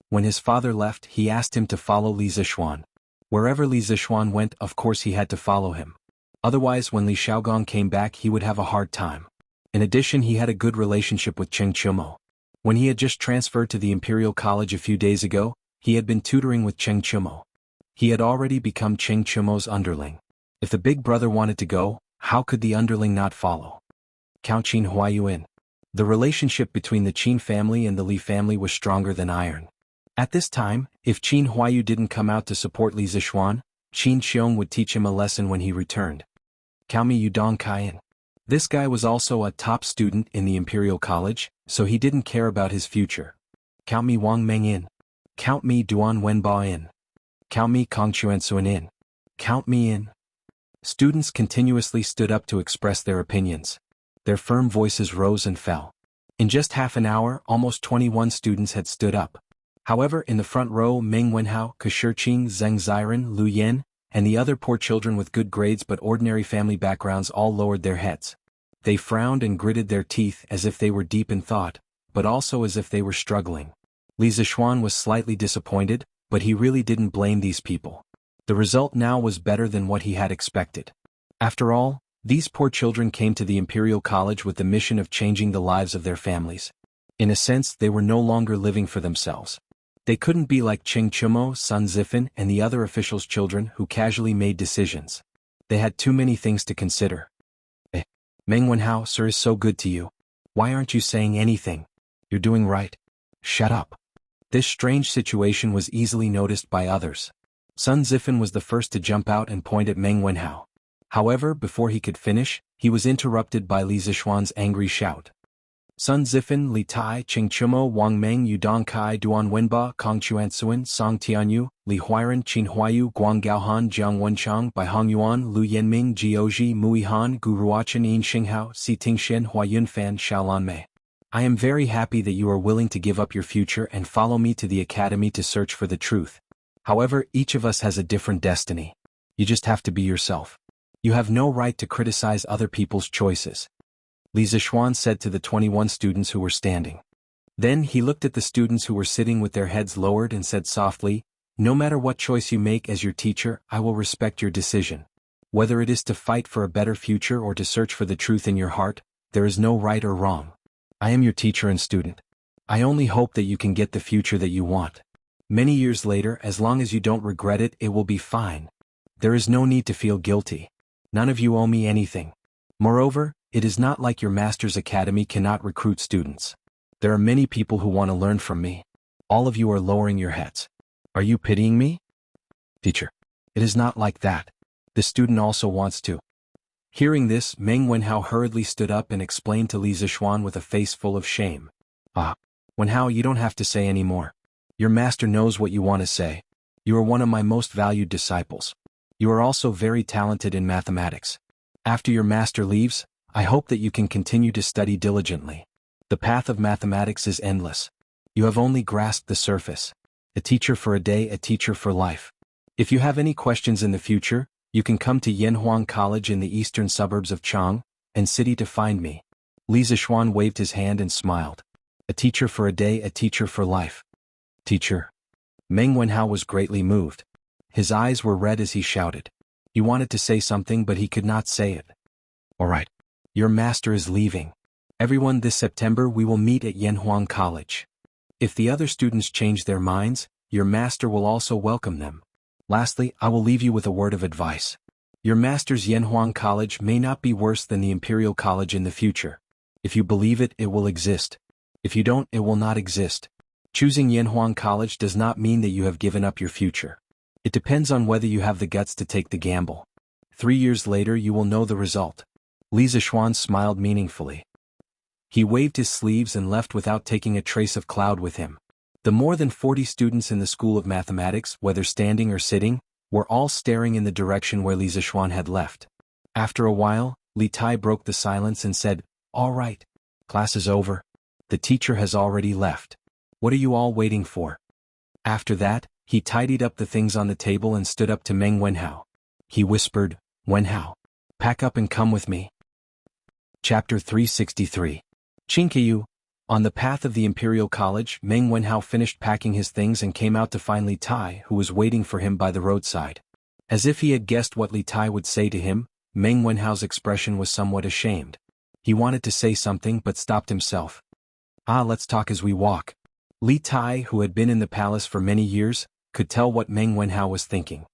When his father left, he asked him to follow Li Zixuan. Wherever Li Zixuan went, of course he had to follow him. Otherwise, when Li Xiaogong came back, he would have a hard time. In addition, he had a good relationship with Qing Chumo. When he had just transferred to the Imperial College a few days ago, he had been tutoring with Qing Chumo. He had already become Qing Chumo's underling. If the big brother wanted to go, how could the underling not follow? Count Qin Huayu in. The relationship between the Qin family and the Li family was stronger than iron. At this time, if Qin Huayu didn't come out to support Li Zixuan, Qin Xiong would teach him a lesson when he returned. Count me Yudong Kaiyan. This guy was also a top student in the Imperial College, so he didn't care about his future. Count me Wang Meng in. Count me Duan Wenba in. Count me Kong Chuansuan in. Count me in. Students continuously stood up to express their opinions. Their firm voices rose and fell. In just half an hour, almost 21 students had stood up. However, in the front row, Meng Wenhao, Kashirqing, Zheng Ziren, Lu Yen, and the other poor children with good grades but ordinary family backgrounds all lowered their heads. They frowned and gritted their teeth as if they were deep in thought, but also as if they were struggling. Li Zixuan was slightly disappointed, but he really didn't blame these people. The result now was better than what he had expected. After all, these poor children came to the Imperial College with the mission of changing the lives of their families. In a sense, they were no longer living for themselves. They couldn't be like Qing Chumo, Sun Zifen, and the other officials' children who casually made decisions. They had too many things to consider. Meng Wenhao, sir is so good to you. Why aren't you saying anything? You're doing right. Shut up. This strange situation was easily noticed by others. Sun Zifen was the first to jump out and point at Meng Wenhao. However, before he could finish, he was interrupted by Li Zixuan's angry shout. Sun Zifen, Li Tai, Qing Chumo, Wang Meng, Yudong Kai, Duan Wenba, Kong Chuansuan, Song Tianyu, Li Huiran, Qin Huayu, Guang Gaohan, Jiang Wenchang, Bai Hongyuan, Lu Yanming, Jioji, Mui Han, Gu Ruochen, Yin Xinghao, Si Tingshen, Hua Yunfan, Xiaolan Mei. I am very happy that you are willing to give up your future and follow me to the academy to search for the truth. However, each of us has a different destiny. You just have to be yourself. You have no right to criticize other people's choices. Li Zixuan said to the 21 students who were standing. Then he looked at the students who were sitting with their heads lowered and said softly, "No matter what choice you make as your teacher, I will respect your decision. Whether it is to fight for a better future or to search for the truth in your heart, there is no right or wrong. I am your teacher and student. I only hope that you can get the future that you want. Many years later, as long as you don't regret it, it will be fine. There is no need to feel guilty. None of you owe me anything. Moreover, it is not like your master's academy cannot recruit students. There are many people who want to learn from me. All of you are lowering your heads. Are you pitying me? Teacher. It is not like that. The student also wants to. Hearing this, Meng Wenhao hurriedly stood up and explained to Li Zixuan with a face full of shame. Wenhao, you don't have to say any more. Your master knows what you want to say. You are one of my most valued disciples. You are also very talented in mathematics. After your master leaves, I hope that you can continue to study diligently. The path of mathematics is endless. You have only grasped the surface. A teacher for a day, a teacher for life. If you have any questions in the future, you can come to Yanhuang College in the eastern suburbs of Chang and City to find me. Li Zixuan waved his hand and smiled. A teacher for a day, a teacher for life. Teacher. Meng Wenhao was greatly moved. His eyes were red as he shouted. He wanted to say something but he could not say it. All right. Your master is leaving. Everyone, this September we will meet at Yanhuang College. If the other students change their minds, your master will also welcome them. Lastly, I will leave you with a word of advice. Your master's Yanhuang College may not be worse than the Imperial College in the future. If you believe it, it will exist. If you don't, it will not exist. Choosing Yanhuang College does not mean that you have given up your future. It depends on whether you have the guts to take the gamble. 3 years later you will know the result. Li Zixuan smiled meaningfully. He waved his sleeves and left without taking a trace of cloud with him. The more than 40 students in the School of Mathematics, whether standing or sitting, were all staring in the direction where Li Zixuan had left. After a while, Li Tai broke the silence and said, "All right. Class is over. The teacher has already left. What are you all waiting for?" After that, he tidied up the things on the table and stood up to Meng Wenhao. He whispered, "Wenhao, pack up and come with me." Chapter 363. Qingqiu. On the path of the Imperial College, Meng Wenhao finished packing his things and came out to find Li Tai, who was waiting for him by the roadside. As if he had guessed what Li Tai would say to him, Meng Wenhao's expression was somewhat ashamed. He wanted to say something but stopped himself. Let's talk as we walk. Li Tai, who had been in the palace for many years, could tell what Meng Wenhao was thinking.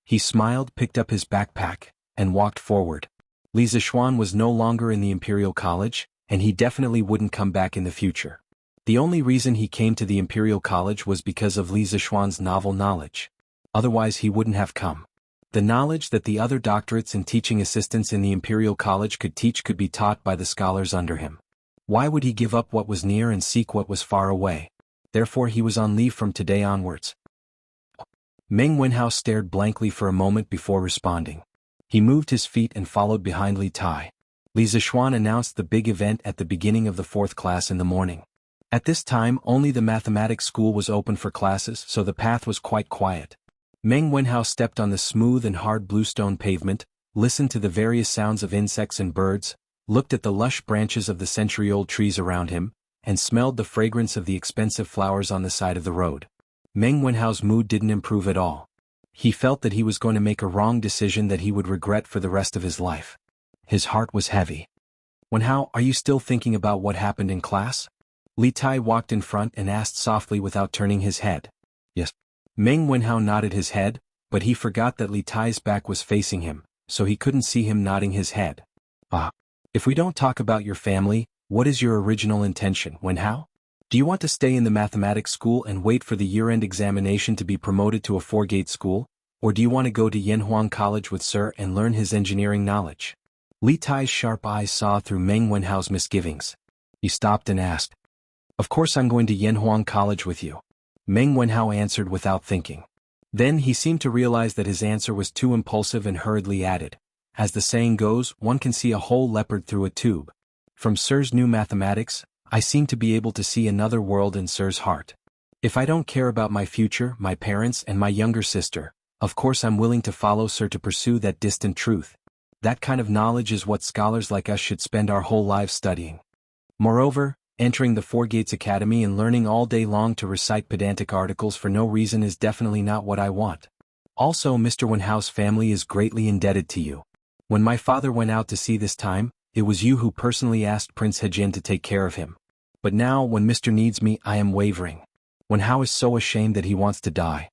He smiled, picked up his backpack, and walked forward. Li Zixuan was no longer in the Imperial College, and he definitely wouldn't come back in the future. The only reason he came to the Imperial College was because of Li Zixuan's novel knowledge. Otherwise he wouldn't have come. The knowledge that the other doctorates and teaching assistants in the Imperial College could teach could be taught by the scholars under him. Why would he give up what was near and seek what was far away? Therefore he was on leave from today onwards. Meng Wenhao stared blankly for a moment before responding. He moved his feet and followed behind Li Tai. Li Zixuan announced the big event at the beginning of the 4th class in the morning. At this time only the mathematics school was open for classes, so the path was quite quiet. Meng Wenhao stepped on the smooth and hard bluestone pavement, listened to the various sounds of insects and birds, looked at the lush branches of the century-old trees around him, and smelled the fragrance of the expensive flowers on the side of the road. Meng Wenhao's mood didn't improve at all. He felt that he was going to make a wrong decision that he would regret for the rest of his life. His heart was heavy. "Wenhao, are you still thinking about what happened in class?" Li Tai walked in front and asked softly without turning his head. "Yes." Meng Wenhao nodded his head, but he forgot that Li Tai's back was facing him, so he couldn't see him nodding his head. If we don't talk about your family, what is your original intention, Wenhao? Do you want to stay in the mathematics school and wait for the year-end examination to be promoted to a 4-gate school, or do you want to go to Yanhuang College with Sir and learn his engineering knowledge? Li Tai's sharp eyes saw through Meng Wenhao's misgivings. He stopped and asked, "Of course I'm going to Yanhuang College with you." Meng Wenhao answered without thinking. Then he seemed to realize that his answer was too impulsive and hurriedly added, "As the saying goes, one can see a whole leopard through a tube. From Sir's new mathematics, I seem to be able to see another world in Sir's heart. If I don't care about my future, my parents and my younger sister, of course I'm willing to follow Sir to pursue that distant truth. That kind of knowledge is what scholars like us should spend our whole lives studying. Moreover, entering the 4 Gates Academy and learning all day long to recite pedantic articles for no reason is definitely not what I want. Also, Mr. Wenhao's family is greatly indebted to you. When my father went out to sea this time, it was you who personally asked Prince Hejin to take care of him. But now, when Mr. needs me, I am wavering. Wenhao is so ashamed that he wants to die."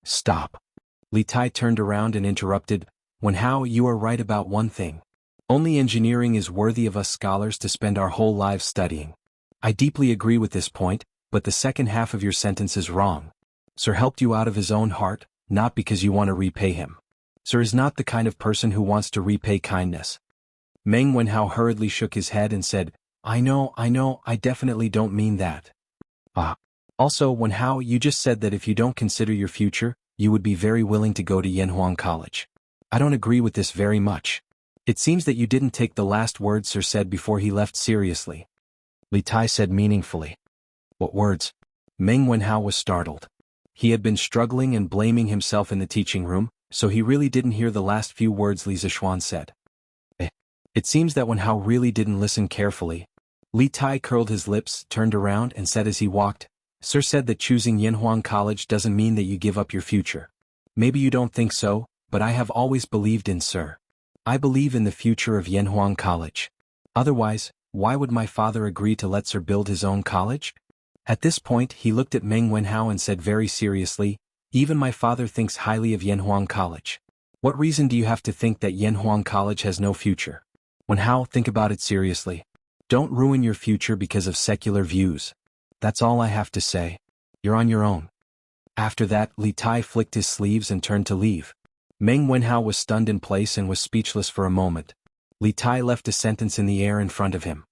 "Stop." Li Tai turned around and interrupted, "Wenhao, you are right about one thing. Only engineering is worthy of us scholars to spend our whole lives studying. I deeply agree with this point, but the second half of your sentence is wrong. Sir helped you out of his own heart, not because you want to repay him. Sir is not the kind of person who wants to repay kindness. Meng Wenhao hurriedly shook his head and said, I know, I definitely don't mean that. Also, Wenhao, you just said that if you don't consider your future, you would be very willing to go to Yanhuang College. I don't agree with this very much. It seems that you didn't take the last words Sir said before he left seriously. Li Tai said meaningfully. What words? Meng Wenhao was startled. He had been struggling and blaming himself in the teaching room, so he really didn't hear the last few words Li Zishuan said. It seems that Wenhao really didn't listen carefully. Li Tai curled his lips, turned around and said as he walked, Sir said that choosing Yanhuang College doesn't mean that you give up your future. Maybe you don't think so, but I have always believed in Sir. I believe in the future of Yanhuang College. Otherwise, why would my father agree to let Sir build his own college? At this point he looked at Meng Wenhao and said very seriously, even my father thinks highly of Yanhuang College. What reason do you have to think that Yanhuang College has no future? Wenhao, think about it seriously. Don't ruin your future because of secular views. That's all I have to say. You're on your own. After that, Li Tai flicked his sleeves and turned to leave. Meng Wenhao was stunned in place and was speechless for a moment. Li Tai left a sentence in the air in front of him.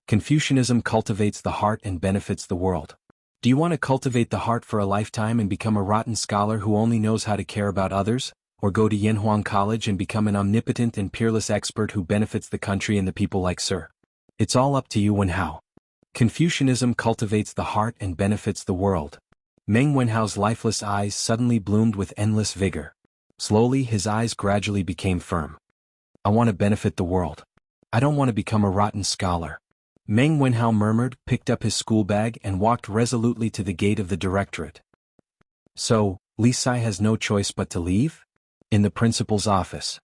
Confucianism cultivates the heart and benefits the world. Do you want to cultivate the heart for a lifetime and become a rotten scholar who only knows how to care about others, or go to Yanhuang College and become an omnipotent and peerless expert who benefits the country and the people like Sir? It's all up to you, Wenhao. Confucianism cultivates the heart and benefits the world. Meng Wenhao's lifeless eyes suddenly bloomed with endless vigor. Slowly his eyes gradually became firm. I want to benefit the world. I don't want to become a rotten scholar. Meng Wenhao murmured, picked up his school bag and walked resolutely to the gate of the directorate. So, Li Sai has no choice but to leave? In the principal's office.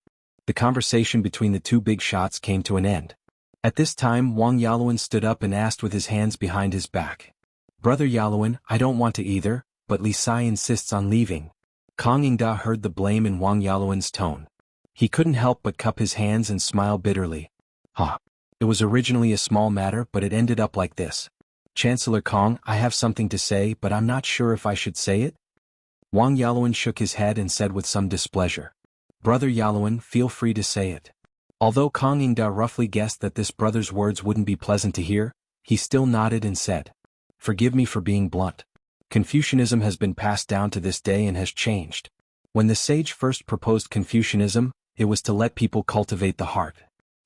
The conversation between the two big shots came to an end. At this time Wang Yaluan stood up and asked with his hands behind his back. Brother Yaluan, I don't want to either, but Li Sai insists on leaving. Kang Yingda heard the blame in Wang Yaluan's tone. He couldn't help but cup his hands and smile bitterly. It was originally a small matter but it ended up like this. Chancellor Kang, I have something to say but I'm not sure if I should say it. Wang Yaluan shook his head and said with some displeasure. Brother Yaluan, feel free to say it. Although Kang Yingda roughly guessed that this brother's words wouldn't be pleasant to hear, he still nodded and said, Forgive me for being blunt. Confucianism has been passed down to this day and has changed. When the sage first proposed Confucianism, it was to let people cultivate the heart.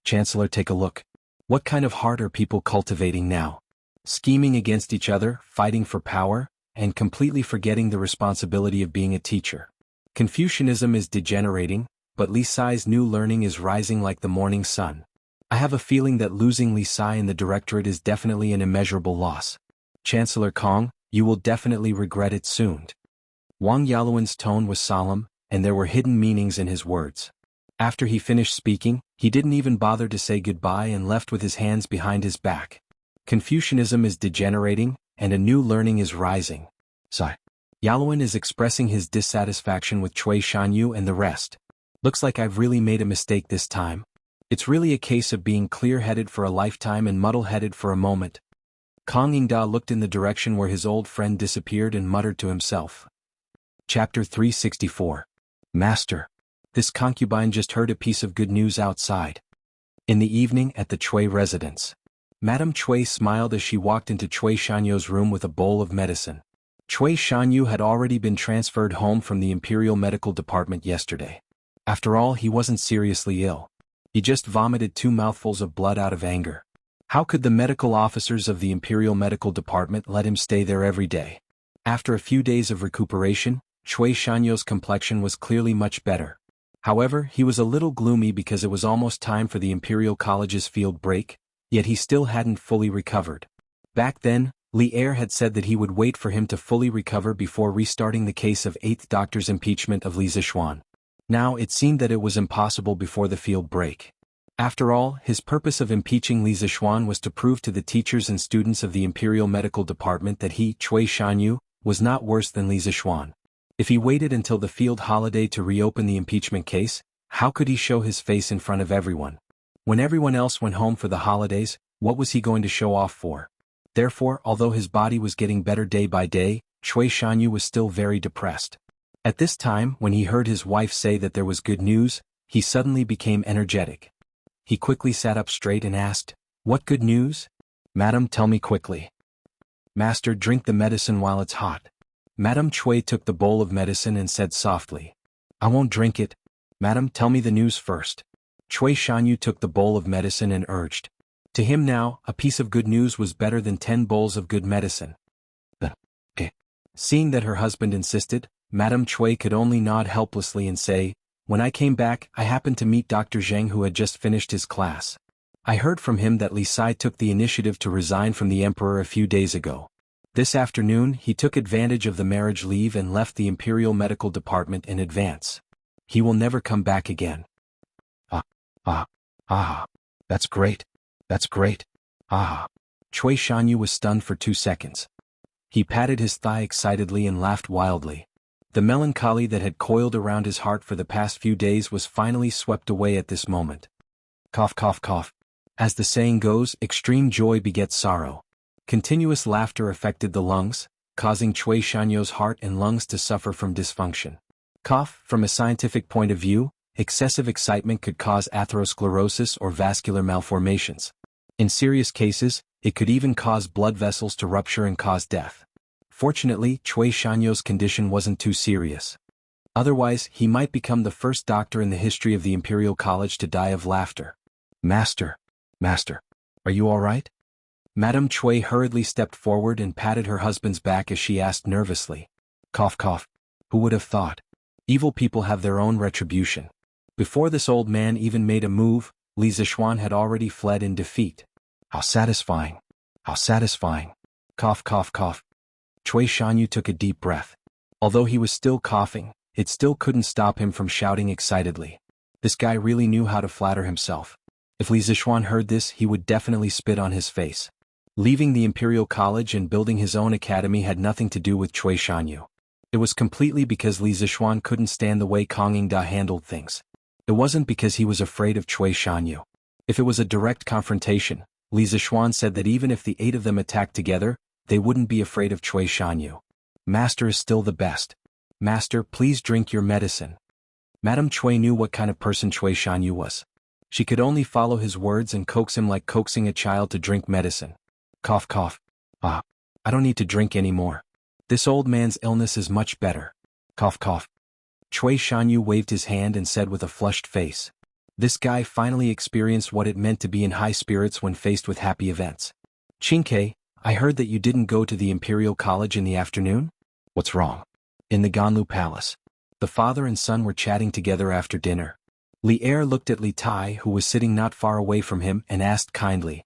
Chancellor, take a look. What kind of heart are people cultivating now? Scheming against each other, fighting for power, and completely forgetting the responsibility of being a teacher. Confucianism is degenerating, but Li Sai's new learning is rising like the morning sun. I have a feeling that losing Li Sai in the directorate is definitely an immeasurable loss. Chancellor Kang, you will definitely regret it soon. Wang Yaluan's tone was solemn, and there were hidden meanings in his words. After he finished speaking, he didn't even bother to say goodbye and left with his hands behind his back. Confucianism is degenerating, and a new learning is rising. Sai. Yaluan is expressing his dissatisfaction with Cui Shanyu and the rest. Looks like I've really made a mistake this time. It's really a case of being clear-headed for a lifetime and muddle-headed for a moment. Kang Yingda looked in the direction where his old friend disappeared and muttered to himself. Chapter 364. Master. This concubine just heard a piece of good news outside. In the evening at the Cui residence. Madame Cui smiled as she walked into Cui Shanyu's room with a bowl of medicine. Cui Shanyu had already been transferred home from the Imperial Medical Department yesterday. After all, he wasn't seriously ill. He just vomited 2 mouthfuls of blood out of anger. How could the medical officers of the Imperial Medical Department let him stay there every day? After a few days of recuperation, Cui Shanyu's complexion was clearly much better. However, he was a little gloomy because it was almost time for the Imperial College's field break, yet he still hadn't fully recovered. Back then, Li Er had said that he would wait for him to fully recover before restarting the case of 8th Doctor's impeachment of Li Zishuan. Now it seemed that it was impossible before the field break. After all, his purpose of impeaching Li Zishuan was to prove to the teachers and students of the Imperial Medical Department that he, Cui Shanyu, was not worse than Li Zishuan. If he waited until the field holiday to reopen the impeachment case, how could he show his face in front of everyone? When everyone else went home for the holidays, what was he going to show off for? Therefore, although his body was getting better day by day, Cui Shanyu was still very depressed. At this time, when he heard his wife say that there was good news, he suddenly became energetic. He quickly sat up straight and asked, "What good news? Madam, tell me quickly." "Master, drink the medicine while it's hot." Madame Cui took the bowl of medicine and said softly, "I won't drink it. Madam, tell me the news first." Cui Shanyu took the bowl of medicine and urged. To him now, a piece of good news was better than 10 bowls of good medicine. Seeing that her husband insisted, Madame Cui could only nod helplessly and say, "When I came back, I happened to meet Dr. Jianghu who had just finished his class. I heard from him that Li Sai took the initiative to resign from the emperor a few days ago. This afternoon, he took advantage of the marriage leave and left the Imperial Medical Department in advance. He will never come back again." That's great. That's great. Cui Shanyu was stunned for 2 seconds. He patted his thigh excitedly and laughed wildly. The melancholy that had coiled around his heart for the past few days was finally swept away at this moment. Cough, cough, cough. As the saying goes, extreme joy begets sorrow. Continuous laughter affected the lungs, causing Cui Shanyu's heart and lungs to suffer from dysfunction. Cough, from a scientific point of view, excessive excitement could cause atherosclerosis or vascular malformations. In serious cases, it could even cause blood vessels to rupture and cause death. Fortunately, Cui Shanyu's condition wasn't too serious. Otherwise, he might become the first doctor in the history of the Imperial College to die of laughter. Master, are you all right?" Madame Cui hurriedly stepped forward and patted her husband's back as she asked nervously. Cough, cough. Who would have thought? Evil people have their own retribution. Before this old man even made a move, Li Zishuan had already fled in defeat. How satisfying. How satisfying. Cough, cough, cough. Cui Shanyu took a deep breath. Although he was still coughing, it still couldn't stop him from shouting excitedly. This guy really knew how to flatter himself. If Li Zishuan heard this, he would definitely spit on his face. Leaving the Imperial College and building his own academy had nothing to do with Cui Shanyu. It was completely because Li Zishuan couldn't stand the way Kang Yingda handled things. It wasn't because he was afraid of Cui Shanyu. If it was a direct confrontation, Li Zishuan said that even if the 8 of them attacked together, they wouldn't be afraid of Cui Shanyu. Master is still the best. Master, please drink your medicine. Madame Cui knew what kind of person Cui Shanyu was. She could only follow his words and coax him like coaxing a child to drink medicine. Cough, cough. I don't need to drink anymore. This old man's illness is much better. Cough, cough. Cui Shanyu waved his hand and said with a flushed face. This guy finally experienced what it meant to be in high spirits when faced with happy events. Qingke, I heard that you didn't go to the Imperial College in the afternoon? What's wrong? In the Ganlu Palace. The father and son were chatting together after dinner. Li Er looked at Li Tai, who was sitting not far away from him, and asked kindly.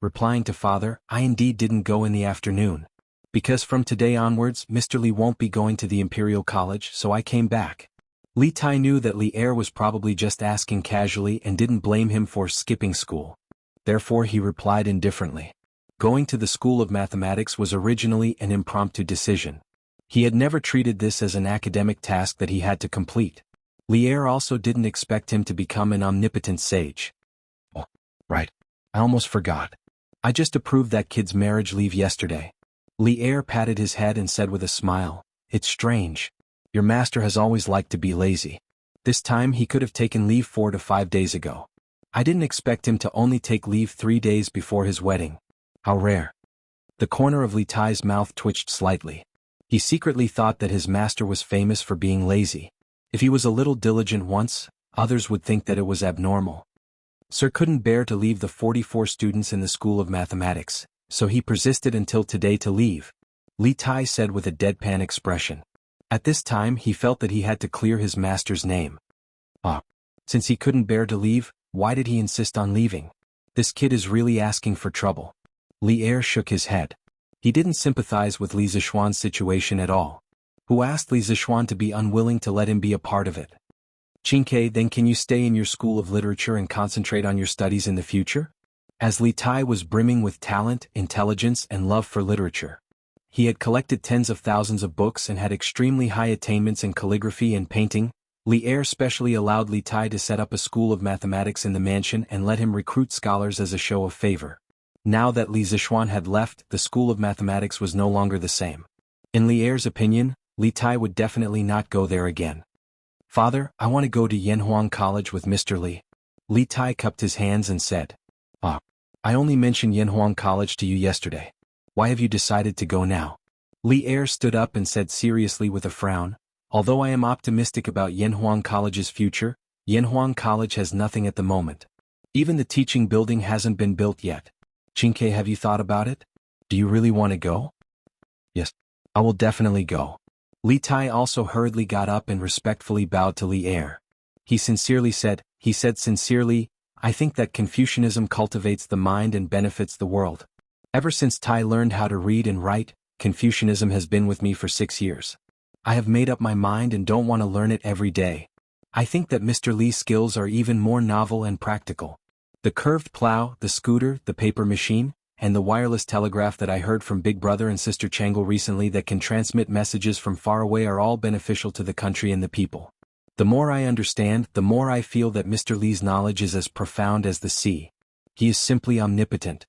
Replying to father, I indeed didn't go in the afternoon. Because from today onwards, Mr. Li won't be going to the Imperial College, so I came back. Li Tai knew that Li Er was probably just asking casually and didn't blame him for skipping school. Therefore he replied indifferently. Going to the School of Mathematics was originally an impromptu decision. He had never treated this as an academic task that he had to complete. Li Er also didn't expect him to become an omnipotent sage. Oh, right. I almost forgot. I just approved that kid's marriage leave yesterday. Li Er patted his head and said with a smile, It's strange. Your master has always liked to be lazy. This time he could have taken leave 4 to 5 days ago. I didn't expect him to only take leave 3 days before his wedding. How rare. The corner of Li Tai's mouth twitched slightly. He secretly thought that his master was famous for being lazy. If he was a little diligent once, others would think that it was abnormal. Sir couldn't bear to leave the 44 students in the School of Mathematics, so he persisted until today to leave. Li Tai said with a deadpan expression. At this time he felt that he had to clear his master's name. Since he couldn't bear to leave, why did he insist on leaving? This kid is really asking for trouble. Li Er shook his head. He didn't sympathize with Li Zishuan's situation at all. Who asked Li Zishuan to be unwilling to let him be a part of it? Qingke, then can you stay in your school of literature and concentrate on your studies in the future? As Li Tai was brimming with talent, intelligence, and love for literature. He had collected tens of thousands of books and had extremely high attainments in calligraphy and painting. Li Er specially allowed Li Tai to set up a school of mathematics in the mansion and let him recruit scholars as a show of favor. Now that Li Zishuan had left, the school of mathematics was no longer the same. In Li Er's opinion, Li Tai would definitely not go there again. "Father, I want to go to Yanhuang College with Mr. Li." Li Tai cupped his hands and said, "Ah, I only mentioned Yanhuang College to you yesterday. Why have you decided to go now?" Li Er stood up and said seriously with a frown, "Although I am optimistic about Yanhuang College's future, Yanhuang College has nothing at the moment. Even the teaching building hasn't been built yet. Qingke, have you thought about it? Do you really want to go?" "Yes, I will definitely go." Li Tai also hurriedly got up and respectfully bowed to Li Er. He said sincerely, "I think that Confucianism cultivates the mind and benefits the world. Ever since Tai learned how to read and write, Confucianism has been with me for 6 years. I have made up my mind and don't want to learn it every day. I think that Mr. Li's skills are even more novel and practical. The curved plow, the scooter, the paper machine, and the wireless telegraph that I heard from Big Brother and Sister Jianghu recently that can transmit messages from far away are all beneficial to the country and the people. The more I understand, the more I feel that Mr. Li's knowledge is as profound as the sea. He is simply omnipotent.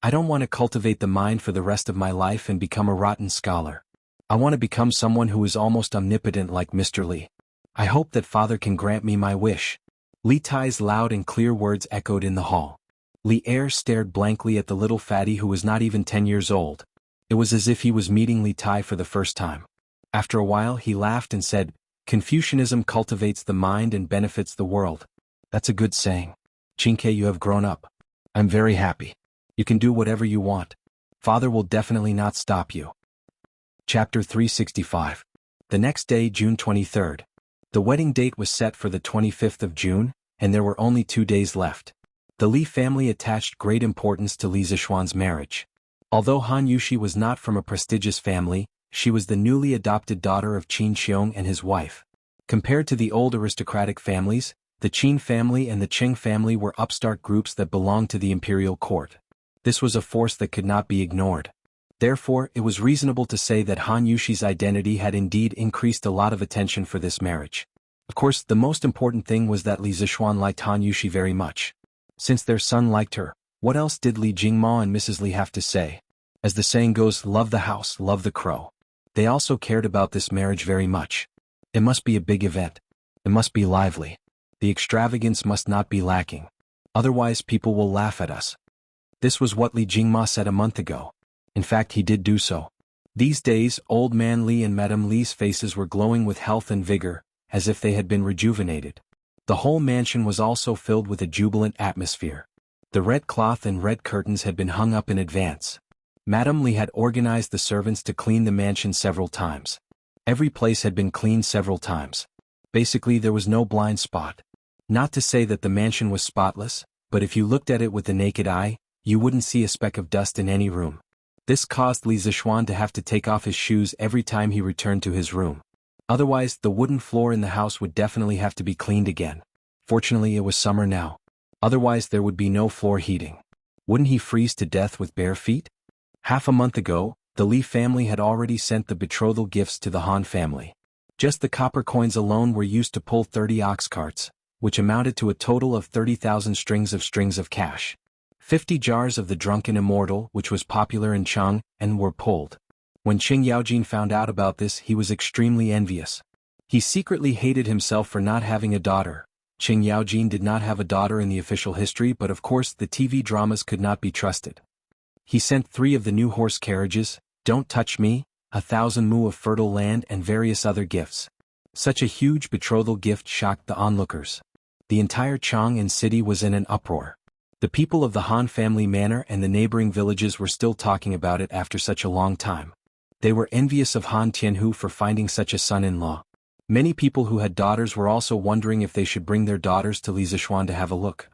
I don't want to cultivate the mind for the rest of my life and become a rotten scholar. I want to become someone who is almost omnipotent like Mr. Li. I hope that Father can grant me my wish." Li Tai's loud and clear words echoed in the hall. Li Er stared blankly at the little fatty who was not even 10 years old. It was as if he was meeting Li Tai for the first time. After a while he laughed and said, "Confucianism cultivates the mind and benefits the world. That's a good saying. Qingke, you have grown up. I'm very happy. You can do whatever you want. Father will definitely not stop you." Chapter 365. The next day, June 23rd. The wedding date was set for the 25th of June, and there were only 2 days left. The Li family attached great importance to Li Zishuan's marriage. Although Han Yushi was not from a prestigious family, she was the newly adopted daughter of Qin Xiong and his wife. Compared to the old aristocratic families, the Qin family and the Qing family were upstart groups that belonged to the imperial court. This was a force that could not be ignored. Therefore, it was reasonable to say that Han Yushi's identity had indeed increased a lot of attention for this marriage. Of course, the most important thing was that Li Zishuan liked Han Yushi very much. Since their son liked her, what else did Li Jingma and Mrs. Li have to say? As the saying goes, love the house, love the crow. They also cared about this marriage very much. It must be a big event. It must be lively. The extravagance must not be lacking. Otherwise people will laugh at us. This was what Li Jingma said a month ago. In fact, he did do so. These days, Old Man Li and Madame Li's faces were glowing with health and vigor, as if they had been rejuvenated. The whole mansion was also filled with a jubilant atmosphere. The red cloth and red curtains had been hung up in advance. Madame Li had organized the servants to clean the mansion several times. Every place had been cleaned several times. Basically, there was no blind spot. Not to say that the mansion was spotless, but if you looked at it with the naked eye, you wouldn't see a speck of dust in any room. This caused Li Zishuan to have to take off his shoes every time he returned to his room. Otherwise, the wooden floor in the house would definitely have to be cleaned again. Fortunately, it was summer now. Otherwise, there would be no floor heating. Wouldn't he freeze to death with bare feet? Half a month ago, the Li family had already sent the betrothal gifts to the Han family. Just the copper coins alone were used to pull 30 ox carts, which amounted to a total of 30,000 strings of cash. 50 jars of the drunken immortal, which was popular in Chang, and were pulled. When Qing Yaojin found out about this, he was extremely envious. He secretly hated himself for not having a daughter. Qing Yaojin did not have a daughter in the official history, but of course the TV dramas could not be trusted. He sent 3 of the new horse carriages, "Don't Touch Me," 1,000 mu of fertile land and various other gifts. Such a huge betrothal gift shocked the onlookers. The entire Chang'an city was in an uproar. The people of the Han family manor and the neighboring villages were still talking about it after such a long time. They were envious of Han Tianhu for finding such a son-in-law. Many people who had daughters were also wondering if they should bring their daughters to Li Zishuan to have a look.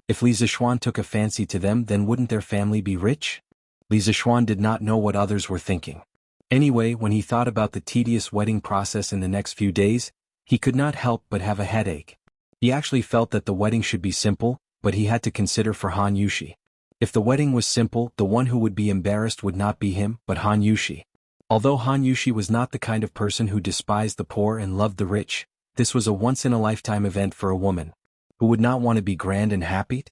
If Li Zishuan took a fancy to them, then wouldn't their family be rich? Li Zishuan did not know what others were thinking. Anyway, when he thought about the tedious wedding process in the next few days, he could not help but have a headache. He actually felt that the wedding should be simple, but he had to consider for Han Yushi. If the wedding was simple, the one who would be embarrassed would not be him, but Han Yushi. Although Han Yushi was not the kind of person who despised the poor and loved the rich, this was a once-in-a-lifetime event for a woman. Who would not want to be grand and happy?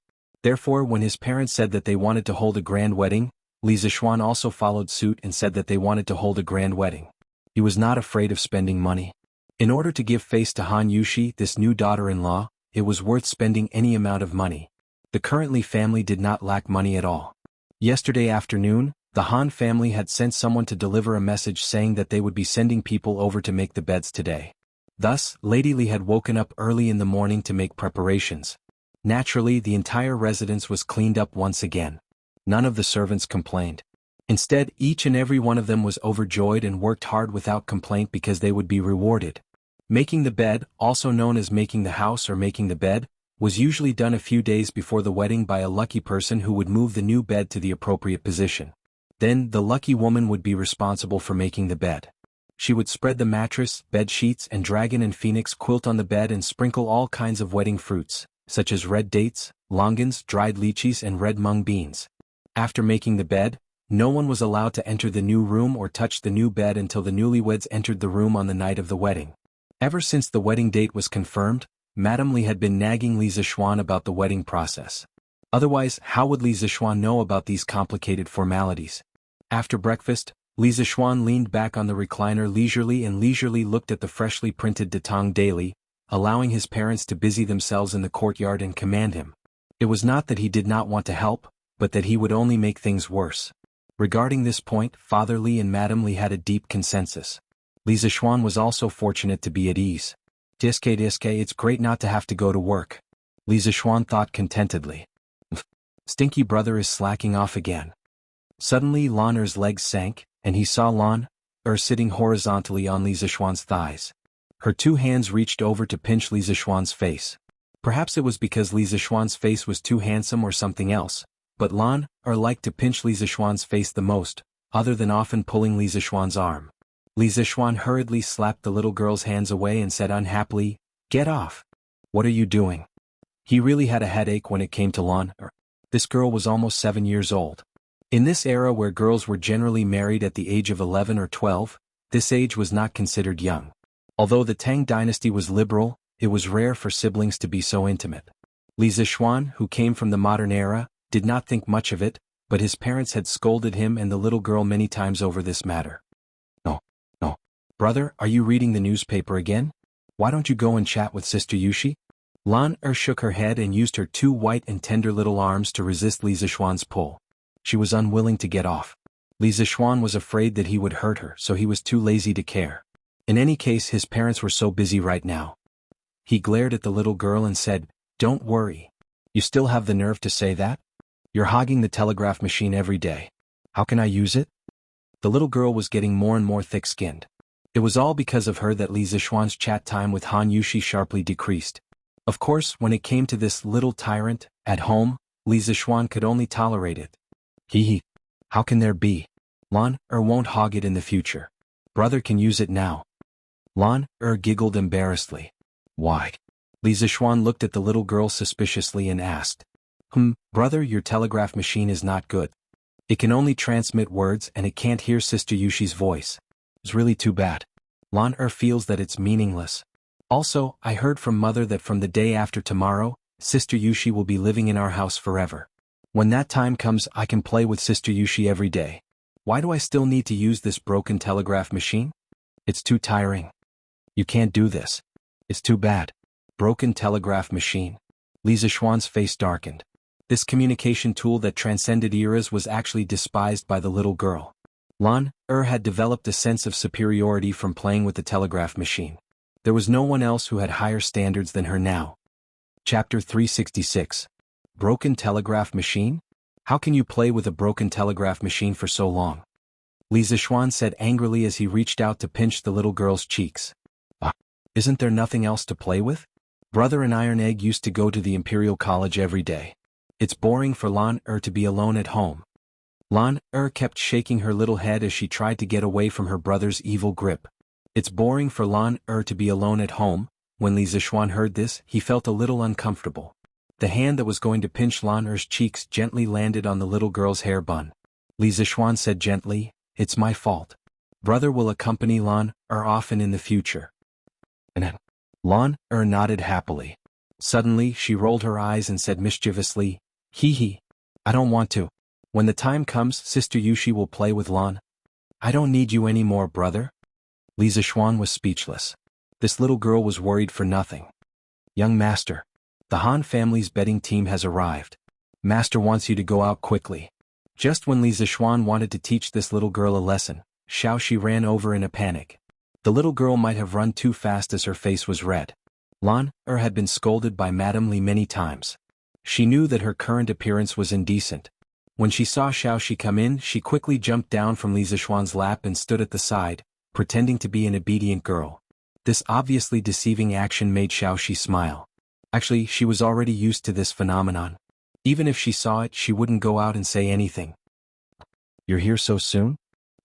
Therefore, when his parents said that they wanted to hold a grand wedding, Li Zixuan also followed suit and said that they wanted to hold a grand wedding. He was not afraid of spending money. In order to give face to Han Yushi, this new daughter-in-law, it was worth spending any amount of money. The currently family did not lack money at all. Yesterday afternoon, the Han family had sent someone to deliver a message saying that they would be sending people over to make the beds today. Thus, Lady Li had woken up early in the morning to make preparations. Naturally, the entire residence was cleaned up once again. None of the servants complained. Instead, each and every one of them was overjoyed and worked hard without complaint because they would be rewarded. Making the bed, also known as making the house or making the bed, was usually done a few days before the wedding by a lucky person who would move the new bed to the appropriate position. Then, the lucky woman would be responsible for making the bed. She would spread the mattress, bed sheets and dragon and phoenix quilt on the bed and sprinkle all kinds of wedding fruits, such as red dates, longans, dried lychees and red mung beans. After making the bed, no one was allowed to enter the new room or touch the new bed until the newlyweds entered the room on the night of the wedding. Ever since the wedding date was confirmed, Madame Li had been nagging Li Zixuan about the wedding process. Otherwise, how would Li Zixuan know about these complicated formalities? After breakfast, Li Zixuan leaned back on the recliner leisurely looked at the freshly printed Datang Daily, allowing his parents to busy themselves in the courtyard and command him. It was not that he did not want to help, but that he would only make things worse. Regarding this point, Father Li and Madame Li had a deep consensus. Li Zixuan was also fortunate to be at ease. Diske, it's great not to have to go to work. Li Zixuan thought contentedly. Stinky brother is slacking off again. Suddenly Lan Er's legs sank, and he saw Lan Er sitting horizontally on Li Zixuan's thighs. Her two hands reached over to pinch Li Zixuan's face. Perhaps it was because Li Zixuan's face was too handsome or something else, but Lan Er liked to pinch Li Zixuan's face the most, other than often pulling Li Zixuan's arm. Li Zixuan hurriedly slapped the little girl's hands away and said unhappily, "Get off. What are you doing?" He really had a headache when it came to Lan Er. This girl was almost 7 years old. In this era where girls were generally married at the age of 11 or 12, this age was not considered young. Although the Tang dynasty was liberal, it was rare for siblings to be so intimate. Li Zixuan, who came from the modern era, did not think much of it, but his parents had scolded him and the little girl many times over this matter. No. Brother, are you reading the newspaper again? Why don't you go and chat with Sister Yushi? Lan Er shook her head and used her two white and tender little arms to resist Li Zixuan's pull. She was unwilling to get off. Li Zixuan was afraid that he would hurt her, so he was too lazy to care. In any case, his parents were so busy right now. He glared at the little girl and said, "Don't worry. You still have the nerve to say that? You're hogging the telegraph machine every day. How can I use it?" The little girl was getting more and more thick-skinned. It was all because of her that Li Zixuan's chat time with Han Yushi sharply decreased. Of course, when it came to this little tyrant, at home, Li Zixuan could only tolerate it. How can there be? Lan Er won't hog it in the future. Brother can use it now. Lan Er giggled embarrassedly. Why? Li Zixuan looked at the little girl suspiciously and asked. Brother, your telegraph machine is not good. It can only transmit words and it can't hear Sister Yushi's voice. It's really too bad. Lan Er feels that it's meaningless. Also, I heard from Mother that from the day after tomorrow, Sister Yushi will be living in our house forever. When that time comes, I can play with Sister Yushi every day. Why do I still need to use this broken telegraph machine? It's too tiring. You can't do this. It's too bad. Broken telegraph machine. Li Zixuan's face darkened. This communication tool that transcended eras was actually despised by the little girl. Lan Er had developed a sense of superiority from playing with the telegraph machine. There was no one else who had higher standards than her now. Chapter 366. Broken telegraph machine? How can you play with a broken telegraph machine for so long? Li Zixuan said angrily as he reached out to pinch the little girl's cheeks. Isn't there nothing else to play with? Brother and Iron Egg used to go to the Imperial College every day. It's boring for Lan Er to be alone at home. Lan Er kept shaking her little head as she tried to get away from her brother's evil grip. It's boring for Lan Er to be alone at home. When Li Zixuan heard this, he felt a little uncomfortable. The hand that was going to pinch Lan Er's cheeks gently landed on the little girl's hair bun. Li Zixuan said gently, "It's my fault. Brother will accompany Lan Er often in the future." Lan Er nodded happily. Suddenly, she rolled her eyes and said mischievously, "I don't want to." When the time comes, Sister Yushi will play with Lan. I don't need you anymore, brother. Li Zishuan was speechless. This little girl was worried for nothing. Young master. The Han family's betting team has arrived. Master wants you to go out quickly. Just when Li Zishuan wanted to teach this little girl a lesson, Xiaoxi ran over in a panic. The little girl might have run too fast as her face was red. Lan had been scolded by Madame Li many times. She knew that her current appearance was indecent. When she saw Xiaoxi come in, she quickly jumped down from Li Zishuan's lap and stood at the side, pretending to be an obedient girl. This obviously deceiving action made Xiaoxi smile. Actually, she was already used to this phenomenon. Even if she saw it, she wouldn't go out and say anything. You're here so soon?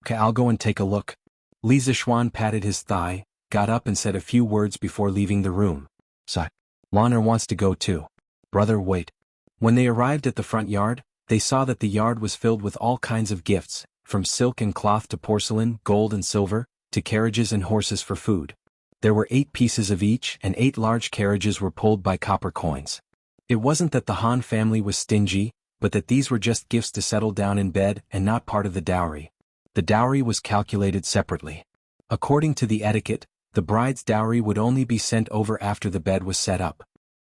Okay, I'll go and take a look. Li Zishuan patted his thigh, got up and said a few words before leaving the room. Sigh. Lanner wants to go too. Brother, wait. When they arrived at the front yard, they saw that the yard was filled with all kinds of gifts, from silk and cloth to porcelain, gold and silver, to carriages and horses for food. There were 8 pieces of each, and 8 large carriages were pulled by copper coins. It wasn't that the Han family was stingy, but that these were just gifts to settle down in bed and not part of the dowry. The dowry was calculated separately. According to the etiquette, the bride's dowry would only be sent over after the bed was set up.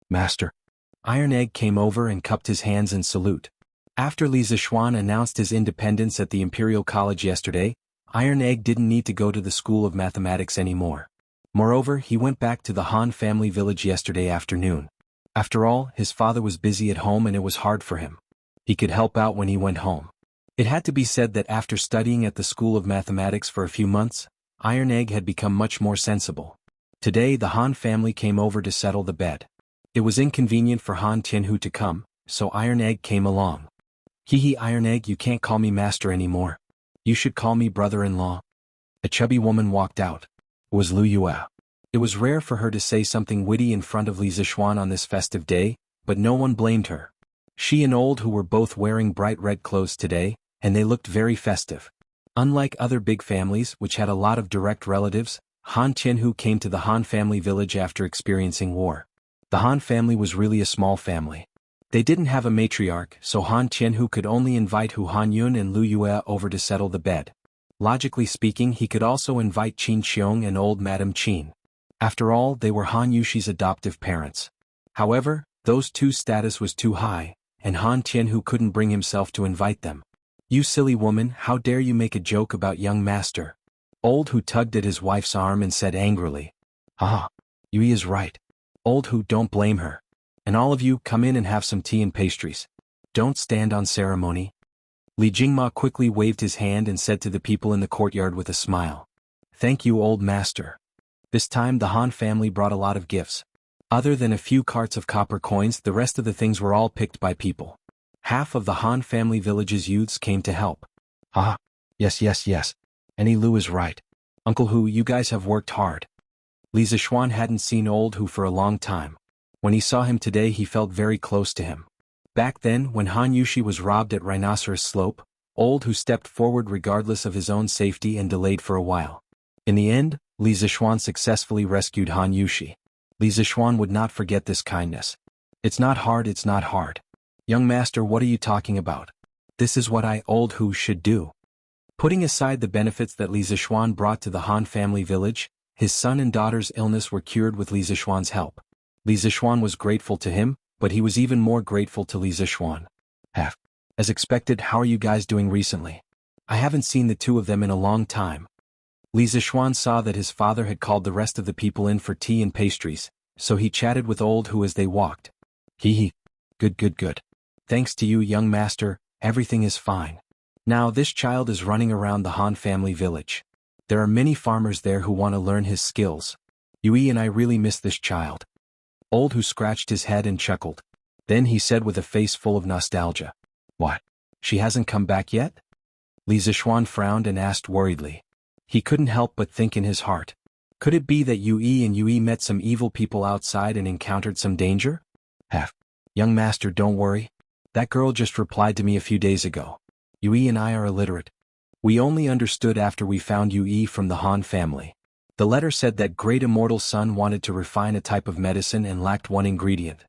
Master. Iron Egg came over and cupped his hands in salute. After Li Zishuan announced his independence at the Imperial College yesterday, Iron Egg didn't need to go to the School of Mathematics anymore. Moreover, he went back to the Han family village yesterday afternoon. After all, his father was busy at home and it was hard for him. He could help out when he went home. It had to be said that after studying at the School of Mathematics for a few months, Iron Egg had become much more sensible. Today the Han family came over to settle the bed. It was inconvenient for Han Tianhu to come, so Iron Egg came along. Hee Iron Egg, you can't call me master anymore. You should call me brother-in-law. A chubby woman walked out. It was Lu Yue. It was rare for her to say something witty in front of Li Zishuan on this festive day, but no one blamed her. She and Old Hu were both wearing bright red clothes today, and they looked very festive. Unlike other big families which had a lot of direct relatives, Han Tianhu came to the Han family village after experiencing war. The Han family was really a small family. They didn't have a matriarch, so Han Tianhu could only invite Hu Hanyun and Lu Yue over to settle the bed. Logically speaking, he could also invite Qin Qiong and old Madame Qin. After all, they were Han Yushi's adoptive parents. However, those two's status was too high, and Han Tianhu couldn't bring himself to invite them. You silly woman, how dare you make a joke about young master? Old Hu tugged at his wife's arm and said angrily. Ah, Yui is right. Old Hu, don't blame her. And all of you, come in and have some tea and pastries. Don't stand on ceremony. Li Jingma quickly waved his hand and said to the people in the courtyard with a smile. Thank you, old master. This time the Han family brought a lot of gifts. Other than a few carts of copper coins, the rest of the things were all picked by people. Half of the Han family village's youths came to help. Ah, yes. Annie Lu is right. Uncle Hu, you guys have worked hard. Li Zishuan hadn't seen Old Hu for a long time. When he saw him today, he felt very close to him. Back then, when Han Yushi was robbed at Rhinoceros Slope, Old Hu stepped forward regardless of his own safety and delayed for a while. In the end, Li Zishuan successfully rescued Han Yushi. Li Zishuan would not forget this kindness. It's not hard. Young master, what are you talking about? This is what I, Old Hu, should do. Putting aside the benefits that Li Zishuan brought to the Han family village, his son and daughter's illness were cured with Li Zishuan's help. Li Zishuan was grateful to him, but he was even more grateful to Li Zishuan. As expected, how are you guys doing recently? I haven't seen the two of them in a long time. Li Zishuan saw that his father had called the rest of the people in for tea and pastries, so he chatted with Old Hu as they walked. Good. Thanks to you, young master, everything is fine. Now this child is running around the Han family village. There are many farmers there who want to learn his skills. Yui and I really miss this child. Old Hu scratched his head and chuckled. Then he said with a face full of nostalgia. What? She hasn't come back yet? Li Zishuan frowned and asked worriedly. He couldn't help but think in his heart. Could it be that Yui met some evil people outside and encountered some danger? Young master, don't worry. That girl just replied to me a few days ago. Yui and I are illiterate. We only understood after we found Yui from the Han family. The letter said that great immortal son wanted to refine a type of medicine and lacked one ingredient.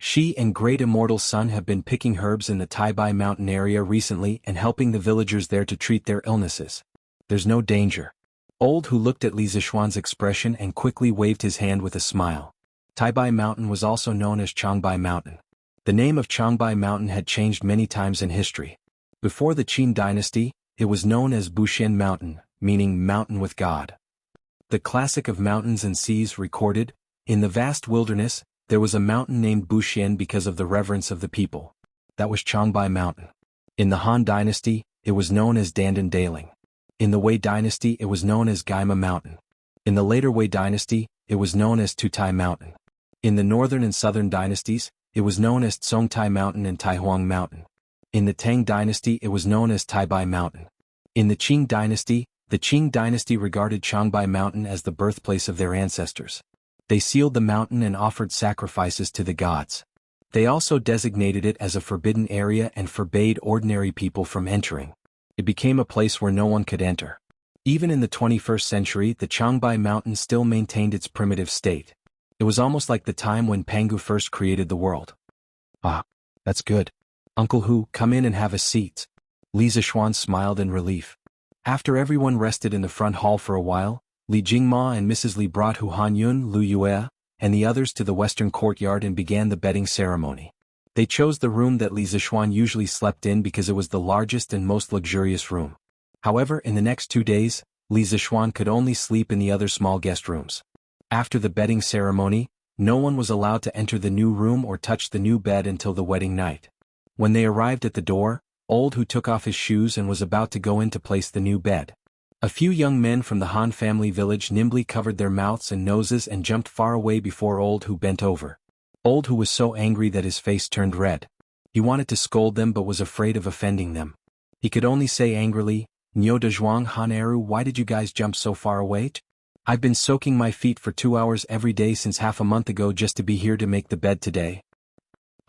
She and Great Immortal Sun have been picking herbs in the Taibai mountain area recently and helping the villagers there to treat their illnesses. There's no danger. Old Hu looked at Li Zishuan's expression and quickly waved his hand with a smile. Taibai Mountain was also known as Changbai Mountain. The name of Changbai Mountain had changed many times in history. Before the Qin dynasty, it was known as Buxian Mountain, meaning mountain with God. The classic of mountains and seas recorded, in the vast wilderness, there was a mountain named Buxian because of the reverence of the people. That was Changbai Mountain. In the Han dynasty, it was known as Dandan Daling. In the Wei dynasty, it was known as Gaima Mountain. In the later Wei dynasty, it was known as Tutai Mountain. In the northern and southern dynasties, it was known as Tsongtai Mountain and Taihuang Mountain. In the Tang dynasty, it was known as Taibai Mountain. In the Qing dynasty, the Qing dynasty regarded Changbai Mountain as the birthplace of their ancestors. They sealed the mountain and offered sacrifices to the gods. They also designated it as a forbidden area and forbade ordinary people from entering. It became a place where no one could enter. Even in the 21st century, the Changbai Mountain still maintained its primitive state. It was almost like the time when Pangu first created the world. Ah, that's good. Uncle Hu, come in and have a seat. Li Zishuan smiled in relief. After everyone rested in the front hall for a while, Li Jingma and Mrs. Li brought Hu Hanyun, Lu Yue, and the others to the western courtyard and began the bedding ceremony. They chose the room that Li Zishuan usually slept in because it was the largest and most luxurious room. However, in the next 2 days, Li Zishuan could only sleep in the other small guest rooms. After the bedding ceremony, no one was allowed to enter the new room or touch the new bed until the wedding night. When they arrived at the door, Old Hu took off his shoes and was about to go in to place the new bed. A few young men from the Han family village nimbly covered their mouths and noses and jumped far away before Old Hu bent over. Old Hu was so angry that his face turned red. He wanted to scold them but was afraid of offending them. He could only say angrily, "Nyo de Zhuang Han Eru, why did you guys jump so far away? I've been soaking my feet for 2 hours every day since half a month ago just to be here to make the bed today."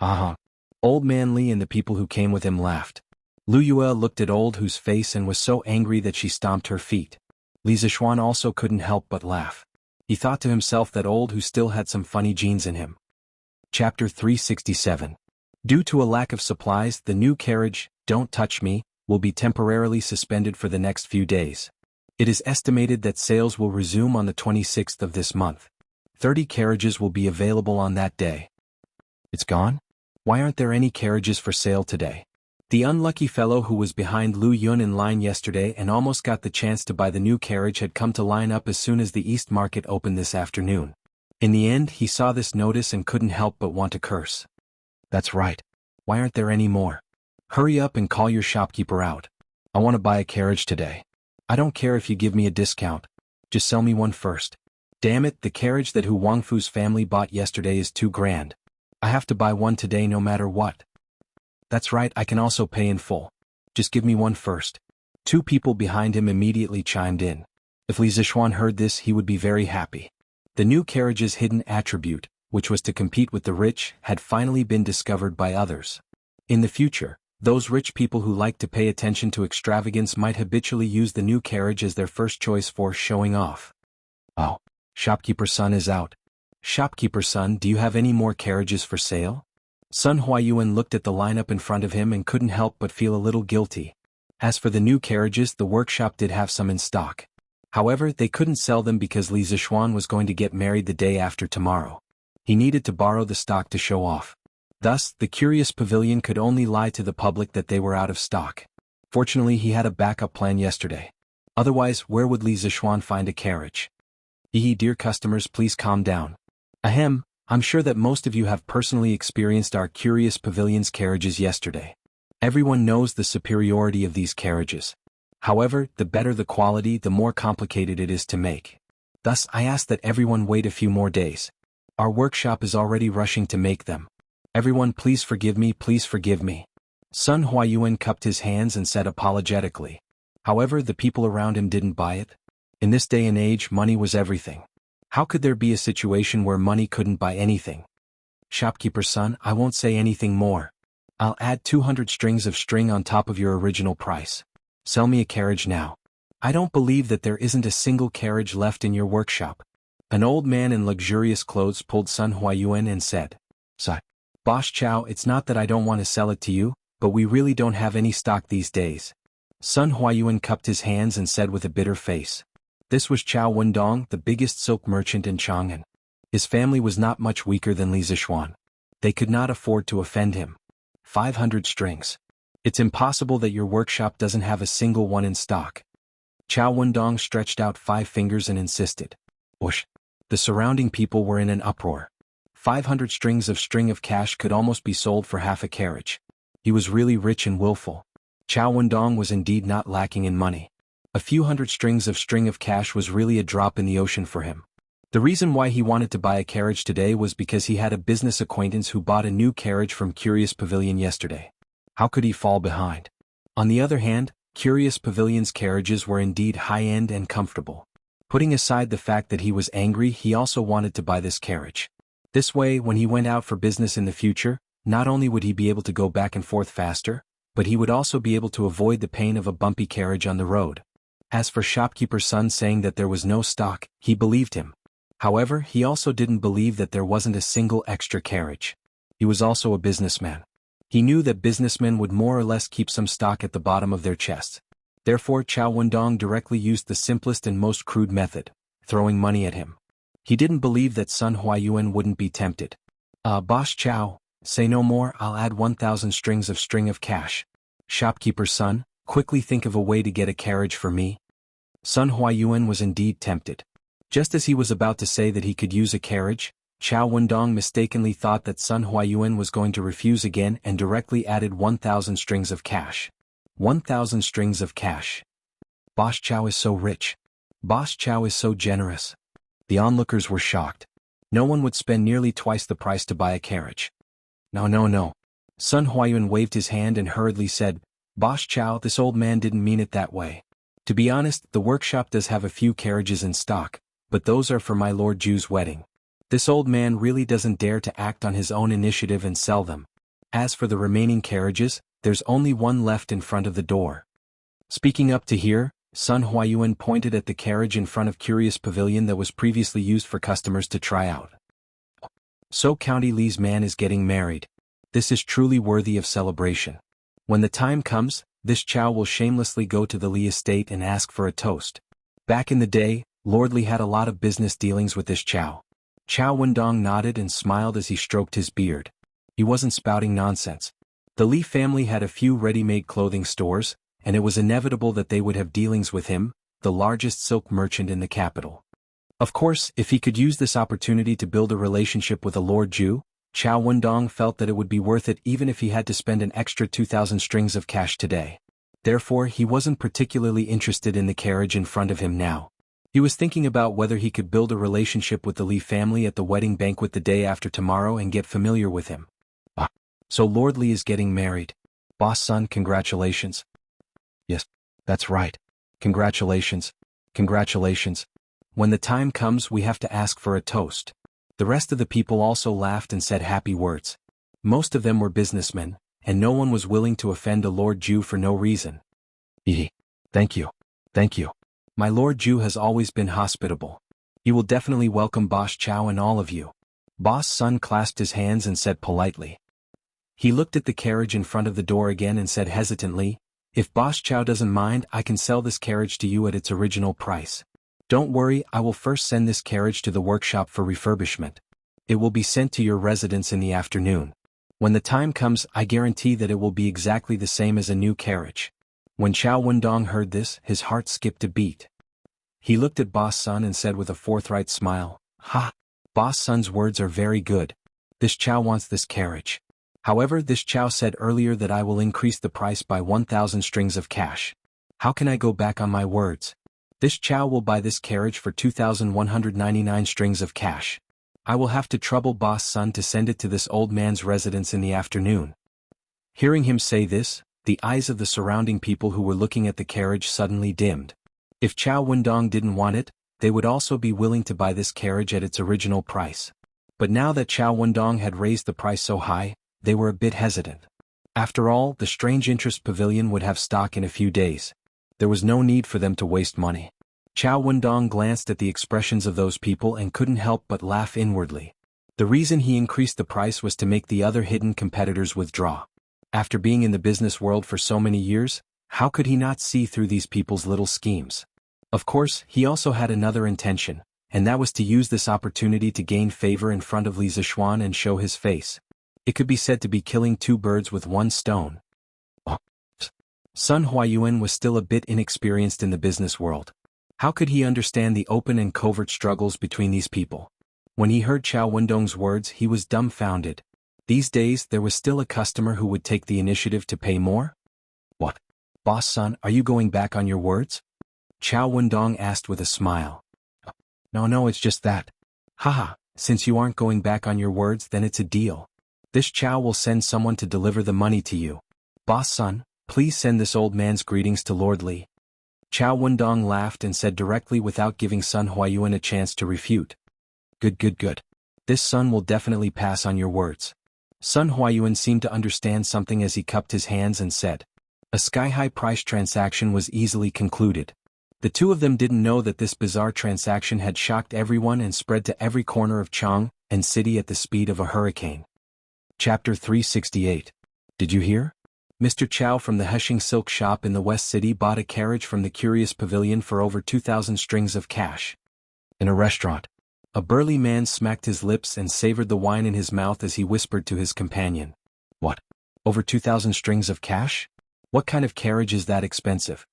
Aha. Old Man Li and the people who came with him laughed. Lu Yue looked at Old Hu's face and was so angry that she stomped her feet. Li Zishuan also couldn't help but laugh. He thought to himself that Old Hu still had some funny genes in him. Chapter 367. Due to a lack of supplies, the new carriage, Don't Touch Me, will be temporarily suspended for the next few days. It is estimated that sales will resume on the 26th of this month. 30 carriages will be available on that day. It's gone? Why aren't there any carriages for sale today? The unlucky fellow who was behind Lu Yun in line yesterday and almost got the chance to buy the new carriage had come to line up as soon as the East Market opened this afternoon. In the end, he saw this notice and couldn't help but want to curse. That's right. Why aren't there any more? Hurry up and call your shopkeeper out. I want to buy a carriage today. I don't care if you give me a discount. Just sell me one first. Damn it, the carriage that Hu Wangfu's family bought yesterday is too grand. I have to buy one today no matter what. That's right, I can also pay in full. Just give me one first. 2 people behind him immediately chimed in. If Li Zishuan heard this, he would be very happy. The new carriage's hidden attribute, which was to compete with the rich, had finally been discovered by others. In the future, those rich people who like to pay attention to extravagance might habitually use the new carriage as their first choice for showing off. Oh, shopkeeper son is out. Shopkeeper son, do you have any more carriages for sale? Sun Huayuan looked at the lineup in front of him and couldn't help but feel a little guilty. As for the new carriages, the workshop did have some in stock. However, they couldn't sell them because Li Zishuan was going to get married the day after tomorrow. He needed to borrow the stock to show off. Thus, the curious pavilion could only lie to the public that they were out of stock. Fortunately, he had a backup plan yesterday. Otherwise, where would Li Zishuan find a carriage? Dear customers, please calm down. Ahem, I'm sure that most of you have personally experienced our curious pavilion's carriages yesterday. Everyone knows the superiority of these carriages. However, the better the quality, the more complicated it is to make. Thus, I ask that everyone wait a few more days. Our workshop is already rushing to make them. Everyone, please forgive me, please forgive me. Sun Huayuan cupped his hands and said apologetically. However, the people around him didn't buy it. In this day and age, money was everything. How could there be a situation where money couldn't buy anything? Shopkeeper son, I won't say anything more. I'll add 200 strings of string on top of your original price. Sell me a carriage now. I don't believe that there isn't a single carriage left in your workshop. An old man in luxurious clothes pulled Sun Huayuan and said, "Sai, Boss Chow, it's not that I don't want to sell it to you, but we really don't have any stock these days. Sun Huayuan cupped his hands and said with a bitter face. This was Chow Wendong, the biggest silk merchant in Chang'an. His family was not much weaker than Li Zishuan. They could not afford to offend him. 500 strings. It's impossible that your workshop doesn't have a single one in stock. Chow Wendong stretched out 5 fingers and insisted. Whoosh! The surrounding people were in an uproar. 500 strings of cash could almost be sold for half a carriage. He was really rich and willful. Chow Wendong was indeed not lacking in money. A few hundred strings of cash was really a drop in the ocean for him. The reason why he wanted to buy a carriage today was because he had a business acquaintance who bought a new carriage from Curious Pavilion yesterday. How could he fall behind? On the other hand, Curious Pavilion's carriages were indeed high-end and comfortable. Putting aside the fact that he was angry, he also wanted to buy this carriage. This way, when he went out for business in the future, not only would he be able to go back and forth faster, but he would also be able to avoid the pain of a bumpy carriage on the road. As for shopkeeper's son saying that there was no stock, he believed him. However, he also didn't believe that there wasn't a single extra carriage. He was also a businessman. He knew that businessmen would more or less keep some stock at the bottom of their chests. Therefore, Chow Wendong directly used the simplest and most crude method, throwing money at him. He didn't believe that Sun Huayuan wouldn't be tempted. Boss Chow, say no more, I'll add 1,000 strings of cash. Shopkeeper's son, quickly think of a way to get a carriage for me. Sun Huayuan was indeed tempted. Just as he was about to say that he could use a carriage, Chow Wendong mistakenly thought that Sun Huayuan was going to refuse again and directly added 1,000 strings of cash. 1,000 strings of cash. Boss Chow is so rich. Boss Chow is so generous. The onlookers were shocked. No one would spend nearly twice the price to buy a carriage. No. Sun Huayuan waved his hand and hurriedly said, Boss Chow, this old man didn't mean it that way. To be honest, the workshop does have a few carriages in stock, but those are for my Lord Ju's wedding. This old man really doesn't dare to act on his own initiative and sell them. As for the remaining carriages, there's only one left in front of the door. Speaking up to here, Sun Huayuan pointed at the carriage in front of Curious Pavilion that was previously used for customers to try out. So County Li's man is getting married. This is truly worthy of celebration. When the time comes, this Chow will shamelessly go to the Li estate and ask for a toast. Back in the day, Lord Li had a lot of business dealings with this Chow. Chow Wendong nodded and smiled as he stroked his beard. He wasn't spouting nonsense. The Li family had a few ready-made clothing stores, and it was inevitable that they would have dealings with him, the largest silk merchant in the capital. Of course, if he could use this opportunity to build a relationship with a Lord Ju, Chow Wendong felt that it would be worth it even if he had to spend an extra 2,000 strings of cash today. Therefore, he wasn't particularly interested in the carriage in front of him now. He was thinking about whether he could build a relationship with the Li family at the wedding banquet the day after tomorrow and get familiar with him. So Lord Li is getting married. Boss son, congratulations. Yes, that's right. Congratulations. Congratulations. When the time comes, we have to ask for a toast. The rest of the people also laughed and said happy words. Most of them were businessmen, and no one was willing to offend a Lord Ju for no reason. Thank you. Thank you. My Lord Ju has always been hospitable. He will definitely welcome Boss Chow and all of you. Boss Sun clasped his hands and said politely. He looked at the carriage in front of the door again and said hesitantly, if Boss Chow doesn't mind, I can sell this carriage to you at its original price. Don't worry, I will first send this carriage to the workshop for refurbishment. It will be sent to your residence in the afternoon. When the time comes, I guarantee that it will be exactly the same as a new carriage. When Chow Wendong heard this, his heart skipped a beat. He looked at Boss Sun and said with a forthright smile, Ha! Boss Sun's words are very good. This Chow wants this carriage. However, this Chow said earlier that I will increase the price by 1,000 strings of cash. How can I go back on my words? This Chow will buy this carriage for 2,199 strings of cash. I will have to trouble Boss Sun to send it to this old man's residence in the afternoon. Hearing him say this, the eyes of the surrounding people who were looking at the carriage suddenly dimmed. If Chow Wendong didn't want it, they would also be willing to buy this carriage at its original price. But now that Chow Wendong had raised the price so high, they were a bit hesitant. After all, the Strange Interest Pavilion would have stock in a few days. There was no need for them to waste money. Chow Wendong glanced at the expressions of those people and couldn't help but laugh inwardly. The reason he increased the price was to make the other hidden competitors withdraw. After being in the business world for so many years, how could he not see through these people's little schemes? Of course, he also had another intention, and that was to use this opportunity to gain favor in front of Li Zishuan and show his face. It could be said to be killing two birds with one stone. Sun Huayuan was still a bit inexperienced in the business world. How could he understand the open and covert struggles between these people? When he heard Chao Wendong's words, he was dumbfounded. These days, there was still a customer who would take the initiative to pay more? What? Boss son, are you going back on your words? Chao Wendong asked with a smile. No, it's just that. Haha, since you aren't going back on your words, then it's a deal. This Chao will send someone to deliver the money to you. Boss son, please send this old man's greetings to Lord Li. Chao Wendong laughed and said directly without giving Sun Huayuan a chance to refute. Good. This son will definitely pass on your words. Sun Huayuan seemed to understand something as he cupped his hands and said. A sky-high price transaction was easily concluded. The two of them didn't know that this bizarre transaction had shocked everyone and spread to every corner of Chang and city at the speed of a hurricane. Chapter 368. Did you hear? Mr. Chow from the Heshing Silk Shop in the West City bought a carriage from the Curious Pavilion for over 2,000 strings of cash. In a restaurant, a burly man smacked his lips and savored the wine in his mouth as he whispered to his companion. What? Over 2,000 strings of cash? What kind of carriage is that expensive?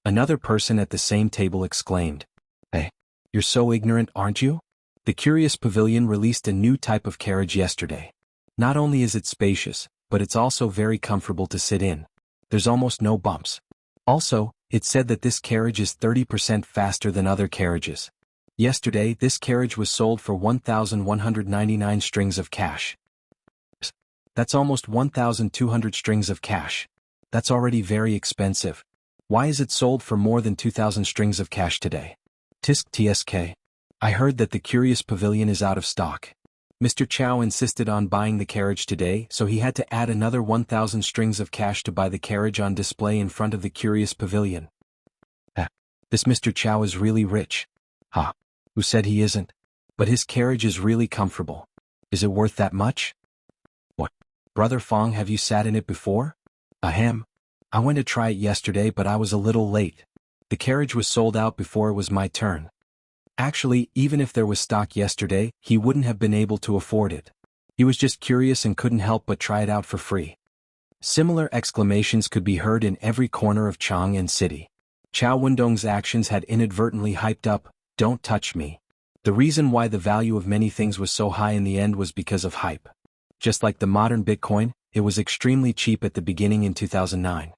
Another person at the same table exclaimed. Hey, you're so ignorant, aren't you? The Curious Pavilion released a new type of carriage yesterday. Not only is it spacious, but it's also very comfortable to sit in. There's almost no bumps. Also, it said that this carriage is 30% faster than other carriages. Yesterday, this carriage was sold for 1,199 strings of cash. That's almost 1,200 strings of cash. That's already very expensive. Why is it sold for more than 2,000 strings of cash today? Tisk TSK. I heard that the Curious Pavilion is out of stock. Mr. Chow insisted on buying the carriage today, so he had to add another 1,000 strings of cash to buy the carriage on display in front of the Curious Pavilion. This Mr. Chow is really rich. Who said he isn't? But his carriage is really comfortable. Is it worth that much? What? Brother Fong, have you sat in it before? Ahem. I went to try it yesterday, but I was a little late. The carriage was sold out before it was my turn. Actually, even if there was stock yesterday, he wouldn't have been able to afford it. He was just curious and couldn't help but try it out for free. Similar exclamations could be heard in every corner of Chang and city. Chao Wendong's actions had inadvertently hyped up, "Don't touch me." The reason why the value of many things was so high in the end was because of hype. Just like the modern Bitcoin, it was extremely cheap at the beginning in 2009.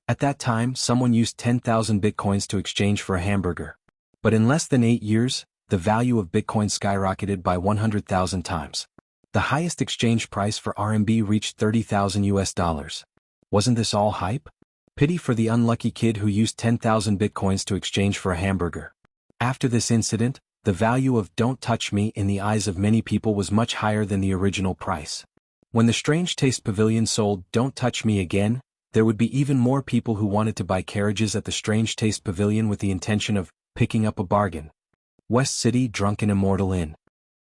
At that time, someone used 10,000 Bitcoins to exchange for a hamburger. But in less than 8 years, the value of Bitcoin skyrocketed by 100,000 times. The highest exchange price for RMB reached $30,000. Wasn't this all hype? Pity for the unlucky kid who used 10,000 Bitcoins to exchange for a hamburger. After this incident, the value of "Don't touch me" in the eyes of many people was much higher than the original price. When the Strange Taste Pavilion sold "Don't touch me" again, there would be even more people who wanted to buy carriages at the Strange Taste Pavilion with the intention of picking up a bargain. West City Drunken Immortal Inn.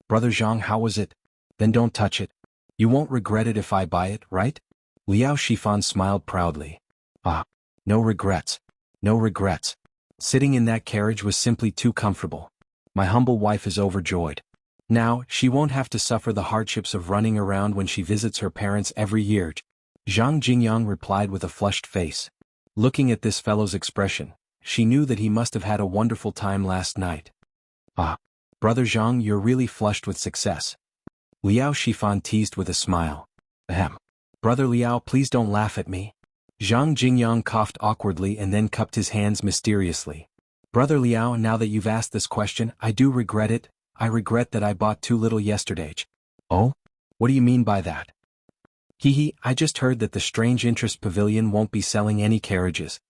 Brother Zhang, how was it? Then don't touch it. You won't regret it if I buy it, right? Liao Shifan smiled proudly. No regrets. No regrets. Sitting in that carriage was simply too comfortable. My humble wife is overjoyed. Now, she won't have to suffer the hardships of running around when she visits her parents every year. Zhang Jingyang replied with a flushed face. Looking at this fellow's expression, she knew that he must have had a wonderful time last night. Brother Zhang, you're really flushed with success. Liao Shifan teased with a smile. Ahem. Brother Liao, please don't laugh at me. Zhang Jingyang coughed awkwardly and then cupped his hands mysteriously. Brother Liao, now that you've asked this question, I do regret it. I regret that I bought too little yesterday. Oh? What do you mean by that? I just heard that the Strange Interest Pavilion won't be selling any carriages.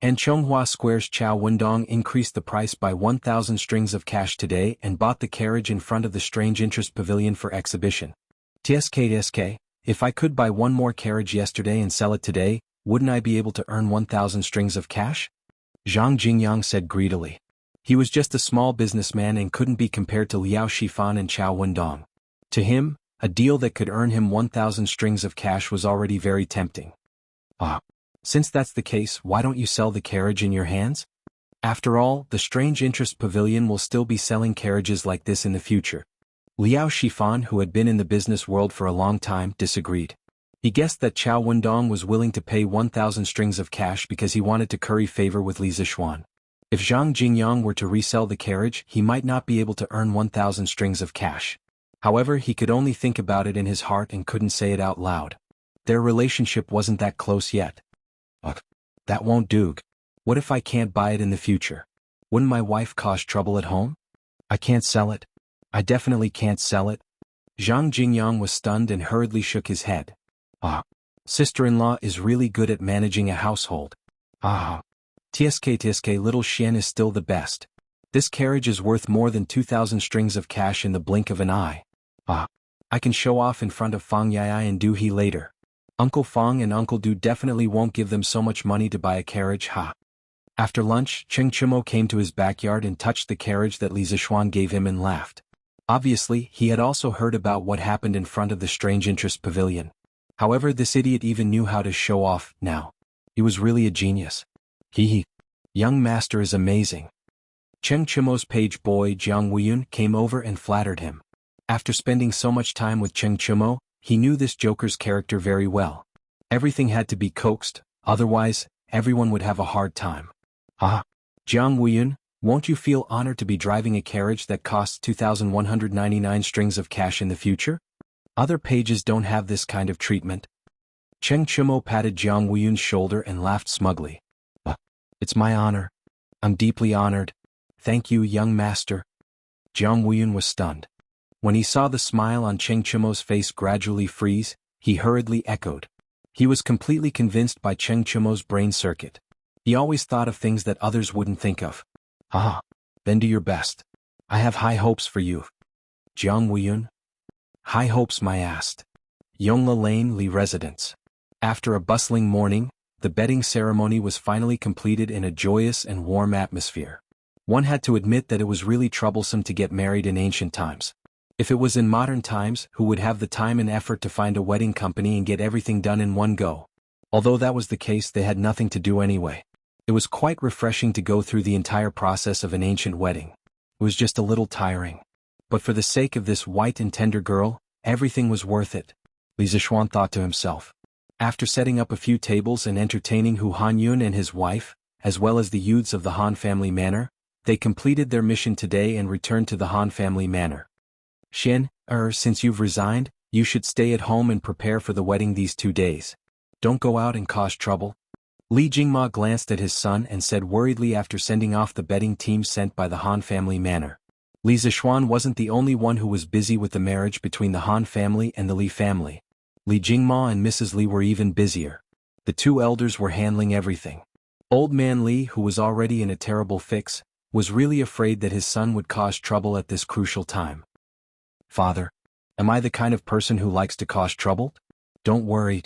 And Chonghua Square's Chao Wendong increased the price by 1,000 strings of cash today and bought the carriage in front of the Strange Interest Pavilion for exhibition. TSK, if I could buy one more carriage yesterday and sell it today, wouldn't I be able to earn 1,000 strings of cash? Zhang Jingyang said greedily. He was just a small businessman and couldn't be compared to Liao Shifan and Chao Wendong. To him, a deal that could earn him 1,000 strings of cash was already very tempting. Since that's the case, why don't you sell the carriage in your hands? After all, the Strange Interest Pavilion will still be selling carriages like this in the future. Liao Shifan, who had been in the business world for a long time, disagreed. He guessed that Chao Wendong was willing to pay 1,000 strings of cash because he wanted to curry favor with Li Zixuan. If Zhang Jingyang were to resell the carriage, he might not be able to earn 1,000 strings of cash. However, he could only think about it in his heart and couldn't say it out loud. Their relationship wasn't that close yet. That won't do. What if I can't buy it in the future? Wouldn't my wife cause trouble at home? I can't sell it. I definitely can't sell it. Zhang Jingyang was stunned and hurriedly shook his head. Sister-in-law is really good at managing a household. TSK little Xian is still the best. This carriage is worth more than 2,000 strings of cash in the blink of an eye. I can show off in front of Fang Yai and Du He later. Uncle Fang and Uncle Du definitely won't give them so much money to buy a carriage. After lunch, Cheng Chimo came to his backyard and touched the carriage that Li Zixuan gave him and laughed. Obviously, he had also heard about what happened in front of the Strange Interest Pavilion. However, this idiot even knew how to show off now. He was really a genius. Young master is amazing. Cheng Chimo's page boy Jianghu came over and flattered him. After spending so much time with Cheng Chimo, he knew this joker's character very well. Everything had to be coaxed, otherwise, everyone would have a hard time. Jianghu, won't you feel honored to be driving a carriage that costs 2,199 strings of cash in the future? Other pages don't have this kind of treatment. Cheng Chimo patted Jianghu shoulder and laughed smugly. It's my honor. I'm deeply honored. Thank you, young master. Jianghu was stunned. When he saw the smile on Cheng Chimo's face gradually freeze, he hurriedly echoed. He was completely convinced by Cheng Chimo's brain circuit. He always thought of things that others wouldn't think of. Then do your best. I have high hopes for you. Jianghu. High hopes my ass. Yongla Lane Li Residence. After a bustling morning, the bedding ceremony was finally completed in a joyous and warm atmosphere. One had to admit that it was really troublesome to get married in ancient times. If it was in modern times, who would have the time and effort to find a wedding company and get everything done in one go? Although that was the case, they had nothing to do anyway. It was quite refreshing to go through the entire process of an ancient wedding. It was just a little tiring. But for the sake of this white and tender girl, everything was worth it, Li Zixuan thought to himself. After setting up a few tables and entertaining Hu Hanyun and his wife, as well as the youths of the Han family manor, they completed their mission today and returned to the Han family manor. Xin, since you've resigned, you should stay at home and prepare for the wedding these 2 days. Don't go out and cause trouble. Li Jingma glanced at his son and said worriedly after sending off the betting team sent by the Han family manor. Li Zixuan wasn't the only one who was busy with the marriage between the Han family and the Li family. Li Jingma and Mrs. Li were even busier. The two elders were handling everything. Old man Li, who was already in a terrible fix, was really afraid that his son would cause trouble at this crucial time. Father, am I the kind of person who likes to cause trouble? Don't worry.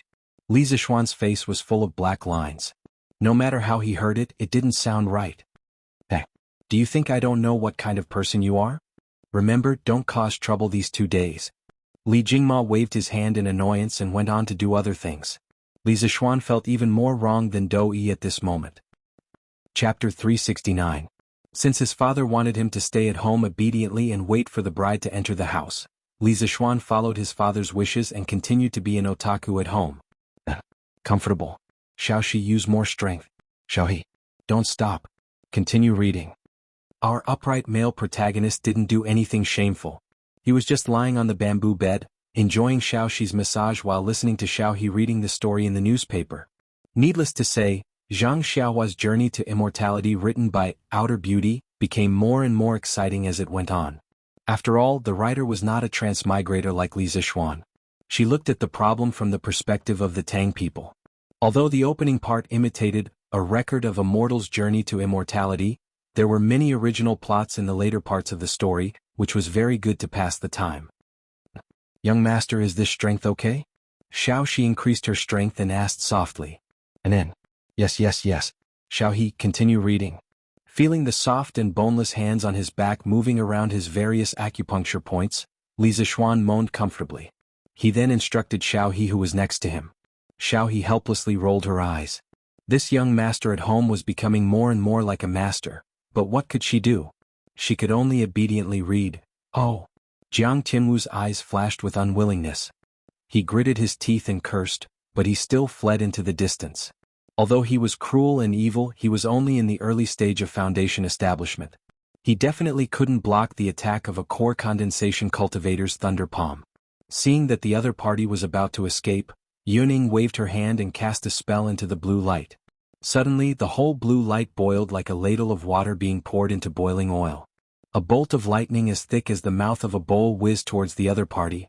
Li Zixuan's face was full of black lines. No matter how he heard it, it didn't sound right. Hey, do you think I don't know what kind of person you are? Remember, don't cause trouble these 2 days. Li Jingma waved his hand in annoyance and went on to do other things. Li Zixuan felt even more wrong than Do Yi at this moment. Chapter 369. Since his father wanted him to stay at home obediently and wait for the bride to enter the house, Li Zixuan followed his father's wishes and continued to be an otaku at home. Comfortable. Xiaoxi, use more strength. Xiaohe, don't stop. Continue reading. Our upright male protagonist didn't do anything shameful. He was just lying on the bamboo bed, enjoying Xiaoxi's massage while listening to Xiaohe reading the story in the newspaper. Needless to say, Zhang Xiaohua's journey to immortality written by Outer Beauty became more and more exciting as it went on. After all, the writer was not a transmigrator like Li Zixuan. She looked at the problem from the perspective of the Tang people. Although the opening part imitated a record of a mortal's journey to immortality, there were many original plots in the later parts of the story, which was very good to pass the time. Young master, is this strength okay? Xiaoxi increased her strength and asked softly. And then, yes. Xiaohe, continue reading. Feeling the soft and boneless hands on his back moving around his various acupuncture points, Li Zishuan moaned comfortably. He then instructed Xiao He, who was next to him. Xiao He helplessly rolled her eyes. This young master at home was becoming more and more like a master, but what could she do? She could only obediently read. Oh! Jiang Tianwu's eyes flashed with unwillingness. He gritted his teeth and cursed, but he still fled into the distance. Although he was cruel and evil, he was only in the early stage of foundation establishment. He definitely couldn't block the attack of a core condensation cultivator's thunder palm. Seeing that the other party was about to escape, Yuning waved her hand and cast a spell into the blue light. Suddenly, the whole blue light boiled like a ladle of water being poured into boiling oil. A bolt of lightning as thick as the mouth of a bowl whizzed towards the other party.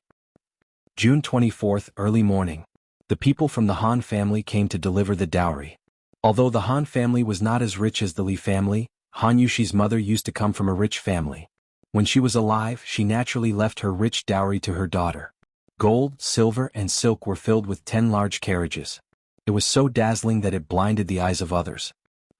June 24th, early morning. The people from the Han family came to deliver the dowry. Although the Han family was not as rich as the Li family, Han Yushi's mother used to come from a rich family. When she was alive, she naturally left her rich dowry to her daughter. Gold, silver, and silk were filled with 10 large carriages. It was so dazzling that it blinded the eyes of others.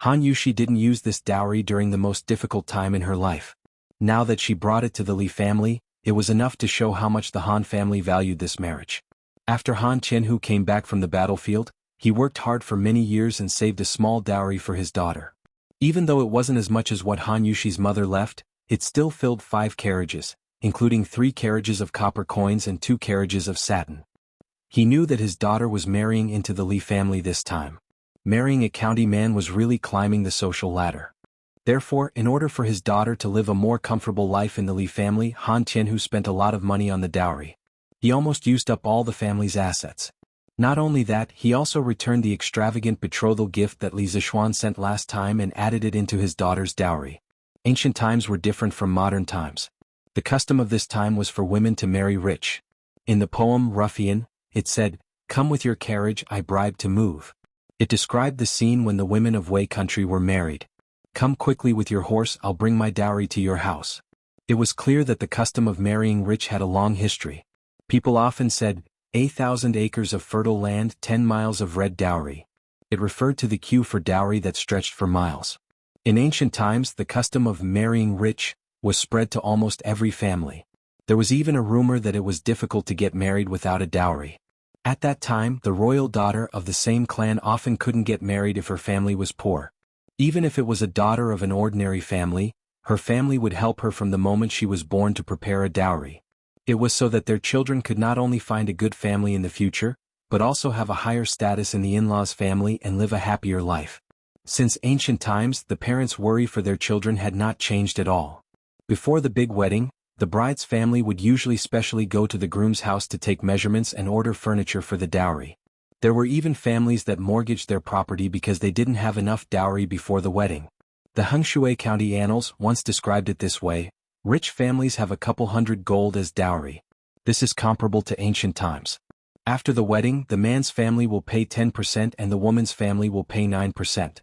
Han Yushi didn't use this dowry during the most difficult time in her life. Now that she brought it to the Li family, it was enough to show how much the Han family valued this marriage. After Han Qianhu came back from the battlefield, he worked hard for many years and saved a small dowry for his daughter. Even though it wasn't as much as what Han Yushi's mother left, it still filled 5 carriages, including 3 carriages of copper coins and 2 carriages of satin. He knew that his daughter was marrying into the Li family this time. Marrying a county man was really climbing the social ladder. Therefore, in order for his daughter to live a more comfortable life in the Li family, Han Qianhu spent a lot of money on the dowry. He almost used up all the family's assets. Not only that, he also returned the extravagant betrothal gift that Li Zishuan sent last time and added it into his daughter's dowry. Ancient times were different from modern times. The custom of this time was for women to marry rich. In the poem Ruffian, it said, "Come with your carriage, I bribe to move." It described the scene when the women of Wei country were married. "Come quickly with your horse, I'll bring my dowry to your house." It was clear that the custom of marrying rich had a long history. People often said, 1,000 acres of fertile land, 10 miles of red dowry. It referred to the queue for dowry that stretched for miles. In ancient times, the custom of marrying rich was spread to almost every family. There was even a rumor that it was difficult to get married without a dowry. At that time, the royal daughter of the same clan often couldn't get married if her family was poor. Even if it was a daughter of an ordinary family, her family would help her from the moment she was born to prepare a dowry. It was so that their children could not only find a good family in the future, but also have a higher status in the in-laws' family and live a happier life. Since ancient times, the parents' worry for their children had not changed at all. Before the big wedding, the bride's family would usually specially go to the groom's house to take measurements and order furniture for the dowry. There were even families that mortgaged their property because they didn't have enough dowry before the wedding. The Hengshui County Annals once described it this way: rich families have a couple hundred gold as dowry. This is comparable to ancient times. After the wedding, the man's family will pay 10% and the woman's family will pay 9%.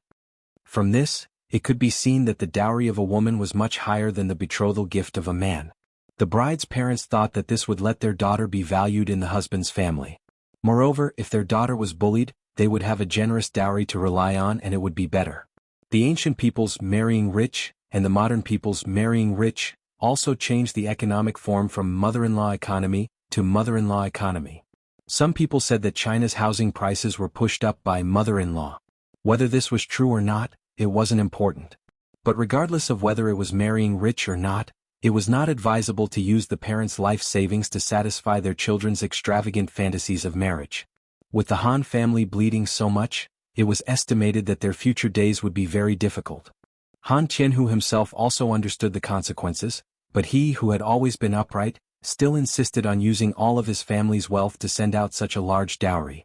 From this, it could be seen that the dowry of a woman was much higher than the betrothal gift of a man. The bride's parents thought that this would let their daughter be valued in the husband's family. Moreover, if their daughter was bullied, they would have a generous dowry to rely on and it would be better. The ancient people's marrying rich, and the modern people's marrying rich, also changed the economic form from mother-in-law economy to mother-in-law economy. Some people said that China's housing prices were pushed up by mother-in-law. Whether this was true or not, it wasn't important. But regardless of whether it was marrying rich or not, it was not advisable to use the parents' life savings to satisfy their children's extravagant fantasies of marriage. With the Han family bleeding so much, it was estimated that their future days would be very difficult. Han Qianhu himself also understood the consequences, but he, who had always been upright, still insisted on using all of his family's wealth to send out such a large dowry.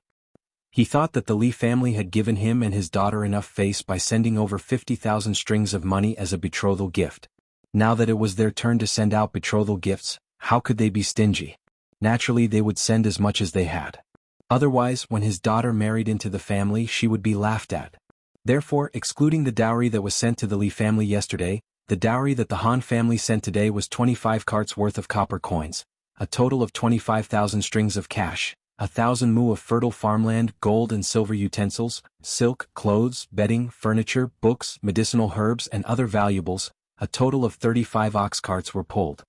He thought that the Li family had given him and his daughter enough face by sending over 50,000 strings of money as a betrothal gift. Now that it was their turn to send out betrothal gifts, how could they be stingy? Naturally, they would send as much as they had. Otherwise, when his daughter married into the family, she would be laughed at. Therefore, excluding the dowry that was sent to the Li family yesterday, the dowry that the Han family sent today was 25 carts worth of copper coins, a total of 25,000 strings of cash, 1,000 mu of fertile farmland, gold and silver utensils, silk, clothes, bedding, furniture, books, medicinal herbs and other valuables. A total of 35 ox carts were pulled.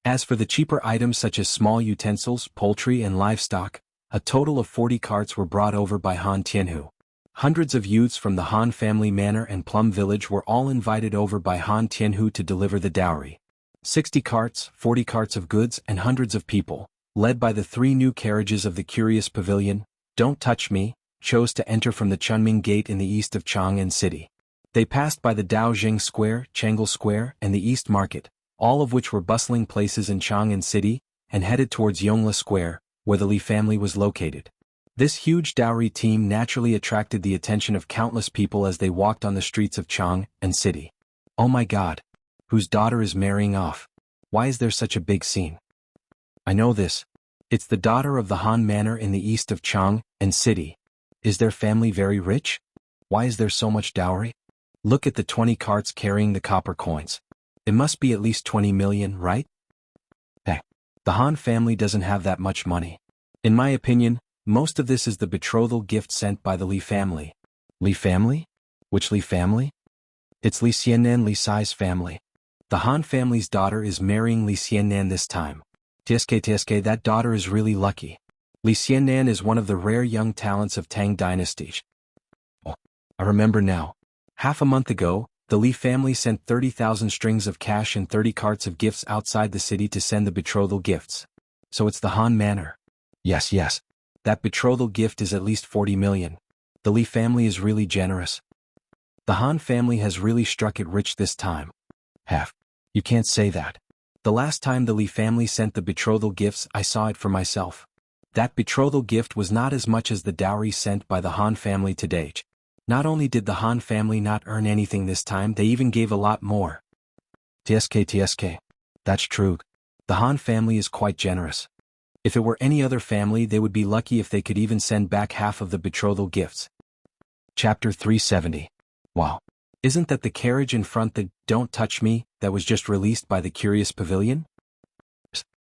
As for the cheaper items such as small utensils, poultry and livestock, a total of 40 carts were brought over by Han Tianhu. Hundreds of youths from the Han family manor and Plum Village were all invited over by Han Tianhu to deliver the dowry. 60 carts, 40 carts of goods and hundreds of people, led by the 3 new carriages of the curious pavilion, Don't Touch Me, chose to enter from the Chunming Gate in the east of Chang'an City. They passed by the Daojing Square, Chang'an Square and the East Market, all of which were bustling places in Chang'an City, and headed towards Yongla Square, where the Li family was located. This huge dowry team naturally attracted the attention of countless people as they walked on the streets of Chang'an City. Oh my God! Whose daughter is marrying off? Why is there such a big scene? I know this. It's the daughter of the Han Manor in the east of Chang'an City. Is their family very rich? Why is there so much dowry? Look at the 20 carts carrying the copper coins. It must be at least 20 million, right? Hey, the Han family doesn't have that much money. In my opinion, most of this is the betrothal gift sent by the Li family. Li family? Which Li family? It's Li Xiannan Li Sai's family. The Han family's daughter is marrying Li Xiannan this time. TSK, that daughter is really lucky. Li Xiannan is one of the rare young talents of Tang Dynasty. Oh, I remember now. Half a month ago, the Li family sent 30,000 strings of cash and 30 carts of gifts outside the city to send the betrothal gifts. So it's the Han Manor. Yes. That betrothal gift is at least 40 million. The Li family is really generous. The Han family has really struck it rich this time. You can't say that. The last time the Li family sent the betrothal gifts, I saw it for myself. That betrothal gift was not as much as the dowry sent by the Han family today. Not only did the Han family not earn anything this time, they even gave a lot more. TSK. That's true. The Han family is quite generous. If it were any other family, they would be lucky if they could even send back half of the betrothal gifts. Chapter 370. Wow. Isn't that the carriage in front, the Don't Touch Me, that was just released by the Curious Pavilion?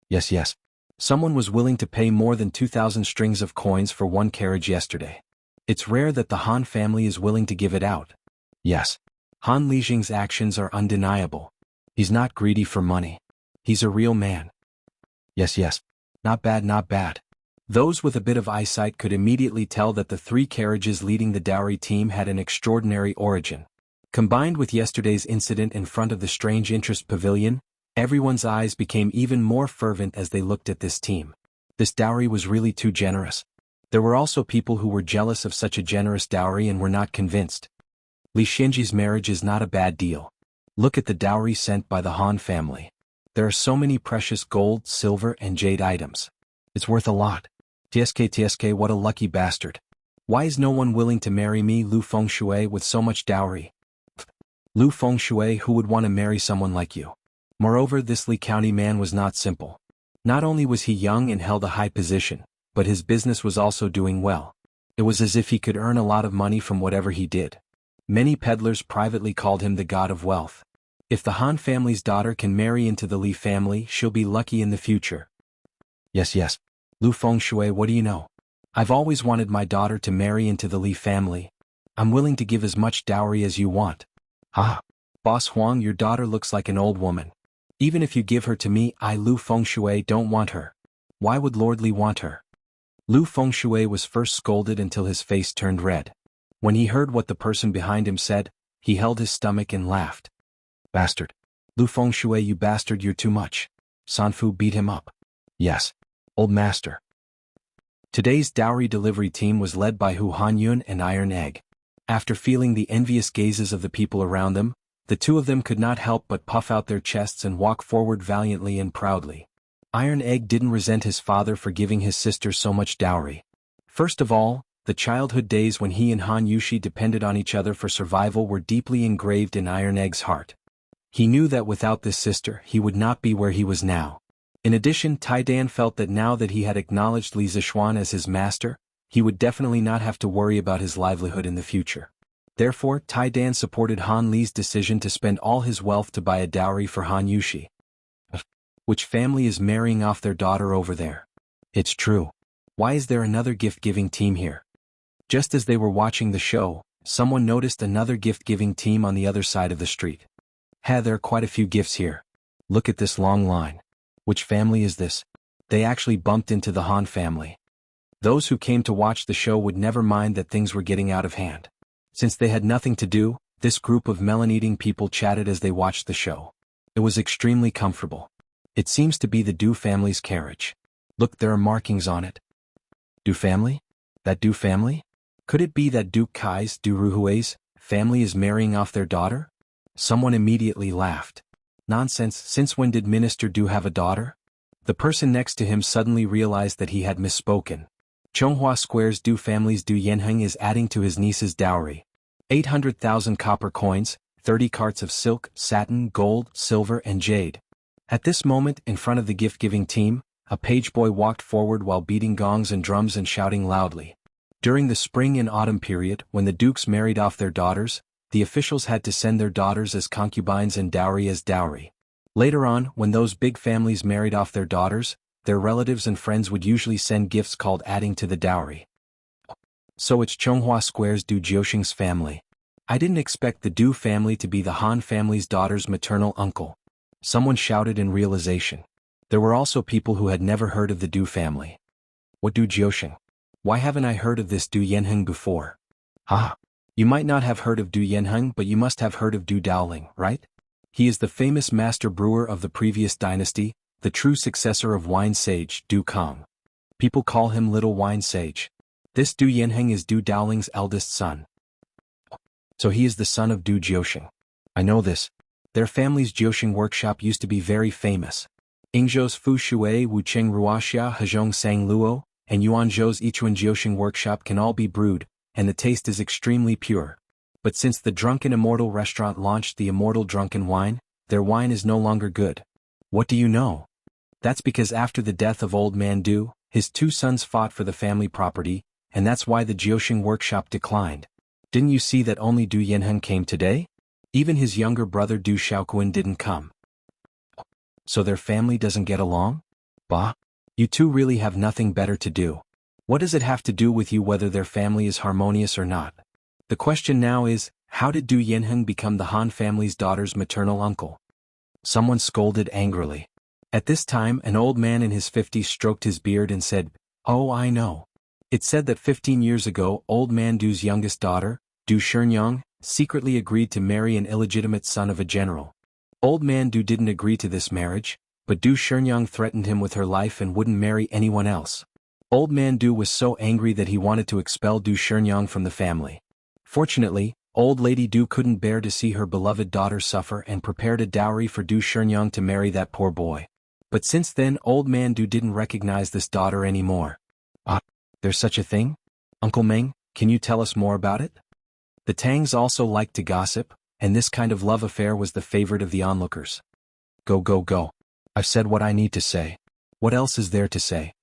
Yes. Someone was willing to pay more than 2,000 strings of coins for one carriage yesterday. It's rare that the Han family is willing to give it out. Yes. Han Lijing's actions are undeniable. He's not greedy for money. He's a real man. Yes. Not bad. Those with a bit of eyesight could immediately tell that the 3 carriages leading the dowry team had an extraordinary origin. Combined with yesterday's incident in front of the Strange Interest Pavilion, everyone's eyes became even more fervent as they looked at this team. This dowry was really too generous. There were also people who were jealous of such a generous dowry and were not convinced. Li Xinji's marriage is not a bad deal. Look at the dowry sent by the Han family. There are so many precious gold, silver and jade items. It's worth a lot. TSK, what a lucky bastard. Why is no one willing to marry me, Lu Fengshui, with so much dowry? Lu Fengshui, who would want to marry someone like you? Moreover, this Li County man was not simple. Not only was he young and held a high position, but his business was also doing well. It was as if he could earn a lot of money from whatever he did. Many peddlers privately called him the god of wealth. If the Han family's daughter can marry into the Li family, she'll be lucky in the future. Yes. Lu Fengshui, what do you know? I've always wanted my daughter to marry into the Li family. I'm willing to give as much dowry as you want. Boss Huang, your daughter looks like an old woman. Even if you give her to me, I, Lu Fengshui, don't want her. Why would Lord Li want her? Lu Fengshui was first scolded until his face turned red. When he heard what the person behind him said, he held his stomach and laughed. Bastard. Lu Fengshui, you bastard, you're too much. Sanfu beat him up. Yes. Old master. Today's dowry delivery team was led by Hu Hanyun and Iron Egg. After feeling the envious gazes of the people around them, the two of them could not help but puff out their chests and walk forward valiantly and proudly. Iron Egg didn't resent his father for giving his sister so much dowry. First of all, the childhood days when he and Han Yushi depended on each other for survival were deeply engraved in Iron Egg's heart. He knew that without this sister, he would not be where he was now. In addition, Tai Dan felt that now that he had acknowledged Li Zishuan as his master, he would definitely not have to worry about his livelihood in the future. Therefore, Tai Dan supported Han Li's decision to spend all his wealth to buy a dowry for Han Yushi. Which family is marrying off their daughter over there? It's true. Why is there another gift-giving team here? Just as they were watching the show, someone noticed another gift-giving team on the other side of the street. There are quite a few gifts here. Look at this long line. Which family is this? They actually bumped into the Han family. Those who came to watch the show would never mind that things were getting out of hand. Since they had nothing to do, this group of melon-eating people chatted as they watched the show. It was extremely comfortable. It seems to be the Du family's carriage. Look, there are markings on it. Du family? That Du family? Could it be that Duke Kai's, Du Ruhui's, family is marrying off their daughter? Someone immediately laughed. Nonsense, since when did Minister Du have a daughter? The person next to him suddenly realized that he had misspoken. Chonghua Square's Du family's Du Yanheng is adding to his niece's dowry. 800,000 copper coins, 30 carts of silk, satin, gold, silver and jade. At this moment, in front of the gift-giving team, a page boy walked forward while beating gongs and drums and shouting loudly. During the spring and autumn period, when the dukes married off their daughters, the officials had to send their daughters as concubines and dowry as dowry. Later on, when those big families married off their daughters, their relatives and friends would usually send gifts called adding to the dowry. So it's Chonghua Square's Du Jiuxing's family. I didn't expect the Du family to be the Han family's daughter's maternal uncle. Someone shouted in realization. There were also people who had never heard of the Du family. What Du Jiuxing? Why haven't I heard of this Du Yanheng before? Ah, you might not have heard of Du Yanheng, but you must have heard of Du Daoling, right? He is the famous master brewer of the previous dynasty, the true successor of wine sage Du Kong. People call him Little Wine Sage. This Du Yanheng is Du Daoling's eldest son. So he is the son of Du Jiuxing. I know this. Their family's Jiuxing workshop used to be very famous. Yingzhou's Fu Shui Wucheng Ruoxia Hezhong Sang Luo, and Yuanzhou's Yichuan Jiuxing workshop can all be brewed, and the taste is extremely pure. But since the Drunken Immortal restaurant launched the Immortal Drunken Wine, their wine is no longer good. What do you know? That's because after the death of Old Man Du, his two sons fought for the family property, and that's why the Jiuxing workshop declined. Didn't you see that only Du Yanheng came today? Even his younger brother Du Xiaoquan didn't come. So their family doesn't get along? Bah! You two really have nothing better to do. What does it have to do with you whether their family is harmonious or not? The question now is, how did Du Yanheng become the Han family's daughter's maternal uncle? Someone scolded angrily. At this time, an old man in his 50s stroked his beard and said, "Oh, I know. It said that 15 years ago, Old Man Du's youngest daughter, Du Shenyang, secretly agreed to marry an illegitimate son of a general. Old Man Du didn't agree to this marriage, but Du Shenyang threatened him with her life and wouldn't marry anyone else. Old Man Du was so angry that he wanted to expel Du Shenyang from the family. Fortunately, Old Lady Du couldn't bear to see her beloved daughter suffer and prepared a dowry for Du Shenyang to marry that poor boy. But since then, Old Man Du didn't recognize this daughter anymore." Ah, there's such a thing? Uncle Meng, can you tell us more about it? The Tangs also liked to gossip, and this kind of love affair was the favorite of the onlookers. Go go go. I've said what I need to say. What else is there to say?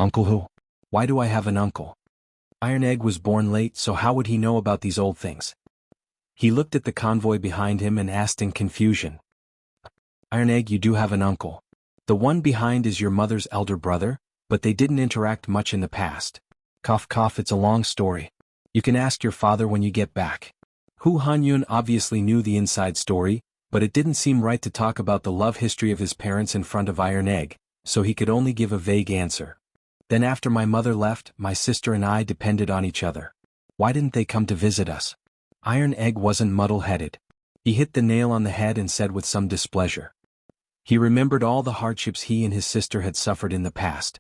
Uncle who? Why do I have an uncle? Iron Egg was born late, so how would he know about these old things? He looked at the convoy behind him and asked in confusion. Iron Egg, you do have an uncle. The one behind is your mother's elder brother, but they didn't interact much in the past. Cough cough, it's a long story. You can ask your father when you get back. Hu Hanyun obviously knew the inside story, but it didn't seem right to talk about the love history of his parents in front of Iron Egg, so he could only give a vague answer. Then after my mother left, my sister and I depended on each other. Why didn't they come to visit us? Iron Egg wasn't muddle-headed. He hit the nail on the head and said with some displeasure. He remembered all the hardships he and his sister had suffered in the past.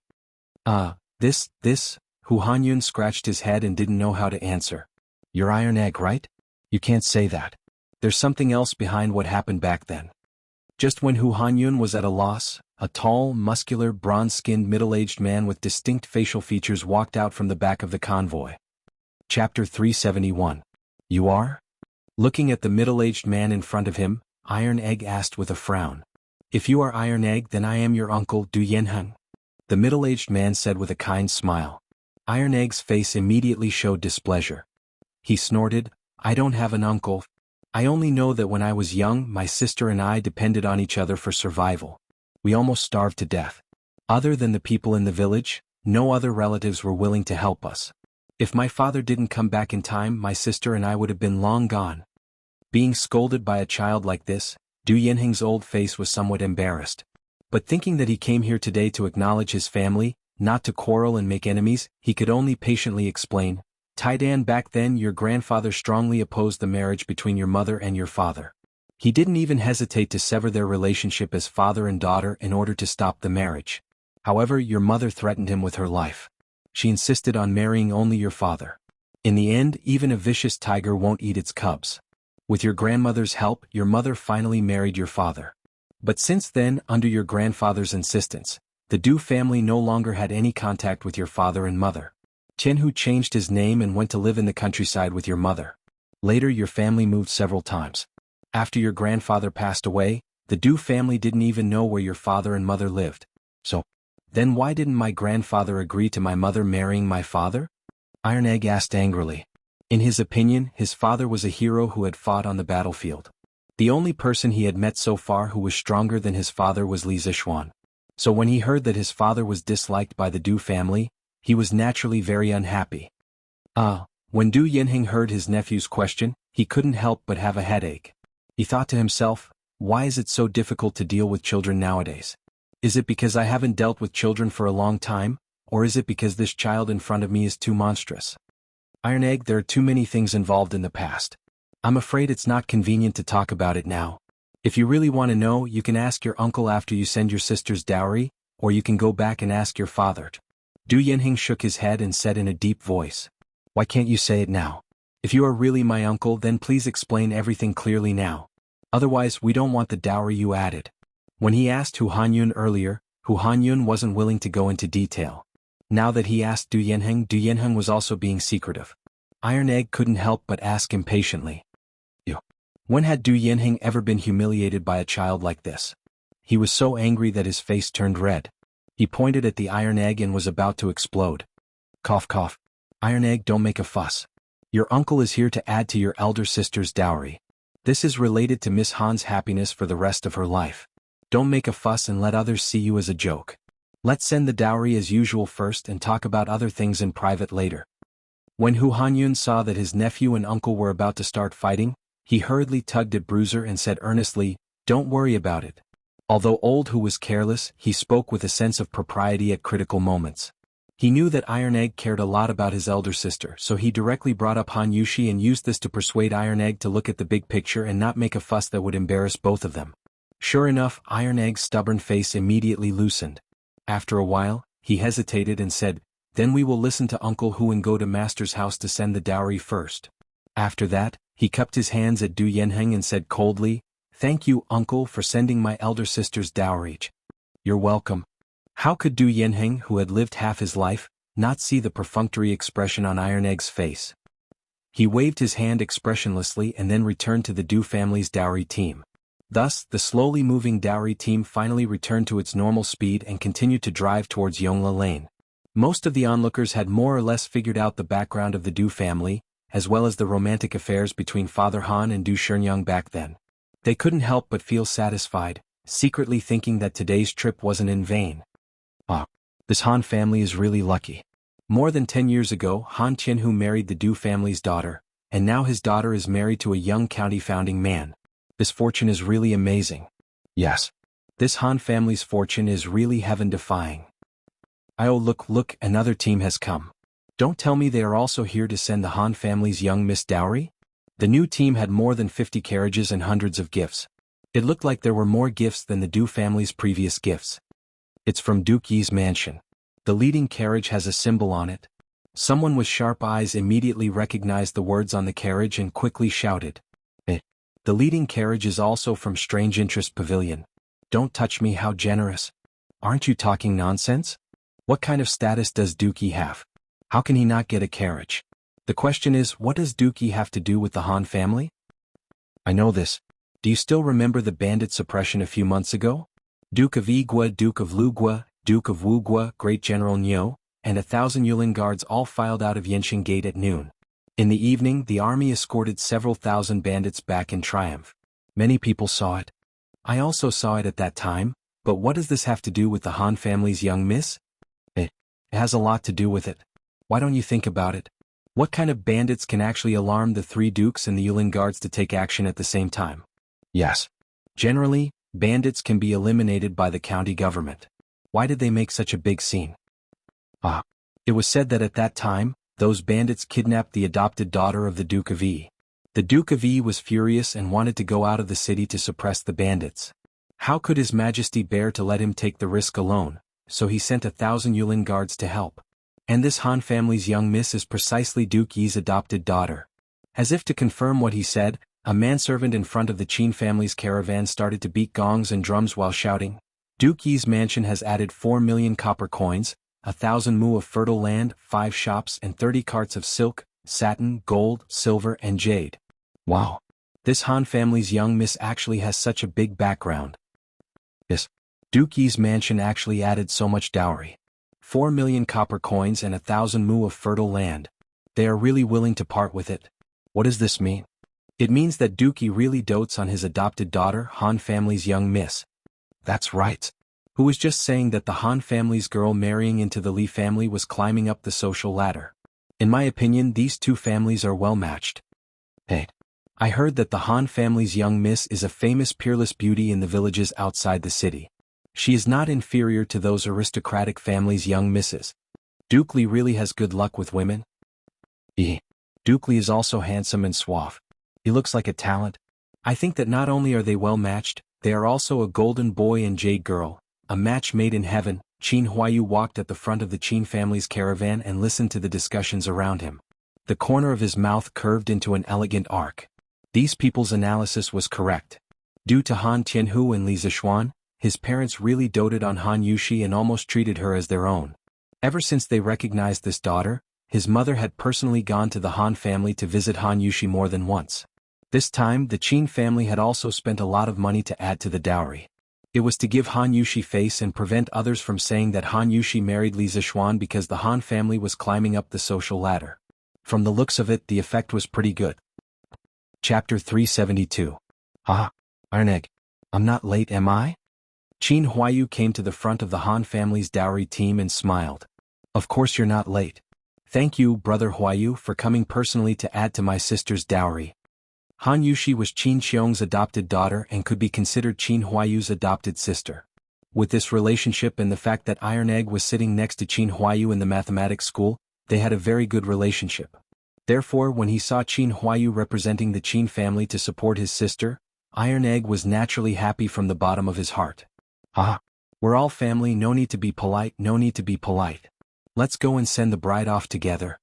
This, Hu Hanyun scratched his head and didn't know how to answer. You're Iron Egg, right? You can't say that. There's something else behind what happened back then. Just when Hu Hanyun was at a loss, a tall, muscular, bronze-skinned middle-aged man with distinct facial features walked out from the back of the convoy. Chapter 371. You are? Looking at the middle-aged man in front of him, Iron Egg asked with a frown. If you are Iron Egg, then I am your uncle, Du Yanheng. The middle-aged man said with a kind smile. Iron Egg's face immediately showed displeasure. He snorted, I don't have an uncle. I only know that when I was young, my sister and I depended on each other for survival. We almost starved to death. Other than the people in the village, no other relatives were willing to help us. If my father didn't come back in time, my sister and I would have been long gone. Being scolded by a child like this, Du Yanheng's old face was somewhat embarrassed. But thinking that he came here today to acknowledge his family, not to quarrel and make enemies, he could only patiently explain, Taidan, back then your grandfather strongly opposed the marriage between your mother and your father. He didn't even hesitate to sever their relationship as father and daughter in order to stop the marriage. However, your mother threatened him with her life. She insisted on marrying only your father. In the end, even a vicious tiger won't eat its cubs. With your grandmother's help, your mother finally married your father. But since then, under your grandfather's insistence, the Du family no longer had any contact with your father and mother. Jianghu changed his name and went to live in the countryside with your mother. Later, your family moved several times. After your grandfather passed away, the Du family didn't even know where your father and mother lived. So, then why didn't my grandfather agree to my mother marrying my father? Iron Egg asked angrily. In his opinion, his father was a hero who had fought on the battlefield. The only person he had met so far who was stronger than his father was Li Zishuan. So when he heard that his father was disliked by the Du family, he was naturally very unhappy. When Du Yanheng heard his nephew's question, he couldn't help but have a headache. He thought to himself, why is it so difficult to deal with children nowadays? Is it because I haven't dealt with children for a long time, or is it because this child in front of me is too monstrous? Iron Egg, there are too many things involved in the past. I'm afraid it's not convenient to talk about it now. If you really want to know, you can ask your uncle after you send your sister's dowry, or you can go back and ask your father. Du Yanheng shook his head and said in a deep voice, why can't you say it now? If you are really my uncle, then please explain everything clearly now. Otherwise, we don't want the dowry you added. When he asked Hu Hanyun earlier, Hu Hanyun wasn't willing to go into detail. Now that he asked Du Yanheng was also being secretive. Iron Egg couldn't help but ask impatiently. When had Du Yanheng ever been humiliated by a child like this? He was so angry that his face turned red. He pointed at the Iron Egg and was about to explode. Cough cough. Iron Egg, don't make a fuss. Your uncle is here to add to your elder sister's dowry. This is related to Miss Han's happiness for the rest of her life. Don't make a fuss and let others see you as a joke. Let's send the dowry as usual first and talk about other things in private later. When Hu Hanyun saw that his nephew and uncle were about to start fighting, he hurriedly tugged at Bruiser and said earnestly, don't worry about it. Although old Hu was careless, he spoke with a sense of propriety at critical moments. He knew that Iron Egg cared a lot about his elder sister, so he directly brought up Han Yushi and used this to persuade Iron Egg to look at the big picture and not make a fuss that would embarrass both of them. Sure enough, Iron Egg's stubborn face immediately loosened. After a while, he hesitated and said, then we will listen to Uncle Hu and go to Master's house to send the dowry first. After that, he cupped his hands at Du Yanheng and said coldly, thank you, Uncle, for sending my elder sister's dowry. You're welcome. How could Du Yanheng, who had lived half his life, not see the perfunctory expression on Iron Egg's face? He waved his hand expressionlessly and then returned to the Du family's dowry team. Thus, the slowly moving dowry team finally returned to its normal speed and continued to drive towards Yongla Lane. Most of the onlookers had more or less figured out the background of the Du family, as well as the romantic affairs between Father Han and Du Shenyang back then. They couldn't help but feel satisfied, secretly thinking that today's trip wasn't in vain. This Han family is really lucky. More than 10 years ago, Han Qianhu married the Du family's daughter, and now his daughter is married to a young county founding man. This fortune is really amazing. Yes. This Han family's fortune is really heaven-defying. Look, another team has come. Don't tell me they are also here to send the Han family's young Miss dowry? The new team had more than 50 carriages and hundreds of gifts. It looked like there were more gifts than the Du family's previous gifts. It's from Duke Yi's mansion. The leading carriage has a symbol on it. Someone with sharp eyes immediately recognized the words on the carriage and quickly shouted. The leading carriage is also from Strange Interest Pavilion. Don't touch me, how generous. Aren't you talking nonsense? What kind of status does Duke Yi have? How can he not get a carriage? The question is, what does Duke Yi have to do with the Han family? I know this. Do you still remember the bandit suppression a few months ago? Duke of Igua, Duke of Lugua, Duke of Wugua, Great General Nyo, and 1,000 Yulin guards all filed out of Yensheng Gate at noon. In the evening, the army escorted several thousand bandits back in triumph. Many people saw it. I also saw it at that time, but what does this have to do with the Han family's young miss? It has a lot to do with it. Why don't you think about it? What kind of bandits can actually alarm the three dukes and the Yulin guards to take action at the same time? Yes. Generally, bandits can be eliminated by the county government. Why did they make such a big scene? It was said that at that time, those bandits kidnapped the adopted daughter of the Duke of E. The Duke of E was furious and wanted to go out of the city to suppress the bandits. How could His Majesty bear to let him take the risk alone, so he sent 1,000 Yulin guards to help. And this Han family's young miss is precisely Duke Yi's adopted daughter. As if to confirm what he said, a manservant in front of the Qin family's caravan started to beat gongs and drums while shouting, "Duke Yi's mansion has added 4 million copper coins, 1,000 mu of fertile land, 5 shops and 30 carts of silk, satin, gold, silver and jade." Wow! This Han family's young miss actually has such a big background. Yes. Duke Yi's mansion actually added so much dowry. 4 million copper coins and 1,000 mu of fertile land. They are really willing to part with it. What does this mean? It means that Duke Yi really dotes on his adopted daughter, Han family's young miss. That's right. Who was just saying that the Han family's girl marrying into the Li family was climbing up the social ladder. In my opinion, these two families are well matched. Hey. I heard that the Han family's young miss is a famous peerless beauty in the villages outside the city. She is not inferior to those aristocratic families' young misses. Duke Li really has good luck with women. Duke Li is also handsome and suave. He looks like a talent. I think that not only are they well matched, they are also a golden boy and jade girl, a match made in heaven. Qin Huayu walked at the front of the Qin family's caravan and listened to the discussions around him. The corner of his mouth curved into an elegant arc. These people's analysis was correct. Due to Han Tianhu and Li Zishuan, his parents really doted on Han Yushi and almost treated her as their own. Ever since they recognized this daughter, his mother had personally gone to the Han family to visit Han Yushi more than once. This time the Qin family had also spent a lot of money to add to the dowry. It was to give Han Yushi face and prevent others from saying that Han Yushi married Li Zishuan because the Han family was climbing up the social ladder. From the looks of it, the effect was pretty good. Chapter 372. Arneg. I'm not late, am I? Qin Huayu came to the front of the Han family's dowry team and smiled. Of course you're not late. Thank you, Brother Huayu, for coming personally to add to my sister's dowry. Han Yushi was Qin Xiong's adopted daughter and could be considered Qin Huayu's adopted sister. With this relationship and the fact that Iron Egg was sitting next to Qin Huayu in the mathematics school, they had a very good relationship. Therefore, when he saw Qin Huayu representing the Qin family to support his sister, Iron Egg was naturally happy from the bottom of his heart. We're all family, no need to be polite, no need to be polite. Let's go and send the bride off together.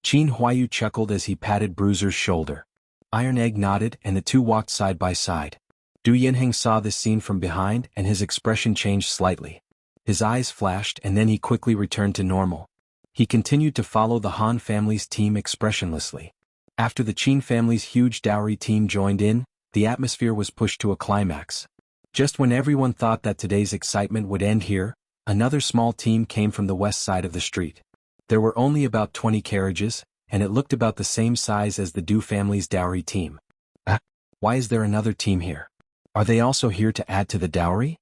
Qin Huayu chuckled as he patted Bruiser's shoulder. Iron Egg nodded and the two walked side by side. Du Yanheng saw this scene from behind and his expression changed slightly. His eyes flashed and then he quickly returned to normal. He continued to follow the Han family's team expressionlessly. After the Qin family's huge dowry team joined in, the atmosphere was pushed to a climax. Just when everyone thought that today's excitement would end here, another small team came from the west side of the street. There were only about 20 carriages, and it looked about the same size as the Du family's dowry team. Why is there another team here? Are they also here to add to the dowry?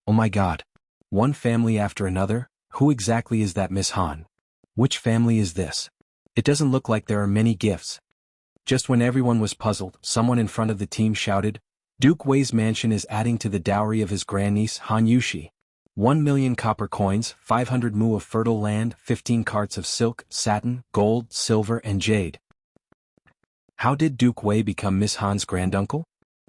Oh my god. One family after another, who exactly is that Miss Han? Which family is this? It doesn't look like there are many gifts. Just when everyone was puzzled, someone in front of the team shouted, Duke Wei's mansion is adding to the dowry of his grandniece Han Yushi. 1 million copper coins, 500 mu of fertile land, 15 carts of silk, satin, gold, silver and jade. How did Duke Wei become Miss Han's granduncle?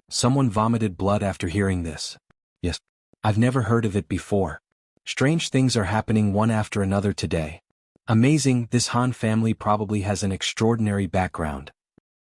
Someone vomited blood after hearing this. Yes. I've never heard of it before. Strange things are happening one after another today. Amazing, this Han family probably has an extraordinary background.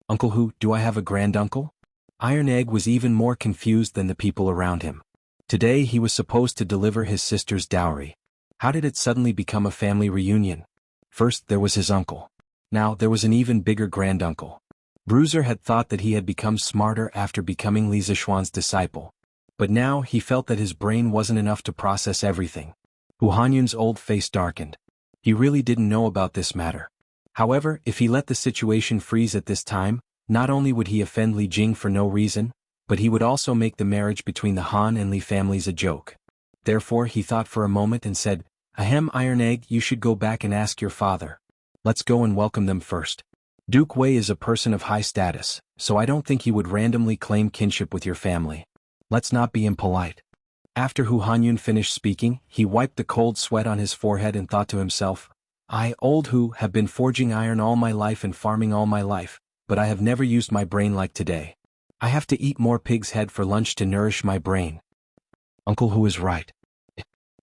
Uncle Hu, do I have a granduncle? Iron Egg was even more confused than the people around him. Today he was supposed to deliver his sister's dowry. How did it suddenly become a family reunion? First there was his uncle. Now there was an even bigger granduncle. Bruiser had thought that he had become smarter after becoming Li Zishuan's disciple. But now he felt that his brain wasn't enough to process everything. Hu Hanyun's old face darkened. He really didn't know about this matter. However, if he let the situation freeze at this time, not only would he offend Li Jing for no reason, but he would also make the marriage between the Han and Li families a joke. Therefore he thought for a moment and said, Ahem, Iron Egg, you should go back and ask your father. Let's go and welcome them first. Duke Wei is a person of high status, so I don't think he would randomly claim kinship with your family. Let's not be impolite. After Hu Hanyun finished speaking, he wiped the cold sweat on his forehead and thought to himself, I, old Hu, have been forging iron all my life and farming all my life, but I have never used my brain like today. I have to eat more pig's head for lunch to nourish my brain. Uncle Hu is right.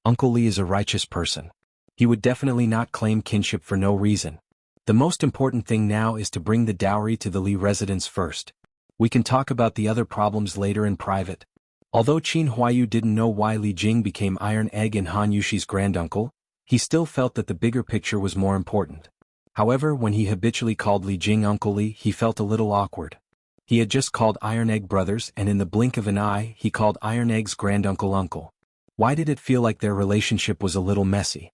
Uncle Li is a righteous person. He would definitely not claim kinship for no reason. The most important thing now is to bring the dowry to the Li residence first. We can talk about the other problems later in private. Although Qin Huayu didn't know why Li Jing became Iron Egg and Han Yushi's granduncle, he still felt that the bigger picture was more important. However, when he habitually called Li Jing Uncle Li, he felt a little awkward. He had just called Iron Egg brothers, and in the blink of an eye, he called Iron Egg's granduncle uncle. Why did it feel like their relationship was a little messy?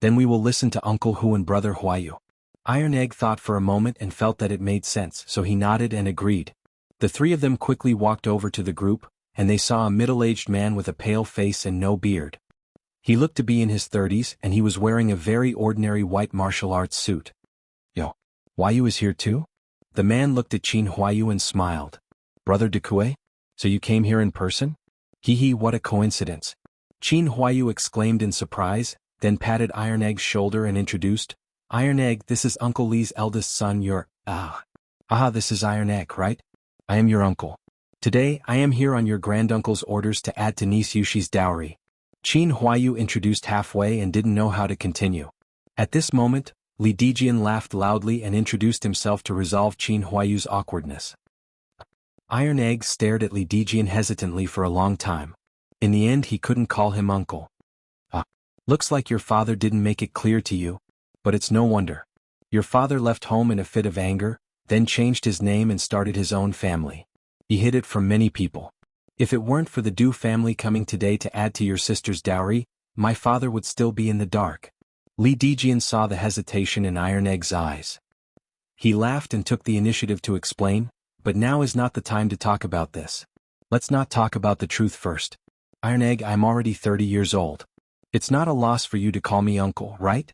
Then we will listen to Uncle Hu and Brother Huayu. Iron Egg thought for a moment and felt that it made sense, so he nodded and agreed. The three of them quickly walked over to the group, and they saw a middle-aged man with a pale face and no beard. He looked to be in his 30s, and he was wearing a very ordinary white martial arts suit. Yo, Huayu is here too? The man looked at Qin Huayu and smiled. Brother Dekue? So you came here in person? Hee, what a coincidence. Qin Huayu exclaimed in surprise, then patted Iron Egg's shoulder and introduced, Iron Egg, this is Uncle Li's eldest son, this is Iron Egg, right? I am your uncle. Today, I am here on your granduncle's orders to add to niece Yushi's dowry. Qin Huayu introduced halfway and didn't know how to continue. At this moment, Li Dijian laughed loudly and introduced himself to resolve Qin Huayu's awkwardness. Iron Egg stared at Li Dijian hesitantly for a long time. In the end, he couldn't call him uncle. Looks like your father didn't make it clear to you, but it's no wonder. Your father left home in a fit of anger, then changed his name and started his own family. He hid it from many people. If it weren't for the Du family coming today to add to your sister's dowry, my father would still be in the dark. Li Dijian saw the hesitation in Iron Egg's eyes. He laughed and took the initiative to explain, but now is not the time to talk about this. Let's not talk about the truth first. Iron Egg, I'm already 30 years old. It's not a loss for you to call me uncle, right?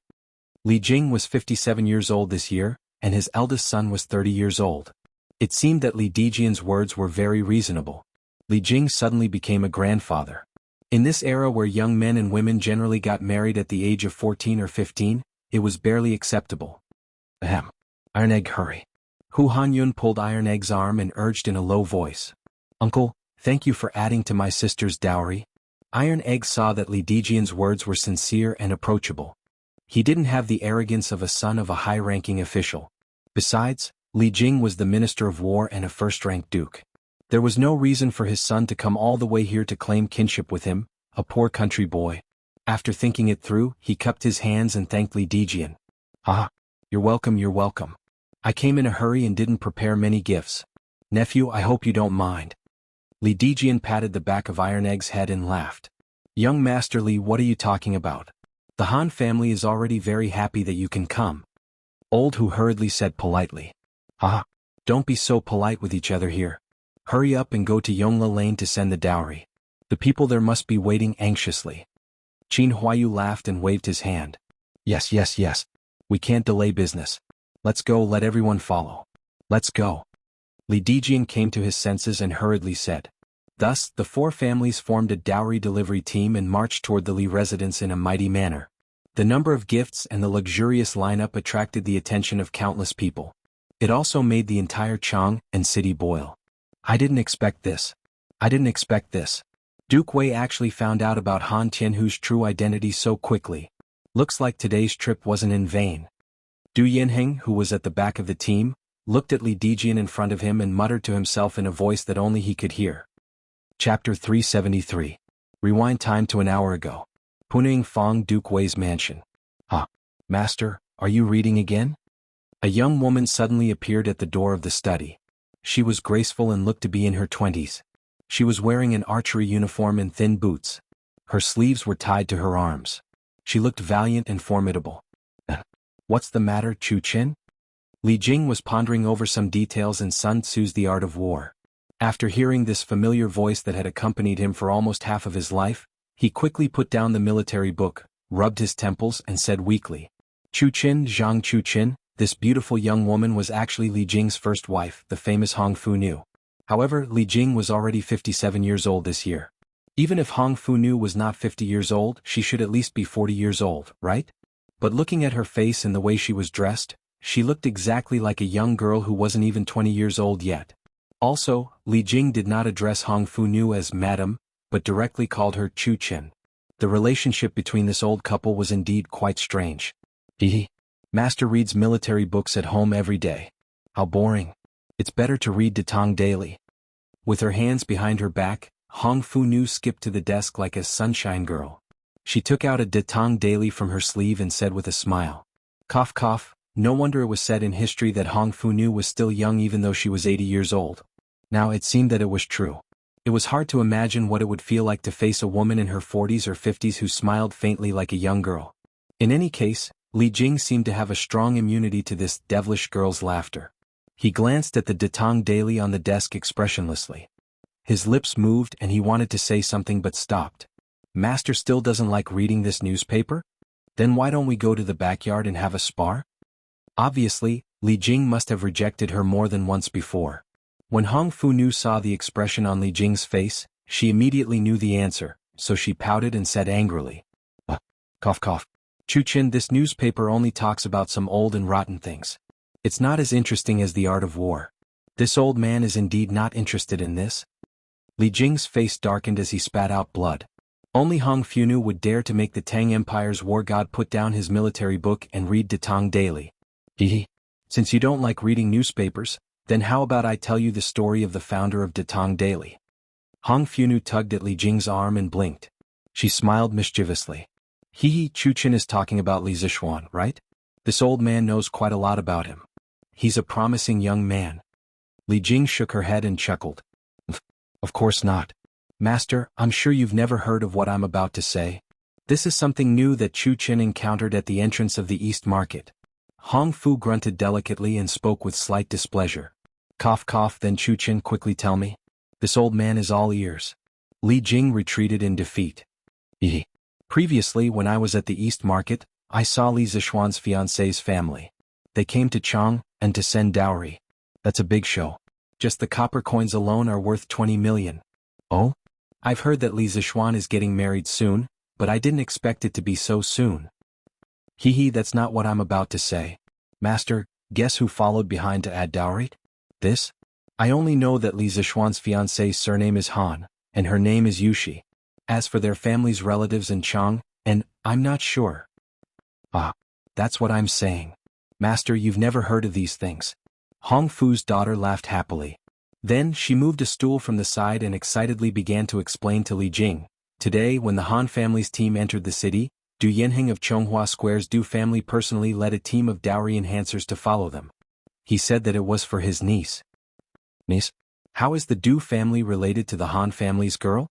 Li Jing was 57 years old this year, and his eldest son was 30 years old. It seemed that Li Dijian's words were very reasonable. Li Jing suddenly became a grandfather. In this era where young men and women generally got married at the age of 14 or 15, it was barely acceptable. Iron Egg, hurry. Hu Hanyun pulled Iron Egg's arm and urged in a low voice. Uncle, thank you for adding to my sister's dowry. Iron Egg saw that Li Dijian's words were sincere and approachable. He didn't have the arrogance of a son of a high-ranking official. Besides, Li Jing was the Minister of War and a first-rank duke. There was no reason for his son to come all the way here to claim kinship with him, a poor country boy. After thinking it through, he cupped his hands and thanked Li Dijian. You're welcome, you're welcome. I came in a hurry and didn't prepare many gifts. Nephew, I hope you don't mind. Li Dijian patted the back of Iron Egg's head and laughed. Young Master Li, what are you talking about? The Han family is already very happy that you can come. Old Hu hurriedly said politely. Don't be so polite with each other here. Hurry up and go to Yongla Lane to send the dowry. The people there must be waiting anxiously. Qin Huayu laughed and waved his hand. Yes. We can't delay business. Let's go, let everyone follow. Let's go. Li Dijian came to his senses and hurriedly said. Thus, the four families formed a dowry delivery team and marched toward the Li residence in a mighty manner. The number of gifts and the luxurious lineup attracted the attention of countless people. It also made the entire Chang and city boil. I didn't expect this. Duke Wei actually found out about Han Tianhu's true identity so quickly. Looks like today's trip wasn't in vain. Du Yanheng, who was at the back of the team, looked at Li Dijian in front of him and muttered to himself in a voice that only he could hear. Chapter 373. Rewind time to an hour ago. Puning Fong Duke Wei's mansion. Master, are you reading again? A young woman suddenly appeared at the door of the study. She was graceful and looked to be in her 20s. She was wearing an archery uniform and thin boots. Her sleeves were tied to her arms. She looked valiant and formidable. What's the matter, Chu Qin? Li Jing was pondering over some details in Sun Tzu's The Art of War. After hearing this familiar voice that had accompanied him for almost half of his life, he quickly put down the military book, rubbed his temples and said weakly, Chu Qin, Zhang Chu Qin, this beautiful young woman was actually Li Jing's first wife, the famous Hong Fu Nu. However, Li Jing was already 57 years old this year. Even if Hong Fu-nu was not 50 years old, she should at least be 40 years old, right? But looking at her face and the way she was dressed, she looked exactly like a young girl who wasn't even 20 years old yet. Also, Li Jing did not address Hong Fu-nu as Madam, but directly called her Chu Chen. The relationship between this old couple was indeed quite strange. Hehe. Master reads military books at home every day. How boring. It's better to read Datang daily. With her hands behind her back, Hong Fu-nu skipped to the desk like a sunshine girl. She took out a Datang daily from her sleeve and said with a smile. Cough cough, no wonder it was said in history that Hong Fu-nu was still young even though she was 80 years old. Now it seemed that it was true. It was hard to imagine what it would feel like to face a woman in her 40s or 50s who smiled faintly like a young girl. In any case, Li Jing seemed to have a strong immunity to this devilish girl's laughter. He glanced at the Datang daily on the desk expressionlessly. His lips moved and he wanted to say something but stopped. Master still doesn't like reading this newspaper? Then why don't we go to the backyard and have a spar? Obviously, Li Jing must have rejected her more than once before. When Hong Fu-nu saw the expression on Li Jing's face, she immediately knew the answer, so she pouted and said angrily. Cough cough. Chu Chen, this newspaper only talks about some old and rotten things. It's not as interesting as the art of war. This old man is indeed not interested in this. Li Jing's face darkened as he spat out blood. Only Hong Fu-nu would dare to make the Tang Empire's war god put down his military book and read Datang daily. Hehe. Since you don't like reading newspapers, then how about I tell you the story of the founder of Datang daily? Hong Fu-nu tugged at Li Jing's arm and blinked. She smiled mischievously. Hehe, Chu Chen is talking about Li Zixuan, right? This old man knows quite a lot about him. He's a promising young man. Li Jing shook her head and chuckled. Of course not. Master, I'm sure you've never heard of what I'm about to say. This is something new that Chu Chen encountered at the entrance of the East Market. Hong Fu grunted delicately and spoke with slight displeasure. Cough cough, then Chu Chen, quickly tell me. This old man is all ears. Li Jing retreated in defeat. Previously, when I was at the East Market, I saw Li Zixuan's fiancée's family. They came to Chang, and to send dowry. That's a big show. Just the copper coins alone are worth 20 million. Oh? I've heard that Li Zixuan is getting married soon, but I didn't expect it to be so soon. Hehe, that's not what I'm about to say. Master, guess who followed behind to add dowry? This? I only know that Li Zixuan's fiancée's surname is Han, and her name is Yushi. As for their family's relatives in Chang, and I'm not sure. Ah, that's what I'm saying. Master, you've never heard of these things. Hong Fu's daughter laughed happily. Then she moved a stool from the side and excitedly began to explain to Li Jing. Today, when the Han family's team entered the city, Du Yanheng of Chonghua Square's Du family personally led a team of dowry enhancers to follow them. He said that it was for his niece. Niece? How is the Du family related to the Han family's girl?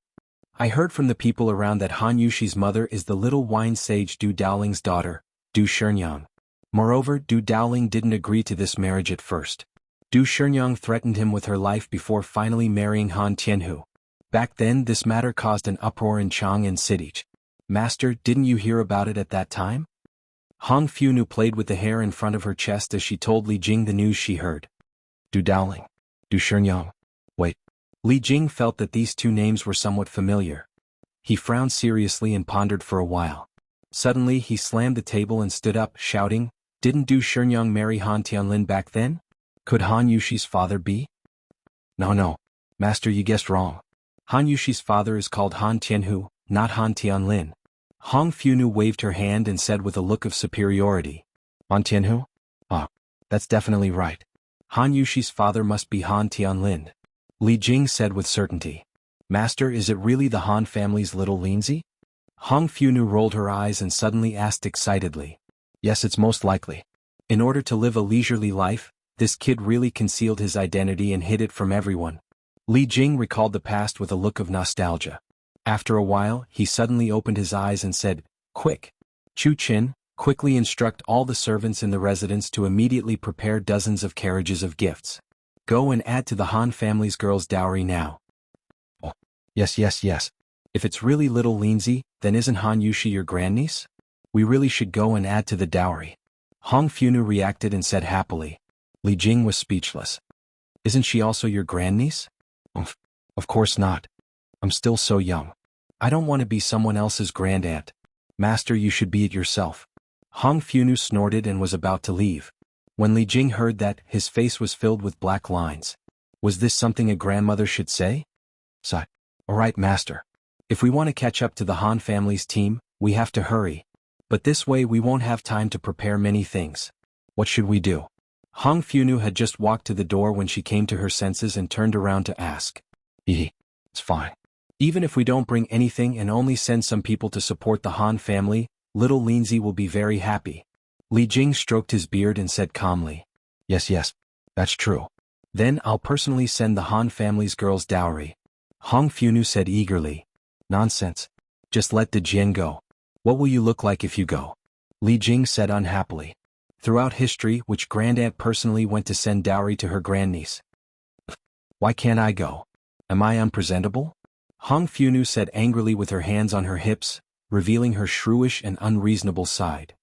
I heard from the people around that Han Yushi's mother is the little wine sage Du Daoling's daughter, Du Shenyang. Moreover, Du Daoling didn't agree to this marriage at first. Du Shenyang threatened him with her life before finally marrying Han Tianhu. Back then, this matter caused an uproar in Chang and Sitij. Master, didn't you hear about it at that time? Hong Fu-nu played with the hair in front of her chest as she told Li Jing the news she heard. Du Daoling. Du Shenyang. Wait. Li Jing felt that these two names were somewhat familiar. He frowned seriously and pondered for a while. Suddenly he slammed the table and stood up, shouting, Didn't Du Shenyang marry Han Tianlin back then? Could Han Yushi's father be? No. Master, you guessed wrong. Han Yushi's father is called Han Tianhu, not Han Tianlin. Hong Fu-nu waved her hand and said with a look of superiority. Han Tianhu? Ah, that's definitely right. Han Yushi's father must be Han Tianlin. Li Jing said with certainty. Master, is it really the Han family's little Linzi? Hong Fu-nu rolled her eyes and suddenly asked excitedly. Yes, it's most likely. In order to live a leisurely life, this kid really concealed his identity and hid it from everyone. Li Jing recalled the past with a look of nostalgia. After a while, he suddenly opened his eyes and said, Quick! Chu Chen, quickly instruct all the servants in the residence to immediately prepare dozens of carriages of gifts. Go and add to the Han family's girl's dowry now. Oh, yes. If it's really little Linzi, then isn't Han Yushi your grandniece? We really should go and add to the dowry. Hong Fu-nu reacted and said happily. Li Jing was speechless. Isn't she also your grandniece? Umph. Of course not. I'm still so young. I don't want to be someone else's grandaunt. Master, you should be it yourself. Hong Funu snorted and was about to leave. When Li Jing heard that, his face was filled with black lines. Was this something a grandmother should say? Sigh. All right, master. If we want to catch up to the Han family's team, we have to hurry. But this way we won't have time to prepare many things. What should we do? Hong Funu had just walked to the door when she came to her senses and turned around to ask. It's fine. Even if we don't bring anything and only send some people to support the Han family, little Lindsay will be very happy. Li Jing stroked his beard and said calmly. Yes, that's true. Then I'll personally send the Han family's girls dowry. Hong Funu said eagerly. Nonsense. Just let the Jian go. What will you look like if you go? Li Jing said unhappily. Throughout history, which grandaunt personally went to send dowry to her grandniece? Why can't I go? Am I unpresentable? Hong Funu said angrily with her hands on her hips, revealing her shrewish and unreasonable side.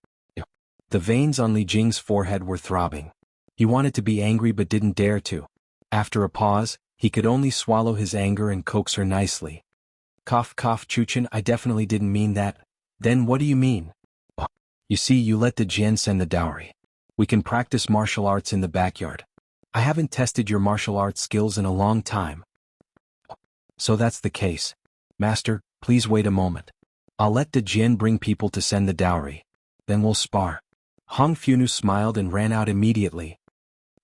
The veins on Li Jing's forehead were throbbing. He wanted to be angry but didn't dare to. After a pause, he could only swallow his anger and coax her nicely. Cough, Chuchen, I definitely didn't mean that. Then what do you mean? You see, you let the Jian send the dowry. We can practice martial arts in the backyard. I haven't tested your martial arts skills in a long time. So that's the case. Master, please wait a moment. I'll let the Jian bring people to send the dowry. Then we'll spar. Hong Funu smiled and ran out immediately.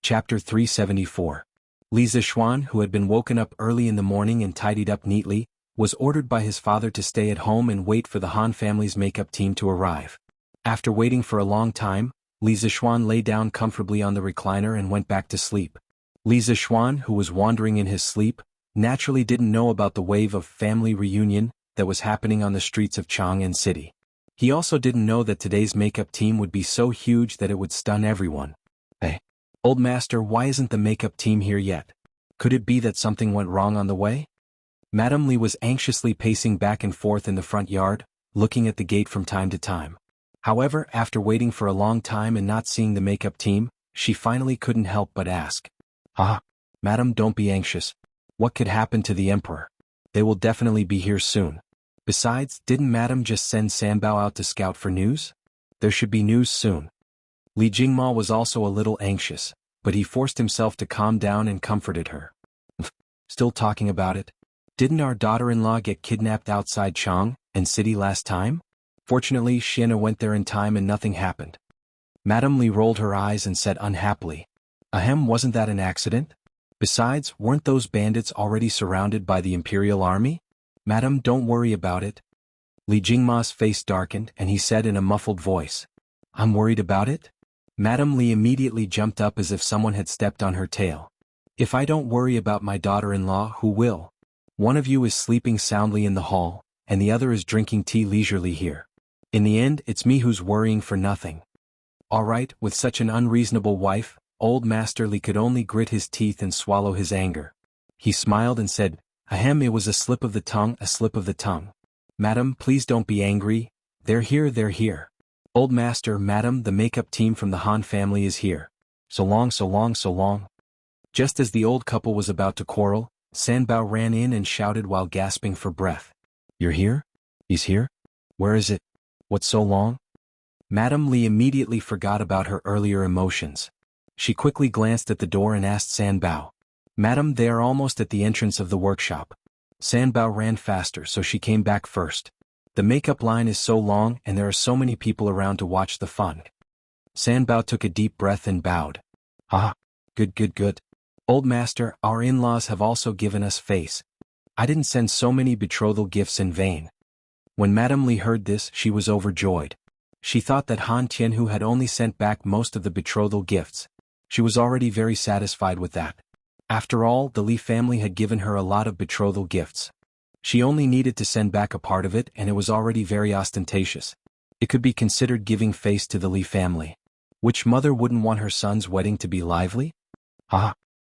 Chapter 374. Li Zixuan, who had been woken up early in the morning and tidied up neatly, was ordered by his father to stay at home and wait for the Han family's makeup team to arrive. After waiting for a long time, Li Zixuan lay down comfortably on the recliner and went back to sleep. Li Zixuan, who was wandering in his sleep, naturally didn't know about the wave of family reunion that was happening on the streets of Chang'an City. He also didn't know that today's makeup team would be so huge that it would stun everyone. Hey, old master, why isn't the makeup team here yet? Could it be that something went wrong on the way? Madame Li was anxiously pacing back and forth in the front yard, looking at the gate from time to time. However, after waiting for a long time and not seeing the makeup team, she finally couldn't help but ask. Madam, don't be anxious. What could happen to the emperor? They will definitely be here soon. Besides, didn't Madam just send Sanbao out to scout for news? There should be news soon. Li Jingma was also a little anxious, but he forced himself to calm down and comforted her. Still talking about it? Didn't our daughter-in-law get kidnapped outside Chang'an City last time? Fortunately, Xiana went there in time and nothing happened. Madame Li rolled her eyes and said unhappily. Ahem, wasn't that an accident? Besides, weren't those bandits already surrounded by the imperial army? Madam, don't worry about it. Li Jingma's face darkened and he said in a muffled voice. I'm worried about it? Madame Li immediately jumped up as if someone had stepped on her tail. If I don't worry about my daughter-in-law, who will? One of you is sleeping soundly in the hall, and the other is drinking tea leisurely here. In the end, it's me who's worrying for nothing. All right, with such an unreasonable wife, old Master Li could only grit his teeth and swallow his anger. He smiled and said, Ahem, it was a slip of the tongue, a slip of the tongue. Madam, please don't be angry. They're here. Old Master, Madam, the makeup team from the Han family is here. So long. Just as the old couple was about to quarrel, Sanbao ran in and shouted while gasping for breath. You're here? He's here? Where is it? What's so long? Madame Li immediately forgot about her earlier emotions. She quickly glanced at the door and asked Sanbao. Madam, they are almost at the entrance of the workshop. Sanbao ran faster, so she came back first. The makeup line is so long and there are so many people around to watch the fun. Sanbao took a deep breath and bowed. Good. Old Master, our in-laws have also given us face. I didn't send so many betrothal gifts in vain. When Madame Li heard this, she was overjoyed. She thought that Han Tianhu had only sent back most of the betrothal gifts. She was already very satisfied with that. After all, the Li family had given her a lot of betrothal gifts. She only needed to send back a part of it and it was already very ostentatious. It could be considered giving face to the Li family. Which mother wouldn't want her son's wedding to be lively?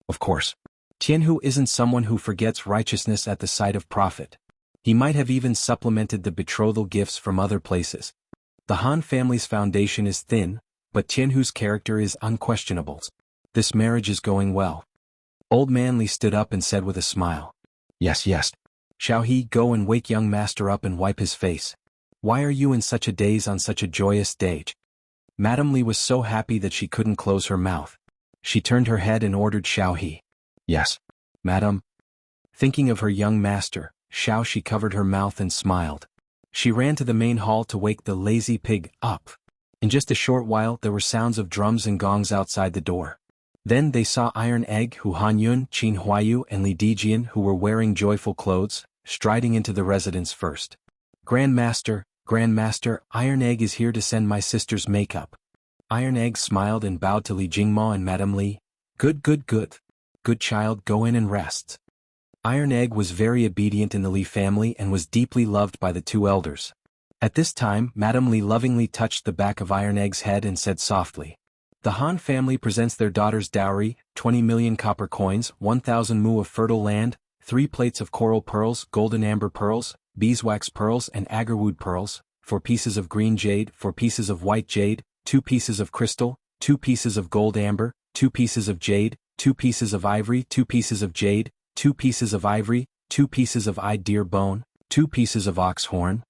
Of course. Tianhu isn't someone who forgets righteousness at the sight of profit. He might have even supplemented the betrothal gifts from other places. The Han family's foundation is thin, but Tianhu's character is unquestionable. This marriage is going well. Old man Li stood up and said with a smile. Yes, yes. Shall he go and wake young master up and wipe his face? Why are you in such a daze on such a joyous day? Madame Li was so happy that she couldn't close her mouth. She turned her head and ordered Xiao He. Yes, madam. Thinking of her young master, Xiao Shi covered her mouth and smiled. She ran to the main hall to wake the lazy pig up. In just a short while there were sounds of drums and gongs outside the door. Then they saw Iron Egg, Hu Hanyun, Qin Huayu and Li Dijian, who were wearing joyful clothes, striding into the residence first. Grandmaster, Iron Egg is here to send my sister's makeup. Iron Egg smiled and bowed to Li Jingma and Madame Li. Good. Good child, go in and rest. Iron Egg was very obedient in the Li family and was deeply loved by the two elders. At this time, Madame Li lovingly touched the back of Iron Egg's head and said softly, "The Han family presents their daughter's dowry, 20 million copper coins, 1,000 mu of fertile land, 3 plates of coral pearls, golden amber pearls, beeswax pearls and agarwood pearls, 4 pieces of green jade, 4 pieces of white jade, 2 pieces of crystal, 2 pieces of gold amber, 2 pieces of jade, 2 pieces of ivory, 2 pieces of jade, 2 pieces of ivory, 2 pieces of eyed deer bone, 2 pieces of ox horn."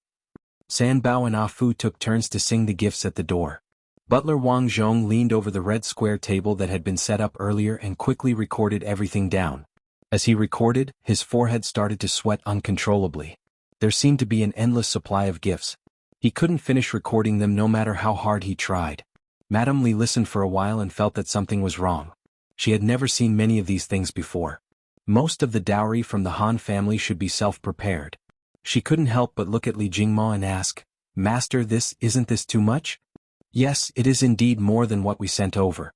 San Bao and Ah Fu took turns to sing the gifts at the door. Butler Wang Zhong leaned over the red square table that had been set up earlier and quickly recorded everything down. As he recorded, his forehead started to sweat uncontrollably. There seemed to be an endless supply of gifts. He couldn't finish recording them no matter how hard he tried. Madame Li listened for a while and felt that something was wrong. She had never seen many of these things before. Most of the dowry from the Han family should be self-prepared. She couldn't help but look at Li Jingma and ask, "Master, isn't this too much?" "Yes, it is indeed more than what we sent over.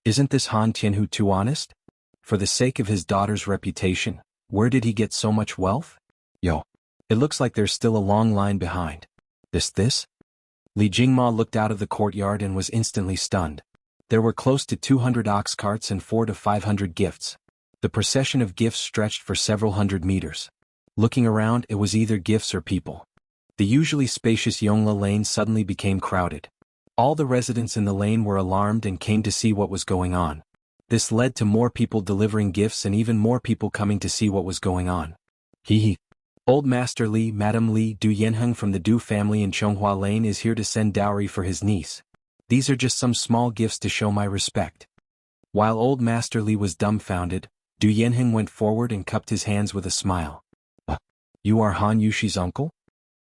Isn't this Han Tianhu too honest? For the sake of his daughter's reputation, where did he get so much wealth? Yo. It looks like there's still a long line behind. This? Li Jingma looked out of the courtyard and was instantly stunned. There were close to 200 ox carts and 400 to 500 gifts. The procession of gifts stretched for several hundred meters. Looking around, it was either gifts or people. The usually spacious Yongla lane suddenly became crowded. All the residents in the lane were alarmed and came to see what was going on. This led to more people delivering gifts and even more people coming to see what was going on. Hee. Old Master Li, Madame Li Du Yanheng from the Du family in Chonghua Lane is here to send dowry for his niece. These are just some small gifts to show my respect. While Old Master Li was dumbfounded, Du Yanheng went forward and cupped his hands with a smile. You are Han Yushi's uncle?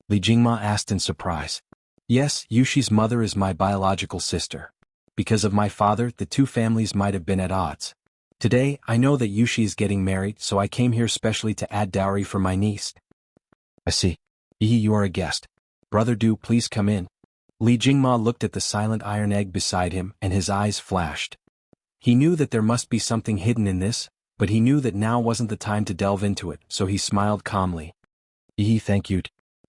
Li Jingma asked in surprise. Yes, Yushi's mother is my biological sister. Because of my father, the two families might have been at odds. Today, I know that Yushi is getting married, so I came here specially to add dowry for my niece. I see. You are a guest. Brother Du, please come in. Li Jingma looked at the silent Iron Egg beside him and his eyes flashed. He knew that there must be something hidden in this, but he knew that now wasn't the time to delve into it, so he smiled calmly. Thank you.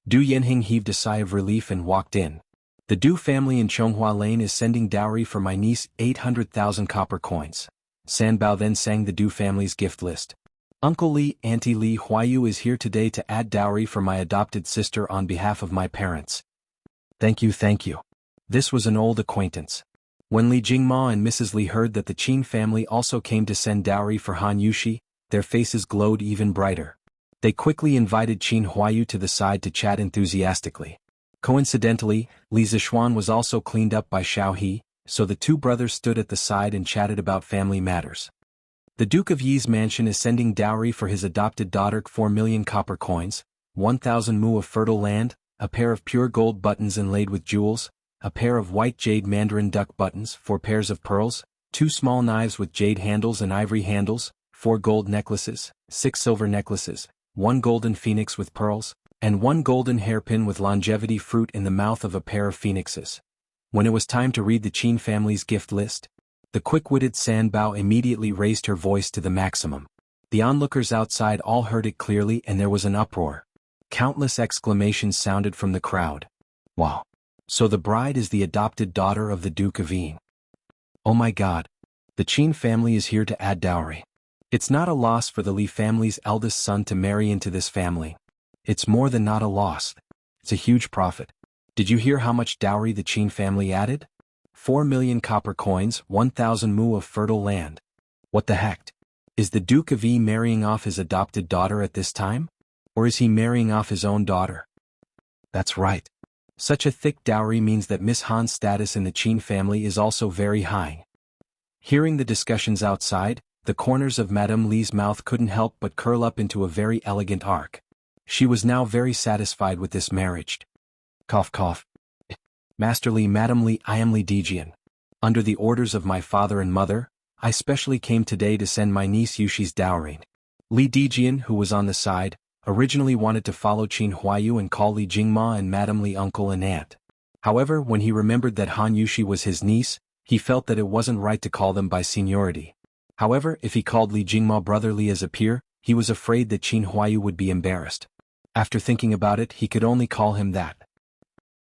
Du Yanheng heaved a sigh of relief and walked in. The Du family in Chonghua Lane is sending dowry for my niece 800,000 copper coins. San Bao then sang the Du family's gift list. Uncle Li, Auntie Li Huayu is here today to add dowry for my adopted sister on behalf of my parents. Thank you. This was an old acquaintance. When Li Jingma and Mrs. Li heard that the Qin family also came to send dowry for Han Yushi, their faces glowed even brighter. They quickly invited Qin Huayu to the side to chat enthusiastically. Coincidentally, Li Zishuan was also cleaned up by Xiao He, so the two brothers stood at the side and chatted about family matters. The Duke of Yi's mansion is sending dowry for his adopted daughter 4 million copper coins, 1,000 mu of fertile land, a pair of pure gold buttons inlaid with jewels, a pair of white jade mandarin duck buttons, 4 pairs of pearls, 2 small knives with jade handles and ivory handles, 4 gold necklaces, 6 silver necklaces, 1 golden phoenix with pearls, and 1 golden hairpin with longevity fruit in the mouth of a pair of phoenixes. When it was time to read the Qin family's gift list, the quick-witted San Bao immediately raised her voice to the maximum. The onlookers outside all heard it clearly and there was an uproar. Countless exclamations sounded from the crowd. Wow! So the bride is the adopted daughter of the Duke of Yi. Oh my God! The Qin family is here to add dowry. It's not a loss for the Li family's eldest son to marry into this family. It's more than not a loss. It's a huge profit. Did you hear how much dowry the Qin family added? 4 million copper coins, 1,000 mu of fertile land. What the heck? Is the Duke of E marrying off his adopted daughter at this time? Or is he marrying off his own daughter? That's right. Such a thick dowry means that Miss Han's status in the Qin family is also very high. Hearing the discussions outside, the corners of Madame Li's mouth couldn't help but curl up into a very elegant arc. She was now very satisfied with this marriage. Cough cough. Master Li, Madame Li, I am Li Dijian. Under the orders of my father and mother, I specially came today to send my niece Yushi's dowry. Li Dijian, who was on the side, originally wanted to follow Qin Huayu and call Li Jingma and Madame Li uncle and aunt. However, when he remembered that Han Yushi was his niece, he felt that it wasn't right to call them by seniority. However, if he called Li Jingma brother Li as a peer, he was afraid that Qin Huayu would be embarrassed. After thinking about it, he could only call him that.